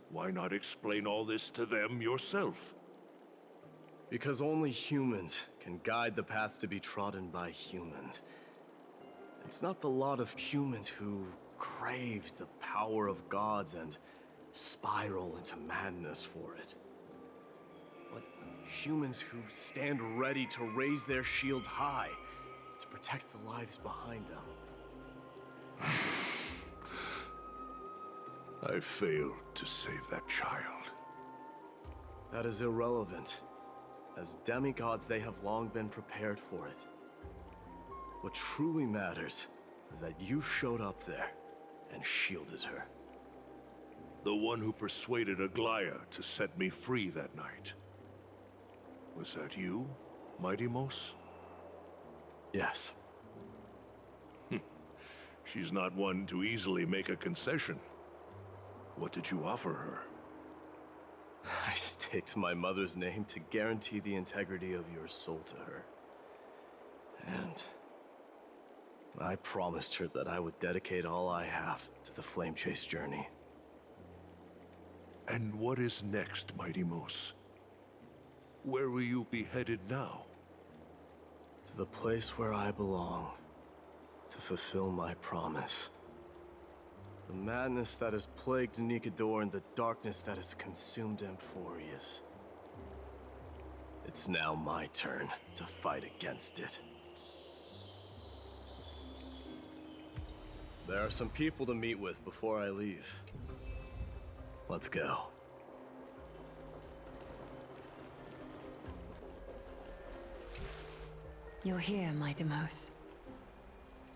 Why not explain all this to them yourself? Because only humans can guide the path to be trodden by humans. It's not the lot of humans who crave the power of gods and spiral into madness for it, but humans who stand ready to raise their shields high to protect the lives behind them. I failed to save that child. That is irrelevant. As demigods, they have long been prepared for it. What truly matters is that you showed up there and shielded her. The one who persuaded Aglaea to set me free that night. Was that you, Mydei? Yes. She's not one to easily make a concession. What did you offer her? I staked my mother's name to guarantee the integrity of your soul to her. And I promised her that I would dedicate all I have to the flame chase journey. And what is next, Mydei? Where will you be headed now? To the place where I belong, to fulfill my promise. The madness that has plagued Nikador and the darkness that has consumed Amphoreus. It's now my turn to fight against it. There are some people to meet with before I leave. Let's go. You're here, Mydei.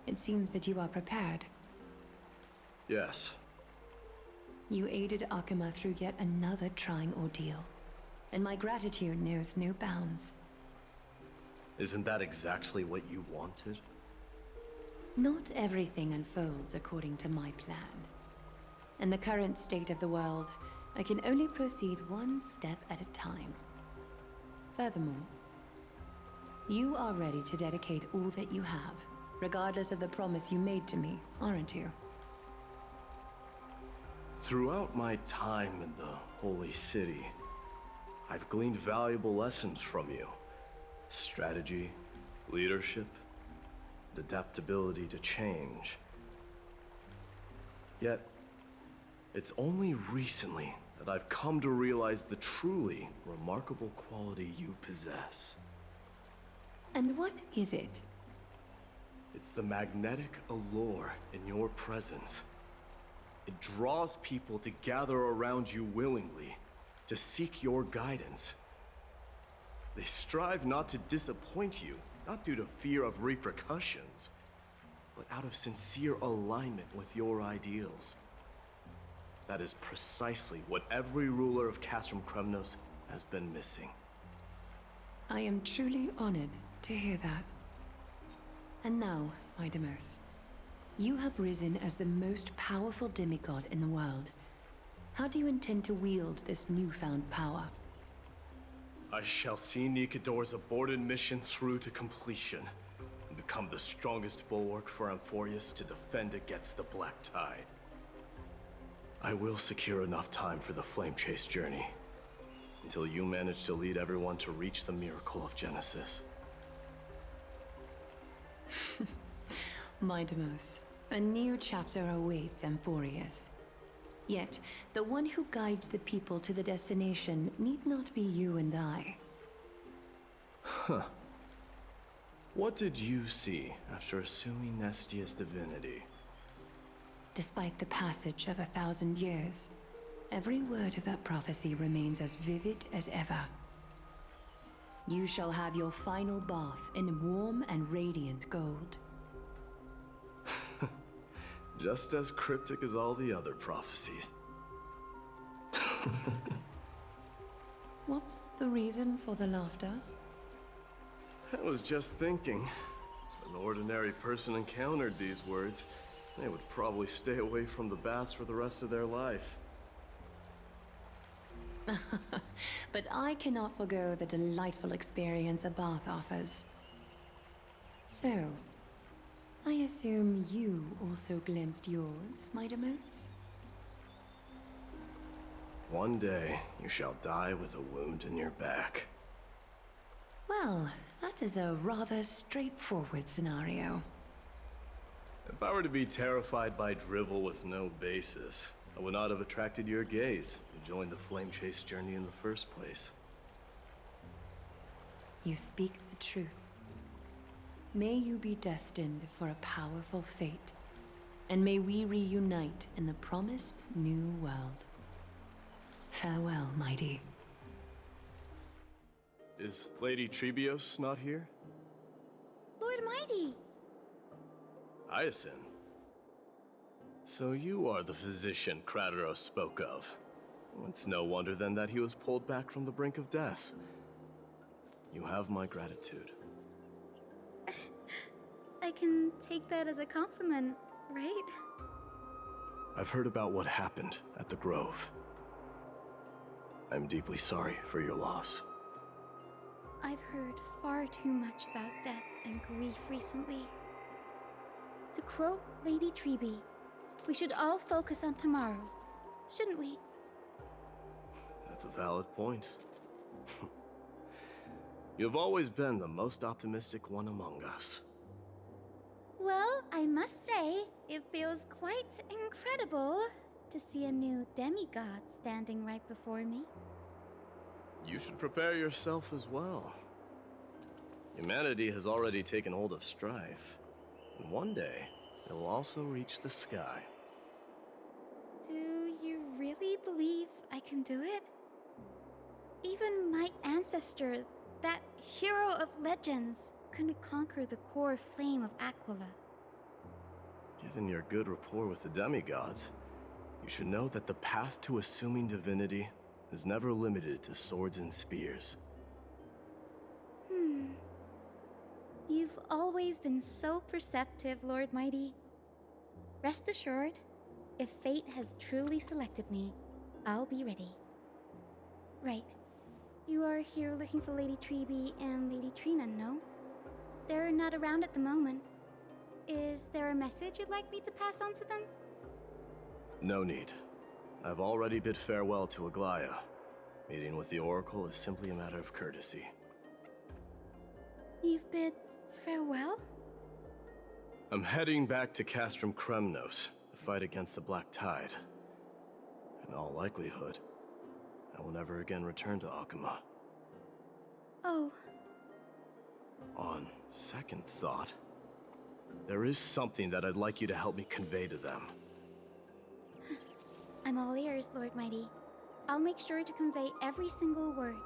It seems that you are prepared. Yes. You aided Akuma through yet another trying ordeal, and my gratitude knows no bounds. Isn't that exactly what you wanted? Not everything unfolds according to my plan. In the current state of the world, I can only proceed one step at a time. Furthermore, you are ready to dedicate all that you have, regardless of the promise you made to me, aren't you? Throughout my time in the Holy City, I've gleaned valuable lessons from you. Strategy, leadership, and adaptability to change. Yet, it's only recently that I've come to realize the truly remarkable quality you possess. And what is it? It's the magnetic allure in your presence. It draws people to gather around you willingly, to seek your guidance. They strive not to disappoint you, not due to fear of repercussions, but out of sincere alignment with your ideals. That is precisely what every ruler of Castrum Kremnos has been missing. I am truly honored to hear that. And now, Mydei, you have risen as the most powerful demigod in the world. How do you intend to wield this newfound power? I shall see Nikador's aborted mission through to completion, and become the strongest bulwark for Amphoreus to defend against the Black Tide. I will secure enough time for the Flame Chase journey, until you manage to lead everyone to reach the miracle of Genesis. Mydei, a new chapter awaits Amphoreus. Yet, the one who guides the people to the destination need not be you and I. Huh. What did you see after assuming Nestia's divinity? Despite the passage of 1,000 years, every word of that prophecy remains as vivid as ever. You shall have your final bath in warm and radiant gold. Just as cryptic as all the other prophecies. What's the reason for the laughter? I was just thinking, if an ordinary person encountered these words, they would probably stay away from the baths for the rest of their life. But I cannot forgo the delightful experience a bath offers. So, I assume you also glimpsed yours, Mydei? One day, you shall die with a wound in your back. Well, that is a rather straightforward scenario. If I were to be terrified by drivel with no basis, I would not have attracted your gaze and joined the Flame Chase journey in the first place. You speak the truth. May you be destined for a powerful fate, and may we reunite in the promised new world. Farewell, Mydei. Is Lady Tribios not here? Lord Mydei! Hyacinth. So you are the physician Krateros spoke of. It's no wonder then that he was pulled back from the brink of death. You have my gratitude. I can take that as a compliment, right? I've heard about what happened at the Grove. I'm deeply sorry for your loss. I've heard far too much about death and grief recently. To quote Lady Tribbie, we should all focus on tomorrow, shouldn't we? That's a valid point. You've always been the most optimistic one among us. Well, I must say, it feels quite incredible to see a new demigod standing right before me. You should prepare yourself as well. Humanity has already taken hold of strife, and one day, it will also reach the sky. Do you really believe I can do it? Even my ancestor, that hero of legends, couldn't conquer the core flame of Aquila. Given your good rapport with the demigods, you should know that the path to assuming divinity is never limited to swords and spears. You've always been so perceptive, Lord Mighty. Rest assured, if fate has truly selected me, I'll be ready. Right. You are here looking for Lady Tribbie and Lady Trinnon, no? They're not around at the moment. Is there a message you'd like me to pass on to them? No need. I've already bid farewell to Aglaea. Meeting with the Oracle is simply a matter of courtesy. You've bid farewell? I'm heading back to Castrum Kremnos to fight against the Black Tide. In all likelihood, I will never again return to Akuma. Oh. On second thought, there is something that I'd like you to help me convey to them. I'm all ears, Lord Mighty. I'll make sure to convey every single word.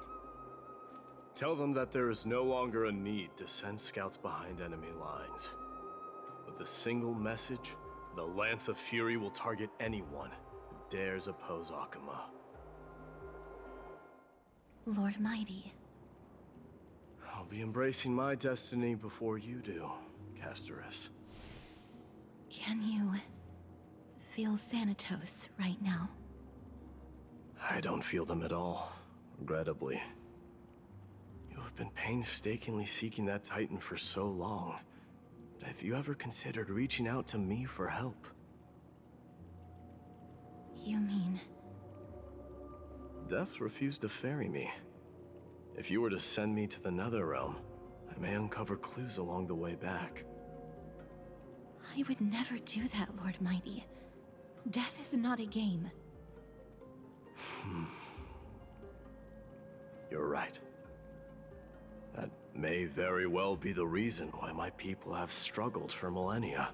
Tell them that there is no longer a need to send scouts behind enemy lines. With a single message, the Lance of Fury will target anyone who dares oppose Akuma. Lord Mighty. I'll be embracing my destiny before you do, Castroice. Can you feel Thanatos right now? I don't feel them at all, regrettably. You have been painstakingly seeking that Titan for so long. But have you ever considered reaching out to me for help? You mean... Death refused to ferry me. If you were to send me to the Netherrealm, I may uncover clues along the way back. I would never do that, Lord Mighty. Death is not a game. You're right. That may very well be the reason why my people have struggled for millennia.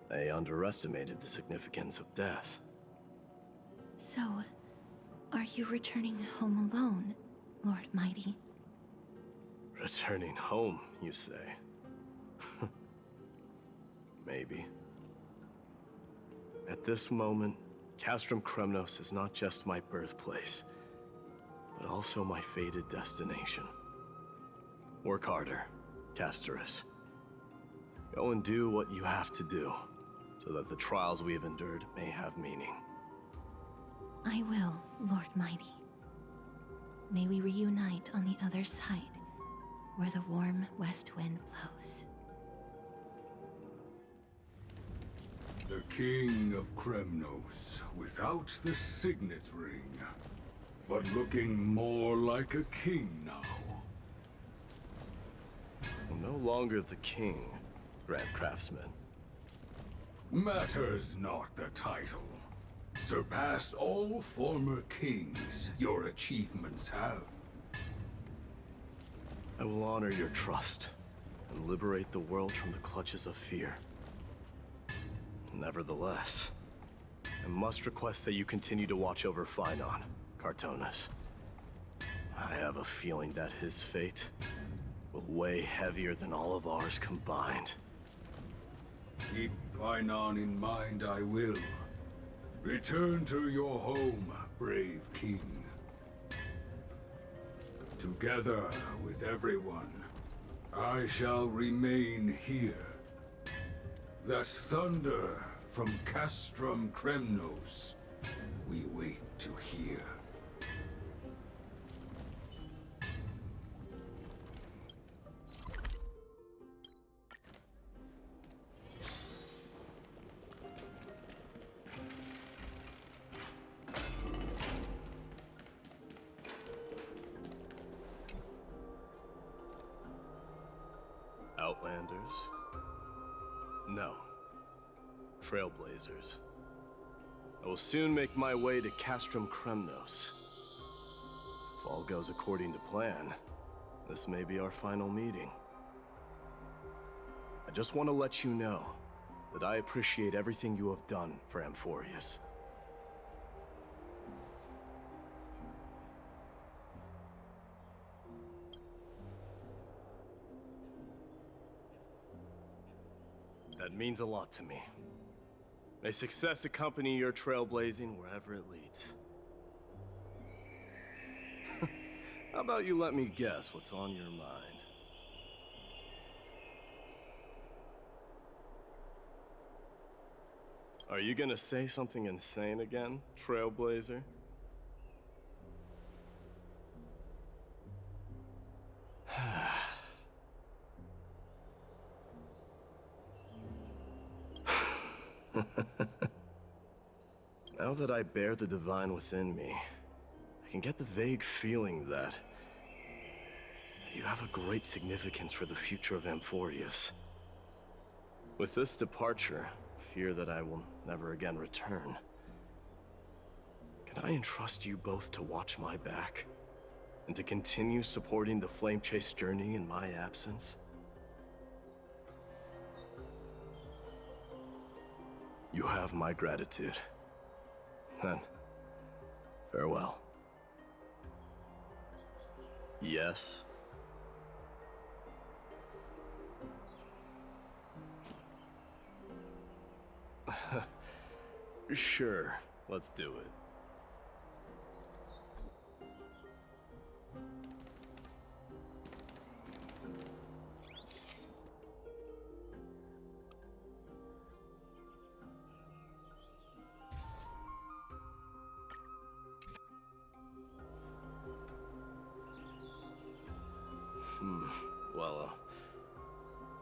They underestimated the significance of death. So, are you returning home alone, Lord Mighty? Returning home, you say? Maybe. At this moment, Castrum Kremnos is not just my birthplace, but also my fated destination. Work harder, Castroice. Go and do what you have to do, so that the trials we have endured may have meaning. I will, Lord Mighty. May we reunite on the other side, where the warm west wind blows. The King of Kremnos, without the signet ring, but looking more like a king now. No longer the king, Grand Craftsman. Matters not the title. Surpassed all former kings your achievements have. I will honor your trust and liberate the world from the clutches of fear. Nevertheless, I must request that you continue to watch over Phainon, Cartonis. I have a feeling that his fate will weigh heavier than all of ours combined. Keep Phainon in mind, I will. Return to your home, brave king. Together with everyone, I shall remain here. That thunder from Castrum Kremnos, we wait to hear. Outlanders? No. Trailblazers. I will soon make my way to Castrum Kremnos. If all goes according to plan, this may be our final meeting. I just want to let you know that I appreciate everything you have done for Amphoreus. That means a lot to me. May success accompany your trailblazing wherever it leads. How about you let me guess what's on your mind? Are you gonna say something insane again, Trailblazer? Now that I bear the divine within me, I can get the vague feeling that you have a great significance for the future of Amphoreus. With this departure, I fear that I will never again return. Can I entrust you both to watch my back, and to continue supporting the Flame Chase journey in my absence? You have my gratitude. Then, farewell. Yes? Sure, let's do it. Well,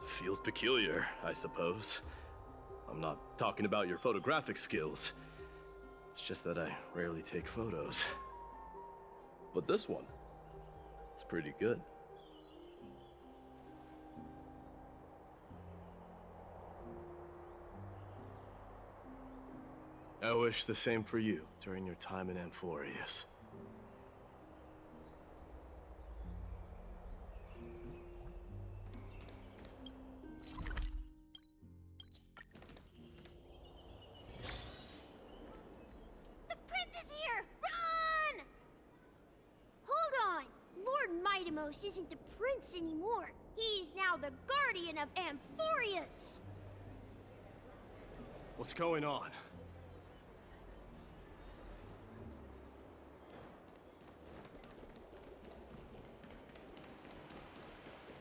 feels peculiar, I suppose. I'm not talking about your photographic skills. It's just that I rarely take photos. But this one, it's pretty good. I wish the same for you during your time in Amphoreus. Isn't the prince anymore. He's now the guardian of Amphoreus. What's going on?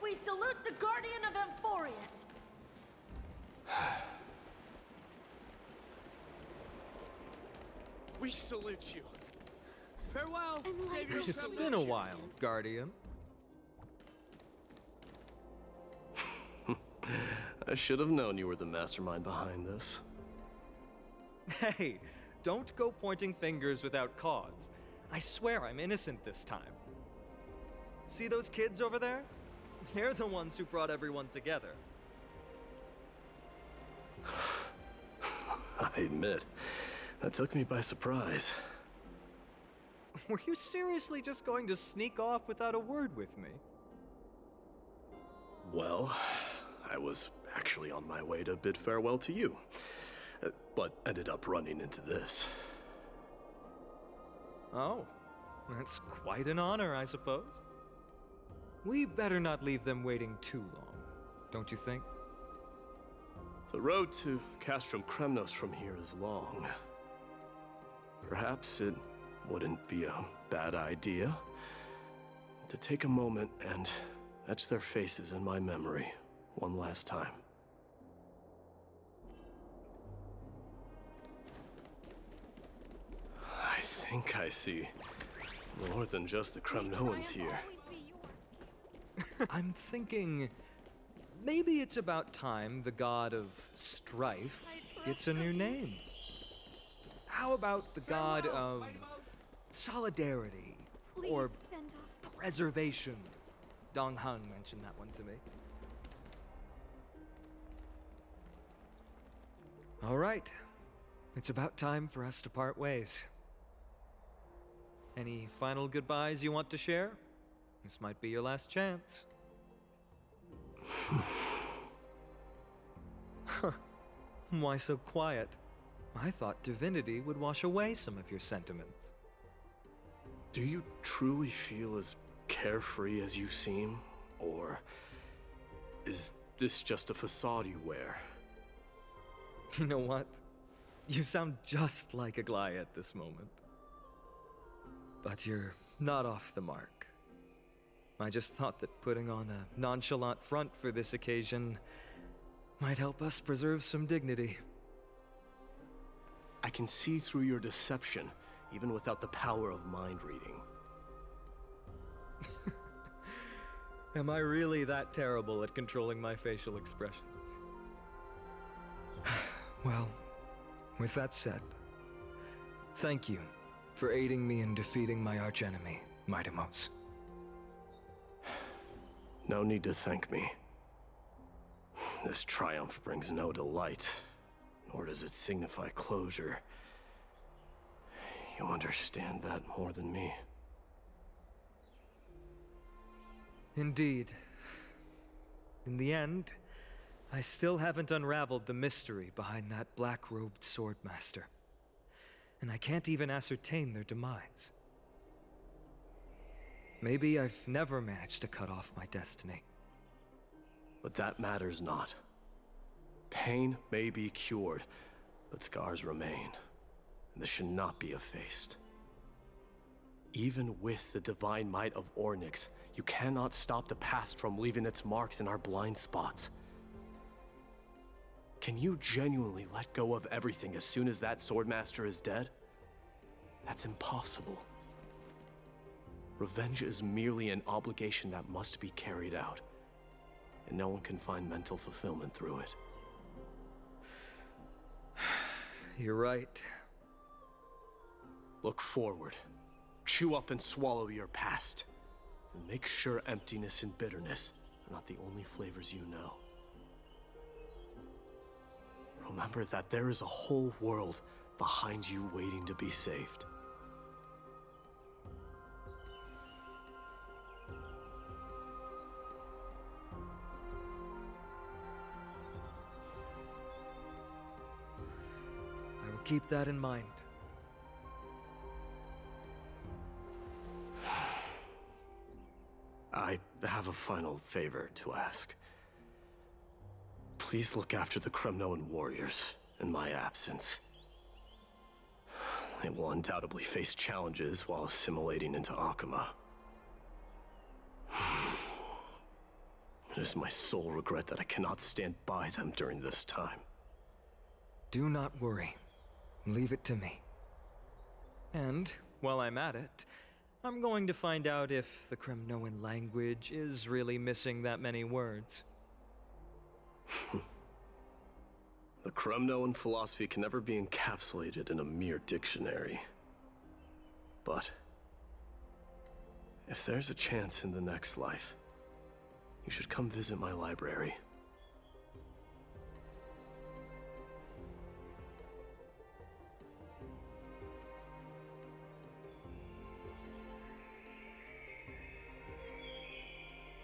We salute the guardian of Amphoreus. We salute you. Farewell. Save yourself. It's been a while, Guardian. I should have known you were the mastermind behind this. Hey, don't go pointing fingers without cause. I swear I'm innocent this time. See those kids over there? They're the ones who brought everyone together. I admit, that took me by surprise. Were you seriously just going to sneak off without a word with me? Well, I was actually on my way to bid farewell to you, but ended up running into this. Oh, that's quite an honor, I suppose. We better not leave them waiting too long, don't you think? The road to Castrum Kremnos from here is long. Perhaps it wouldn't be a bad idea to take a moment and etch their faces in my memory one last time. I think I see more than just the Kremnoans here. I'm thinking maybe it's about time the god of strife gets a new name. How about the god of solidarity or preservation? Dan Heng mentioned that one to me. All right, it's about time for us to part ways. Any final goodbyes you want to share? This might be your last chance. Why so quiet? I thought divinity would wash away some of your sentiments. Do you truly feel as carefree as you seem? Or is this just a facade you wear? You know what? You sound just like Aglaea at this moment. But you're not off the mark. I just thought that putting on a nonchalant front for this occasion might help us preserve some dignity. I can see through your deception, even without the power of mind reading. Am I really that terrible at controlling my facial expressions? Well, with that said, thank you for aiding me in defeating my archenemy, Mydei. No need to thank me. This triumph brings no delight, nor does it signify closure. You understand that more than me. Indeed. In the end, I still haven't unraveled the mystery behind that black-robed swordmaster. And I can't even ascertain their demise. Maybe I've never managed to cut off my destiny. But that matters not. Pain may be cured, but scars remain, and this should not be effaced. Even with the divine might of Oronyx, you cannot stop the past from leaving its marks in our blind spots. Can you genuinely let go of everything as soon as that swordmaster is dead? That's impossible. Revenge is merely an obligation that must be carried out, and no one can find mental fulfillment through it. You're right. Look forward. Chew up and swallow your past. And make sure emptiness and bitterness are not the only flavors you know. Remember that there is a whole world behind you waiting to be saved. I will keep that in mind. I have a final favor to ask. Please look after the Kremnoan warriors in my absence. They will undoubtedly face challenges while assimilating into Akama. It is my sole regret that I cannot stand by them during this time. Do not worry. Leave it to me. And, while I'm at it, I'm going to find out if the Kremnoan language is really missing that many words. The Kremnoan philosophy can never be encapsulated in a mere dictionary. But if there's a chance in the next life, you should come visit my library.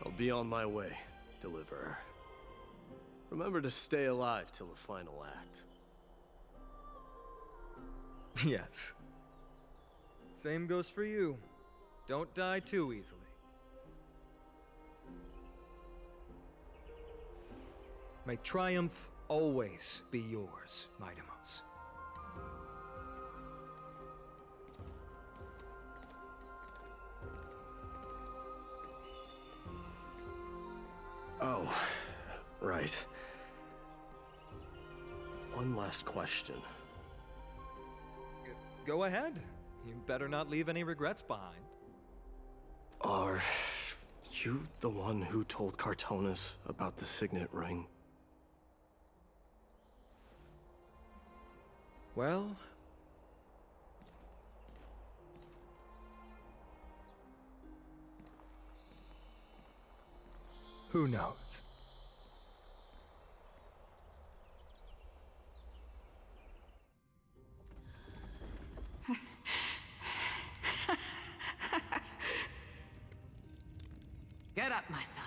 I'll be on my way, Deliverer. Remember to stay alive till the final act. Yes. Same goes for you. Don't die too easily. May triumph always be yours, Mydei. Oh, right. One last question. Go ahead. You better not leave any regrets behind. Are you the one who told Cartonis about the signet ring? Well... who knows? Get up, my son.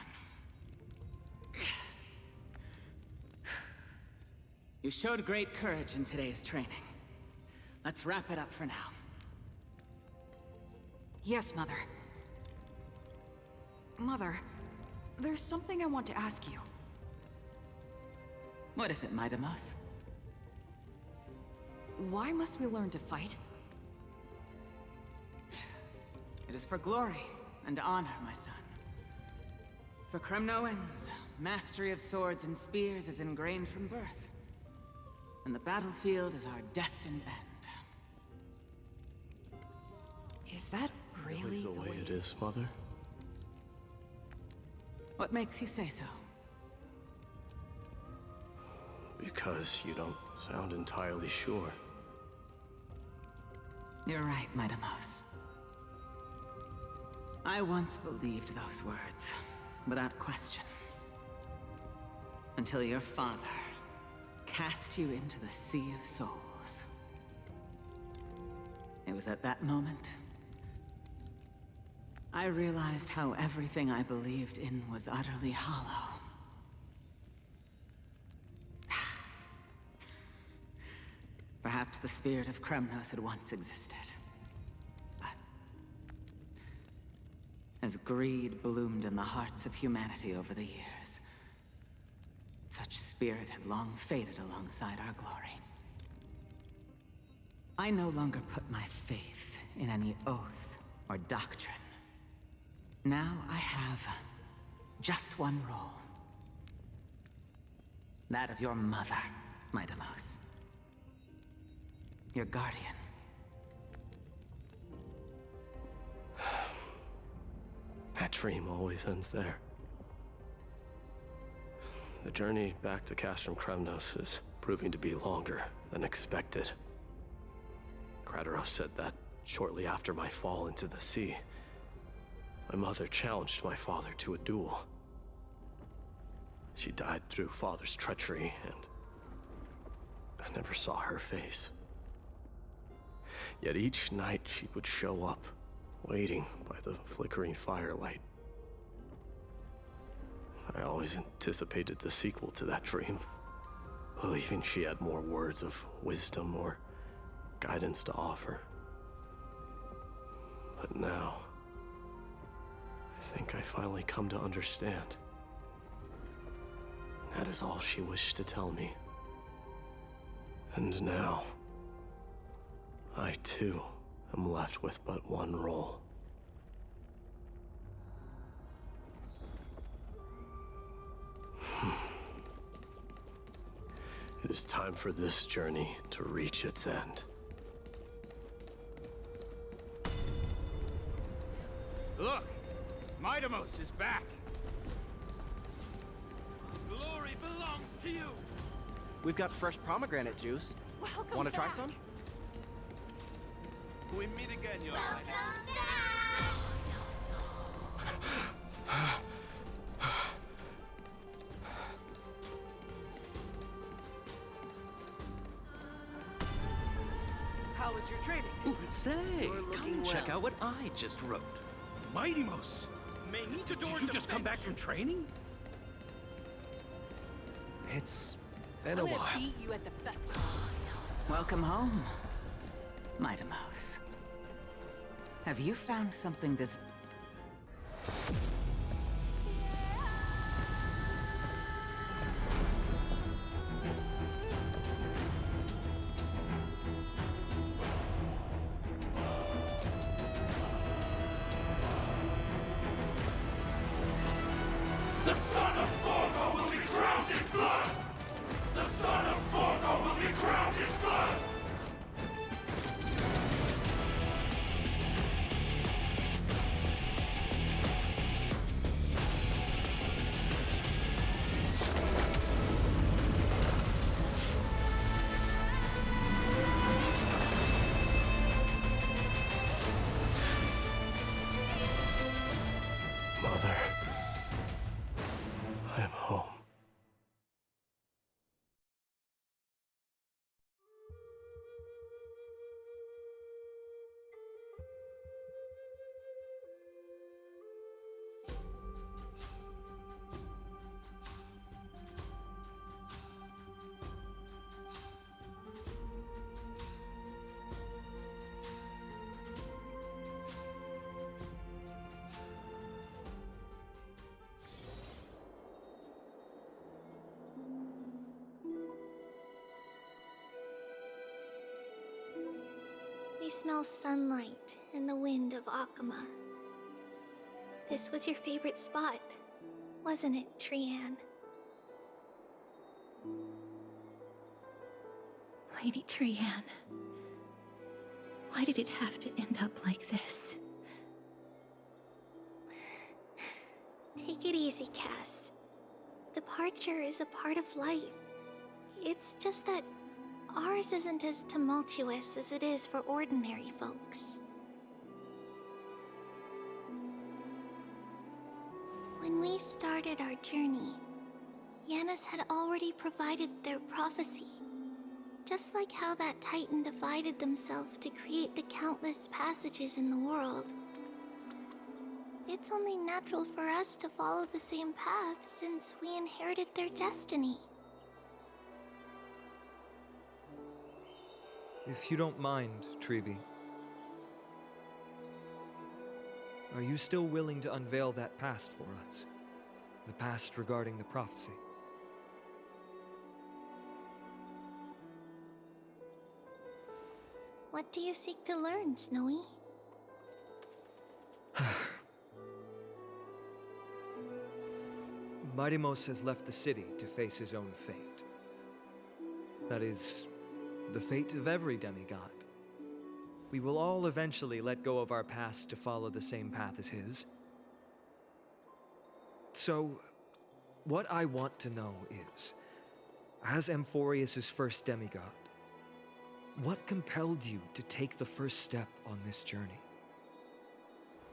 You showed great courage in today's training. Let's wrap it up for now. Yes, Mother. Mother, there's something I want to ask you. What is it, Mydei? Why must we learn to fight? It is for glory and honor, my son. For Kremnoans, mastery of swords and spears is ingrained from birth. And the battlefield is our destined end. Is that really the way it is, Mother? What makes you say so? Because you don't sound entirely sure. You're right, Mydei. I once believed those words, without question. Until your father cast you into the Sea of Souls. It was at that moment I realized how everything I believed in was utterly hollow. Perhaps the spirit of Kremnos had once existed. But as greed bloomed in the hearts of humanity over the years, such spirit had long faded alongside our glory. I no longer put my faith in any oath or doctrine. Now I have just one role. That of your mother, Mydei. Your guardian. That dream always ends there. The journey back to Castrum Kremnos is proving to be longer than expected. Krateros said that shortly after my fall into the sea, my mother challenged my father to a duel. She died through father's treachery, and I never saw her face. Yet each night she would show up, waiting by the flickering firelight. I always anticipated the sequel to that dream, believing she had more words of wisdom or guidance to offer. But now, I think I finally come to understand. That is all she wished to tell me. And now, I too am left with but one role. It is time for this journey to reach its end. Look! Mydei is back! Glory belongs to you! We've got fresh pomegranate juice. Welcome Want to try back. some? We meet again, Your Highness. How was your training? Ooh, say, come check well. out what I just wrote. Mydei, did you just come back from training? It's been a I'm gonna while. beat you at the festival. Welcome home, Mydei. Have you found something The son of Gorgo will be crowned in blood! The son of Gorgo will be crowned in blood! Mother, I'm home. smell sunlight and the wind of Akama. This was your favorite spot, wasn't it, Trianne? Lady Trianne, why did it have to end up like this? Take it easy, Cass. Departure is a part of life. It's just that ours isn't as tumultuous as it is for ordinary folks. When we started our journey, Yanis had already provided their prophecy. Just like how that Titan divided themselves to create the countless passages in the world. It's only natural for us to follow the same path since we inherited their destiny. If you don't mind, Tribbie, are you still willing to unveil that past for us? The past regarding the prophecy? What do you seek to learn, Snowy? Mydei has left the city to face his own fate. That is, the fate of every demigod. We will all eventually let go of our past to follow the same path as his. So, what I want to know is, as Amphoreus' first demigod, what compelled you to take the first step on this journey?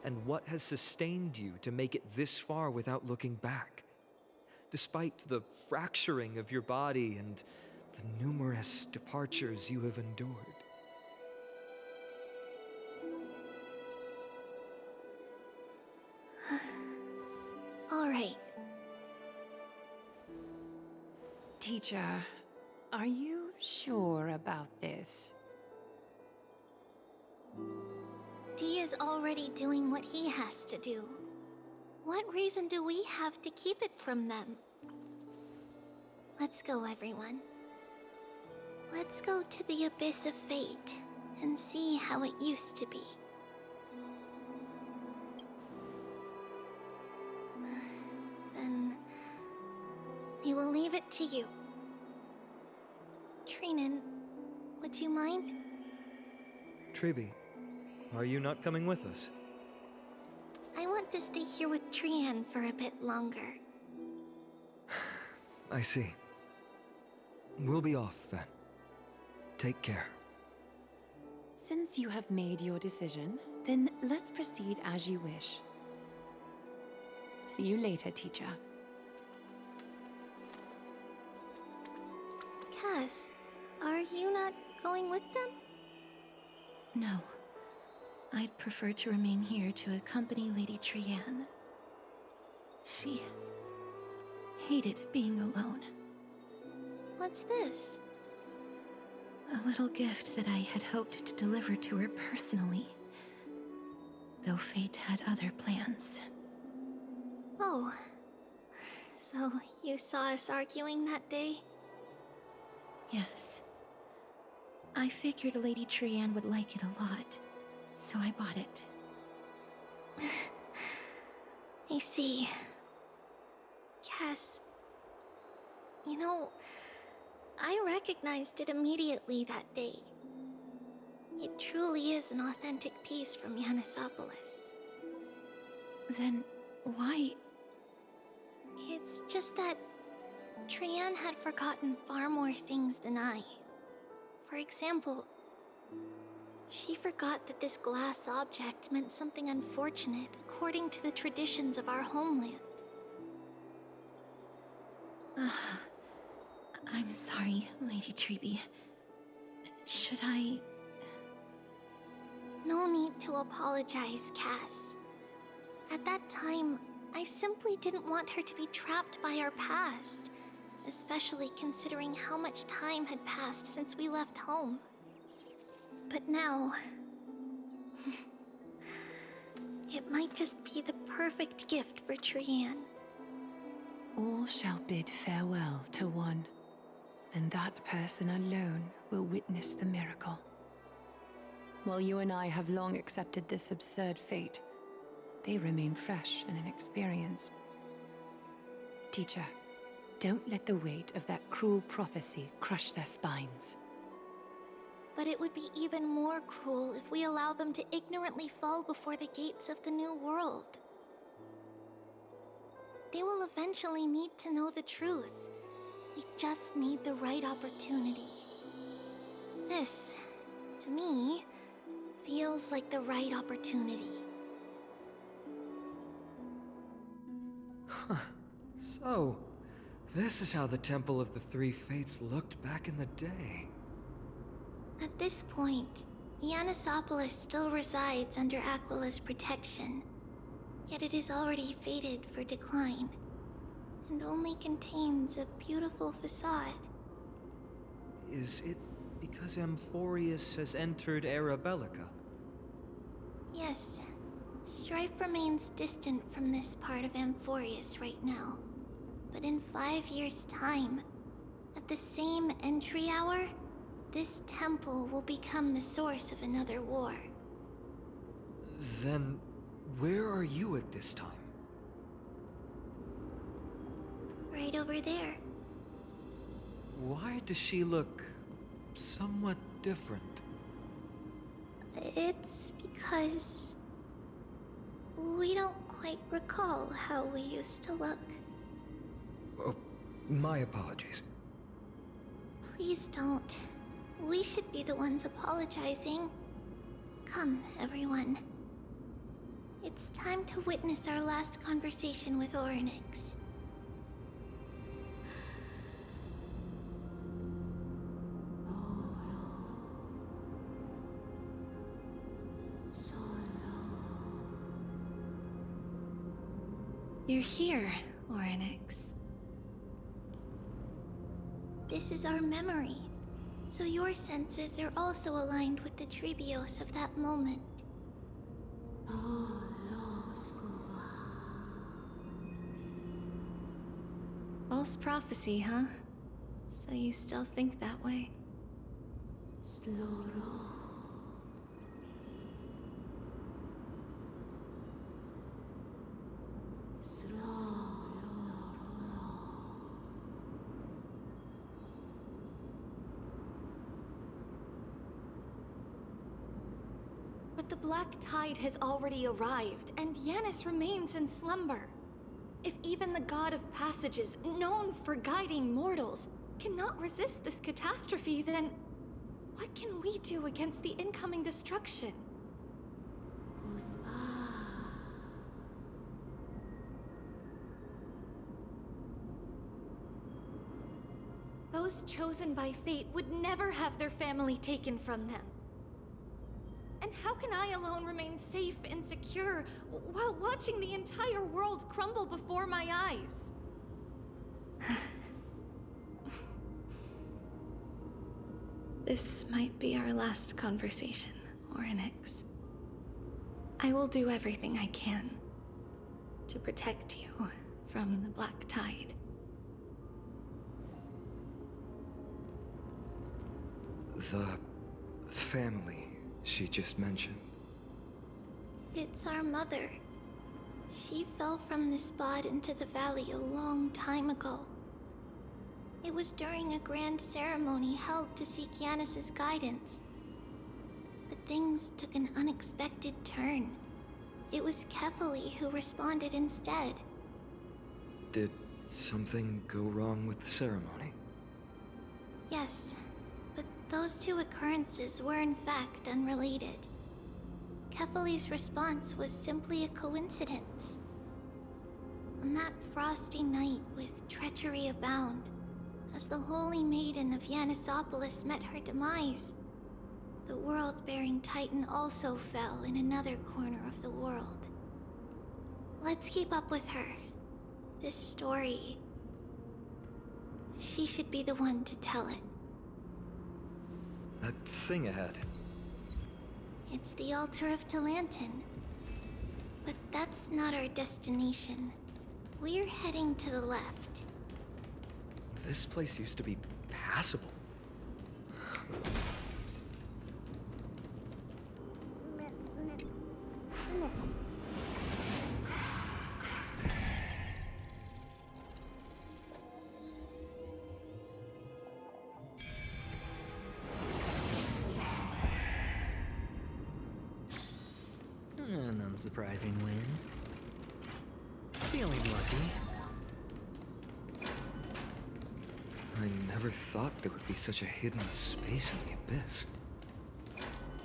And what has sustained you to make it this far without looking back? Despite the fracturing of your body and the numerous departures you have endured. All right. Teacher, are you sure about this? D is already doing what he has to do. What reason do we have to keep it from them? Let's go, everyone. Let's go to the abyss of fate and see how it used to be. Then we will leave it to you. Trinnon, would you mind? Tribbie, are you not coming with us? I want to stay here with Trianne for a bit longer. I see. We'll be off then. Take care. Since you have made your decision, then let's proceed as you wish. See you later, teacher. Cass, are you not going with them? No. I'd prefer to remain here to accompany Lady Trianne. She hated being alone. What's this? A little gift that I had hoped to deliver to her personally. Though fate had other plans. Oh. So you saw us arguing that day? Yes. I figured Lady Trianne would like it a lot, so I bought it. I see. Cass, you know, I recognized it immediately that day. It truly is an authentic piece from Yanisopolis. Then why? It's just that Trianne had forgotten far more things than I. For example, she forgot that this glass object meant something unfortunate according to the traditions of our homeland. I'm sorry, Lady Tribbie. Should I... No need to apologize, Cass. At that time, I simply didn't want her to be trapped by our past, especially considering how much time had passed since we left home. But now... it might just be the perfect gift for Trianne. All shall bid farewell to one, and that person alone will witness the miracle. While you and I have long accepted this absurd fate, they remain fresh and inexperienced. Teacher, don't let the weight of that cruel prophecy crush their spines. But it would be even more cruel if we allow them to ignorantly fall before the gates of the new world. They will eventually need to know the truth. We just need the right opportunity. This, to me, feels like the right opportunity. Huh. So, this is how the Temple of the Three Fates looked back in the day. At this point, the Anaxapolis still resides under Aquila's protection, yet it is already fated for decline, and only contains a beautiful facade. Is it because Amphoreus has entered Era Bellica? Yes, strife remains distant from this part of Amphoreus right now. But in 5 years' time, at the same entry hour, this temple will become the source of another war. Then, where are you at this time? Right over there. Why does she look somewhat different? It's because we don't quite recall how we used to look. Oh, my apologies. Please don't. We should be the ones apologizing. Come, everyone. It's time to witness our last conversation with Oronyx. You're here, Oronyx. This is our memory, so your senses are also aligned with the Tribios of that moment. False prophecy, huh? So you still think that way? But the Black Tide has already arrived, and Yanis remains in slumber. If even the God of Passages, known for guiding mortals, cannot resist this catastrophe, then what can we do against the incoming destruction? Those chosen by fate would never have their family taken from them. And how can I alone remain safe and secure while watching the entire world crumble before my eyes? This might be our last conversation, Oronyx. I will do everything I can to protect you from the Black Tide. The family she just mentioned. It's our mother. She fell from the spot into the valley a long time ago. It was during a grand ceremony held to seek Yanis's guidance. But things took an unexpected turn. It was Kefali who responded instead. Did something go wrong with the ceremony? Yes, but those two occurrences were in fact unrelated. Kefali's response was simply a coincidence. On that frosty night with treachery abound, as the Holy Maiden of Yanisopolis met her demise, the world-bearing Titan also fell in another corner of the world. Let's keep up with her. This story... she should be the one to tell it. That thing ahead. It's the altar of Talantin. But that's not our destination. We're heading to the left. This place used to be passable. surprising win. Feeling lucky. I never thought there would be such a hidden space in the Abyss.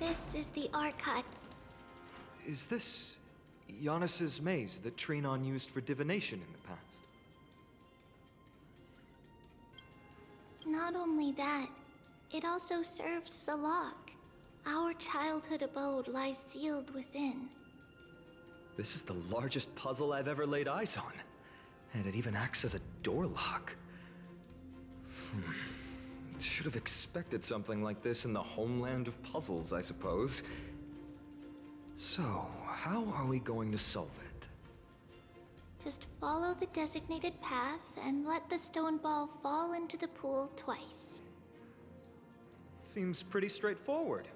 This is the archive. Is this Giannis's maze that Trinnon used for divination in the past? Not only that, it also serves as a lock. Our childhood abode lies sealed within. This is the largest puzzle I've ever laid eyes on. And it even acts as a door lock. Should have expected something like this in the homeland of puzzles, I suppose. So, how are we going to solve it? Just follow the designated path and let the stone ball fall into the pool twice. Seems pretty straightforward.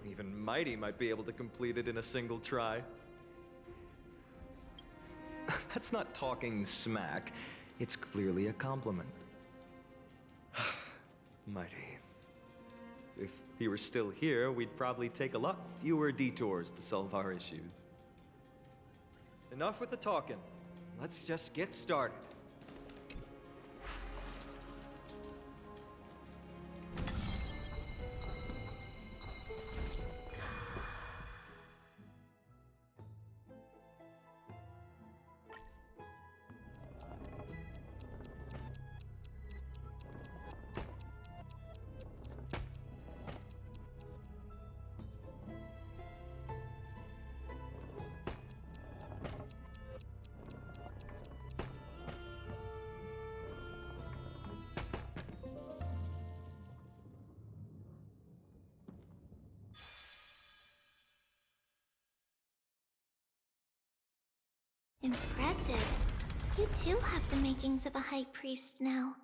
Even Mydei might be able to complete it in a single try. That's not talking smack. It's clearly a compliment. Mydei. If he were still here, we'd probably take a lot fewer detours to solve our issues. Enough with the talking. Let's just get started. Impressive. You too have the makings of a high priest now.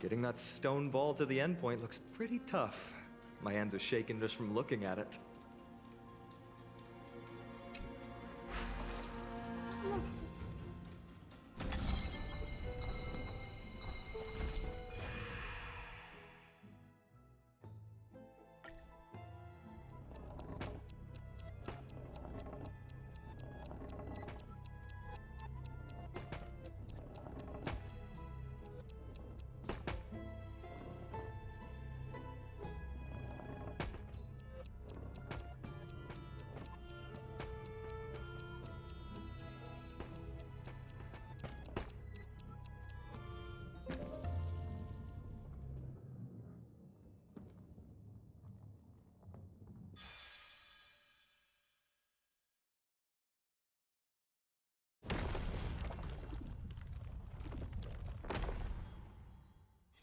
Getting that stone ball to the endpoint looks pretty tough. My hands are shaking just from looking at it.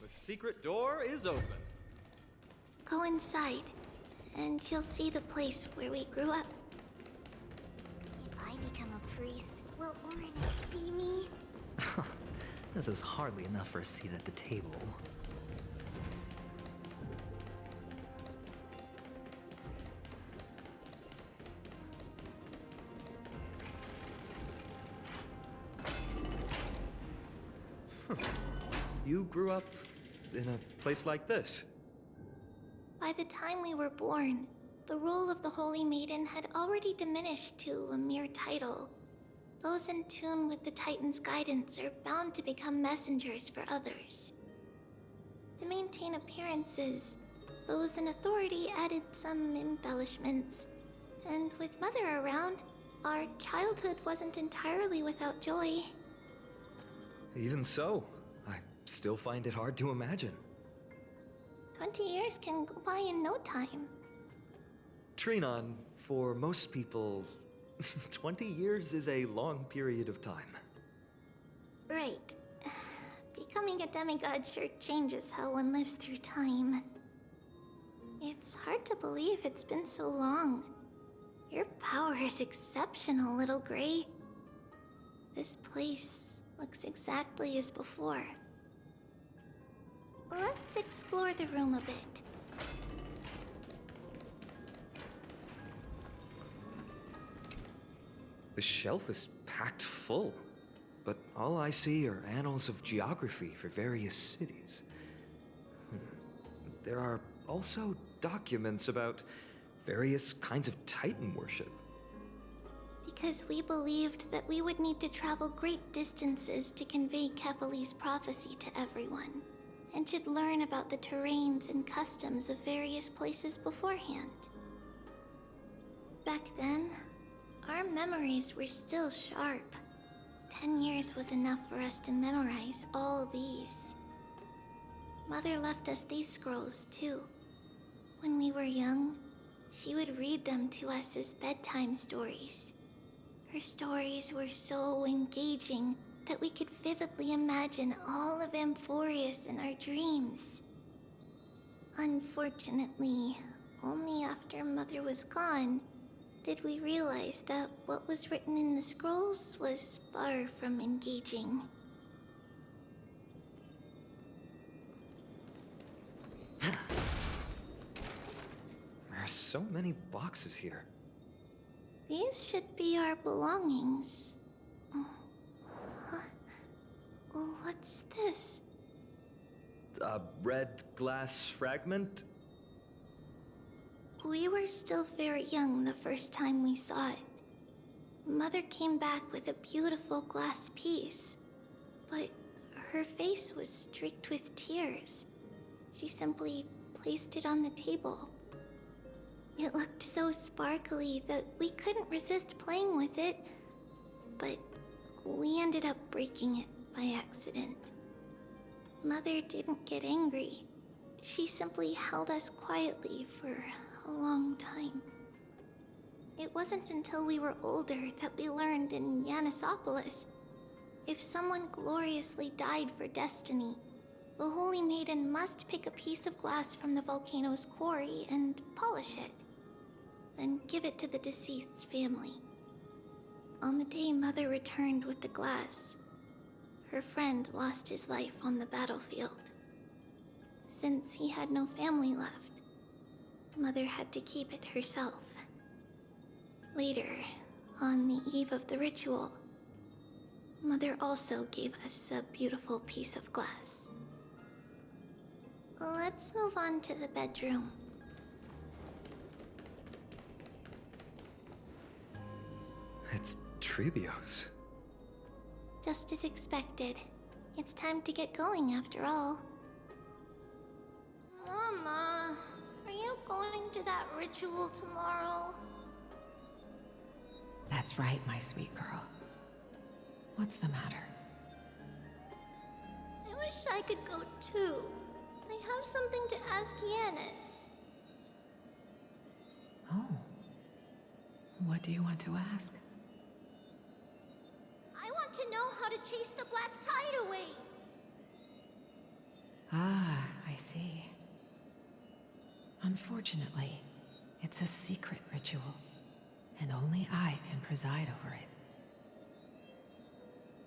The secret door is open. Go inside, and you'll see the place where we grew up. If I become a priest, will Oronyx see me? This is hardly enough for a seat at the table. You grew up in a place like this? By the time we were born, the role of the Holy Maiden had already diminished to a mere title. Those in tune with the Titan's guidance are bound to become messengers for others. To maintain appearances, those in authority added some embellishments. And with Mother around, our childhood wasn't entirely without joy. Even so, I still find it hard to imagine. 20 years can go by in no time. Trinnon, for most people, 20 years is a long period of time. Right. Becoming a demigod sure changes how one lives through time. It's hard to believe it's been so long. Your power is exceptional, little Gray. This place looks exactly as before. Let's explore the room a bit. The shelf is packed full, but all I see are annals of geography for various cities. there are also documents about various kinds of Titan worship. Because we believed that we would need to travel great distances to convey Kefali's prophecy to everyone, and should learn about the terrains and customs of various places beforehand. Back then, our memories were still sharp. 10 years was enough for us to memorize all these. Mother left us these scrolls too. When we were young, she would read them to us as bedtime stories. Her stories were so engaging that we could vividly imagine all of Amphoreus in our dreams. Unfortunately, only after Mother was gone did we realize that what was written in the scrolls was far from engaging. There are so many boxes here. These should be our belongings. What's this? A red glass fragment? We were still very young the first time we saw it. Mother came back with a beautiful glass piece, but her face was streaked with tears. She simply placed it on the table. It looked so sparkly that we couldn't resist playing with it, but we ended up breaking it by accident. Mother didn't get angry. She simply held us quietly for a long time. It wasn't until we were older that we learned in Yanissopolis, if someone gloriously died for destiny, the Holy Maiden must pick a piece of glass from the volcano's quarry and polish it, then give it to the deceased's family. On the day Mother returned with the glass, her friend lost his life on the battlefield. Since he had no family left, Mother had to keep it herself. Later, on the eve of the ritual, Mother also gave us a beautiful piece of glass. Let's move on to the bedroom. It's Tribios. Just as expected. It's time to get going after all. Mama, are you going to that ritual tomorrow? That's right, my sweet girl. What's the matter? I wish I could go too. I have something to ask Yanis. Oh. What do you want to ask? I want to know how to chase the black tide away. Ah, I see. Unfortunately, it's a secret ritual, and only I can preside over it.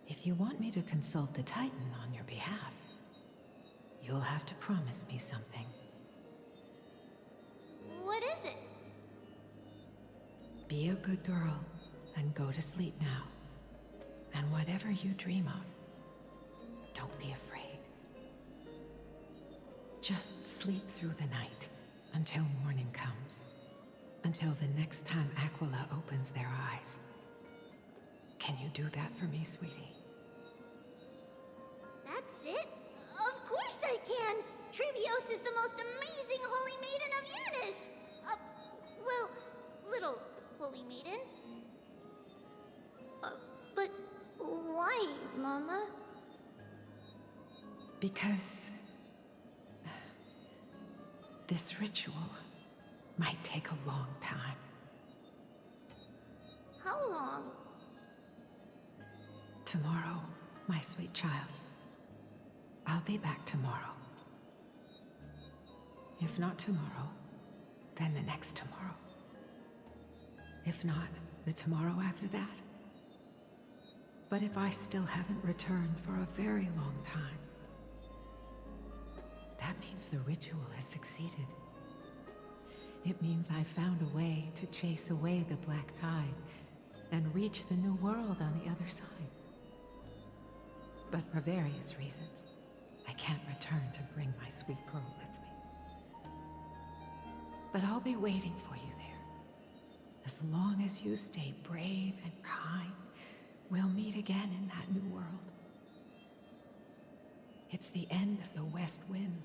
If you want me to consult the Titan on your behalf, you'll have to promise me something. What is it? Be a good girl and go to sleep now. And whatever you dream of, don't be afraid. Just sleep through the night until morning comes. Until the next time Aglaea opens their eyes. Can you do that for me, sweetie? That's it? Of course I can! Tribios is the most amazing Holy Maiden of Yanis! Well, little Holy Maiden. But why, Mama? Because this ritual might take a long time. How long? Tomorrow, my sweet child. I'll be back tomorrow. If not tomorrow, then the next tomorrow. If not, the tomorrow after that. But if I still haven't returned for a very long time, that means the ritual has succeeded. It means I found a way to chase away the black tide and reach the new world on the other side. But for various reasons, I can't return to bring my sweet girl with me. But I'll be waiting for you there. As long as you stay brave and kind, we'll meet again in that new world. It's the end of the West Wind,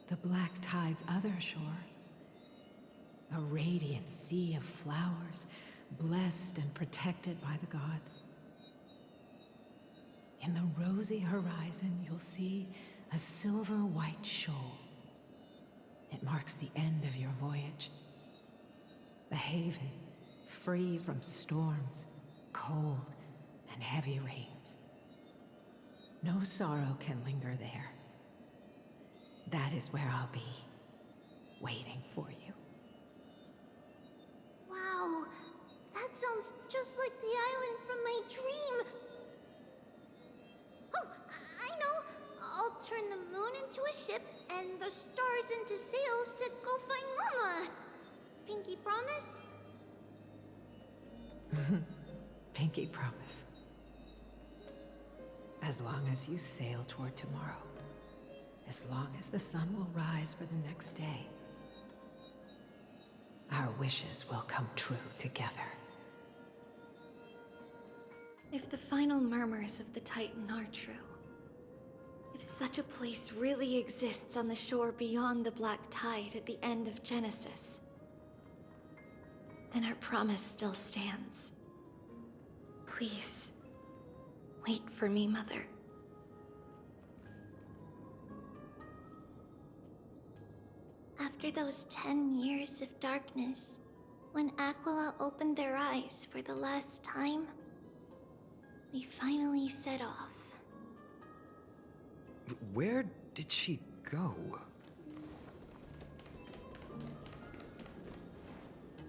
the Black Tide's other shore. A radiant sea of flowers, blessed and protected by the gods. In the rosy horizon, you'll see a silver-white shoal. It marks the end of your voyage. The haven, free from storms, cold, and heavy rains. No sorrow can linger there. That is where I'll be, waiting for you. Wow, that sounds just like the island from my dream. Oh, I know. I'll turn the moon into a ship and the stars into sails to go find Mama. Pinky promise? Pinky promise. As long as you sail toward tomorrow. As long as the sun will rise for the next day. Our wishes will come true together. If the final murmurs of the Titan are true, if such a place really exists on the shore beyond the Black Tide at the end of Genesis, then our promise still stands. Please, wait for me, Mother. After those 10 years of darkness, when Aglaea opened their eyes for the last time, we finally set off. Where did she go?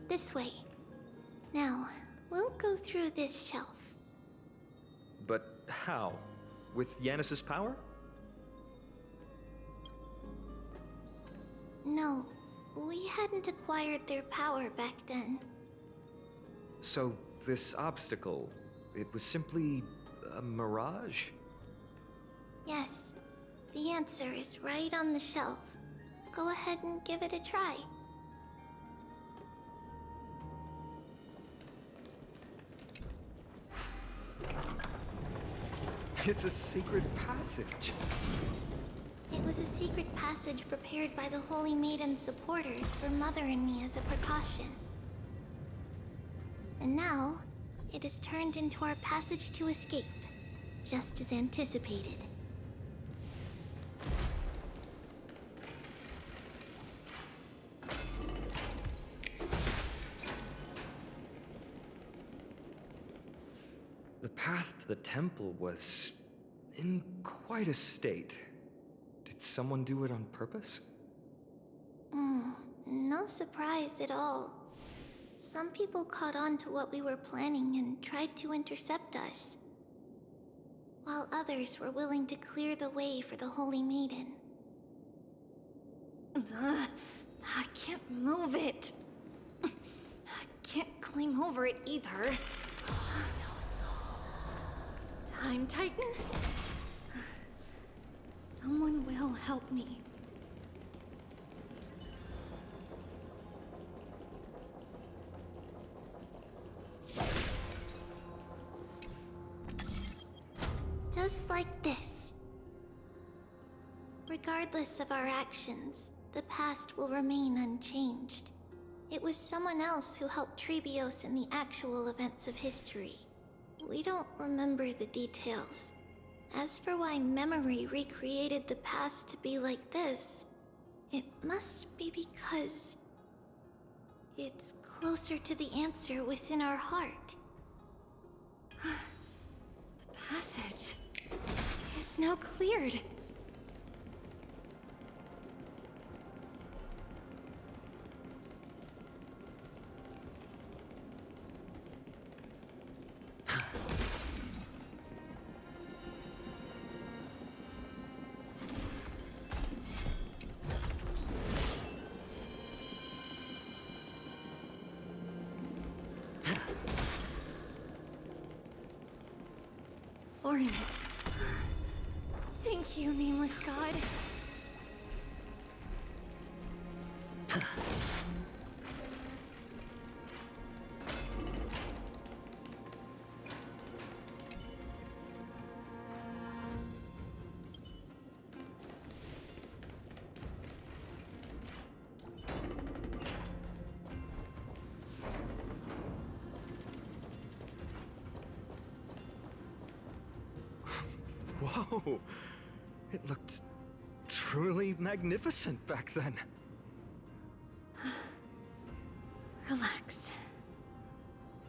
This way. Now, we'll go through this shelf. But how? With Yanis's power? No, we hadn't acquired their power back then. So, this obstacle, it was simply a mirage? Yes, the answer is right on the shelf. Go ahead and give it a try. It's a secret passage. It was a secret passage prepared by the Holy Maiden's supporters for Mother and me as a precaution. And now, it is turned into our passage to escape, just as anticipated. The path to the temple was in quite a state. Did someone do it on purpose? No surprise at all. Some people caught on to what we were planning and tried to intercept us, while others were willing to clear the way for the Holy Maiden. I can't move it. I can't climb over it either. Time Titan? Someone will help me. Just like this. Regardless of our actions, the past will remain unchanged. It was someone else who helped Tribios in the actual events of history. We don't remember the details. As for why memory recreated the past to be like this, it must be because it's closer to the answer within our heart. The passage is now cleared. Oronyx. Thank you, nameless god. Whoa! It looked truly magnificent back then. Relax.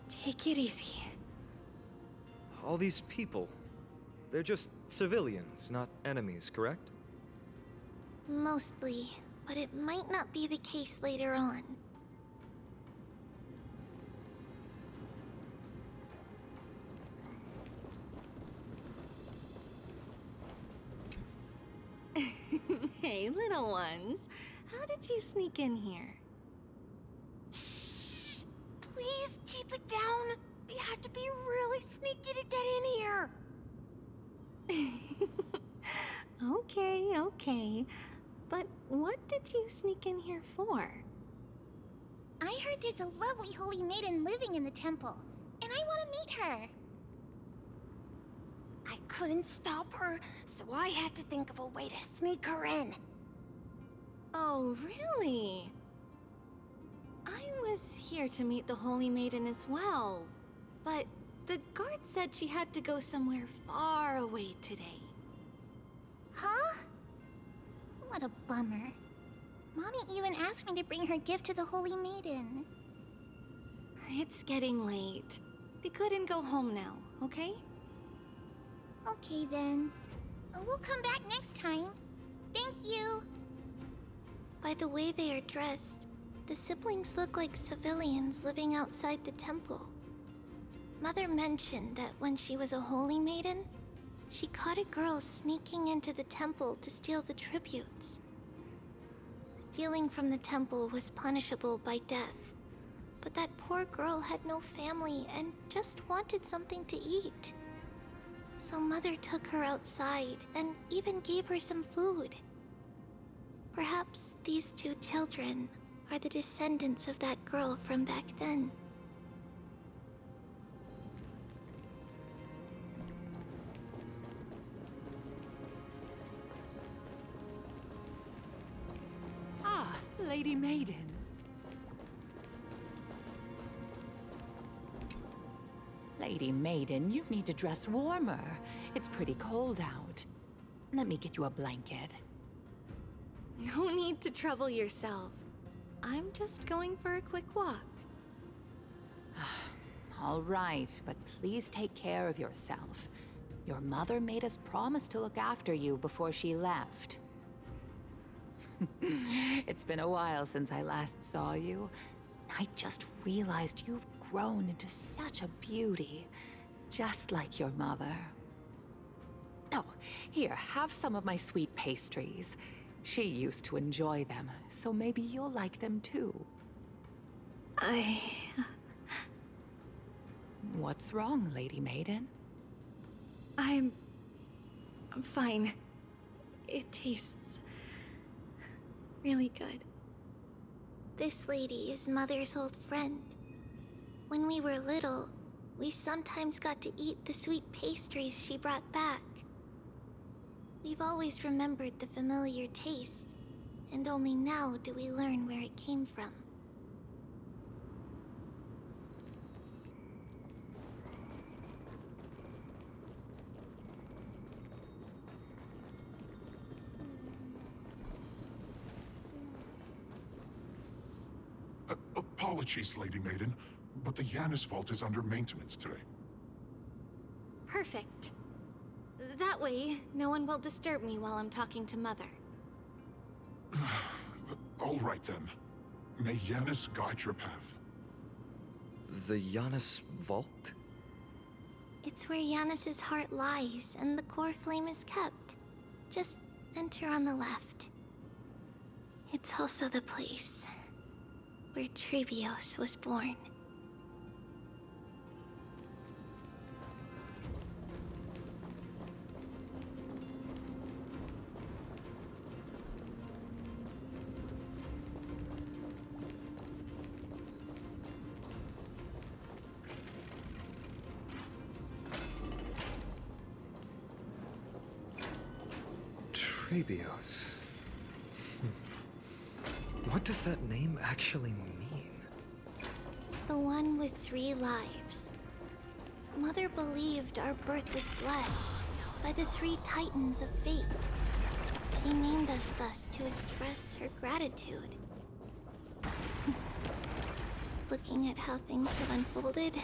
Take it easy. All these people, they're just civilians, not enemies, correct? Mostly, but it might not be the case later on. Hey, little ones. How did you sneak in here? Shh! Please keep it down. We had to be really sneaky to get in here. Okay. But what did you sneak in here for? I heard there's a lovely holy maiden living in the temple, and I want to meet her. I couldn't stop her, so I had to think of a way to sneak her in. Oh, really? I was here to meet the Holy Maiden as well, but the guard said she had to go somewhere far away today. Huh? What a bummer. Mommy even asked me to bring her gift to the Holy Maiden. It's getting late. We couldn't go home now, okay? Okay then. We'll come back next time. Thank you. By the way they are dressed, the siblings look like civilians living outside the temple. Mother mentioned that when she was a holy maiden, she caught a girl sneaking into the temple to steal the tributes. Stealing from the temple was punishable by death, but that poor girl had no family and just wanted something to eat. So Mother took her outside and even gave her some food. Perhaps these two children are the descendants of that girl from back then. Ah, Lady Maiden. Lady Maiden, you need to dress warmer. It's pretty cold out. Let me get you a blanket. No need to trouble yourself. I'm just going for a quick walk. All right, but please take care of yourself. Your mother made us promise to look after you before she left. It's been a while since I last saw you. I just realized you've grown into such a beauty, just like your mother. Oh, here, have some of my sweet pastries. She used to enjoy them, so maybe you'll like them too. What's wrong, Lady Maiden? I'm fine. It tastes really good. This lady is Mother's old friend. When we were little, we sometimes got to eat the sweet pastries she brought back. We've always remembered the familiar taste, and only now do we learn where it came from. Apologies, Lady Maiden, but the Yanis vault is under maintenance today. Perfect. That way, no one will disturb me while I'm talking to Mother. All right then. May Yanis guide your path. The Yanis vault? It's where Yanis's heart lies and the coreflame is kept. Just enter on the left. It's also the place where Tribios was born. Tribios. What does that name actually mean? The one with 3 lives. Mother believed our birth was blessed, by the three titans of fate. She named us thus to express her gratitude. Looking at how things have unfolded,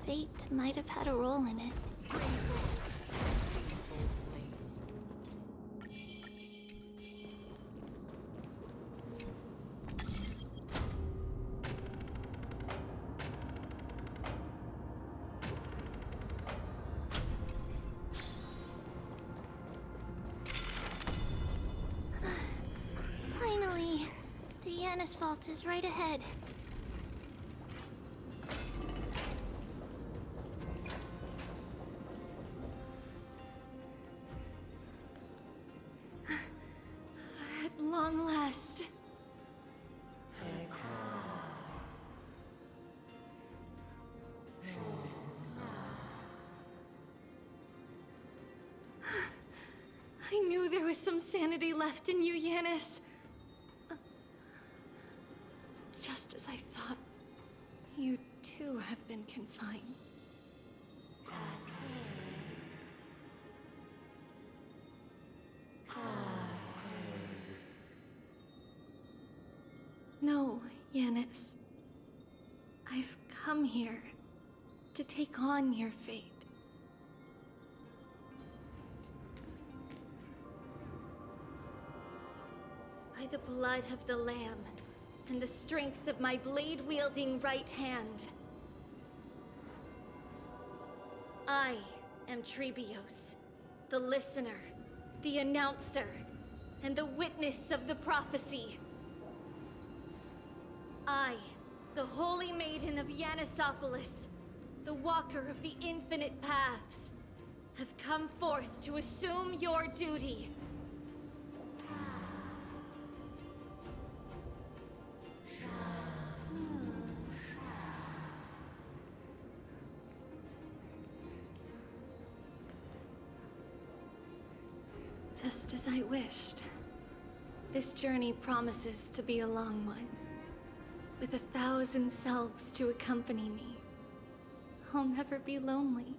fate might have had a role in it. Finally, the Asphalt is right ahead. At long last. I knew there was some sanity left in you, Yanis. Just as I thought, you too have been confined. No, Yanis. I've come here to take on your fate. By the blood of the Lamb and the strength of my blade-wielding right hand, I am Tribios, the listener, the announcer, and the witness of the prophecy. I, the Holy Maiden of Yanisopolis, the Walker of the Infinite Paths, have come forth to assume your duty. Just as I wished. This journey promises to be a long one, with 1,000 selves to accompany me. I'll never be lonely.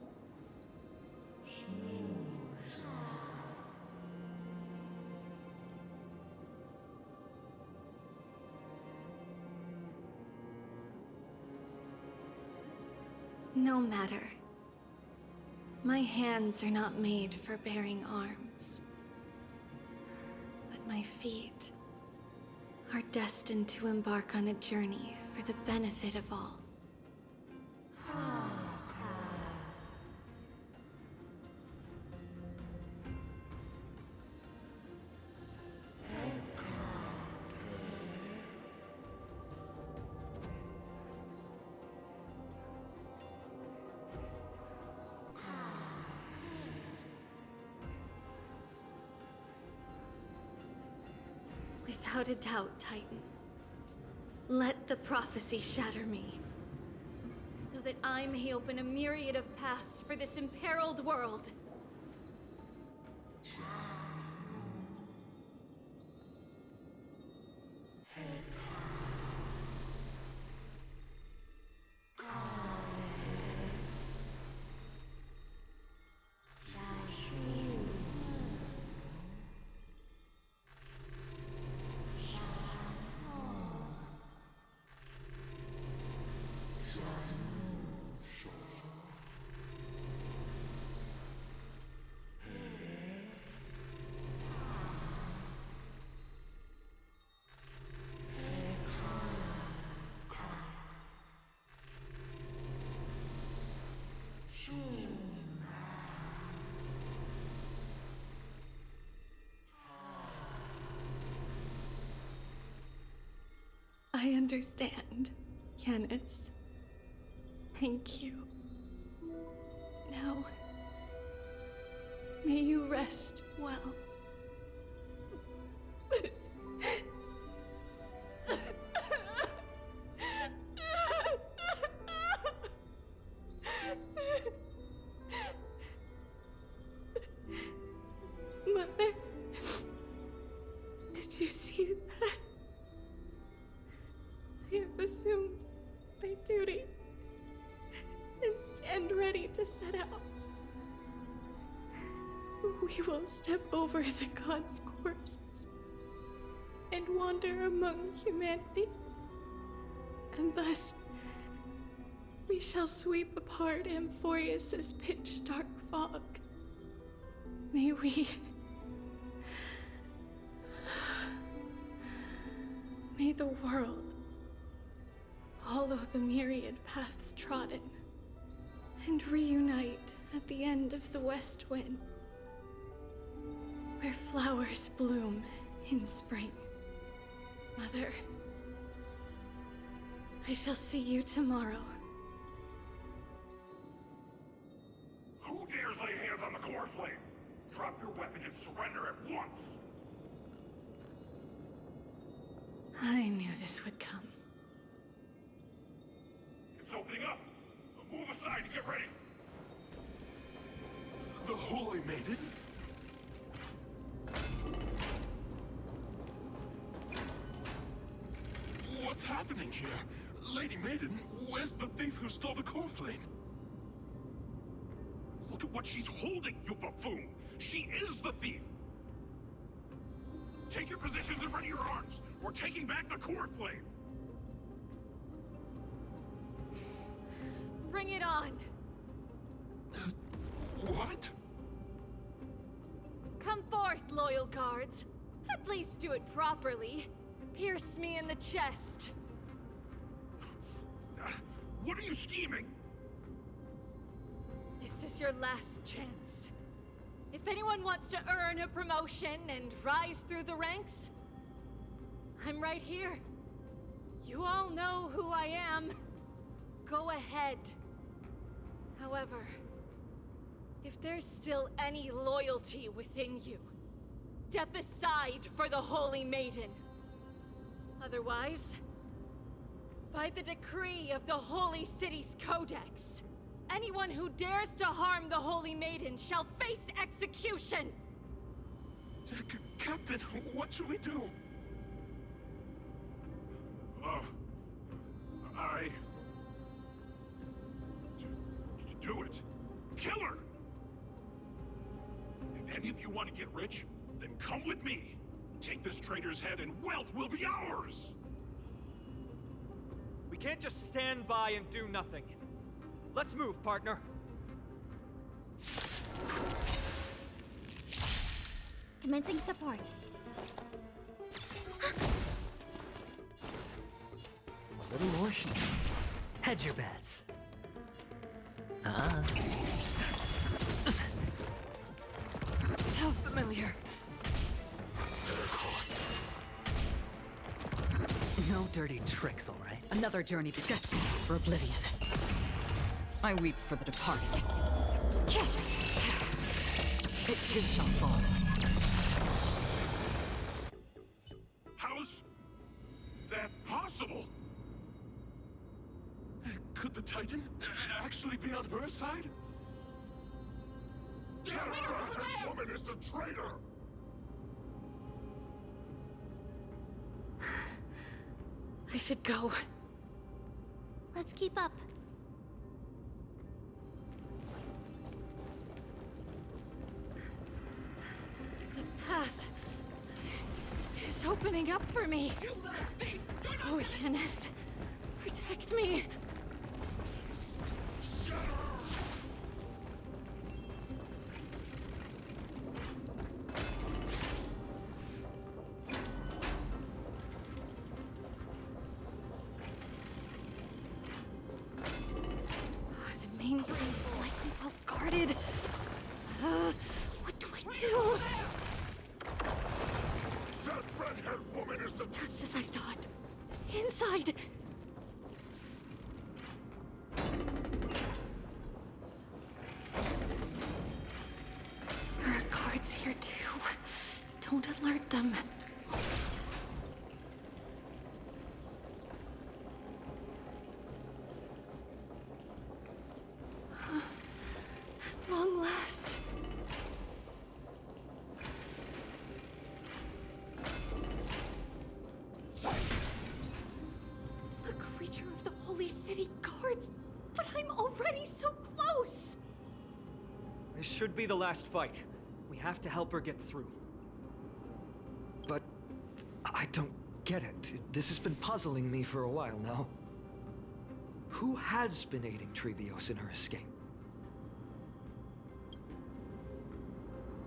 No matter. My hands are not made for bearing arms. But my feet are destined to embark on a journey for the benefit of all. Without a doubt, Titan. Let the prophecy shatter me, so that I may open a myriad of paths for this imperiled world. I understand, Yanis. Thank you. Now, may you rest well. Mother, did you see that? I have assumed my duty and stand ready to set out. we will step over the gods' corpses and wander among humanity. And thus, we shall sweep apart Amphoreus' pitch-dark fog. May we... May the world follow the myriad paths trodden and reunite at the end of the west wind, where flowers bloom in spring. Mother, I shall see you tomorrow. Who dares lay hands on the coreflame? Drop your weapon and surrender at once! I knew this would come. It's opening up! Move aside and get ready! The Holy Maiden? What's happening here? Lady Maiden, where's the thief who stole the coreflame? Look at what she's holding, you buffoon! She is the thief! Take your positions and ready your arms! We're taking back the coreflame! Bring it on! What? Come forth, loyal guards. At least do it properly. Pierce me in the chest. What are you scheming? This is your last chance. If anyone wants to earn a promotion and rise through the ranks, I'm right here. You all know who I am. Go ahead. However, if there's still any loyalty within you, step aside for the Holy Maiden. Otherwise, by the decree of the Holy City's Codex, anyone who dares to harm the Holy Maiden shall face execution! Captain, what should we do? Do it. Kill her! If any of you want to get rich, then come with me. Take this traitor's head and wealth will be ours! We can't just stand by and do nothing. Let's move, partner. Commencing support. A little more heat. Hedge your bets. How familiar. Better close. No dirty tricks, all right? Another journey destined for oblivion. I weep for the departed. It too shall fall. How's that possible? Could the Titan actually be on her side? That woman is the traitor! I should go. Let's keep up. The path is opening up for me. Oh, Yanis, protect me. What do I do? That red-haired woman is the... Just as I thought. Inside! There are guards here too. Don't alert them. Long last. A creature of the Holy City Guards, but I'm already so close! This should be the last fight. We have to help her get through. But I don't get it. This has been puzzling me for a while now. Who has been aiding Tribios in her escape?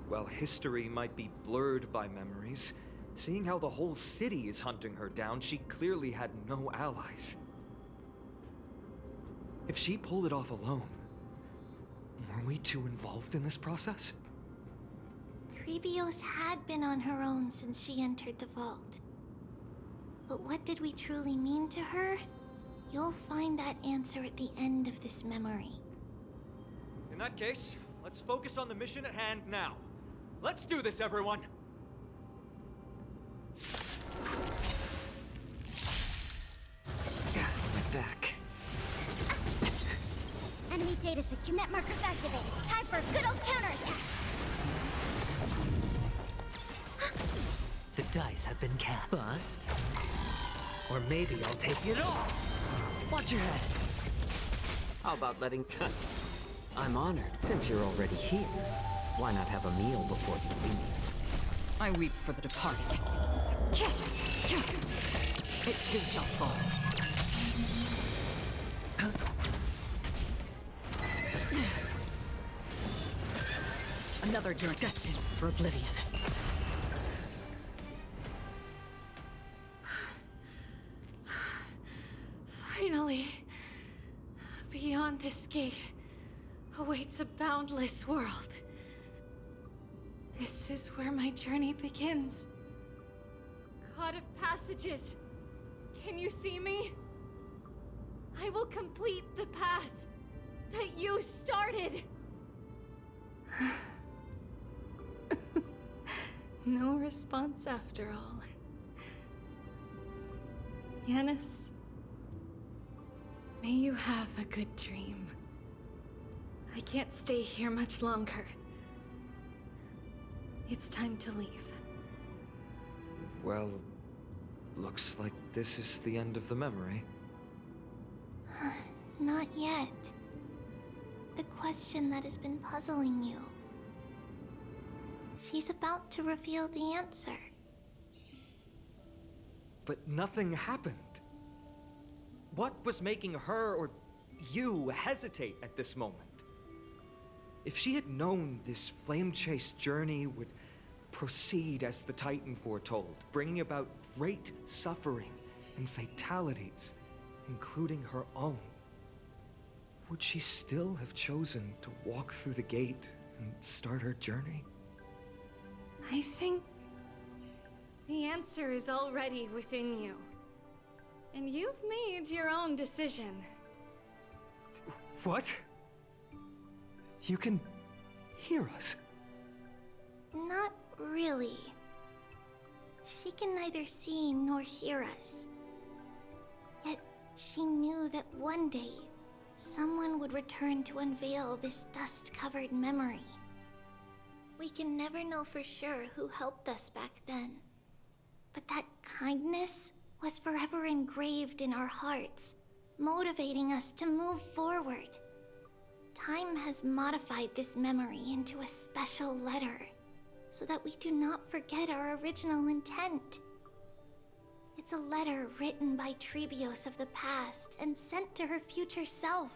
While history might be blurred by memories, seeing how the whole city is hunting her down, she clearly had no allies. If she pulled it off alone, were we too involved in this process? Tribios had been on her own since she entered the vault. But what did we truly mean to her? You'll find that answer at the end of this memory. In that case, let's focus on the mission at hand now. Let's do this, everyone! My back. Enemy data secure net markers activated. Time for a good old counterattack. The dice have been cast. Bust. Or maybe I'll take it all. Watch your head. How about letting I'm honored. Since you're already here, why not have a meal before you leave? I weep for the departed. It too shall fall. Another journey destined for oblivion. Finally, beyond this gate awaits a boundless world. This is where my journey begins. God of passages, can you see me? I will complete the path that you started. No response after all. Yanis, may you have a good dream. I can't stay here much longer. It's time to leave. Well, looks like this is the end of the memory. Not yet. The question that has been puzzling you. She's about to reveal the answer. But nothing happened. What was making her or you hesitate at this moment? If she had known this flame chase journey would proceed as the Titan foretold, bringing about great suffering and fatalities, including her own, would she still have chosen to walk through the gate and start her journey? I think the answer is already within you. And you've made your own decision. What? You can hear us? Not really. She can neither see nor hear us. Yet she knew that one day, someone would return to unveil this dust-covered memory. We can never know for sure who helped us back then. But that kindness was forever engraved in our hearts, motivating us to move forward. Time has modified this memory into a special letter, so that we do not forget our original intent. It's a letter written by Tribios of the past and sent to her future self.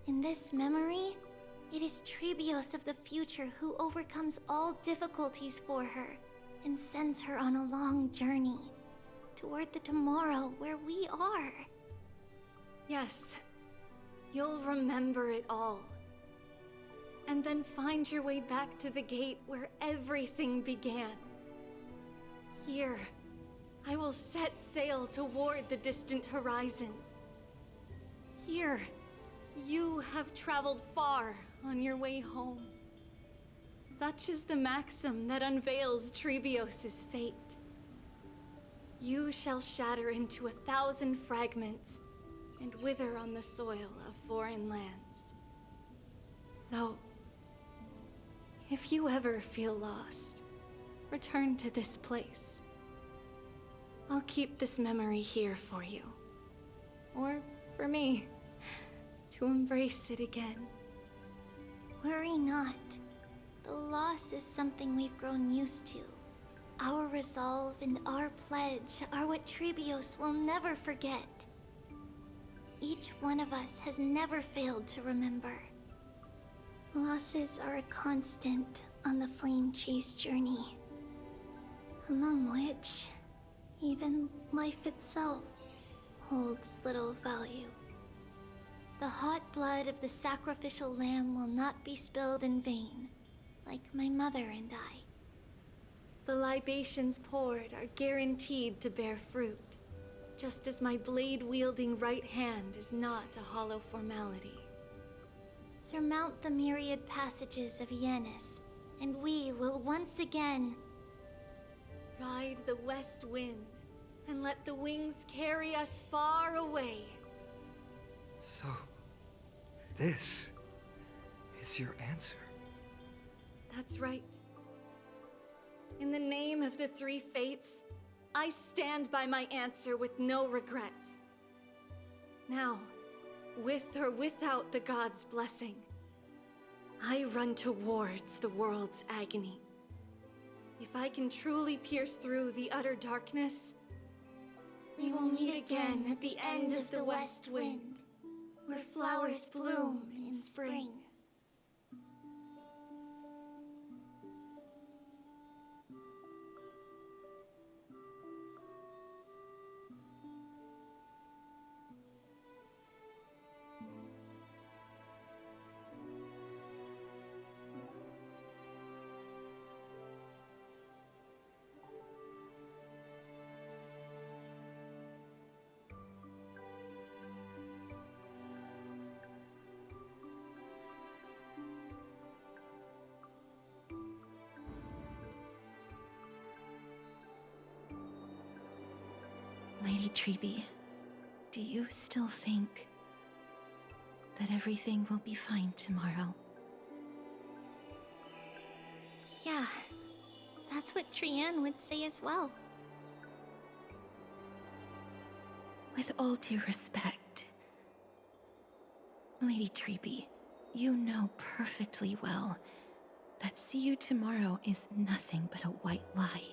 In this memory, it is Tribios of the future who overcomes all difficulties for her and sends her on a long journey toward the tomorrow where we are. Yes, you'll remember it all. And then find your way back to the gate where everything began. Here, I will set sail toward the distant horizon. Here, you have traveled far on your way home. Such is the maxim that unveils Tribios' fate. You shall shatter into 1,000 fragments and wither on the soil of foreign lands. So, if you ever feel lost, return to this place. I'll keep this memory here for you. Or for me, to embrace it again. Worry not. though loss is something we've grown used to. Our resolve and our pledge are what Tribios will never forget. Each one of us has never failed to remember. Losses are a constant on the flame chase journey, among which even life itself holds little value. The hot blood of the sacrificial lamb will not be spilled in vain, like my mother and I. The libations poured are guaranteed to bear fruit, just as my blade-wielding right hand is not a hollow formality. Surmount the myriad passages of Yanis, and we will once again ride the west wind, and let the wings carry us far away. So, this is your answer? That's right. In the name of the three fates, I stand by my answer with no regrets. Now, with or without the god's blessing, I run towards the world's agony. If I can truly pierce through the utter darkness, we will meet again at the end of the west wind, where flowers bloom in spring. Lady Tribbie, do you still think that everything will be fine tomorrow? Yeah, that's what Trianne would say as well. With all due respect, Lady Tribbie, you know perfectly well that see you tomorrow is nothing but a white lie.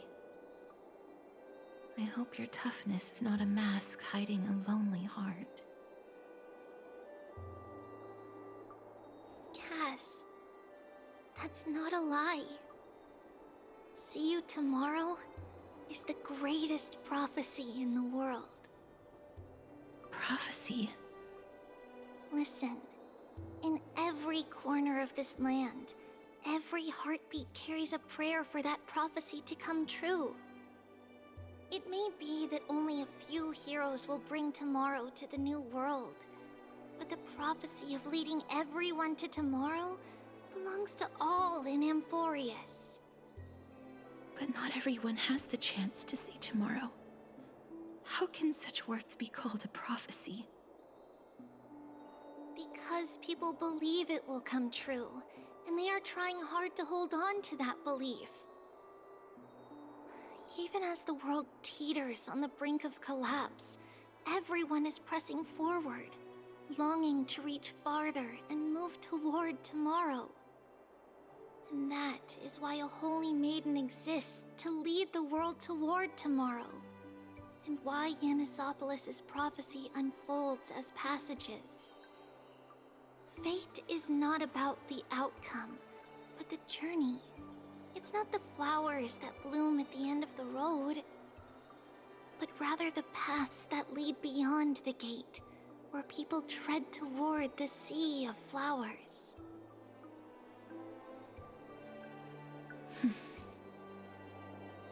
I hope your toughness is not a mask hiding a lonely heart. Cass, that's not a lie. See you tomorrow is the greatest prophecy in the world. Prophecy? Listen, in every corner of this land, every heartbeat carries a prayer for that prophecy to come true. It may be that only a few heroes will bring tomorrow to the new world, but the prophecy of leading everyone to tomorrow belongs to all in Amphoreus. But not everyone has the chance to see tomorrow. How can such words be called a prophecy? Because people believe it will come true, and they are trying hard to hold on to that belief. Even as the world teeters on the brink of collapse, everyone is pressing forward, longing to reach farther and move toward tomorrow. And that is why a holy maiden exists to lead the world toward tomorrow, and why Yanisopolis' prophecy unfolds as passages. Fate is not about the outcome, but the journey. It's not the flowers that bloom at the end of the road, but rather the paths that lead beyond the gate, where people tread toward the sea of flowers.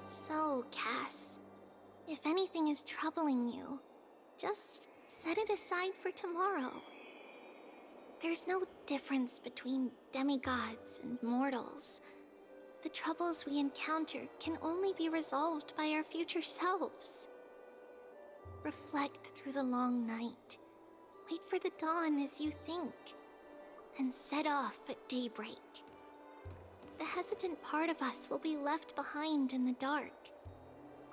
So, Cass, if anything is troubling you, just set it aside for tomorrow. There's no difference between demigods and mortals. The troubles we encounter can only be resolved by our future selves. Reflect through the long night. Wait for the dawn as you think. Then set off at daybreak. The hesitant part of us will be left behind in the dark,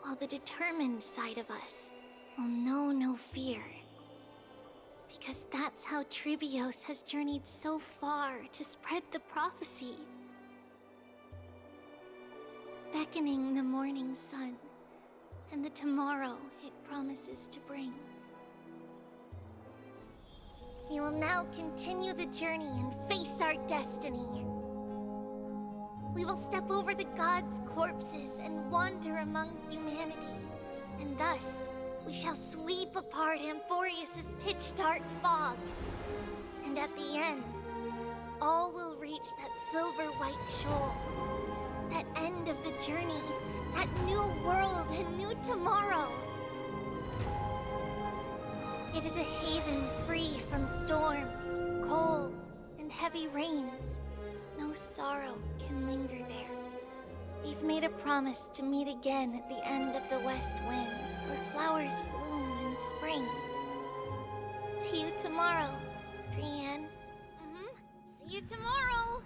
while the determined side of us will know no fear. Because that's how Tribios has journeyed so far to spread the prophecy. beckoning the morning sun, and the tomorrow it promises to bring. We will now continue the journey and face our destiny. We will step over the gods' corpses and wander among humanity, and thus we shall sweep apart Amphoreus' pitch-dark fog. And at the end, all will reach that silver-white shoal. That end of the journey, that new world and new tomorrow. It is a haven free from storms, cold, and heavy rains. No sorrow can linger there. We've made a promise to meet again at the end of the west wind, where flowers bloom in spring. See you tomorrow, Trianne. See you tomorrow!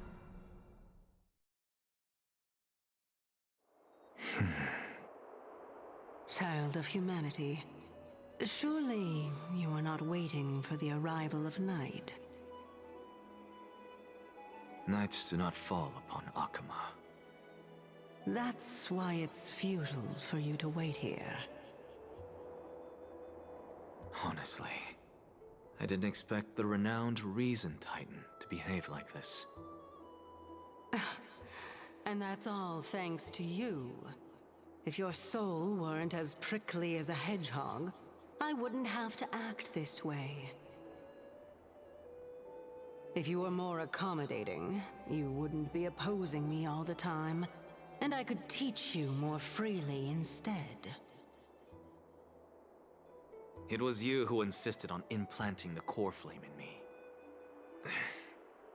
Child of humanity, surely you are not waiting for the arrival of night. Nights do not fall upon Akama. That's why it's futile for you to wait here. Honestly, I didn't expect the renowned Reason Titan to behave like this. And that's all thanks to you. If your soul weren't as prickly as a hedgehog, I wouldn't have to act this way. If you were more accommodating, you wouldn't be opposing me all the time, and I could teach you more freely instead. It was you who insisted on implanting the coreflame in me.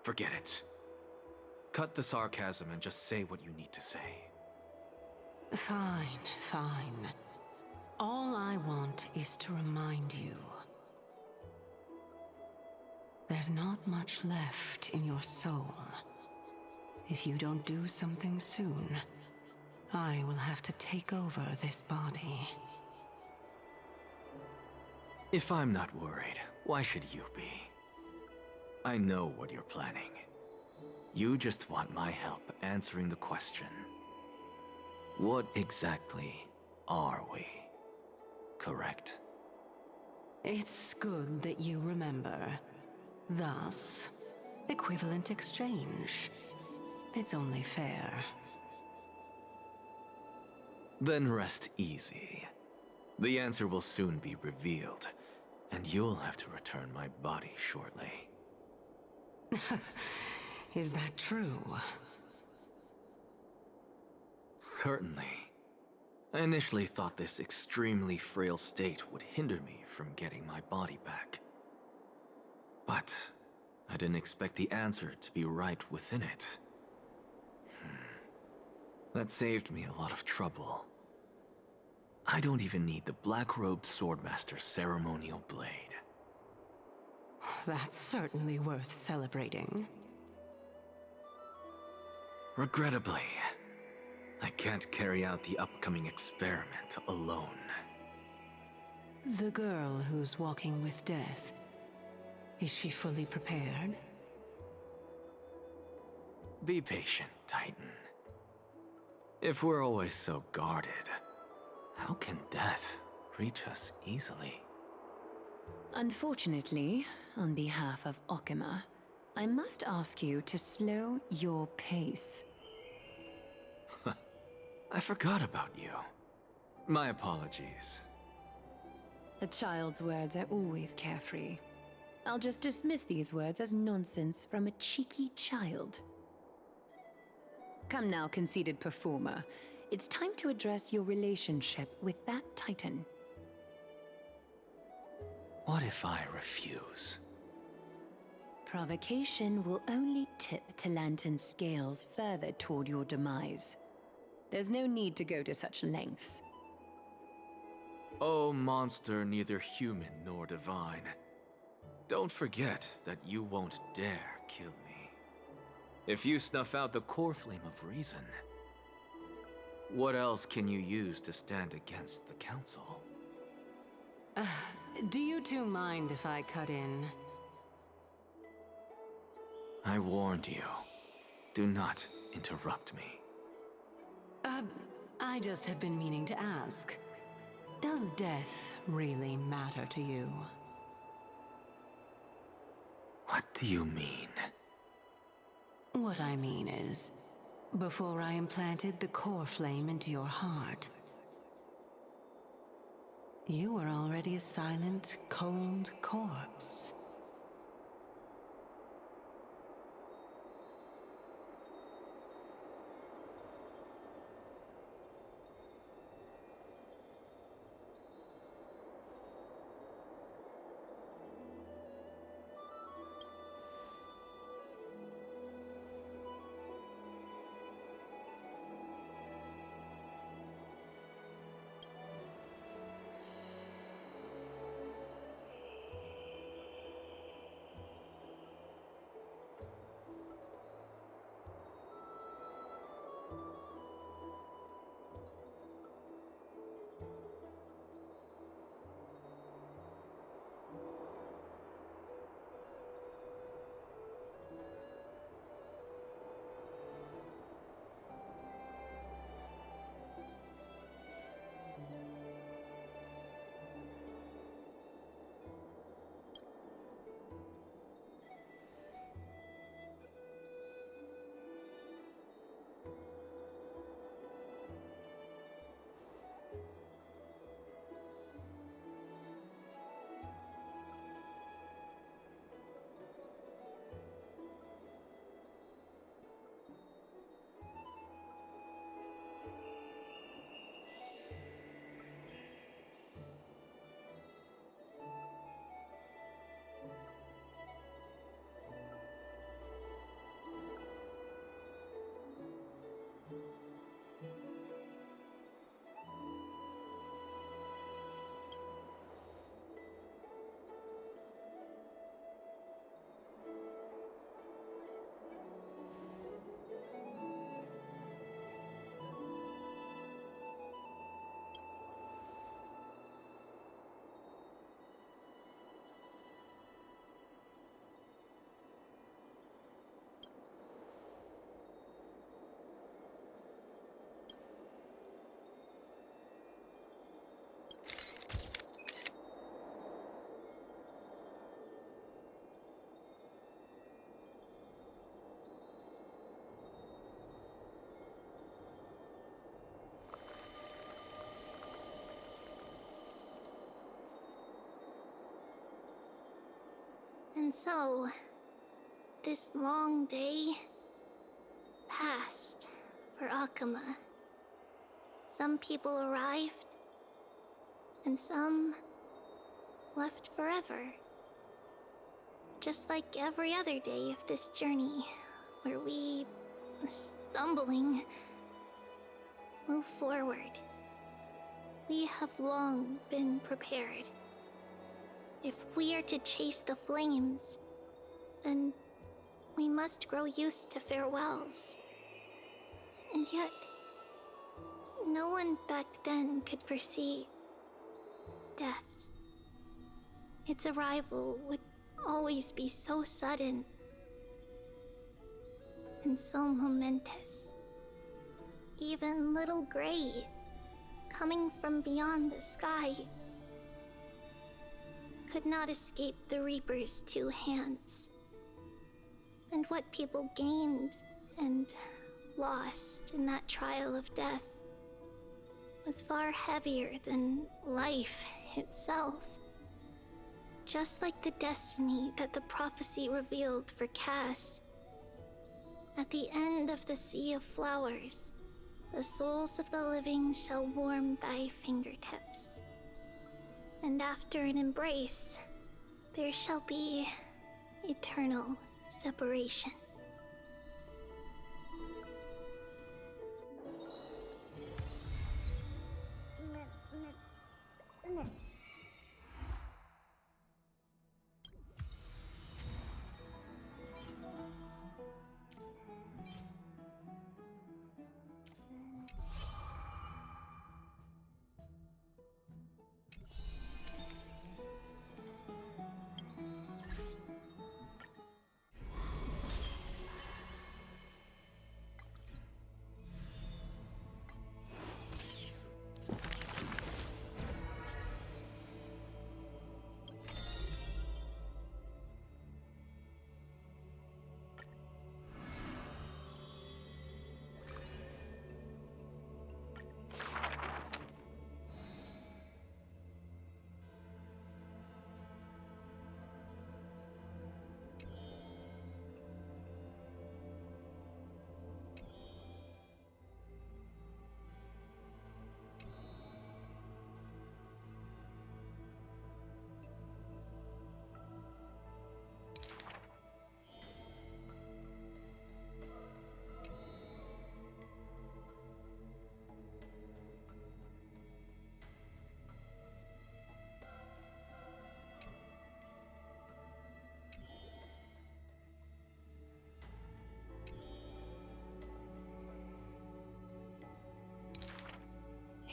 Forget it. Cut the sarcasm and just say what you need to say. Fine, fine. All I want is to remind you. There's not much left in your soul. If you don't do something soon, I will have to take over this body. If I'm not worried, why should you be? I know what you're planning. You just want my help answering the question. What exactly are we? Correct? It's good that you remember. Thus, equivalent exchange. It's only fair. Then rest easy. The answer will soon be revealed, and you'll have to return my body shortly. Is that true? Certainly. I initially thought this extremely frail state would hinder me from getting my body back. But I didn't expect the answer to be right within it. That saved me a lot of trouble. I don't even need the black-robed Swordmaster's ceremonial blade. That's certainly worth celebrating. Regrettably, I can't carry out the upcoming experiment alone. The girl who's walking with death, is she fully prepared? Be patient, Titan. If we're always so guarded, how can death reach us easily? Unfortunately, on behalf of Okima, I must ask you to slow your pace. I forgot about you. My apologies. A child's words are always carefree. I'll just dismiss these words as nonsense from a cheeky child. Come now, conceited performer. It's time to address your relationship with that Titan. What if I refuse? Provocation will only tip Talantan's scales further toward your demise. There's no need to go to such lengths. Oh, monster neither human nor divine. Don't forget that you won't dare kill me. If you snuff out the coreflame of reason, what else can you use to stand against the Council? Do you two mind if I cut in? I warned you. Do not interrupt me. I just have been meaning to ask. Does death really matter to you? What do you mean? What I mean is, before I implanted the coreflame into your heart, you were already a silent, cold corpse. And so, this long day passed for Akama. Some people arrived, and some left forever. Just like every other day of this journey, where we, stumbling, move forward. We have long been prepared. If we are to chase the flames, then we must grow used to farewells. And yet, no one back then could foresee death. Its arrival would always be so sudden and so momentous. Even little Gray, coming from beyond the sky, could not escape the Reaper's two hands. And what people gained and lost in that trial of death was far heavier than life itself. Just like the destiny that the prophecy revealed for Cass. At the end of the Sea of Flowers, the souls of the living shall warm thy fingertips. And after an embrace, there shall be eternal separation.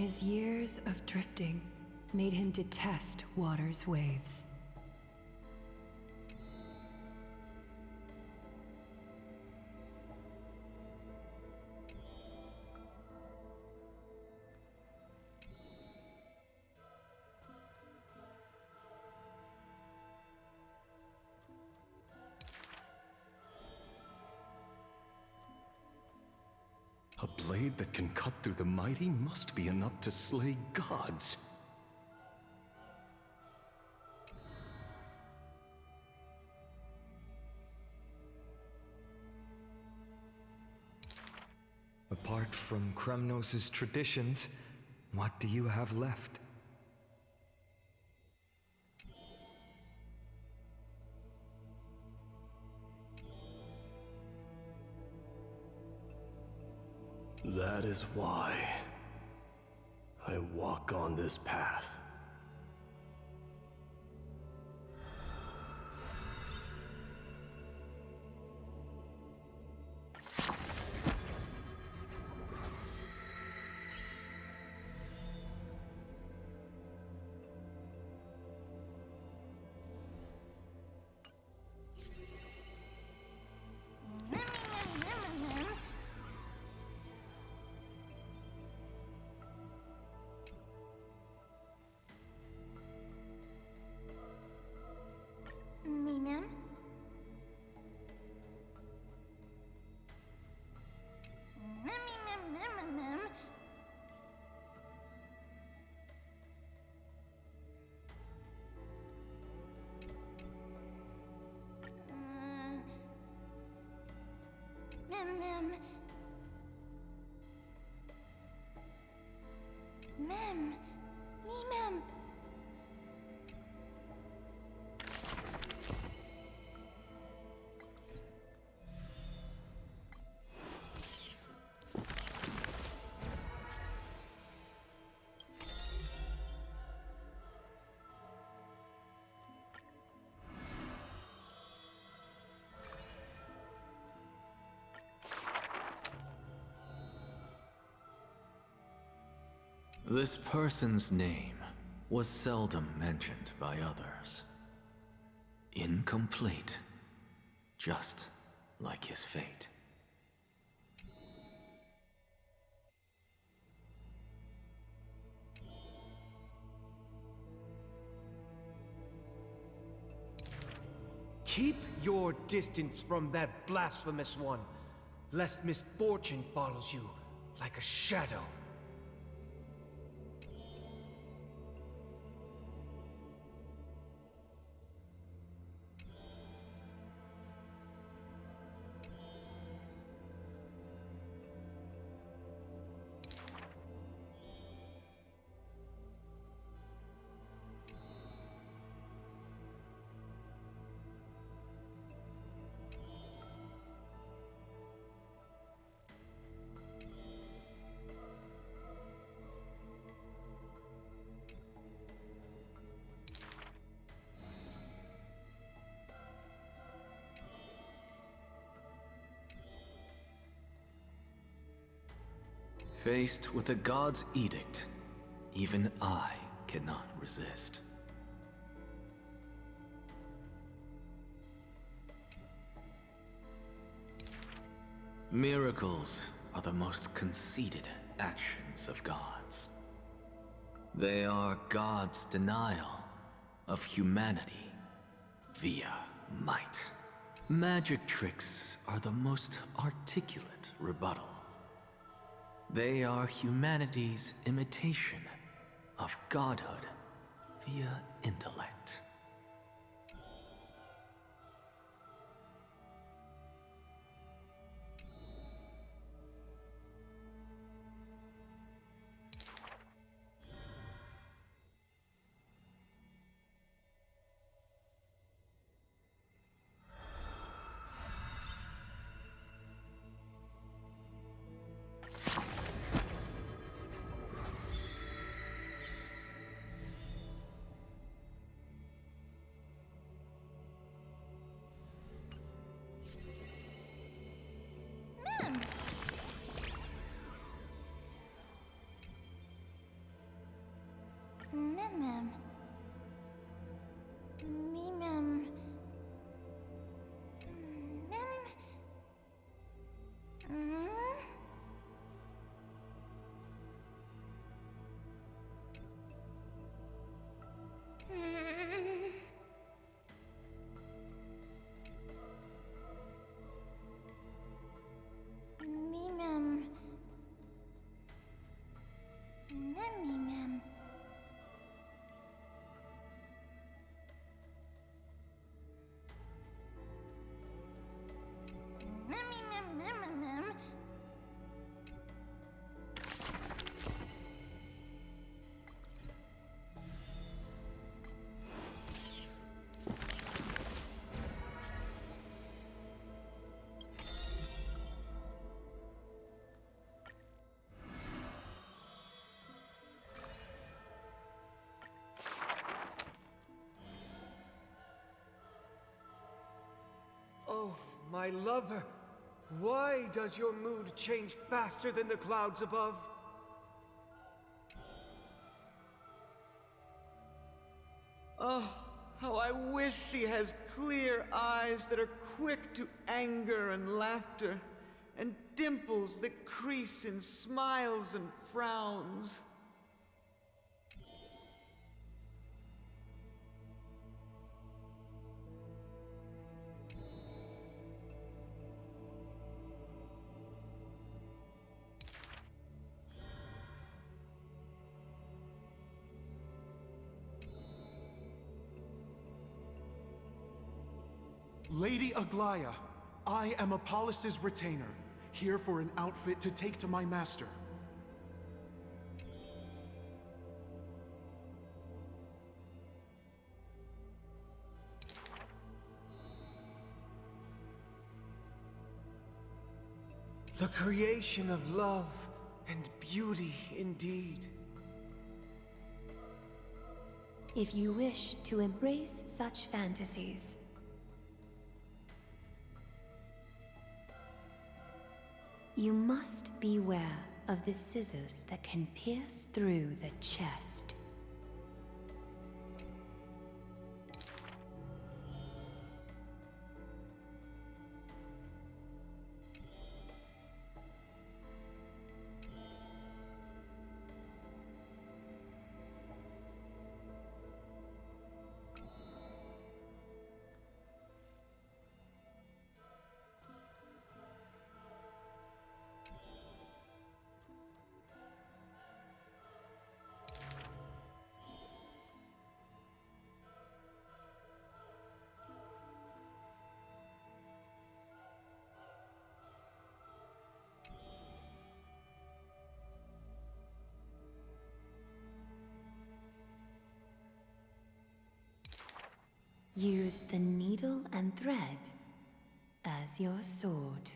His years of drifting made him detest water's waves. A blade that can cut through the mighty must be enough to slay gods. Apart from Kremnos' traditions, what do you have left? That is why I walk on this path. Ma'am? This person's name was seldom mentioned by others. Incomplete, just like his fate. Keep your distance from that blasphemous one, lest misfortune follows you like a shadow. Faced with a god's edict, even I cannot resist. Miracles are the most conceited actions of gods. They are God's denial of humanity via might. Magic tricks are the most articulate rebuttal. They are humanity's imitation of godhood via intellect. Mem. Me mem. Mem. Me mem. Me mem. Oh, my lover. Why does your mood change faster than the clouds above? Oh, how I wish she has clear eyes that are quick to anger and laughter, and dimples that crease in smiles and frowns. Lady Aglaea, I am Apollos' retainer, here for an outfit to take to my master. The creation of love and beauty indeed. If you wish to embrace such fantasies, you must beware of the scissors that can pierce through the chest. Use the needle and thread as your sword.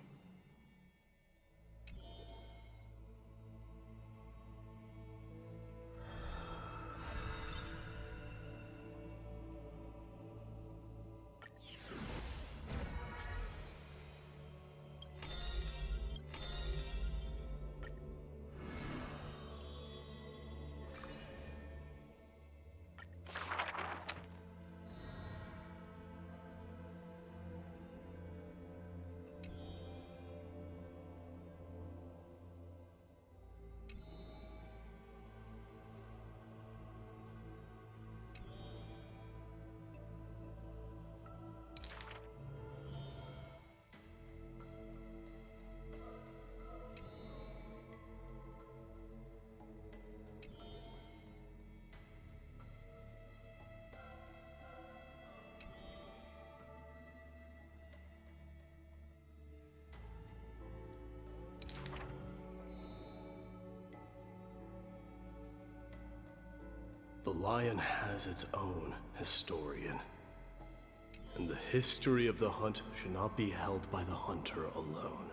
The lion has its own historian. And the history of the hunt should not be held by the hunter alone.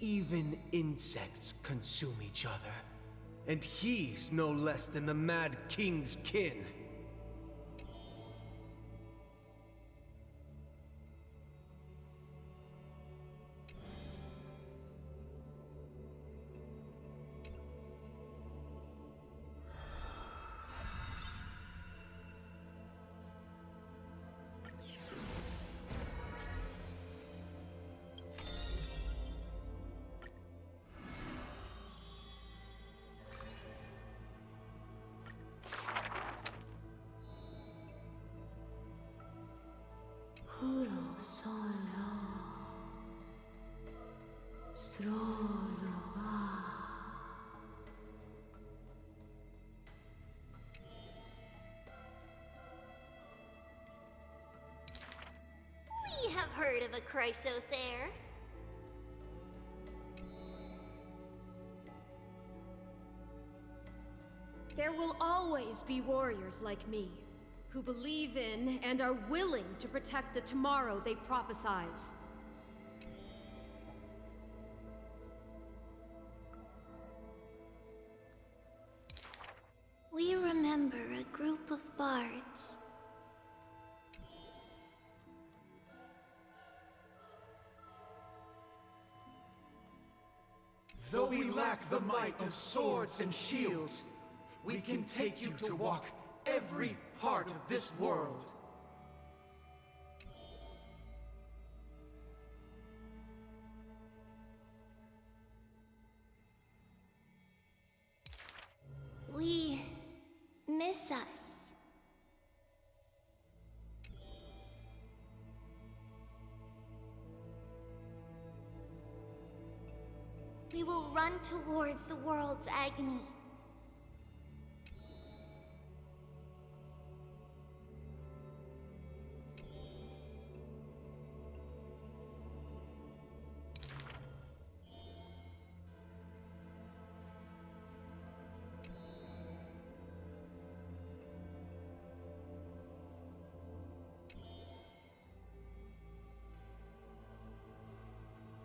Even insects consume each other. And he's no less than the Mad King's kin. We have heard of a Chrysos heir. There will always be warriors like me, who believe in and are willing to protect the tomorrow they prophesize. We remember a group of bards. Though we lack the might of swords and shields, we can take you to walk every part of this world. We miss us. We will run towards the world's agony.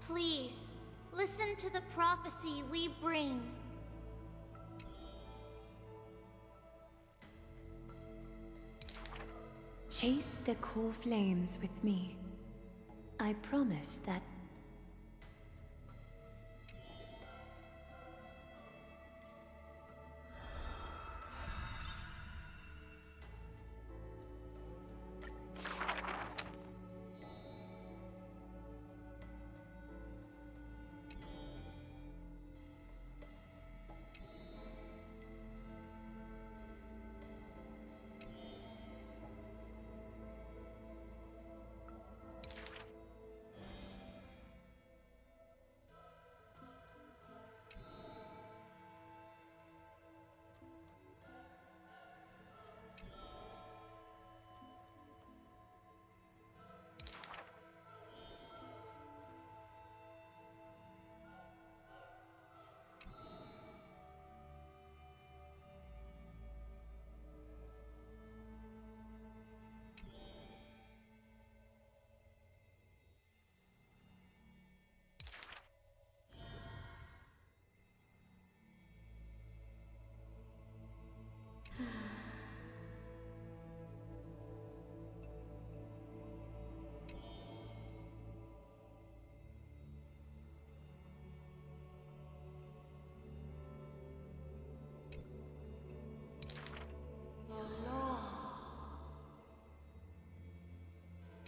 Please, listen to the prophecy we bring. Chase the core flames with me. I promise that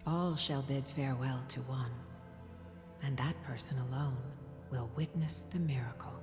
all shall bid farewell to one, and that person alone will witness the miracle.